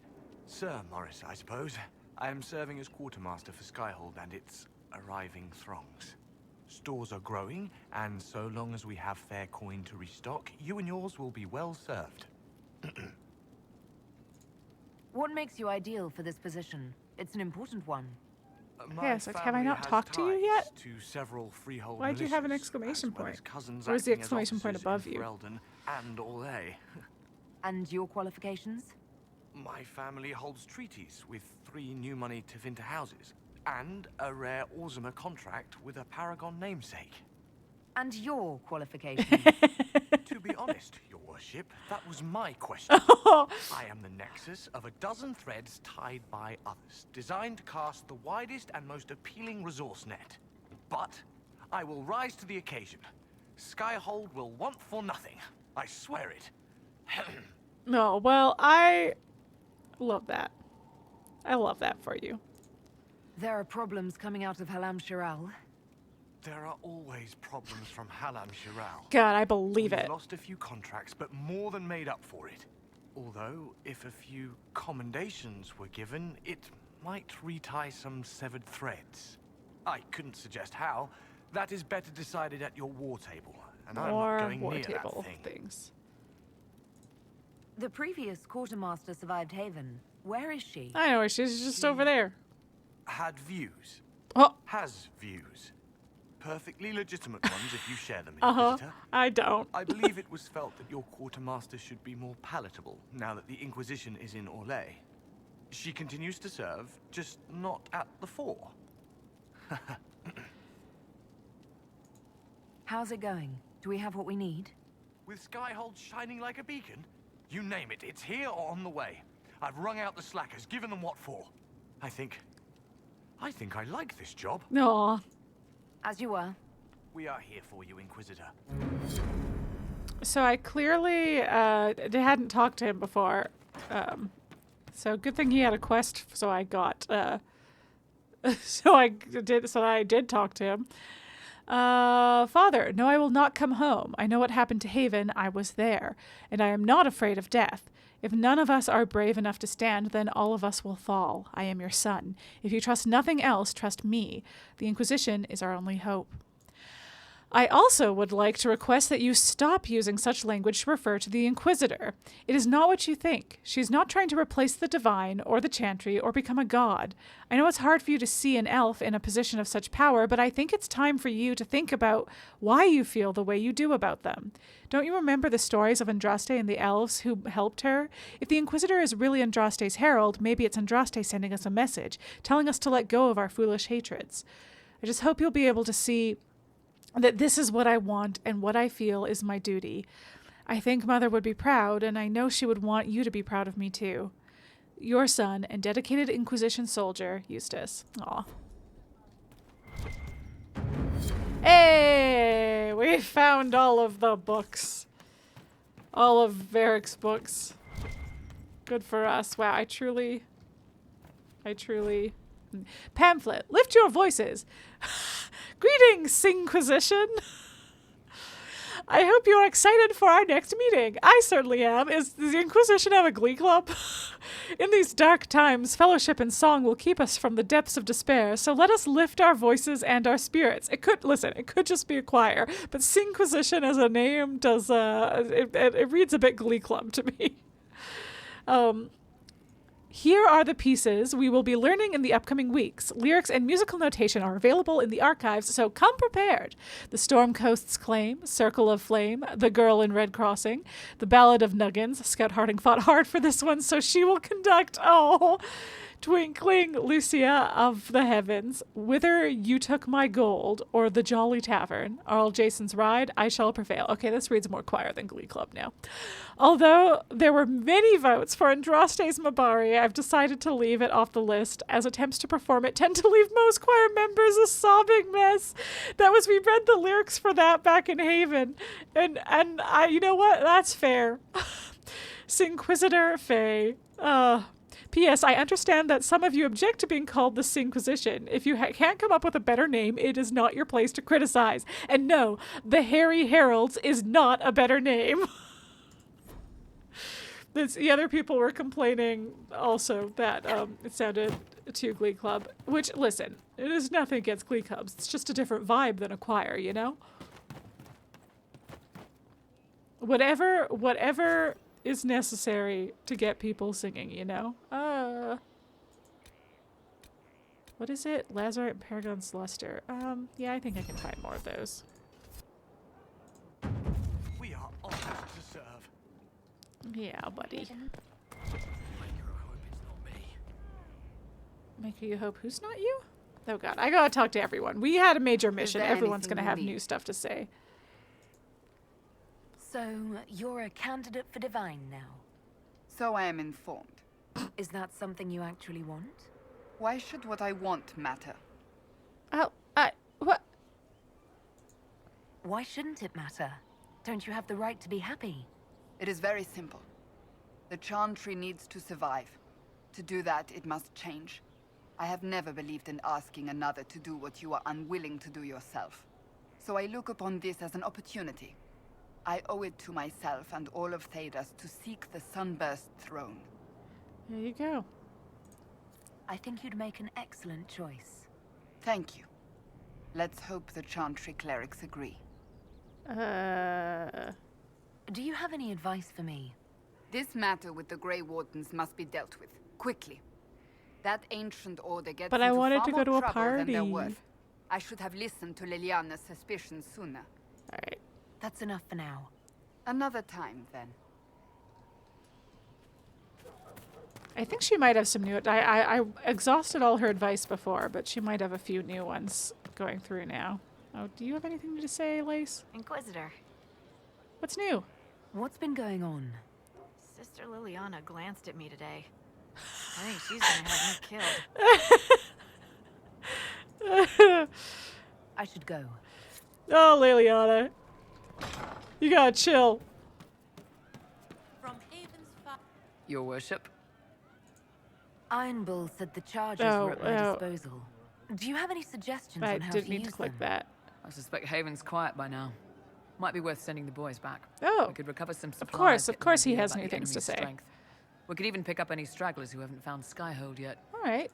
[SPEAKER 6] Sir Morris, I suppose. I am serving as quartermaster for Skyhold and its arriving throngs. Stores are growing, and so long as we have fair coin to restock, you and yours will be well served.
[SPEAKER 3] What makes you ideal for this position? It's an important one.
[SPEAKER 1] Yes, like, have I not talked to you yet?
[SPEAKER 6] To several freehold
[SPEAKER 1] Why do you have an
[SPEAKER 6] militias,
[SPEAKER 1] exclamation
[SPEAKER 6] as well
[SPEAKER 1] point?
[SPEAKER 6] as cousins
[SPEAKER 1] Or is the
[SPEAKER 6] acting as
[SPEAKER 1] exclamation point
[SPEAKER 6] officers
[SPEAKER 1] above
[SPEAKER 6] in
[SPEAKER 1] you?
[SPEAKER 6] Ferelden and Orlais.
[SPEAKER 3] And your qualifications?
[SPEAKER 6] My family holds treaties with 3 new money Tevinter houses, and a rare Orzamer contract with a Paragon namesake.
[SPEAKER 3] And your qualifications?
[SPEAKER 6] To be honest, your worship, that was my question. I am the nexus of a dozen threads tied by others, designed to cast the widest and most appealing resource net. But I will rise to the occasion. Skyhold will want for nothing. I swear it.
[SPEAKER 1] No, well, I love that. I love that for you.
[SPEAKER 3] There are problems coming out of Halamshiral.
[SPEAKER 6] There are always problems from Halamshiral.
[SPEAKER 1] God, I believe
[SPEAKER 6] We've
[SPEAKER 1] it.
[SPEAKER 6] lost a few contracts, but more than made up for it. Although, if a few commendations were given, it might retie some severed threads. I couldn't suggest how. That is better decided at your war table, and I'm not going
[SPEAKER 1] war
[SPEAKER 6] near
[SPEAKER 1] table
[SPEAKER 6] that thing.
[SPEAKER 1] things.
[SPEAKER 3] The previous quartermaster survived Haven. Where is she?
[SPEAKER 1] I know, she's just over there.
[SPEAKER 6] Had views.
[SPEAKER 1] Oh.
[SPEAKER 6] Has views. Perfectly legitimate ones if you share them, Inquisitor.
[SPEAKER 1] I don't.
[SPEAKER 6] I believe it was felt that your quartermaster should be more palatable now that the Inquisition is in Orlais. She continues to serve, just not at the fore.
[SPEAKER 3] How's it going? Do we have what we need?
[SPEAKER 6] With Skyhold shining like a beacon? You name it, it's here or on the way. I've wrung out the slackers, given them what for. I think I like this job.
[SPEAKER 1] No.
[SPEAKER 3] As you were.
[SPEAKER 6] We are here for you, Inquisitor.
[SPEAKER 1] So I clearly hadn't talked to him before. So good thing he had a quest, so I got So I did talk to him. Father, no, I will not come home. I know what happened to Haven. I was there, and I am not afraid of death. If none of us are brave enough to stand, then all of us will fall. I am your son. If you trust nothing else, trust me. The Inquisition is our only hope. I also would like to request that you stop using such language to refer to the Inquisitor. It is not what you think. She is not trying to replace the divine or the chantry or become a god. I know it's hard for you to see an elf in a position of such power, but I think it's time for you to think about why you feel the way you do about them. Don't you remember the stories of Andraste and the elves who helped her? If the Inquisitor is really Andraste's herald, maybe it's Andraste sending us a message, telling us to let go of our foolish hatreds. I just hope you'll be able to see that this is what I want and what I feel is my duty. I think Mother would be proud, and I know she would want you to be proud of me too. Your son and dedicated Inquisition soldier, Eustace. Aw. Hey! We found all of the books. All of Varric's books. Good for us. Wow, I truly... Pamphlet, lift your voices. Greetings, Inquisition. I hope you're excited for our next meeting. I certainly am. Does the Inquisition have a glee club? In these dark times, fellowship and song will keep us from the depths of despair, so let us lift our voices and our spirits. It could just be a choir, but Inquisition as a name does, it reads a bit glee club to me. Here are the pieces we will be learning in the upcoming weeks. Lyrics and musical notation are available in the archives, so come prepared. The Storm Coast's Claim, Circle of Flame, The Girl in Red Crossing, The Ballad of Nuggins. Scout Harding fought hard for this one, so she will conduct, Twinkling Lucia of the Heavens, Whither You Took My Gold, or The Jolly Tavern. Arl Jason's Ride, I Shall Prevail. Okay, this reads more choir than glee club now. Although there were many votes for Andraste's Mabari, I've decided to leave it off the list, as attempts to perform it tend to leave most choir members a sobbing mess. We read the lyrics for that back in Haven, and I, you know what? That's fair. Inquisitor Faye. P.S. I understand that some of you object to being called the Inquisition. If you can't come up with a better name, it is not your place to criticize. And no, the Hairy Heralds is not a better name. The other people were complaining also that it sounded too Glee Club. Which, listen, it is nothing against Glee Clubs. It's just a different vibe than a choir, you know? Whatever is necessary to get people singing, you know? What is it? Lazarite and Paragon's Luster. Yeah, I think I can find more of those.
[SPEAKER 6] We are honored to serve.
[SPEAKER 1] Yeah, buddy. Make you hope who's not you? Oh god, I gotta talk to everyone. We had a major mission. Everyone's gonna have new stuff to say.
[SPEAKER 3] So, you're a candidate for Divine now?
[SPEAKER 20] So I am informed.
[SPEAKER 3] Is that something you actually want?
[SPEAKER 20] Why should what I want matter?
[SPEAKER 1] What?
[SPEAKER 3] Why shouldn't it matter? Don't you have the right to be happy?
[SPEAKER 20] It is very simple. The Chantry needs to survive. To do that, it must change. I have never believed in asking another to do what you are unwilling to do yourself. So I look upon this as an opportunity. I owe it to myself and all of Thedas to seek the Sunburst throne.
[SPEAKER 1] There you go.
[SPEAKER 3] I think you'd make an excellent choice.
[SPEAKER 20] Thank you. Let's hope the Chantry clerics agree.
[SPEAKER 3] Do you have any advice for me?
[SPEAKER 20] This matter with the Grey Wardens must be dealt with, quickly. That ancient order gets
[SPEAKER 1] But I
[SPEAKER 20] into
[SPEAKER 1] wanted
[SPEAKER 20] far
[SPEAKER 1] to go
[SPEAKER 20] more
[SPEAKER 1] to a
[SPEAKER 20] trouble than they're
[SPEAKER 1] party.
[SPEAKER 20] worth. I should have listened to Leliana's suspicions sooner.
[SPEAKER 1] Alright.
[SPEAKER 3] That's enough for now.
[SPEAKER 20] Another time, then.
[SPEAKER 1] I think she might have some new... I exhausted all her advice before, but she might have a few new ones going through now. Oh, do you have anything to say, Lace?
[SPEAKER 11] Inquisitor.
[SPEAKER 1] What's new?
[SPEAKER 3] What's been going on?
[SPEAKER 11] Sister Leliana glanced at me today. I think she's gonna have me killed.
[SPEAKER 3] I should go.
[SPEAKER 1] Oh, Leliana. You gotta chill.
[SPEAKER 19] Your worship?
[SPEAKER 3] Iron Bull said the charges
[SPEAKER 1] Oh,
[SPEAKER 3] were at my disposal. Do you have any suggestions
[SPEAKER 1] I
[SPEAKER 3] on how
[SPEAKER 1] didn't
[SPEAKER 3] to
[SPEAKER 1] need to
[SPEAKER 3] use
[SPEAKER 1] click
[SPEAKER 3] them?
[SPEAKER 1] that.
[SPEAKER 19] I suspect Haven's quiet by now. Might be worth sending the boys back.
[SPEAKER 1] Oh.
[SPEAKER 19] We could recover some supplies.
[SPEAKER 1] Of
[SPEAKER 19] get an
[SPEAKER 1] course he
[SPEAKER 19] idea
[SPEAKER 1] has
[SPEAKER 19] about
[SPEAKER 1] new
[SPEAKER 19] the
[SPEAKER 1] things to
[SPEAKER 19] enemy's
[SPEAKER 1] say.
[SPEAKER 19] strength. We could even pick up any stragglers who haven't found Skyhold yet.
[SPEAKER 1] All right.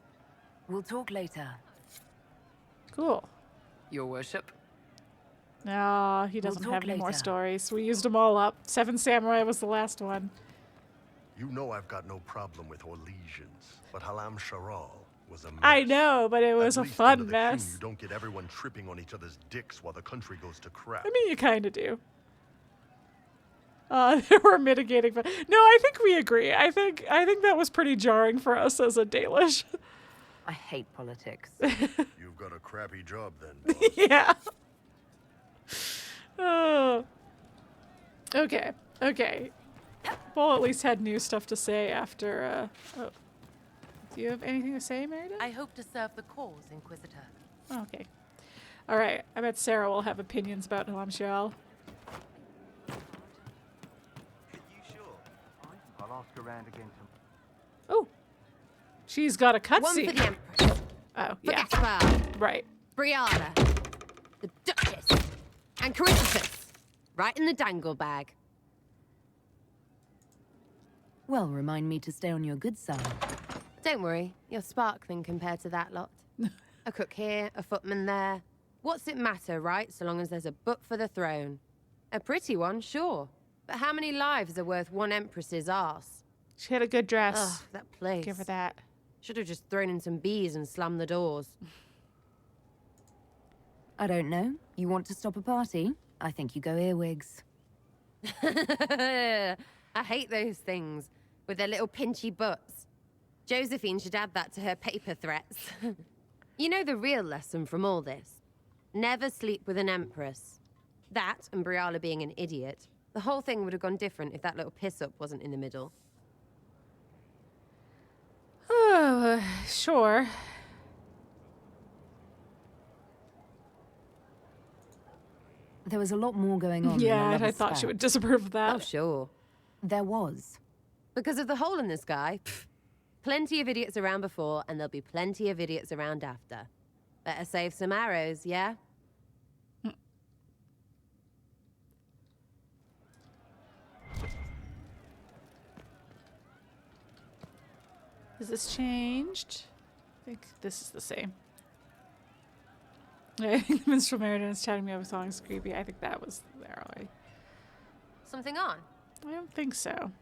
[SPEAKER 3] We'll talk later.
[SPEAKER 1] Cool.
[SPEAKER 19] Your worship.
[SPEAKER 1] No, he doesn't
[SPEAKER 3] talk
[SPEAKER 1] have any more
[SPEAKER 3] later.
[SPEAKER 1] stories. We used them all up. 7 Samurai was the last one.
[SPEAKER 21] You know I've got no problem with Orlesians, but Halamshiral was a mess.
[SPEAKER 1] I know, but it was
[SPEAKER 21] At
[SPEAKER 1] a
[SPEAKER 21] least under
[SPEAKER 1] fun
[SPEAKER 21] the
[SPEAKER 1] mess.
[SPEAKER 21] king, you don't get everyone tripping on each other's dicks while the country goes to crap.
[SPEAKER 1] I mean, you kind of do. We're mitigating, but no, I think we agree. I think that was pretty jarring for us as a Dalish.
[SPEAKER 3] I hate politics.
[SPEAKER 21] You've got a crappy job then. Boss.
[SPEAKER 1] Yeah. Oh. Okay. Okay. Paul at least had new stuff to say after. Oh. Do you have anything to say, Meredith?
[SPEAKER 23] I hope to serve the cause, Inquisitor.
[SPEAKER 1] Oh, okay. All right. I bet Sera will have opinions about Halamshiral.
[SPEAKER 6] I'll ask around again.
[SPEAKER 1] Oh. She's got a
[SPEAKER 24] One for
[SPEAKER 1] cutscene.
[SPEAKER 24] the Empress.
[SPEAKER 1] Oh,
[SPEAKER 24] For
[SPEAKER 1] yeah.
[SPEAKER 24] Gaspard.
[SPEAKER 1] Right.
[SPEAKER 24] Briala. The Duchess. And Caritas. Right in the dangle bag.
[SPEAKER 3] Well, remind me to stay on your good side.
[SPEAKER 24] Don't worry, you're sparkling compared to that lot. A cook here, a footman there. What's it matter, right? So long as there's a butt for the throne. A pretty one, sure. But how many lives are worth one empress's arse?
[SPEAKER 1] She had a good dress.
[SPEAKER 24] Ugh, that place.
[SPEAKER 1] Give her that.
[SPEAKER 24] Should have just thrown in some bees and slammed the doors.
[SPEAKER 3] I don't know. You want to stop a party? I think you go earwigs.
[SPEAKER 24] I hate those things with their little pinchy butts. Josephine should add that to her paper threats. You know the real lesson from all this? Never sleep with an empress. That and Briala being an idiot. The whole thing would have gone different if that little piss-up wasn't in the middle.
[SPEAKER 1] Oh, sure.
[SPEAKER 3] There was a lot more going on.
[SPEAKER 1] Yeah,
[SPEAKER 3] than
[SPEAKER 1] and I thought she would disapprove of that.
[SPEAKER 24] Oh, sure.
[SPEAKER 3] There was.
[SPEAKER 24] Because of the hole in the sky, plenty of idiots around before, and there'll be plenty of idiots around after. Better save some arrows, yeah?
[SPEAKER 1] Has this changed? I think this is the same. I think the minstrel Meriden is chatting me up with songs creepy. I think that was there already.
[SPEAKER 24] Something on?
[SPEAKER 1] I don't think so.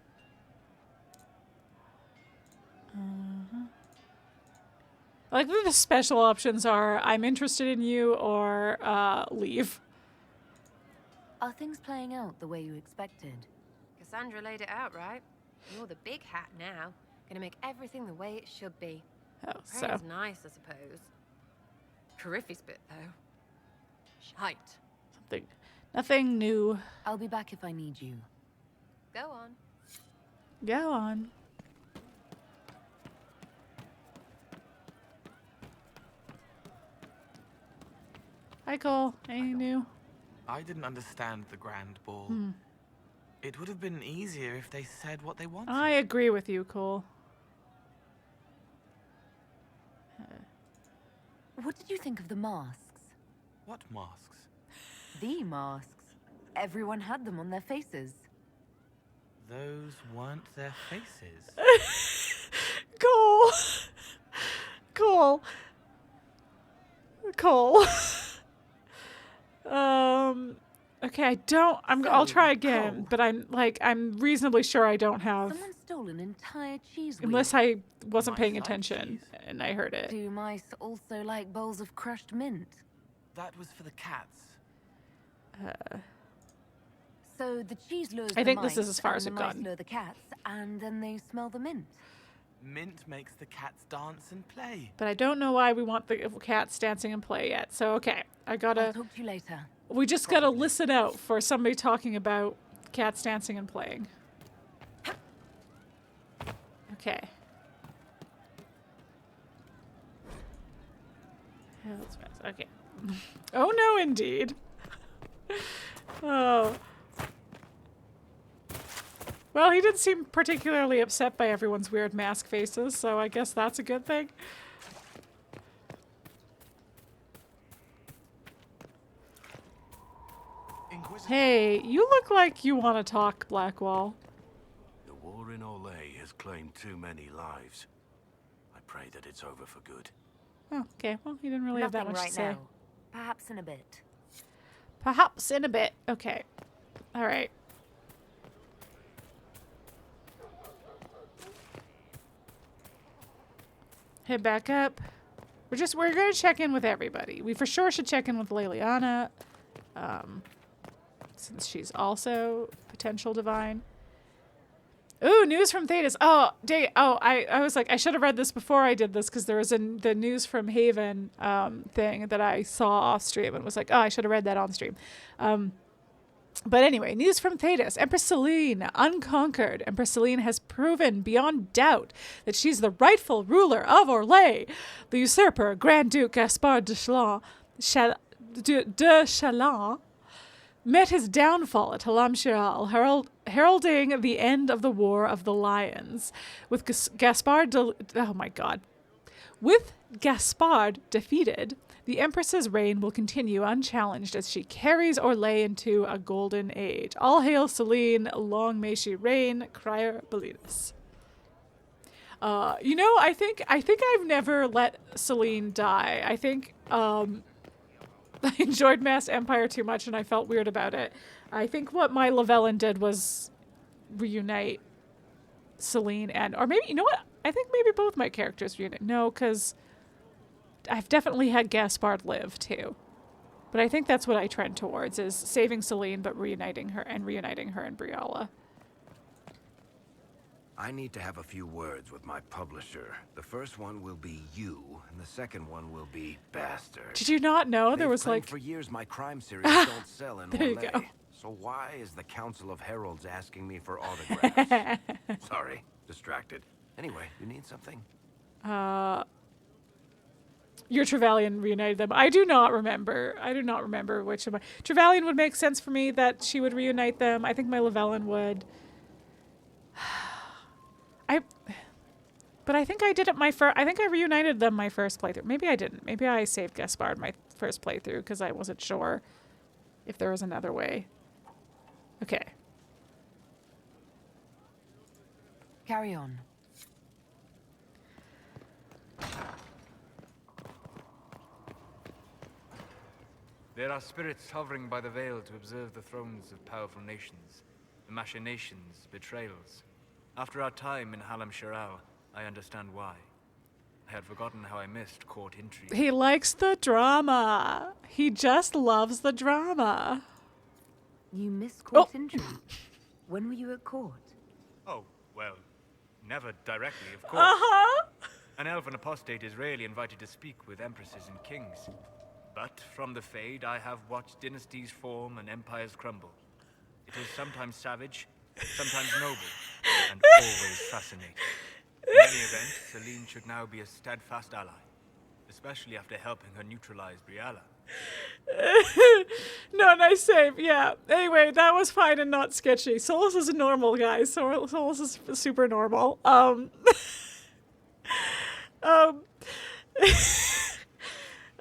[SPEAKER 1] I like that the special options are I'm interested in you or leave.
[SPEAKER 3] Are things playing out the way you expected?
[SPEAKER 24] Cassandra laid it out, right? You're the big hat now. Gonna make everything the way it should be.
[SPEAKER 1] Oh,
[SPEAKER 24] Prayer's
[SPEAKER 1] so.
[SPEAKER 24] nice, I suppose. Cariffi's bit, though. Shite.
[SPEAKER 1] Something. Nothing new.
[SPEAKER 3] I'll be back if I need you.
[SPEAKER 24] Go on.
[SPEAKER 1] Go on. Hi, Cole. Anything new?
[SPEAKER 6] I didn't understand the Grand Ball. It would have been easier if they said what they wanted.
[SPEAKER 1] I agree with you, Cole.
[SPEAKER 3] What did you think of the masks?
[SPEAKER 6] What masks?
[SPEAKER 3] The masks. Everyone had them on their faces.
[SPEAKER 6] Those weren't their faces.
[SPEAKER 1] Cole. Cole. Cole. Okay, I'll try again,
[SPEAKER 3] Cole.
[SPEAKER 1] but I'm reasonably sure I don't have.
[SPEAKER 3] Someone stole an entire cheese wheel.
[SPEAKER 1] Unless I wasn't paying attention and I heard it.
[SPEAKER 3] Do mice also like bowls of crushed mint?
[SPEAKER 6] That was for the cats.
[SPEAKER 3] So the cheese lures
[SPEAKER 1] I
[SPEAKER 3] the
[SPEAKER 1] think
[SPEAKER 3] mice,
[SPEAKER 1] this is as far as
[SPEAKER 3] and
[SPEAKER 1] we've
[SPEAKER 3] the mice
[SPEAKER 1] gotten.
[SPEAKER 3] lure the cats, and then they smell the mint.
[SPEAKER 6] Mint makes the cats dance and play.
[SPEAKER 1] But I don't know why we want the cats dancing and play yet. So okay,
[SPEAKER 3] I'll talk to you later.
[SPEAKER 1] We just gotta listen out for somebody talking about cats dancing and playing. Okay. Okay. Oh no, indeed. Oh. Well, he didn't seem particularly upset by everyone's weird mask faces, so I guess that's a good thing. Hey, you look like you want to talk, Blackwall.
[SPEAKER 4] The war in Orlais has claimed too many lives. I pray that it's over for good.
[SPEAKER 1] Oh, okay. Well, you didn't really have that much
[SPEAKER 3] right
[SPEAKER 1] to say.
[SPEAKER 3] now. Perhaps in a bit.
[SPEAKER 1] Perhaps in a bit. Okay. All right. Head back up. We're gonna check in with everybody. We for sure should check in with Leliana, since she's also potential divine. Ooh, news from Thedas. I was like, I should have read this before I did this because there was the news from Haven thing that I saw off stream and was like, oh, I should have read that on stream. But anyway, news from Thedas. Empress Celene, unconquered. Empress Celene has proven beyond doubt that she's the rightful ruler of Orlais. The usurper, Grand Duke Gaspard de Chalon, met his downfall at Halamshiral, heralding the end of the War of the Lions. With Gaspard defeated, the Empress's reign will continue unchallenged as she carries Orlais into a golden age. All hail Celene, long may she reign, crier Belidas. I think I've never let Celene die. I think I enjoyed Mass Empire too much and I felt weird about it. I think what my Lavellan did was reunite Celene or maybe, you know what? I think maybe both my characters reunite. No, because I've definitely had Gaspard live too. But I think that's what I trend towards, is saving Celene but reuniting her and Briala.
[SPEAKER 7] I need to have a few words with my publisher. The first one will be you, and the second one will be Bastard.
[SPEAKER 1] Did you not know there was like...
[SPEAKER 7] For years my crime series don't sell in
[SPEAKER 1] there you
[SPEAKER 7] Orlais.
[SPEAKER 1] go.
[SPEAKER 7] So why is the Council of Heralds asking me for autographs? Sorry, distracted. Anyway, you need something?
[SPEAKER 1] Your Trevelyan reunited them. I do not remember which of my... Trevelyan would make sense for me that she would reunite them. I think my Lavellan would. But I think I did it I think I reunited them my first playthrough. Maybe I didn't. Maybe I saved Gaspard my first playthrough because I wasn't sure if there was another way. Okay.
[SPEAKER 15] Carry on.
[SPEAKER 5] There are spirits hovering by the veil to observe the thrones of powerful nations, the machinations, betrayals. After our time in Halamshiral, I understand why. I had forgotten how I missed court intrigue.
[SPEAKER 1] He likes the drama. He just loves the drama.
[SPEAKER 3] You missed court intrigue? When were you at court?
[SPEAKER 5] Oh, well, never directly, of course. An elven apostate is rarely invited to speak with empresses and kings. But from the Fade, I have watched dynasties form and empires crumble. It is sometimes savage, sometimes noble, and always fascinating. In any event, Celene should now be a steadfast ally, especially after helping her neutralize Briala.
[SPEAKER 1] No, nice save. Yeah. Anyway, that was fine and not sketchy. Solas is a normal guy. Solas is super normal.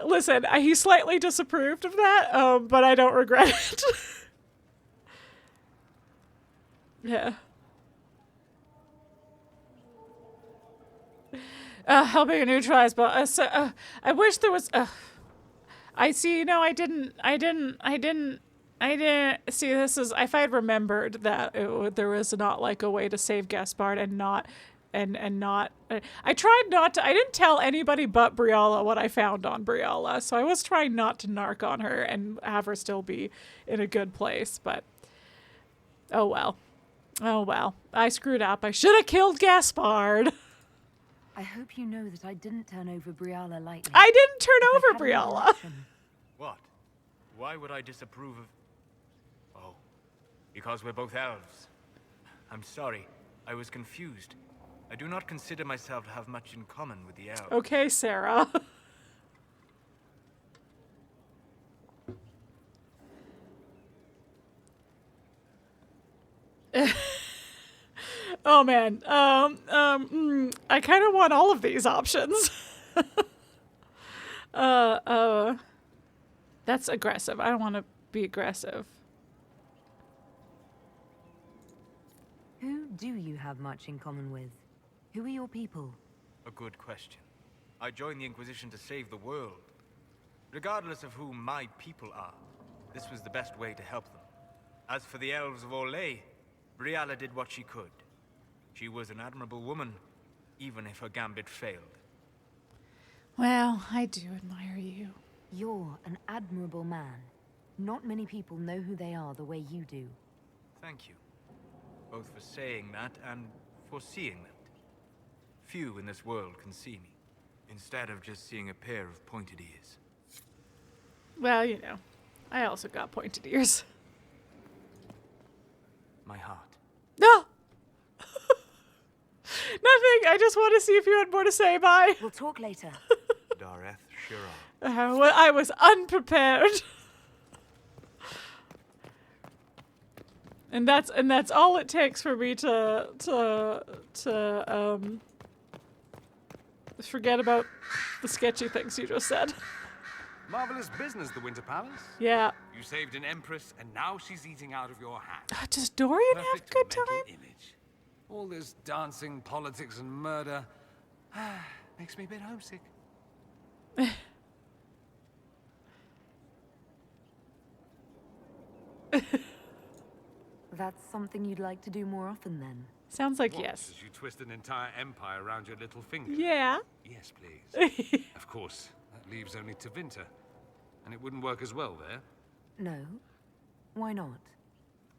[SPEAKER 1] Listen, he slightly disapproved of that, but I don't regret it. Yeah. Helping to neutralize, but I wish there was. I see. No, I didn't see. This is if I had remembered that there was not like a way to save Gaspard and not. I tried not to. I didn't tell anybody but Briala what I found on Briala, so I was trying not to narc on her and have her still be in a good place. But oh well, I screwed up. I should have killed Gaspard.
[SPEAKER 3] I hope you know that I didn't turn over Briala lightly.
[SPEAKER 1] I didn't turn over Briala.
[SPEAKER 5] What? Why would I disapprove of... Oh, because we're both elves. I'm sorry, I was confused. I do not consider myself to have much in common with the elves.
[SPEAKER 1] Okay, Sera. Oh man, I kind of want all of these options. That's aggressive. I don't want to be aggressive.
[SPEAKER 3] Who do you have much in common with? Who are your people?
[SPEAKER 5] A good question. I joined the Inquisition to save the world. Regardless of who my people are, this was the best way to help them. As for the elves of Orlais, Briala did what she could. She was an admirable woman, even if her gambit failed.
[SPEAKER 1] Well, I do admire you.
[SPEAKER 3] You're an admirable man. Not many people know who they are the way you do.
[SPEAKER 5] Thank you. Both for saying that and for seeing that. Few in this world can see me, instead of just seeing a pair of pointed ears.
[SPEAKER 1] Well, you know, I also got pointed ears.
[SPEAKER 5] My heart.
[SPEAKER 1] No! Nothing! I just want to see if you had more to say. Bye!
[SPEAKER 3] We'll talk later.
[SPEAKER 5] Dareth Shiral.
[SPEAKER 1] Well, I was unprepared. And that's all it takes for me to forget about the sketchy things you just said.
[SPEAKER 2] Marvelous business, the Winter Palace.
[SPEAKER 1] Yeah.
[SPEAKER 2] You saved an empress, and now she's eating out of your hand.
[SPEAKER 1] Does Dorian have a good time?
[SPEAKER 2] Image. All this dancing, politics, and murder makes me a bit homesick.
[SPEAKER 3] That's something you'd like to do more often, then?
[SPEAKER 1] Sounds like
[SPEAKER 2] What,
[SPEAKER 1] yes.
[SPEAKER 2] As you twist an entire empire around your little finger?
[SPEAKER 1] Yeah.
[SPEAKER 2] Yes, please. Of course, that leaves only Tevinter. And it wouldn't work as well there.
[SPEAKER 3] No. Why not?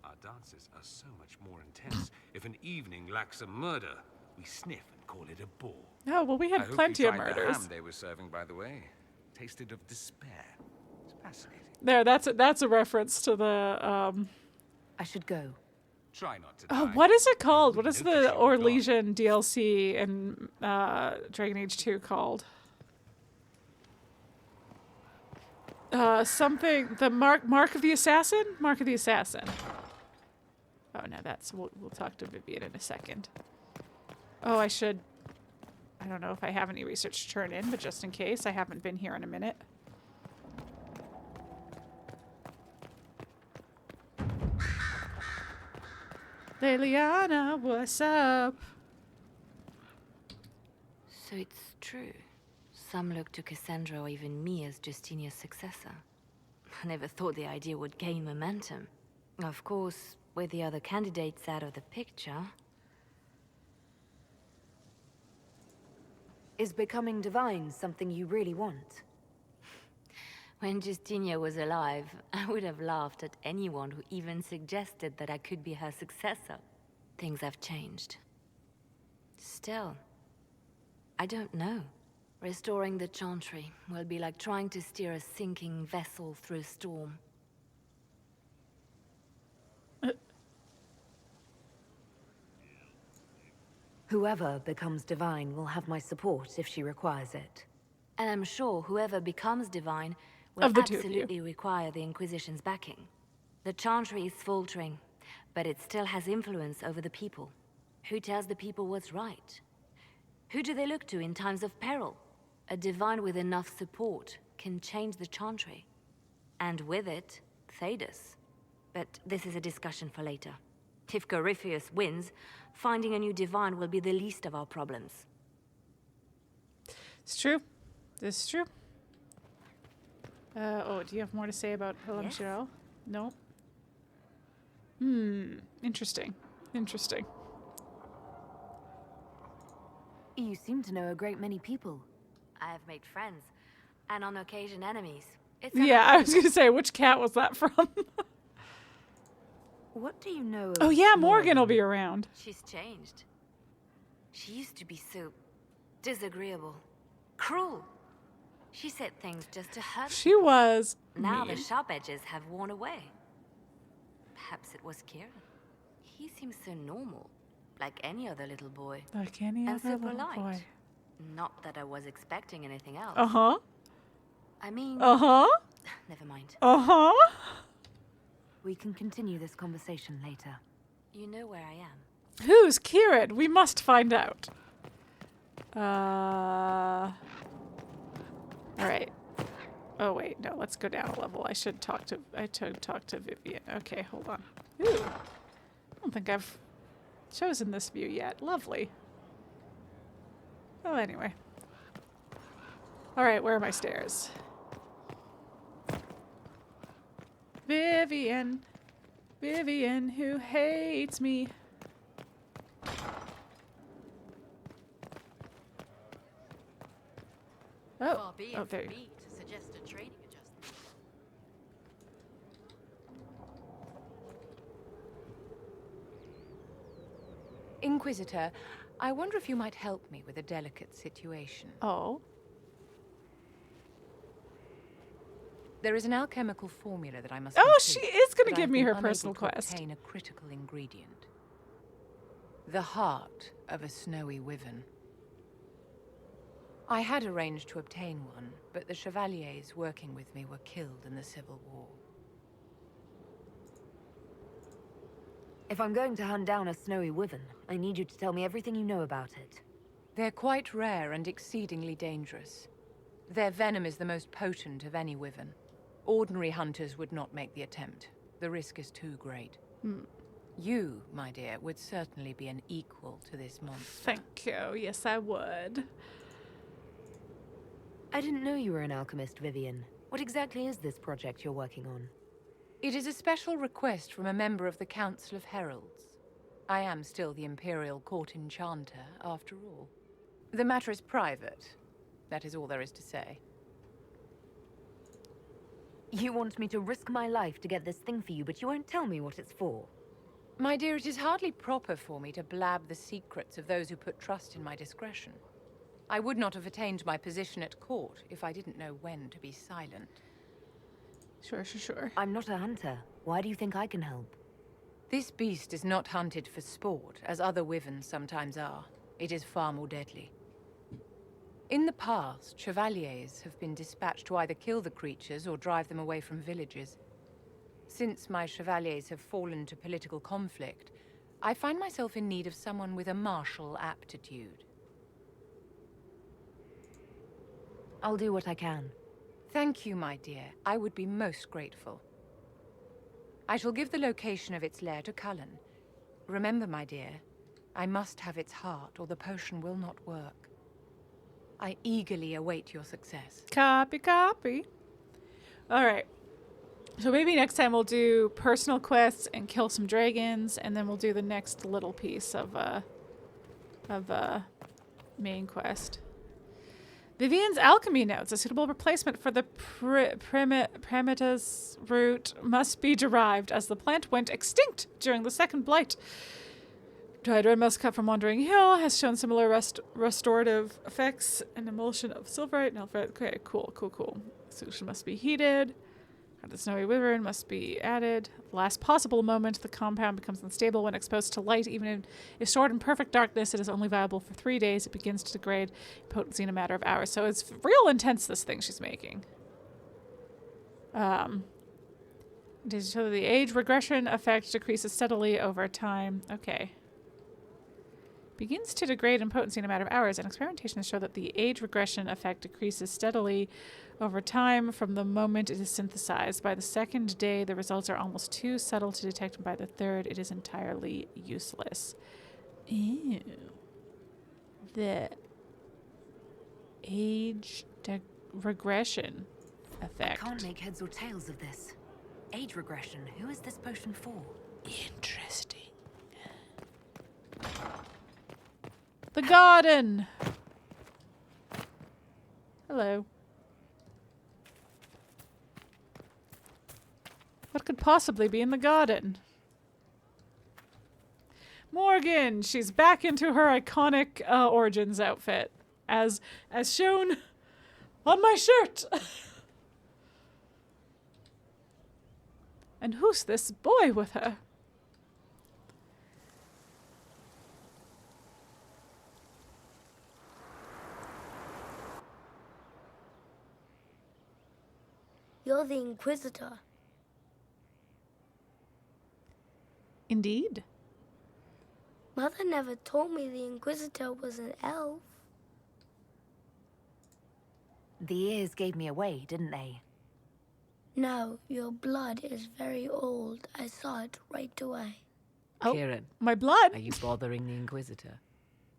[SPEAKER 2] Our dances are so much more intense. If an evening lacks a murder, we sniff and call it a ball.
[SPEAKER 1] Oh, well, we had plenty of murders.
[SPEAKER 2] The ham they were serving, by the way. Tasted of despair. It's fascinating.
[SPEAKER 1] There, that's a reference to the
[SPEAKER 3] I should go.
[SPEAKER 2] Try not to.
[SPEAKER 1] Oh, what is it called? What is the Orlesian DLC in Dragon Age 2 called? Something. The Mark of the Assassin? Mark of the Assassin. Oh no, we'll talk to Vivienne in a second. Oh, I don't know if I have any research to turn in, but just in case, I haven't been here in a minute. Leliana, what's up?
[SPEAKER 18] So it's true. Some look to Cassandra or even me as Justinia's successor. I never thought the idea would gain momentum. Of course, with the other candidates out of the picture...
[SPEAKER 3] Is becoming divine something you really want?
[SPEAKER 18] When Justinia was alive, I would have laughed at anyone who even suggested that I could be her successor. Things have changed. Still, I don't know. Restoring the Chantry will be like trying to steer a sinking vessel through a storm.
[SPEAKER 3] Whoever becomes divine will have my support if she requires it.
[SPEAKER 18] And I'm sure whoever becomes divine will
[SPEAKER 1] Of the two of you.
[SPEAKER 18] absolutely require the Inquisition's backing. The Chantry is faltering, but it still has influence over the people. Who tells the people what's right? Who do they look to in times of peril? A divine with enough support can change the Chantry. And with it, Thedas. But this is a discussion for later. If Corypheus wins, finding a new divine will be the least of our problems.
[SPEAKER 1] It's true. This is true. Oh, do you have more to say about Halamshiral? No? Interesting. Interesting.
[SPEAKER 3] You seem to know a great many people.
[SPEAKER 18] I have made friends, and on occasion enemies. It's
[SPEAKER 1] Yeah, I was going to say, which cat was that from?
[SPEAKER 3] What do you know of
[SPEAKER 1] Oh yeah, Morgan will be around.
[SPEAKER 18] She's changed. She used to be so disagreeable, cruel. She said things just to hurt.
[SPEAKER 1] She was
[SPEAKER 18] Now
[SPEAKER 1] mean.
[SPEAKER 18] the sharp edges have worn away. Perhaps it was Kieran. He seems so normal, like any other little boy.
[SPEAKER 1] Like any
[SPEAKER 18] and
[SPEAKER 1] other
[SPEAKER 18] so
[SPEAKER 1] little
[SPEAKER 18] polite.
[SPEAKER 1] boy.
[SPEAKER 18] Not that I was expecting anything else.
[SPEAKER 1] Uh-huh.
[SPEAKER 18] I mean...
[SPEAKER 1] Uh-huh.
[SPEAKER 18] Never mind.
[SPEAKER 1] Uh-huh.
[SPEAKER 3] We can continue this conversation later.
[SPEAKER 18] You know where I am.
[SPEAKER 1] Who's Kieran? We must find out. Alright. Oh wait, no, let's go down a level. I should talk to Vivienne. Okay, hold on. Ooh. I don't think I've chosen this view yet. Lovely. Oh, anyway. Alright, where are my stairs? Vivienne. Vivienne who hates me. Oh, there you go.
[SPEAKER 23] To suggest a training adjustment.
[SPEAKER 8] Inquisitor, I wonder if you might help me with a delicate situation.
[SPEAKER 1] Oh?
[SPEAKER 8] There is an alchemical formula that I must
[SPEAKER 1] Oh,
[SPEAKER 8] complete,
[SPEAKER 1] she is going to
[SPEAKER 8] but
[SPEAKER 1] give
[SPEAKER 8] I've
[SPEAKER 1] me
[SPEAKER 8] been
[SPEAKER 1] her
[SPEAKER 8] unable
[SPEAKER 1] personal
[SPEAKER 8] to
[SPEAKER 1] quest.
[SPEAKER 8] obtain a critical ingredient. The heart of a snowy wyvern. I had arranged to obtain one, but the chevaliers working with me were killed in the Civil War.
[SPEAKER 3] If I'm going to hunt down a snowy wyvern, I need you to tell me everything you know about it.
[SPEAKER 8] They're quite rare and exceedingly dangerous. Their venom is the most potent of any wyvern. Ordinary hunters would not make the attempt. The risk is too great. You, my dear, would certainly be an equal to this monster.
[SPEAKER 1] Thank you. Yes, I would.
[SPEAKER 3] I didn't know you were an alchemist, Vivienne. What exactly is this project you're working on?
[SPEAKER 8] It is a special request from a member of the Council of Heralds. I am still the Imperial Court Enchanter, after all. The matter is private. That is all there is to say.
[SPEAKER 3] You want me to risk my life to get this thing for you, but you won't tell me what it's for.
[SPEAKER 8] My dear, it is hardly proper for me to blab the secrets of those who put trust in my discretion. I would not have attained my position at court if I didn't know when to be silent.
[SPEAKER 1] Sure.
[SPEAKER 3] I'm not a hunter. Why do you think I can help?
[SPEAKER 8] This beast is not hunted for sport, as other wyverns sometimes are. It is far more deadly. In the past, chevaliers have been dispatched to either kill the creatures or drive them away from villages. Since my chevaliers have fallen to political conflict, I find myself in need of someone with a martial aptitude.
[SPEAKER 3] I'll do what I can.
[SPEAKER 8] Thank you, my dear. I would be most grateful. I shall give the location of its lair to Cullen. Remember, my dear, I must have its heart or the potion will not work. I eagerly await your success.
[SPEAKER 1] Copy. Alright. So maybe next time we'll do personal quests and kill some dragons, and then we'll do the next little piece of main quest. Vivienne's alchemy notes. A suitable replacement for the Primitus root must be derived, as the plant went extinct during the Second Blight. Dried red musk cut from Wandering Hill has shown similar restorative effects. An emulsion of silverite and alpha. Okay, cool. Solution must be heated. The snowy wyvern must be added. The last possible moment, the compound becomes unstable when exposed to light. Even if stored in perfect darkness, it is only viable for 3 days. It begins to degrade in potency in a matter of hours. So it's real intense, this thing she's making. Does show that the age regression effect decreases steadily over time. Okay. Begins to degrade in potency in a matter of hours, and experimentation has shown that the age regression effect decreases steadily over time from the moment it is synthesized. By the second day, the results are almost too subtle to detect, and by the third, it is entirely useless. Ew. The age regression effect.
[SPEAKER 3] I can't make heads or tails of this. Age regression. Who is this potion for?
[SPEAKER 1] Interesting. The garden! Hello. What could possibly be in the garden? Morgan! She's back into her iconic Origins outfit. As shown on my shirt! And who's this boy with her?
[SPEAKER 10] You're the Inquisitor.
[SPEAKER 1] Indeed.
[SPEAKER 10] Mother never told me the Inquisitor was an elf.
[SPEAKER 3] The ears gave me away, didn't they?
[SPEAKER 10] No, your blood is very old. I saw it right away.
[SPEAKER 19] Kieran,
[SPEAKER 1] my blood.
[SPEAKER 19] Are you bothering the Inquisitor?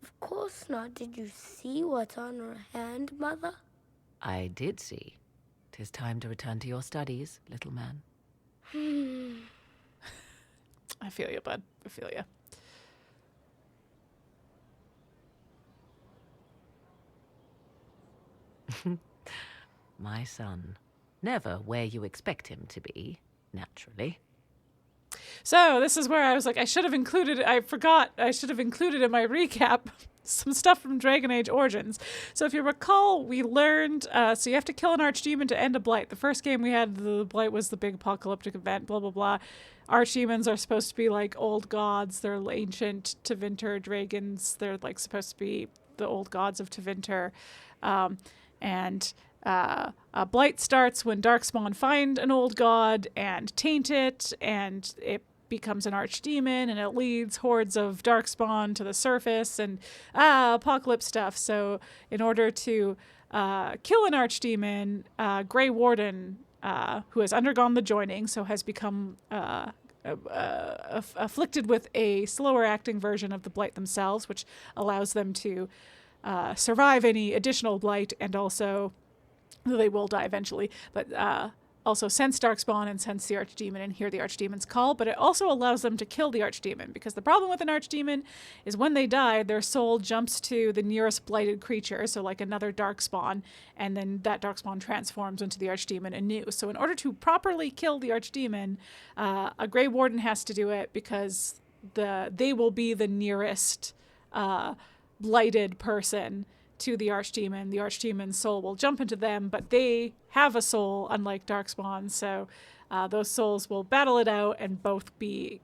[SPEAKER 10] Of course not. Did you see what's on her hand, Mother?
[SPEAKER 19] I did see. 'Tis time to return to your studies, little man.
[SPEAKER 1] I feel you, bud. I feel you.
[SPEAKER 19] My son. Never where you expect him to be, naturally.
[SPEAKER 1] So this is where I was like, I should have included in my recap some stuff from Dragon Age Origins. So if you recall, we learned, so you have to kill an archdemon to end a blight. The first game we had, the blight was the big apocalyptic event, blah, blah, blah. Archdemons are supposed to be like old gods. They're ancient Tevinter dragons. They're like supposed to be the old gods of Tevinter. A blight starts when Darkspawn find an old god and taint it, and it becomes an archdemon, and it leads hordes of Darkspawn to the surface, and apocalypse stuff. So in order to kill an archdemon, Grey Warden, who has undergone the joining, so has become afflicted with a slower acting version of the blight themselves, which allows them to survive any additional blight, and also they will die eventually, but also sense Darkspawn and sense the archdemon and hear the archdemon's call, but it also allows them to kill the archdemon, because the problem with an archdemon is when they die, their soul jumps to the nearest blighted creature, so like another Darkspawn, and then that Darkspawn transforms into the archdemon anew. So in order to properly kill the archdemon, a Grey Warden has to do it, because they will be the nearest blighted person to the archdemon. The archdemon's soul will jump into them, but they have a soul, unlike Darkspawn, so those souls will battle it out and both be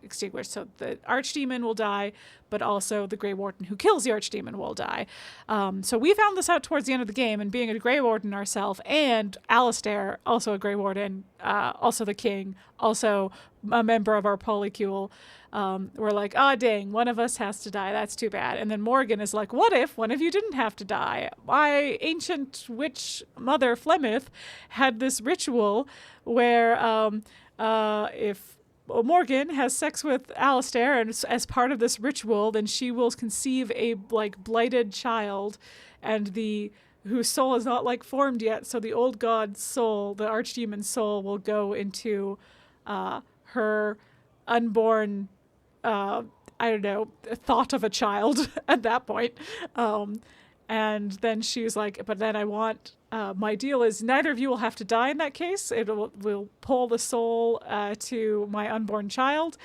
[SPEAKER 1] extinguished. So the archdemon will die, but also the Grey Warden who kills the archdemon will die. So we found this out towards the end of the game, and being a Grey Warden ourselves, and Alistair, also a Grey Warden, also the king, also a member of our polycule, we're like, dang, one of us has to die. That's too bad. And then Morgan is like, what if one of you didn't have to die? My ancient witch mother, Flemeth, had this ritual where if Morgan has sex with Alistair, and as part of this ritual, then she will conceive a blighted child, and whose soul is not formed yet. So the old god's soul, the archdemon's soul, will go into her unborn, thought of a child at that point. And then she was like, but then I want, my deal is neither of you will have to die in that case. We'll pull the soul to my unborn child,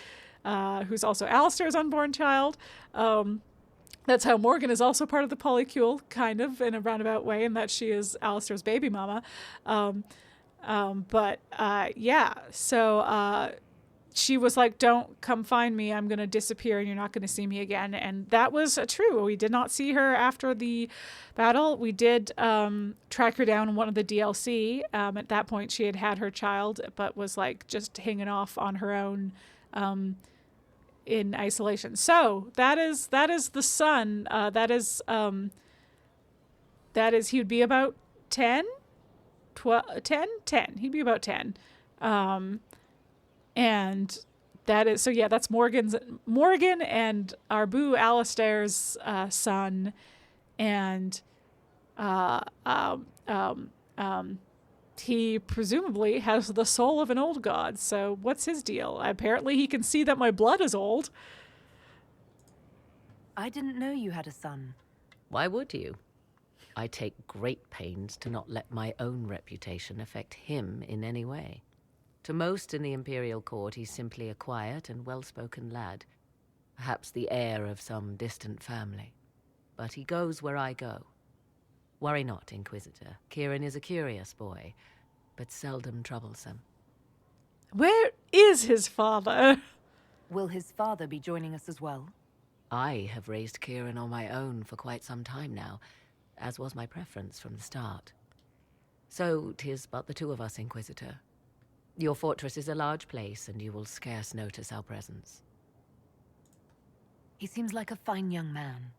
[SPEAKER 1] who's also Alistair's unborn child. That's how Morgan is also part of the polycule, kind of, in a roundabout way, in that she is Alistair's baby mama. So she was like, don't come find me. I'm going to disappear and you're not going to see me again. And that was true. We did not see her after the battle. We did track her down in one of the DLC. At that point, she had her child, but was just hanging off on her own in isolation. So that is the son. He would be about 10? 10? He'd be about 10. And that is, that's Morgan and our boo Alistair's son, and he presumably has the soul of an old god. So what's his deal? Apparently he can see that my blood is old.
[SPEAKER 3] I didn't know you had a son.
[SPEAKER 19] Why would you? I take great pains to not let my own reputation affect him in any way. To most in the Imperial Court, he's simply a quiet and well-spoken lad, perhaps the heir of some distant family. But he goes where I go. Worry not, Inquisitor. Kieran is a curious boy, but seldom troublesome.
[SPEAKER 1] Where is his father?
[SPEAKER 3] Will his father be joining us as well?
[SPEAKER 19] I have raised Kieran on my own for quite some time now, as was my preference from the start. So 'tis but the two of us, Inquisitor. Your fortress is a large place, and you will scarce notice our presence.
[SPEAKER 3] He seems like a fine young man.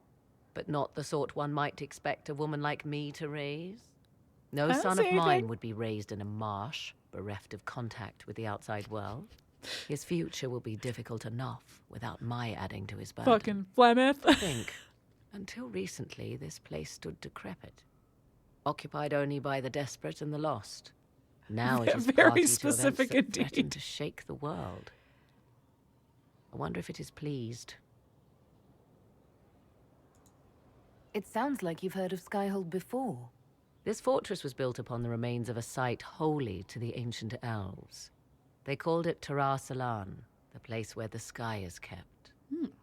[SPEAKER 19] But not the sort one might expect a woman like me to raise. No son of mine would be raised in a marsh, bereft of contact with the outside world. His future will be difficult enough without my adding to his burden.
[SPEAKER 1] Fucking Flemeth.
[SPEAKER 19] Think. Until recently, this place stood decrepit, occupied only by the desperate and the lost. Now it is
[SPEAKER 1] Very
[SPEAKER 19] party
[SPEAKER 1] specific
[SPEAKER 19] to events that threaten
[SPEAKER 1] indeed.
[SPEAKER 19] to shake the world. I wonder if it is pleased.
[SPEAKER 8] It sounds like you've heard of Skyhold before.
[SPEAKER 19] This fortress was built upon the remains of a site holy to the ancient elves. They called it Terra Salan, the place where the sky is kept.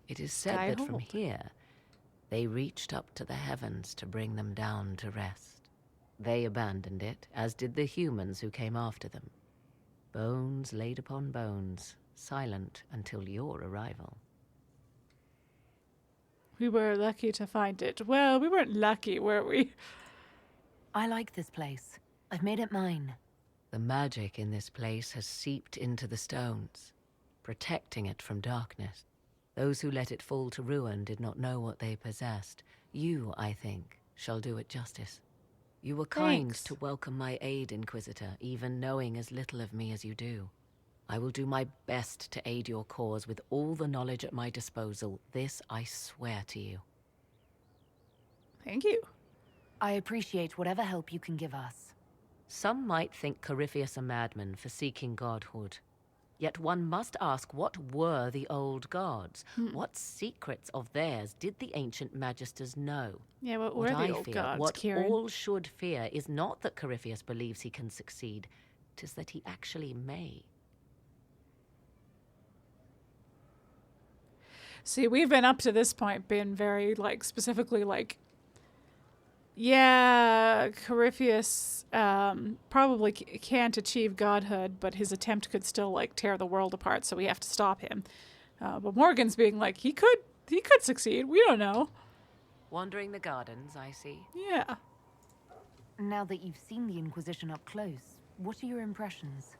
[SPEAKER 19] It is said that from here, they reached up to the heavens to bring them down to rest. They abandoned it, as did the humans who came after them. Bones laid upon bones, silent until your arrival.
[SPEAKER 1] We were lucky to find it. Well, we weren't lucky, were we?
[SPEAKER 8] I like this place. I've made it mine.
[SPEAKER 19] The magic in this place has seeped into the stones, protecting it from darkness. Those who let it fall to ruin did not know what they possessed. You, I think, shall do it justice. You were kind to welcome my aid, Inquisitor, even knowing as little of me as you do. I will do my best to aid your cause with all the knowledge at my disposal. This I swear to you.
[SPEAKER 1] Thank you.
[SPEAKER 8] I appreciate whatever help you can give us.
[SPEAKER 19] Some might think Corypheus a madman for seeking godhood. Yet one must ask, what were the old gods? What secrets of theirs did the ancient magisters know?
[SPEAKER 1] Yeah, what were the
[SPEAKER 19] I
[SPEAKER 1] old
[SPEAKER 19] fear,
[SPEAKER 1] gods,
[SPEAKER 19] what
[SPEAKER 1] Kieran?
[SPEAKER 19] all should fear, is not that Corypheus believes he can succeed. 'Tis that he actually may.
[SPEAKER 1] See, we've been up to this point been very, like, specifically, like, yeah, Corypheus probably can't achieve godhood, but his attempt could still, like, tear the world apart, so we have to stop him. But Morgan's being like, he could succeed. We don't know.
[SPEAKER 19] Wandering the gardens, I see.
[SPEAKER 1] Yeah.
[SPEAKER 8] Now that you've seen the Inquisition up close, what are your impressions?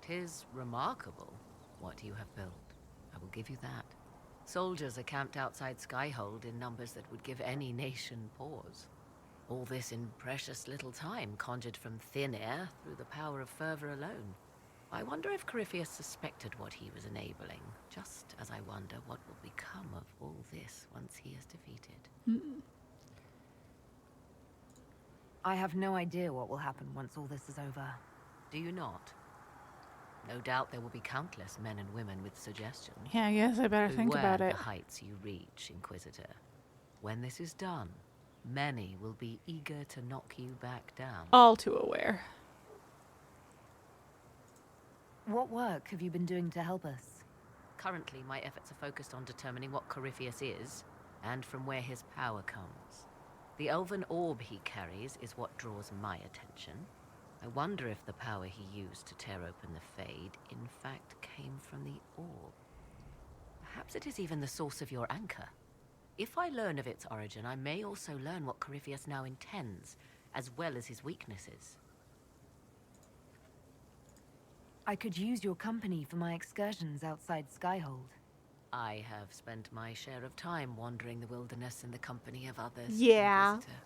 [SPEAKER 19] 'Tis remarkable what you have built. I will give you that. Soldiers are camped outside Skyhold in numbers that would give any nation pause. All this in precious little time, conjured from thin air through the power of fervor alone. I wonder if Corypheus suspected what he was enabling, just as I wonder what will become of all this once he is defeated.
[SPEAKER 8] I have no idea what will happen once all this is over.
[SPEAKER 19] Do you not? No doubt there will be countless men and women with suggestions.
[SPEAKER 1] Yeah, I guess I better think about it.
[SPEAKER 19] The heights you reach, Inquisitor. When this is done, many will be eager to knock you back down.
[SPEAKER 1] All too aware.
[SPEAKER 8] What work have you been doing to help us?
[SPEAKER 19] Currently, my efforts are focused on determining what Corypheus is, and from where his power comes. The elven orb he carries is what draws my attention. I wonder if the power he used to tear open the Fade, in fact, came from the orb. Perhaps it is even the source of your anchor. If I learn of its origin, I may also learn what Corypheus now intends, as well as his weaknesses.
[SPEAKER 8] I could use your company for my excursions outside Skyhold.
[SPEAKER 19] I have spent my share of time wandering the wilderness in the company of others.
[SPEAKER 1] Yeah.
[SPEAKER 19] Inquisitor.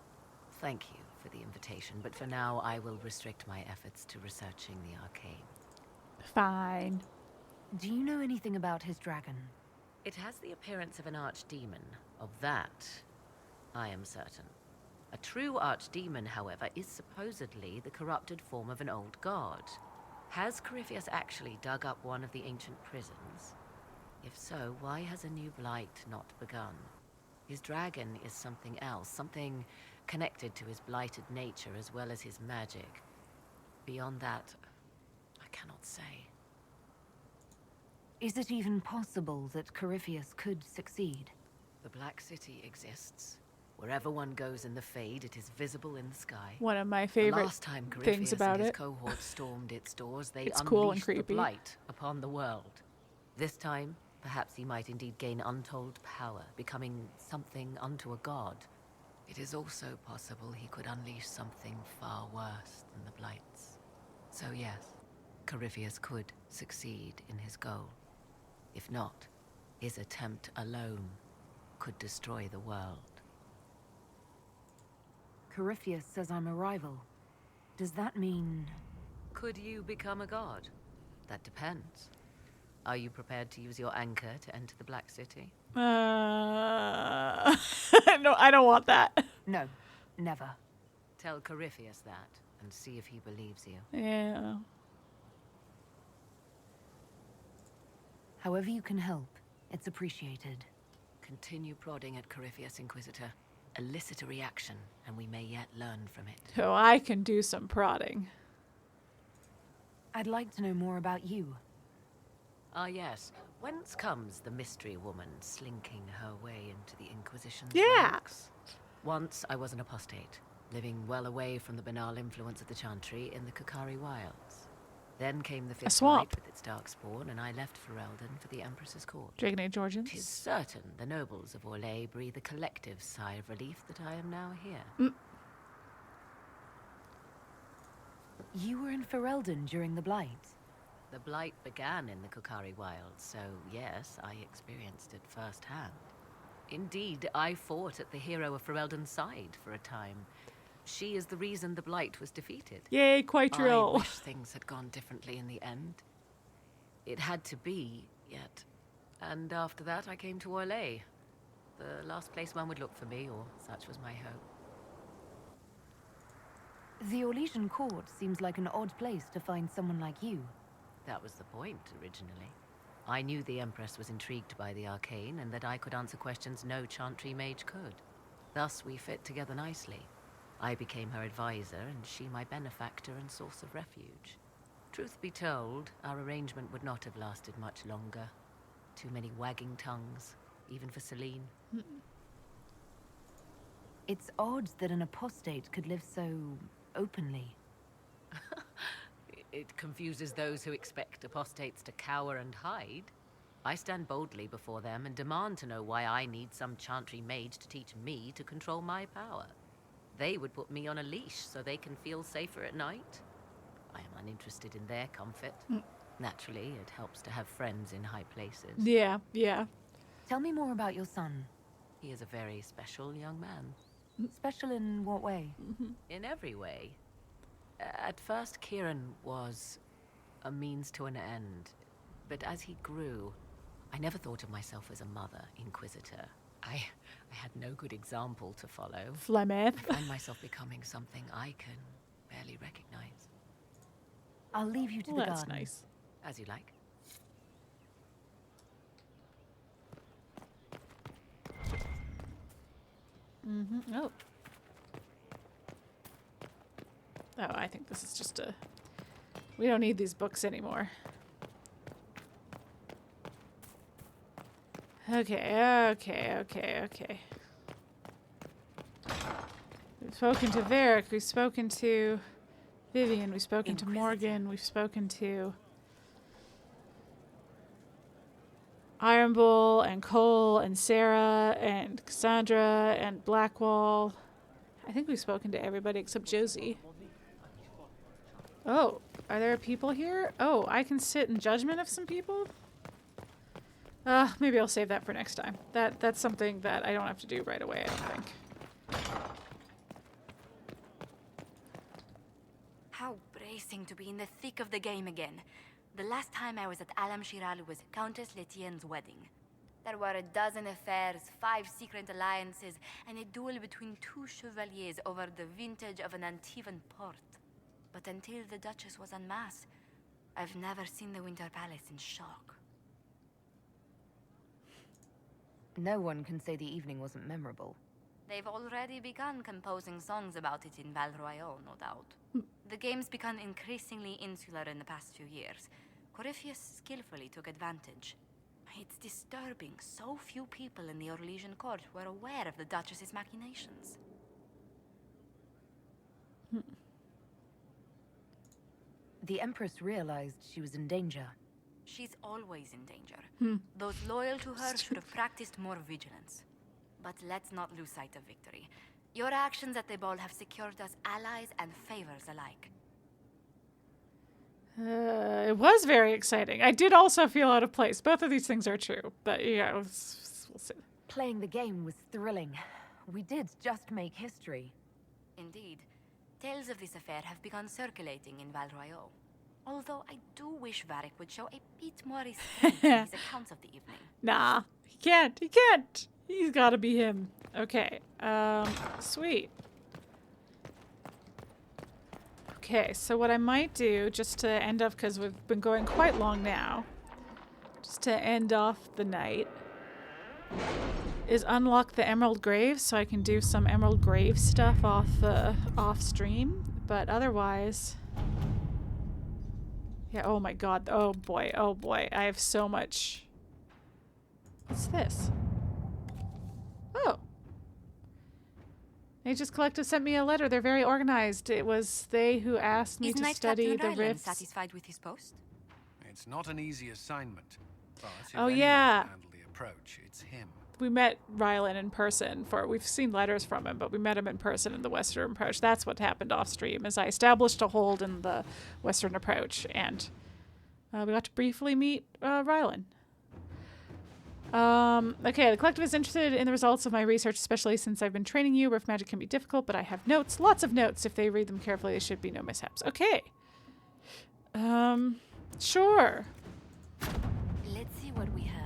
[SPEAKER 19] Thank you for the invitation, but for now I will restrict my efforts to researching the arcane.
[SPEAKER 1] Fine.
[SPEAKER 8] Do you know anything about his dragon?
[SPEAKER 19] It has the appearance of an archdemon. Of that, I am certain. A true archdemon, however, is supposedly the corrupted form of an old god. Has Corypheus actually dug up one of the ancient prisons? If so, why has a new blight not begun? His dragon is something else, something connected to his blighted nature as well as his magic. Beyond that, I cannot say.
[SPEAKER 8] Is it even possible that Corypheus could succeed?
[SPEAKER 19] The Black City exists. Wherever one goes in the Fade, it is visible in the sky.
[SPEAKER 1] One of my favorite
[SPEAKER 19] the last time
[SPEAKER 1] things about
[SPEAKER 19] and his
[SPEAKER 1] it.
[SPEAKER 19] cohort stormed its doors, they
[SPEAKER 1] It's
[SPEAKER 19] unleashed
[SPEAKER 1] cool and creepy.
[SPEAKER 19] the blight upon the world. This time, perhaps he might indeed gain untold power, becoming something unto a god. It is also possible he could unleash something far worse than the blights. So yes, Corypheus could succeed in his goal. If not, his attempt alone could destroy the world.
[SPEAKER 8] Corypheus says I'm a rival. Does that mean...
[SPEAKER 19] Could you become a god? That depends. Are you prepared to use your anchor to enter the Black City?
[SPEAKER 1] No, I don't want that.
[SPEAKER 8] No, never.
[SPEAKER 19] Tell Corypheus that, and see if he believes you.
[SPEAKER 1] Yeah.
[SPEAKER 8] However you can help, it's appreciated.
[SPEAKER 19] Continue prodding at Corypheus, Inquisitor. Elicit a reaction, and we may yet learn from it.
[SPEAKER 1] So I can do some prodding.
[SPEAKER 8] I'd like to know more about you.
[SPEAKER 19] Ah, yes. Whence comes the mystery woman slinking her way into the Inquisition's
[SPEAKER 1] Yeah.
[SPEAKER 19] ranks? Once I was an apostate, living well away from the banal influence of the Chantry in the Kukari wilds. Then came the Fifth
[SPEAKER 1] swamp.
[SPEAKER 19] Light with its darkspawn, and I left Ferelden for the Empress's court.
[SPEAKER 1] Dragonade Georgians.
[SPEAKER 19] 'Tis certain the nobles of Orlais breathe a collective sigh of relief that I am now here.
[SPEAKER 8] You were in Ferelden during the Blight.
[SPEAKER 19] The Blight began in the Kukari wilds, so yes, I experienced it firsthand. Indeed, I fought at the hero of Ferelden's side for a time. She is the reason the Blight was defeated.
[SPEAKER 1] Yay, QuiteContraryTV.
[SPEAKER 19] I wish things had gone differently in the end. It had to be, yet. And after that, I came to Orlais. The last place one would look for me, or such was my hope.
[SPEAKER 8] The Orlesian court seems like an odd place to find someone like you.
[SPEAKER 19] That was the point, originally. I knew the Empress was intrigued by the arcane, and that I could answer questions no Chantry mage could. Thus, we fit together nicely. I became her advisor, and she my benefactor and source of refuge. Truth be told, our arrangement would not have lasted much longer. Too many wagging tongues, even for Celene.
[SPEAKER 8] It's odd that an apostate could live so openly.
[SPEAKER 19] It confuses those who expect apostates to cower and hide. I stand boldly before them and demand to know why I need some Chantry mage to teach me to control my power. They would put me on a leash so they can feel safer at night. I am uninterested in their comfort. Naturally, it helps to have friends in high places.
[SPEAKER 1] Yeah.
[SPEAKER 8] Tell me more about your son.
[SPEAKER 19] He is a very special young man.
[SPEAKER 8] Special in what way?
[SPEAKER 19] In every way. At first, Kieran was a means to an end. But as he grew, I never thought of myself as a mother, Inquisitor. I had no good example to follow.
[SPEAKER 1] Flemeth.
[SPEAKER 19] I find myself becoming something I can barely recognize.
[SPEAKER 8] I'll leave you to the garden.
[SPEAKER 1] That's nice.
[SPEAKER 19] As you like.
[SPEAKER 1] Oh. Oh, I think this is just a... We don't need these books anymore. Okay. We've spoken to Varric, we've spoken to Vivienne, we've spoken to Morgan, we've spoken to Iron Bull and Cole and Sera and Cassandra and Blackwall. I think we've spoken to everybody except Josie. Oh, are there people here? Oh, I can sit in judgment of some people? Maybe I'll save that for next time. That's something that I don't have to do right away, I don't think.
[SPEAKER 3] How bracing to be in the thick of the game again. The last time I was at Halamshiral was Countess Letienne's wedding. There were a dozen affairs, 5 secret alliances, and a duel between 2 chevaliers over the vintage of an Antivan port. But until the Duchess was unmasked, I've never seen the Winter Palace in shock.
[SPEAKER 8] No one can say the evening wasn't memorable.
[SPEAKER 3] They've already begun composing songs about it in Ballroom, no doubt. The game's become increasingly insular in the past few years. Corypheus skillfully took advantage. It's disturbing so few people in the Orlesian court were aware of the Duchess's machinations.
[SPEAKER 8] The Empress realized she was in danger.
[SPEAKER 3] She's always in danger. Those loyal to her should have practiced more vigilance. But let's not lose sight of victory. Your actions at the ball have secured us allies and favors alike.
[SPEAKER 1] It was very exciting. I did also feel out of place. Both of these things are true, but yeah, we'll see.
[SPEAKER 8] Playing the game was thrilling. We did just make history.
[SPEAKER 3] Indeed. Tales of this affair have begun circulating in Ballroom. Although I do wish Varric would show a bit more restraint in his accounts of the evening.
[SPEAKER 1] Nah, he can't. He can't. He's got to be him. Okay. Sweet. Okay, so what I might do, just to end off, because we've been going quite long now, just to end off the night, is unlock the Emerald Graves so I can do some Emerald Grave stuff off stream. But otherwise, yeah. Oh my God. Oh boy. Oh boy. I have so much. What's this? Oh. Mage's Collective sent me a letter. They're very organized. It was they who asked me to study the rifts.
[SPEAKER 3] Satisfied with his post?
[SPEAKER 7] It's not an easy assignment, but if
[SPEAKER 1] Oh
[SPEAKER 7] anyone
[SPEAKER 1] yeah.
[SPEAKER 7] can handle the approach, it's him.
[SPEAKER 1] We met Rylan in person. We've seen letters from him, but we met him in person in the Western Approach. That's what happened off stream, is I established a hold in the Western Approach, and we got to briefly meet Rylan. Okay, the Collective is interested in the results of my research, especially since I've been training you. Rift magic can be difficult, but I have notes, lots of notes. If they read them carefully, there should be no mishaps. Okay. Sure.
[SPEAKER 3] Let's see what we have.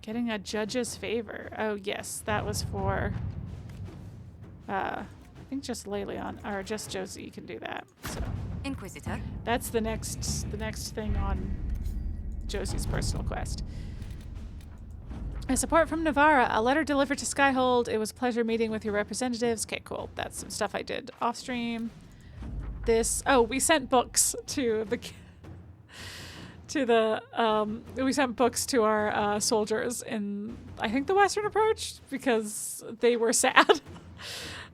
[SPEAKER 1] Getting a judge's favor. Oh yes, that was for I think just Leliana, or just Josie can do that. So
[SPEAKER 3] Inquisitor.
[SPEAKER 1] That's the next thing on Josie's personal quest. A support from Navarra. A letter delivered to Skyhold. It was a pleasure meeting with your representatives. Okay, cool. That's some stuff I did off stream. We sent books to the we sent books to our soldiers in, I think, the Western Approach, because they were sad.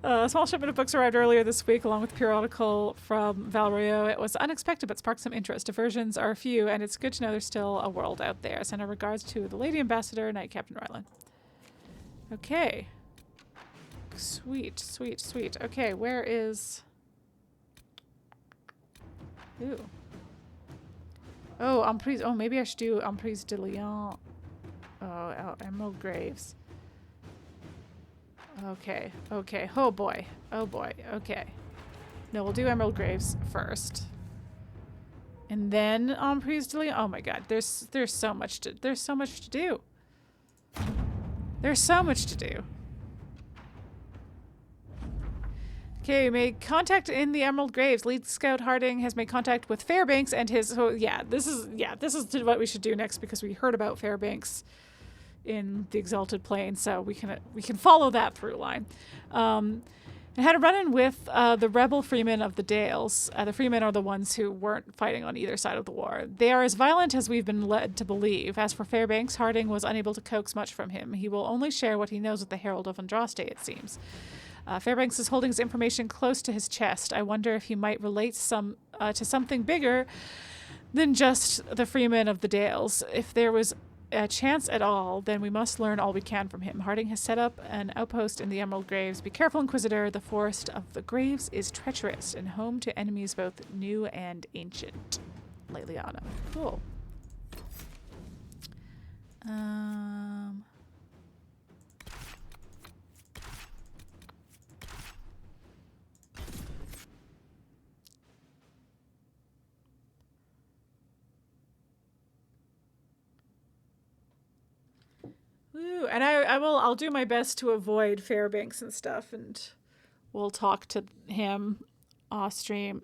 [SPEAKER 1] A small shipment of books arrived earlier this week, along with a periodical from Valrio. It was unexpected, but sparked some interest. Diversions are few, and it's good to know there's still a world out there. Send our regards to the Lady Ambassador, Knight Captain Rylan. Okay. Sweet, sweet, sweet. Okay, where is... Ooh. Oh, Emprise. Oh, maybe I should do Emprise de Lyon. Oh, Emerald Graves. Okay. Okay. Oh boy. Oh boy. Okay. No, we'll do Emerald Graves first. And then Emprise de Lyon. Oh my God. There's so much to do. There's so much to do. Okay, we made contact in the Emerald Graves. Lead Scout Harding has made contact with Fairbanks and his... So yeah, this is what we should do next, because we heard about Fairbanks in the Exalted Plane, so we can follow that through line. And had a run-in with the rebel freemen of the Dales. The freemen are the ones who weren't fighting on either side of the war. They are as violent as we've been led to believe. As for Fairbanks, Harding was unable to coax much from him. He will only share what he knows with the Herald of Andraste, it seems. Fairbanks is holding his information close to his chest. I wonder if he might relate to something bigger than just the freemen of the Dales. If there was a chance at all, then we must learn all we can from him. Harding has set up an outpost in the Emerald Graves. Be careful, Inquisitor. The Forest of the Graves is treacherous and home to enemies both new and ancient. Leliana. Cool. Woo. And I'll do my best to avoid Fairbanks and stuff, and we'll talk to him off stream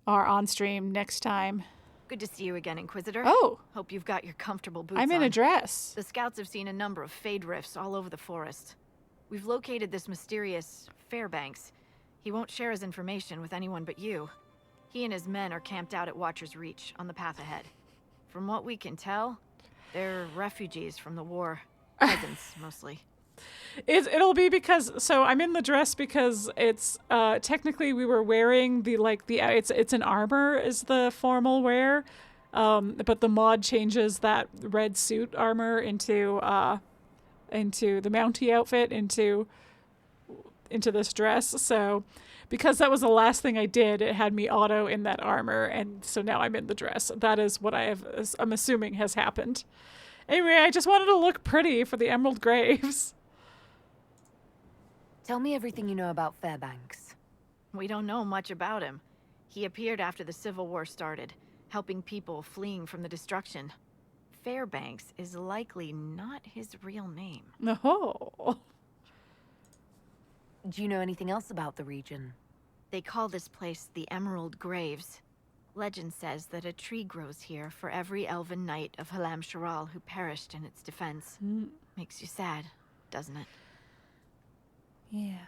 [SPEAKER 1] or on stream next time.
[SPEAKER 9] Good to see you again, Inquisitor.
[SPEAKER 1] Oh.
[SPEAKER 9] Hope you've got your comfortable boots on.
[SPEAKER 1] I'm in a dress.
[SPEAKER 9] The scouts have seen a number of fade rifts all over the forest. We've located this mysterious Fairbanks. He won't share his information with anyone but you. He and his men are camped out at Watcher's Reach on the path ahead. From what we can tell, they're refugees from the war. Peasants, mostly.
[SPEAKER 1] It'll be because, so I'm in the dress because it's technically we were wearing it's an armor is the formal wear, but the mod changes that red suit armor into the Mountie outfit into this dress. So because that was the last thing I did, it had me auto in that armor, and so now I'm in the dress. That is what I'm assuming has happened. Anyway, I just wanted to look pretty for the Emerald Graves.
[SPEAKER 3] Tell me everything you know about Fairbanks.
[SPEAKER 9] We don't know much about him. He appeared after the Civil War started, helping people fleeing from the destruction. Fairbanks is likely not his real name.
[SPEAKER 1] No.
[SPEAKER 3] Do you know anything else about the region?
[SPEAKER 9] They call this place the Emerald Graves. Legend says that a tree grows here for every elven knight of Halamshiral who perished in its defense. Makes you sad, doesn't it?
[SPEAKER 1] Yeah.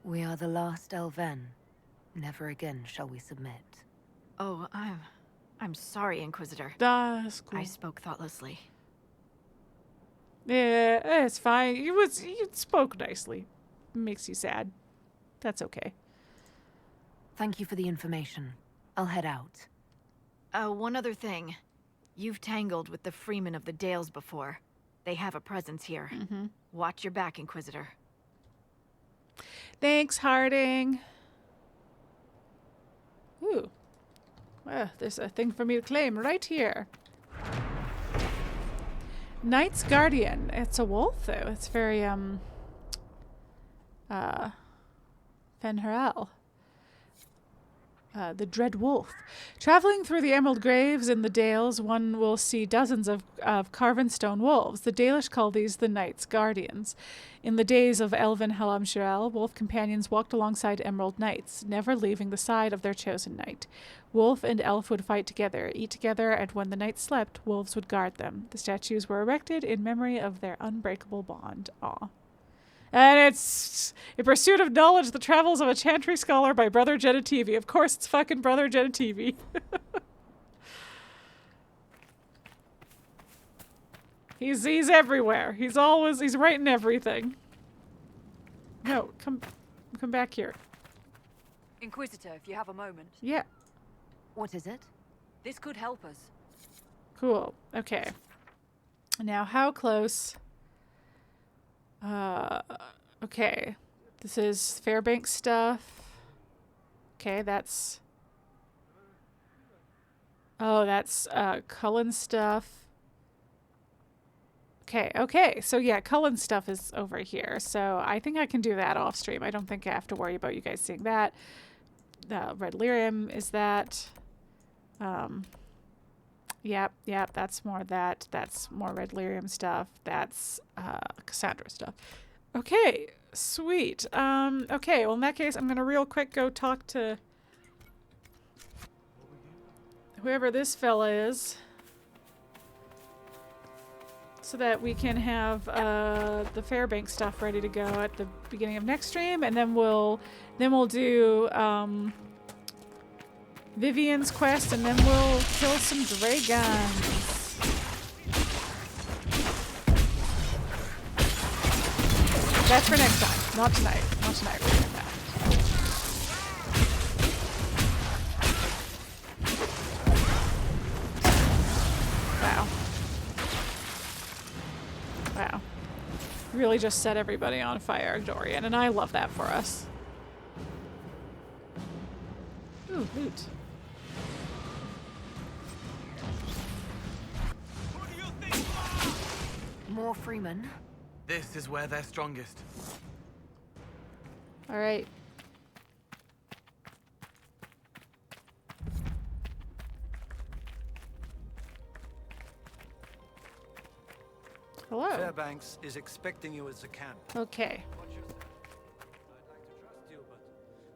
[SPEAKER 3] We are the last elven. Never again shall we submit.
[SPEAKER 9] Oh, I'm sorry, Inquisitor.
[SPEAKER 1] That's cool.
[SPEAKER 9] I spoke thoughtlessly.
[SPEAKER 1] Yeah, it's fine. You spoke nicely. Makes you sad. That's okay.
[SPEAKER 3] Thank you for the information. I'll head out.
[SPEAKER 9] One other thing. You've tangled with the Freemen of the Dales before. They have a presence here. Watch your back, Inquisitor.
[SPEAKER 1] Thanks, Harding. Ooh. Well, there's a thing for me to claim right here. Knight's Guardian. It's a wolf, though. It's very, Fenherel. The Dread Wolf. Traveling through the Emerald Graves in the Dales, one will see dozens of carven stone wolves. The Dalish call these the Knight's Guardians. In the days of Elven Halamshiral, wolf companions walked alongside Emerald Knights, never leaving the side of their chosen knight. Wolf and elf would fight together, eat together, and when the knights slept, wolves would guard them. The statues were erected in memory of their unbreakable bond. Aw. And it's In Pursuit of Knowledge, The Travels of a Chantry Scholar by Brother Genitivi. Of course, it's fucking Brother Genitivi. He's everywhere. He's writing everything. No, come back here.
[SPEAKER 14] Inquisitor, if you have a moment.
[SPEAKER 1] Yeah.
[SPEAKER 3] What is it?
[SPEAKER 14] This could help us.
[SPEAKER 1] Cool. Okay. Now, how close? Okay. This is Fairbanks stuff. Okay, that's... Oh, that's Cullen stuff. Okay. So yeah, Cullen stuff is over here. So I think I can do that off stream. I don't think I have to worry about you guys seeing that. Red Lyrium is that. Yep, that's more that. That's more Red Lyrium stuff. That's Cassandra stuff. Okay, sweet. Okay, well in that case, I'm going to real quick go talk to whoever this fella is so that we can have the Fairbanks stuff ready to go at the beginning of next stream, and then we'll do Vivienne's quest, and then we'll kill some dragons. That's for next time, not tonight. Not tonight, we're doing that. Wow. Really just set everybody on fire, Dorian, and I love that for us. Ooh, loot.
[SPEAKER 3] More Freemen.
[SPEAKER 6] This is where they're strongest.
[SPEAKER 1] All right. Hello.
[SPEAKER 12] Fairbanks is expecting you at the camp.
[SPEAKER 1] Okay.
[SPEAKER 12] Watch yourself. I'd like to trust you, but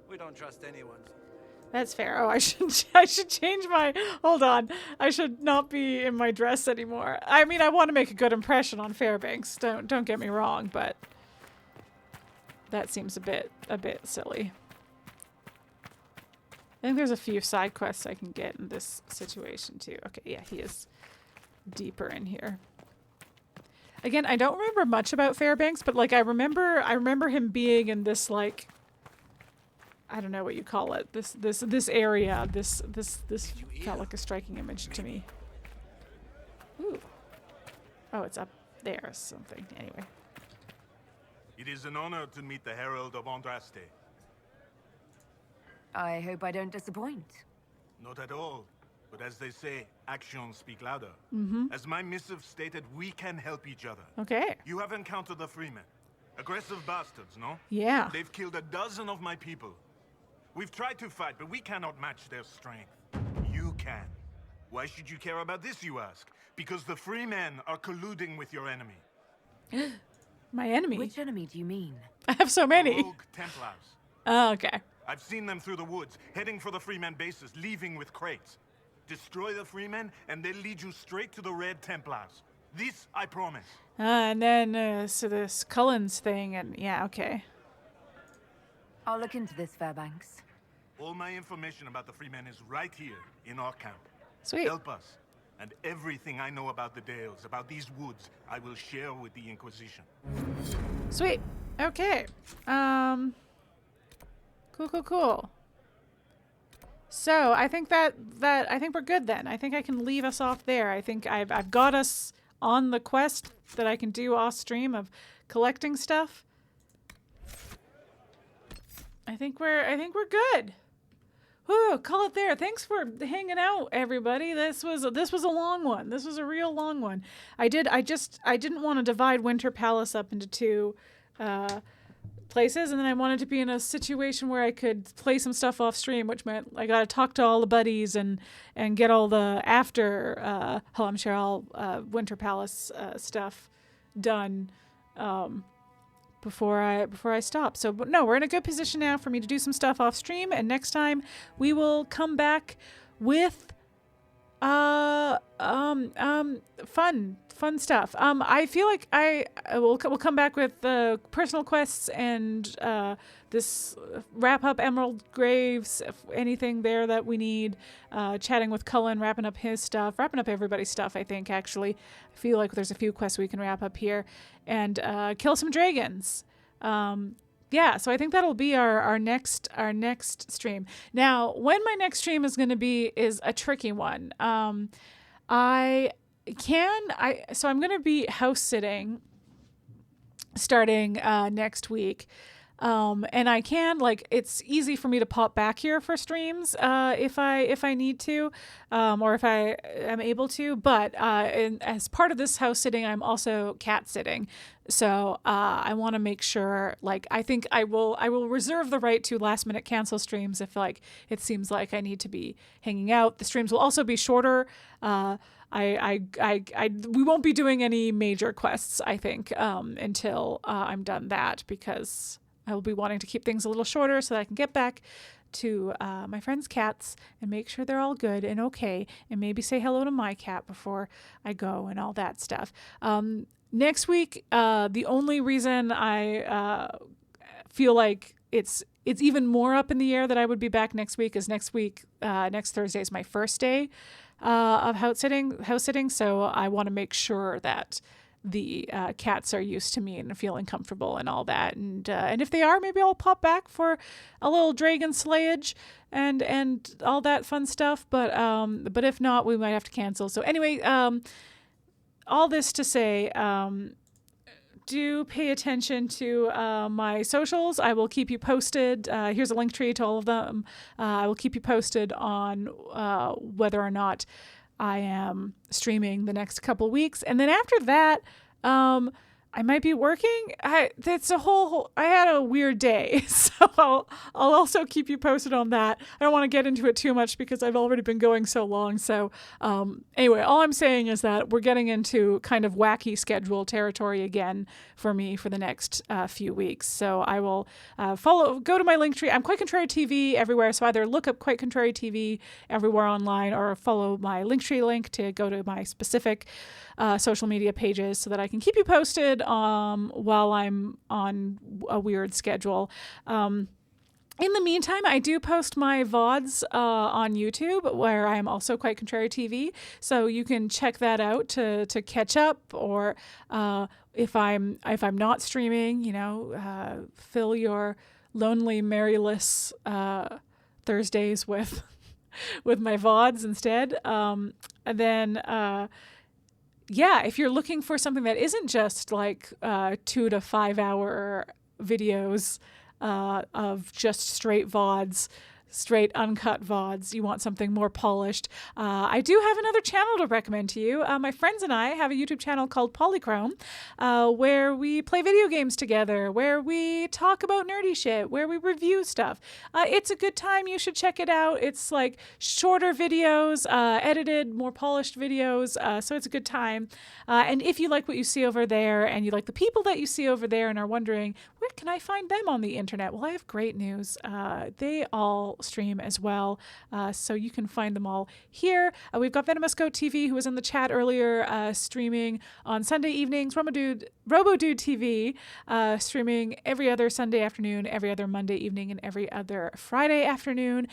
[SPEAKER 12] we don't trust anyone.
[SPEAKER 1] That's fair. Oh, I should change my... Hold on. I should not be in my dress anymore. I mean, I want to make a good impression on Fairbanks. Don't get me wrong, but that seems a bit silly. I think there's a few side quests I can get in this situation too. Okay, yeah, he is deeper in here. Again, I don't remember much about Fairbanks, but like I remember him being in this like I don't know what you call it. This area. This felt like a striking image to me. Ooh. Oh, it's up there or something. Anyway.
[SPEAKER 16] It is an honor to meet the Herald of Andraste.
[SPEAKER 3] I hope I don't disappoint.
[SPEAKER 16] Not at all. But as they say, actions speak louder.
[SPEAKER 1] Mm-hmm.
[SPEAKER 16] As my missive stated, we can help each other.
[SPEAKER 1] Okay.
[SPEAKER 16] You have encountered the Freemen. Aggressive bastards, no?
[SPEAKER 1] Yeah.
[SPEAKER 16] They've killed a dozen of my people. We've tried to fight, but we cannot match their strength. You can. Why should you care about this, you ask? Because the free men are colluding with your enemy.
[SPEAKER 1] My enemy?
[SPEAKER 3] Which enemy do you mean?
[SPEAKER 1] I have so many.
[SPEAKER 16] Rogue Templars.
[SPEAKER 1] Oh, okay.
[SPEAKER 16] I've seen them through the woods, heading for the Freemen bases, leaving with crates. Destroy the Freemen, and they'll lead you straight to the Red Templars. This, I promise.
[SPEAKER 1] And then, so this Cullen's thing, and yeah, okay.
[SPEAKER 3] I'll look into this, Fairbanks.
[SPEAKER 16] All my information about the Freemen is right here, in our camp.
[SPEAKER 1] Sweet.
[SPEAKER 16] Help us. And everything I know about the Dales, about these woods, I will share with the Inquisition.
[SPEAKER 1] Sweet. Okay. Cool. So I think that I think we're good then. I think I can leave us off there. I think I've got us on the quest that I can do off stream of collecting stuff. I think we're good. Whew, call it there. Thanks for hanging out, everybody. This was a long one. This was a real long one. I didn't want to divide Winter Palace up into two places, and then I wanted to be in a situation where I could play some stuff off stream, which meant I got to talk to all the buddies and get all the after Halamshiral Winter Palace stuff done before I stop. So, but no, we're in a good position now for me to do some stuff off stream, and next time we will come back with fun stuff. I feel like we'll come back with personal quests and this wrap up Emerald Graves, anything there that we need, chatting with Cullen, wrapping up his stuff, wrapping up everybody's stuff. I think actually, I feel like there's a few quests we can wrap up here, and kill some dragons. Yeah, so I think that'll be our next stream. Now, when my next stream is going to be is a tricky one. So I'm going to be house sitting starting next week. And I can, like, it's easy for me to pop back here for streams if I need to, or if I am able to. But as part of this house sitting, I'm also cat sitting. So I want to make sure, like, I think I will reserve the right to last minute cancel streams if, like, it seems like I need to be hanging out. The streams will also be shorter. We won't be doing any major quests, I think, until I'm done that, because I will be wanting to keep things a little shorter so that I can get back to my friends' cats and make sure they're all good and okay, and maybe say hello to my cat before I go and all that stuff. Next week, the only reason I feel like it's even more up in the air that I would be back next week is next Thursday is my first day of house sitting, so I want to make sure that the cats are used to me and feeling comfortable and all that, and if they are, maybe I'll pop back for a little dragon slayage and all that fun stuff. But if not, we might have to cancel. So anyway, all this to say, do pay attention to my socials. I will keep you posted. Here's a link tree to all of them. I will keep you posted on whether or not I am streaming the next couple weeks. And then after that, I might be working. I had a weird day, so I'll also keep you posted on that. I don't want to get into it too much because I've already been going so long. So anyway, all I'm saying is that we're getting into kind of wacky schedule territory again for me for the next few weeks. So I will go to my link tree. I'm QuiteContraryTV everywhere. So either look up QuiteContraryTV everywhere online or follow my link tree link to go to my specific social media pages so that I can keep you posted while I'm on a weird schedule. In the meantime, I do post my VODs on YouTube, where I'm also QuiteContraryTV, so you can check that out to catch up, or if I'm not streaming, fill your lonely, Maryless Thursdays with my VODs instead. And then yeah, if you're looking for something that isn't just like 2 to 5 hour videos of just straight VODs, straight uncut VODs. You want something more polished. I do have another channel to recommend to you. My friends and I have a YouTube channel called Polychrome, where we play video games together, where we talk about nerdy shit, where we review stuff. It's a good time. You should check it out. It's like shorter videos, edited, more polished videos. So it's a good time. And if you like what you see over there and you like the people that you see over there and are wondering, where can I find them on the internet? Well, I have great news. They all stream as well. So you can find them all here. We've got Venomous Goat TV, who was in the chat earlier, streaming on Sunday evenings. RoboDude TV, streaming every other Sunday afternoon, every other Monday evening, and every other Friday afternoon.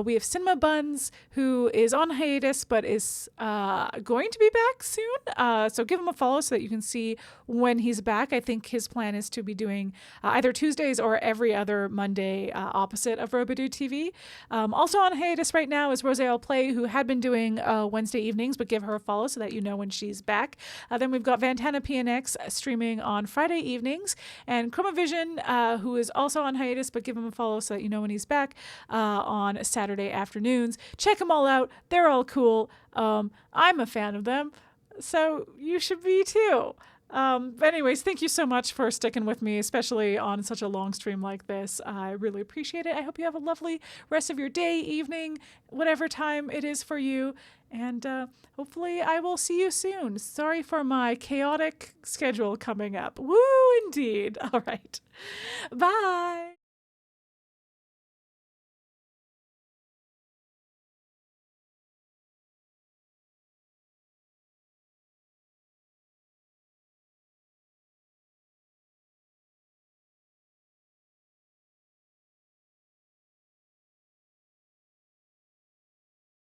[SPEAKER 1] We have Cinema Buns, who is on hiatus, but is going to be back soon. So give him a follow so that you can see when he's back. I think his plan is to be doing either Tuesdays or every other Monday, opposite of RoboDude TV. Also on hiatus right now is Roselle Play, who had been doing Wednesday evenings, but give her a follow so that you know when she's back. Then we've got Vantana PNX streaming on Friday evenings, and Chromavision, who is also on hiatus, but give him a follow so that you know when he's back on Saturday afternoons. Check them all out. They're all cool. I'm a fan of them, so you should be too. But anyways, thank you so much for sticking with me, especially on such a long stream like this. I really appreciate it. I hope you have a lovely rest of your day, evening, whatever time it is for you. And hopefully I will see you soon. Sorry for my chaotic schedule coming up. Woo, indeed. All right. Bye.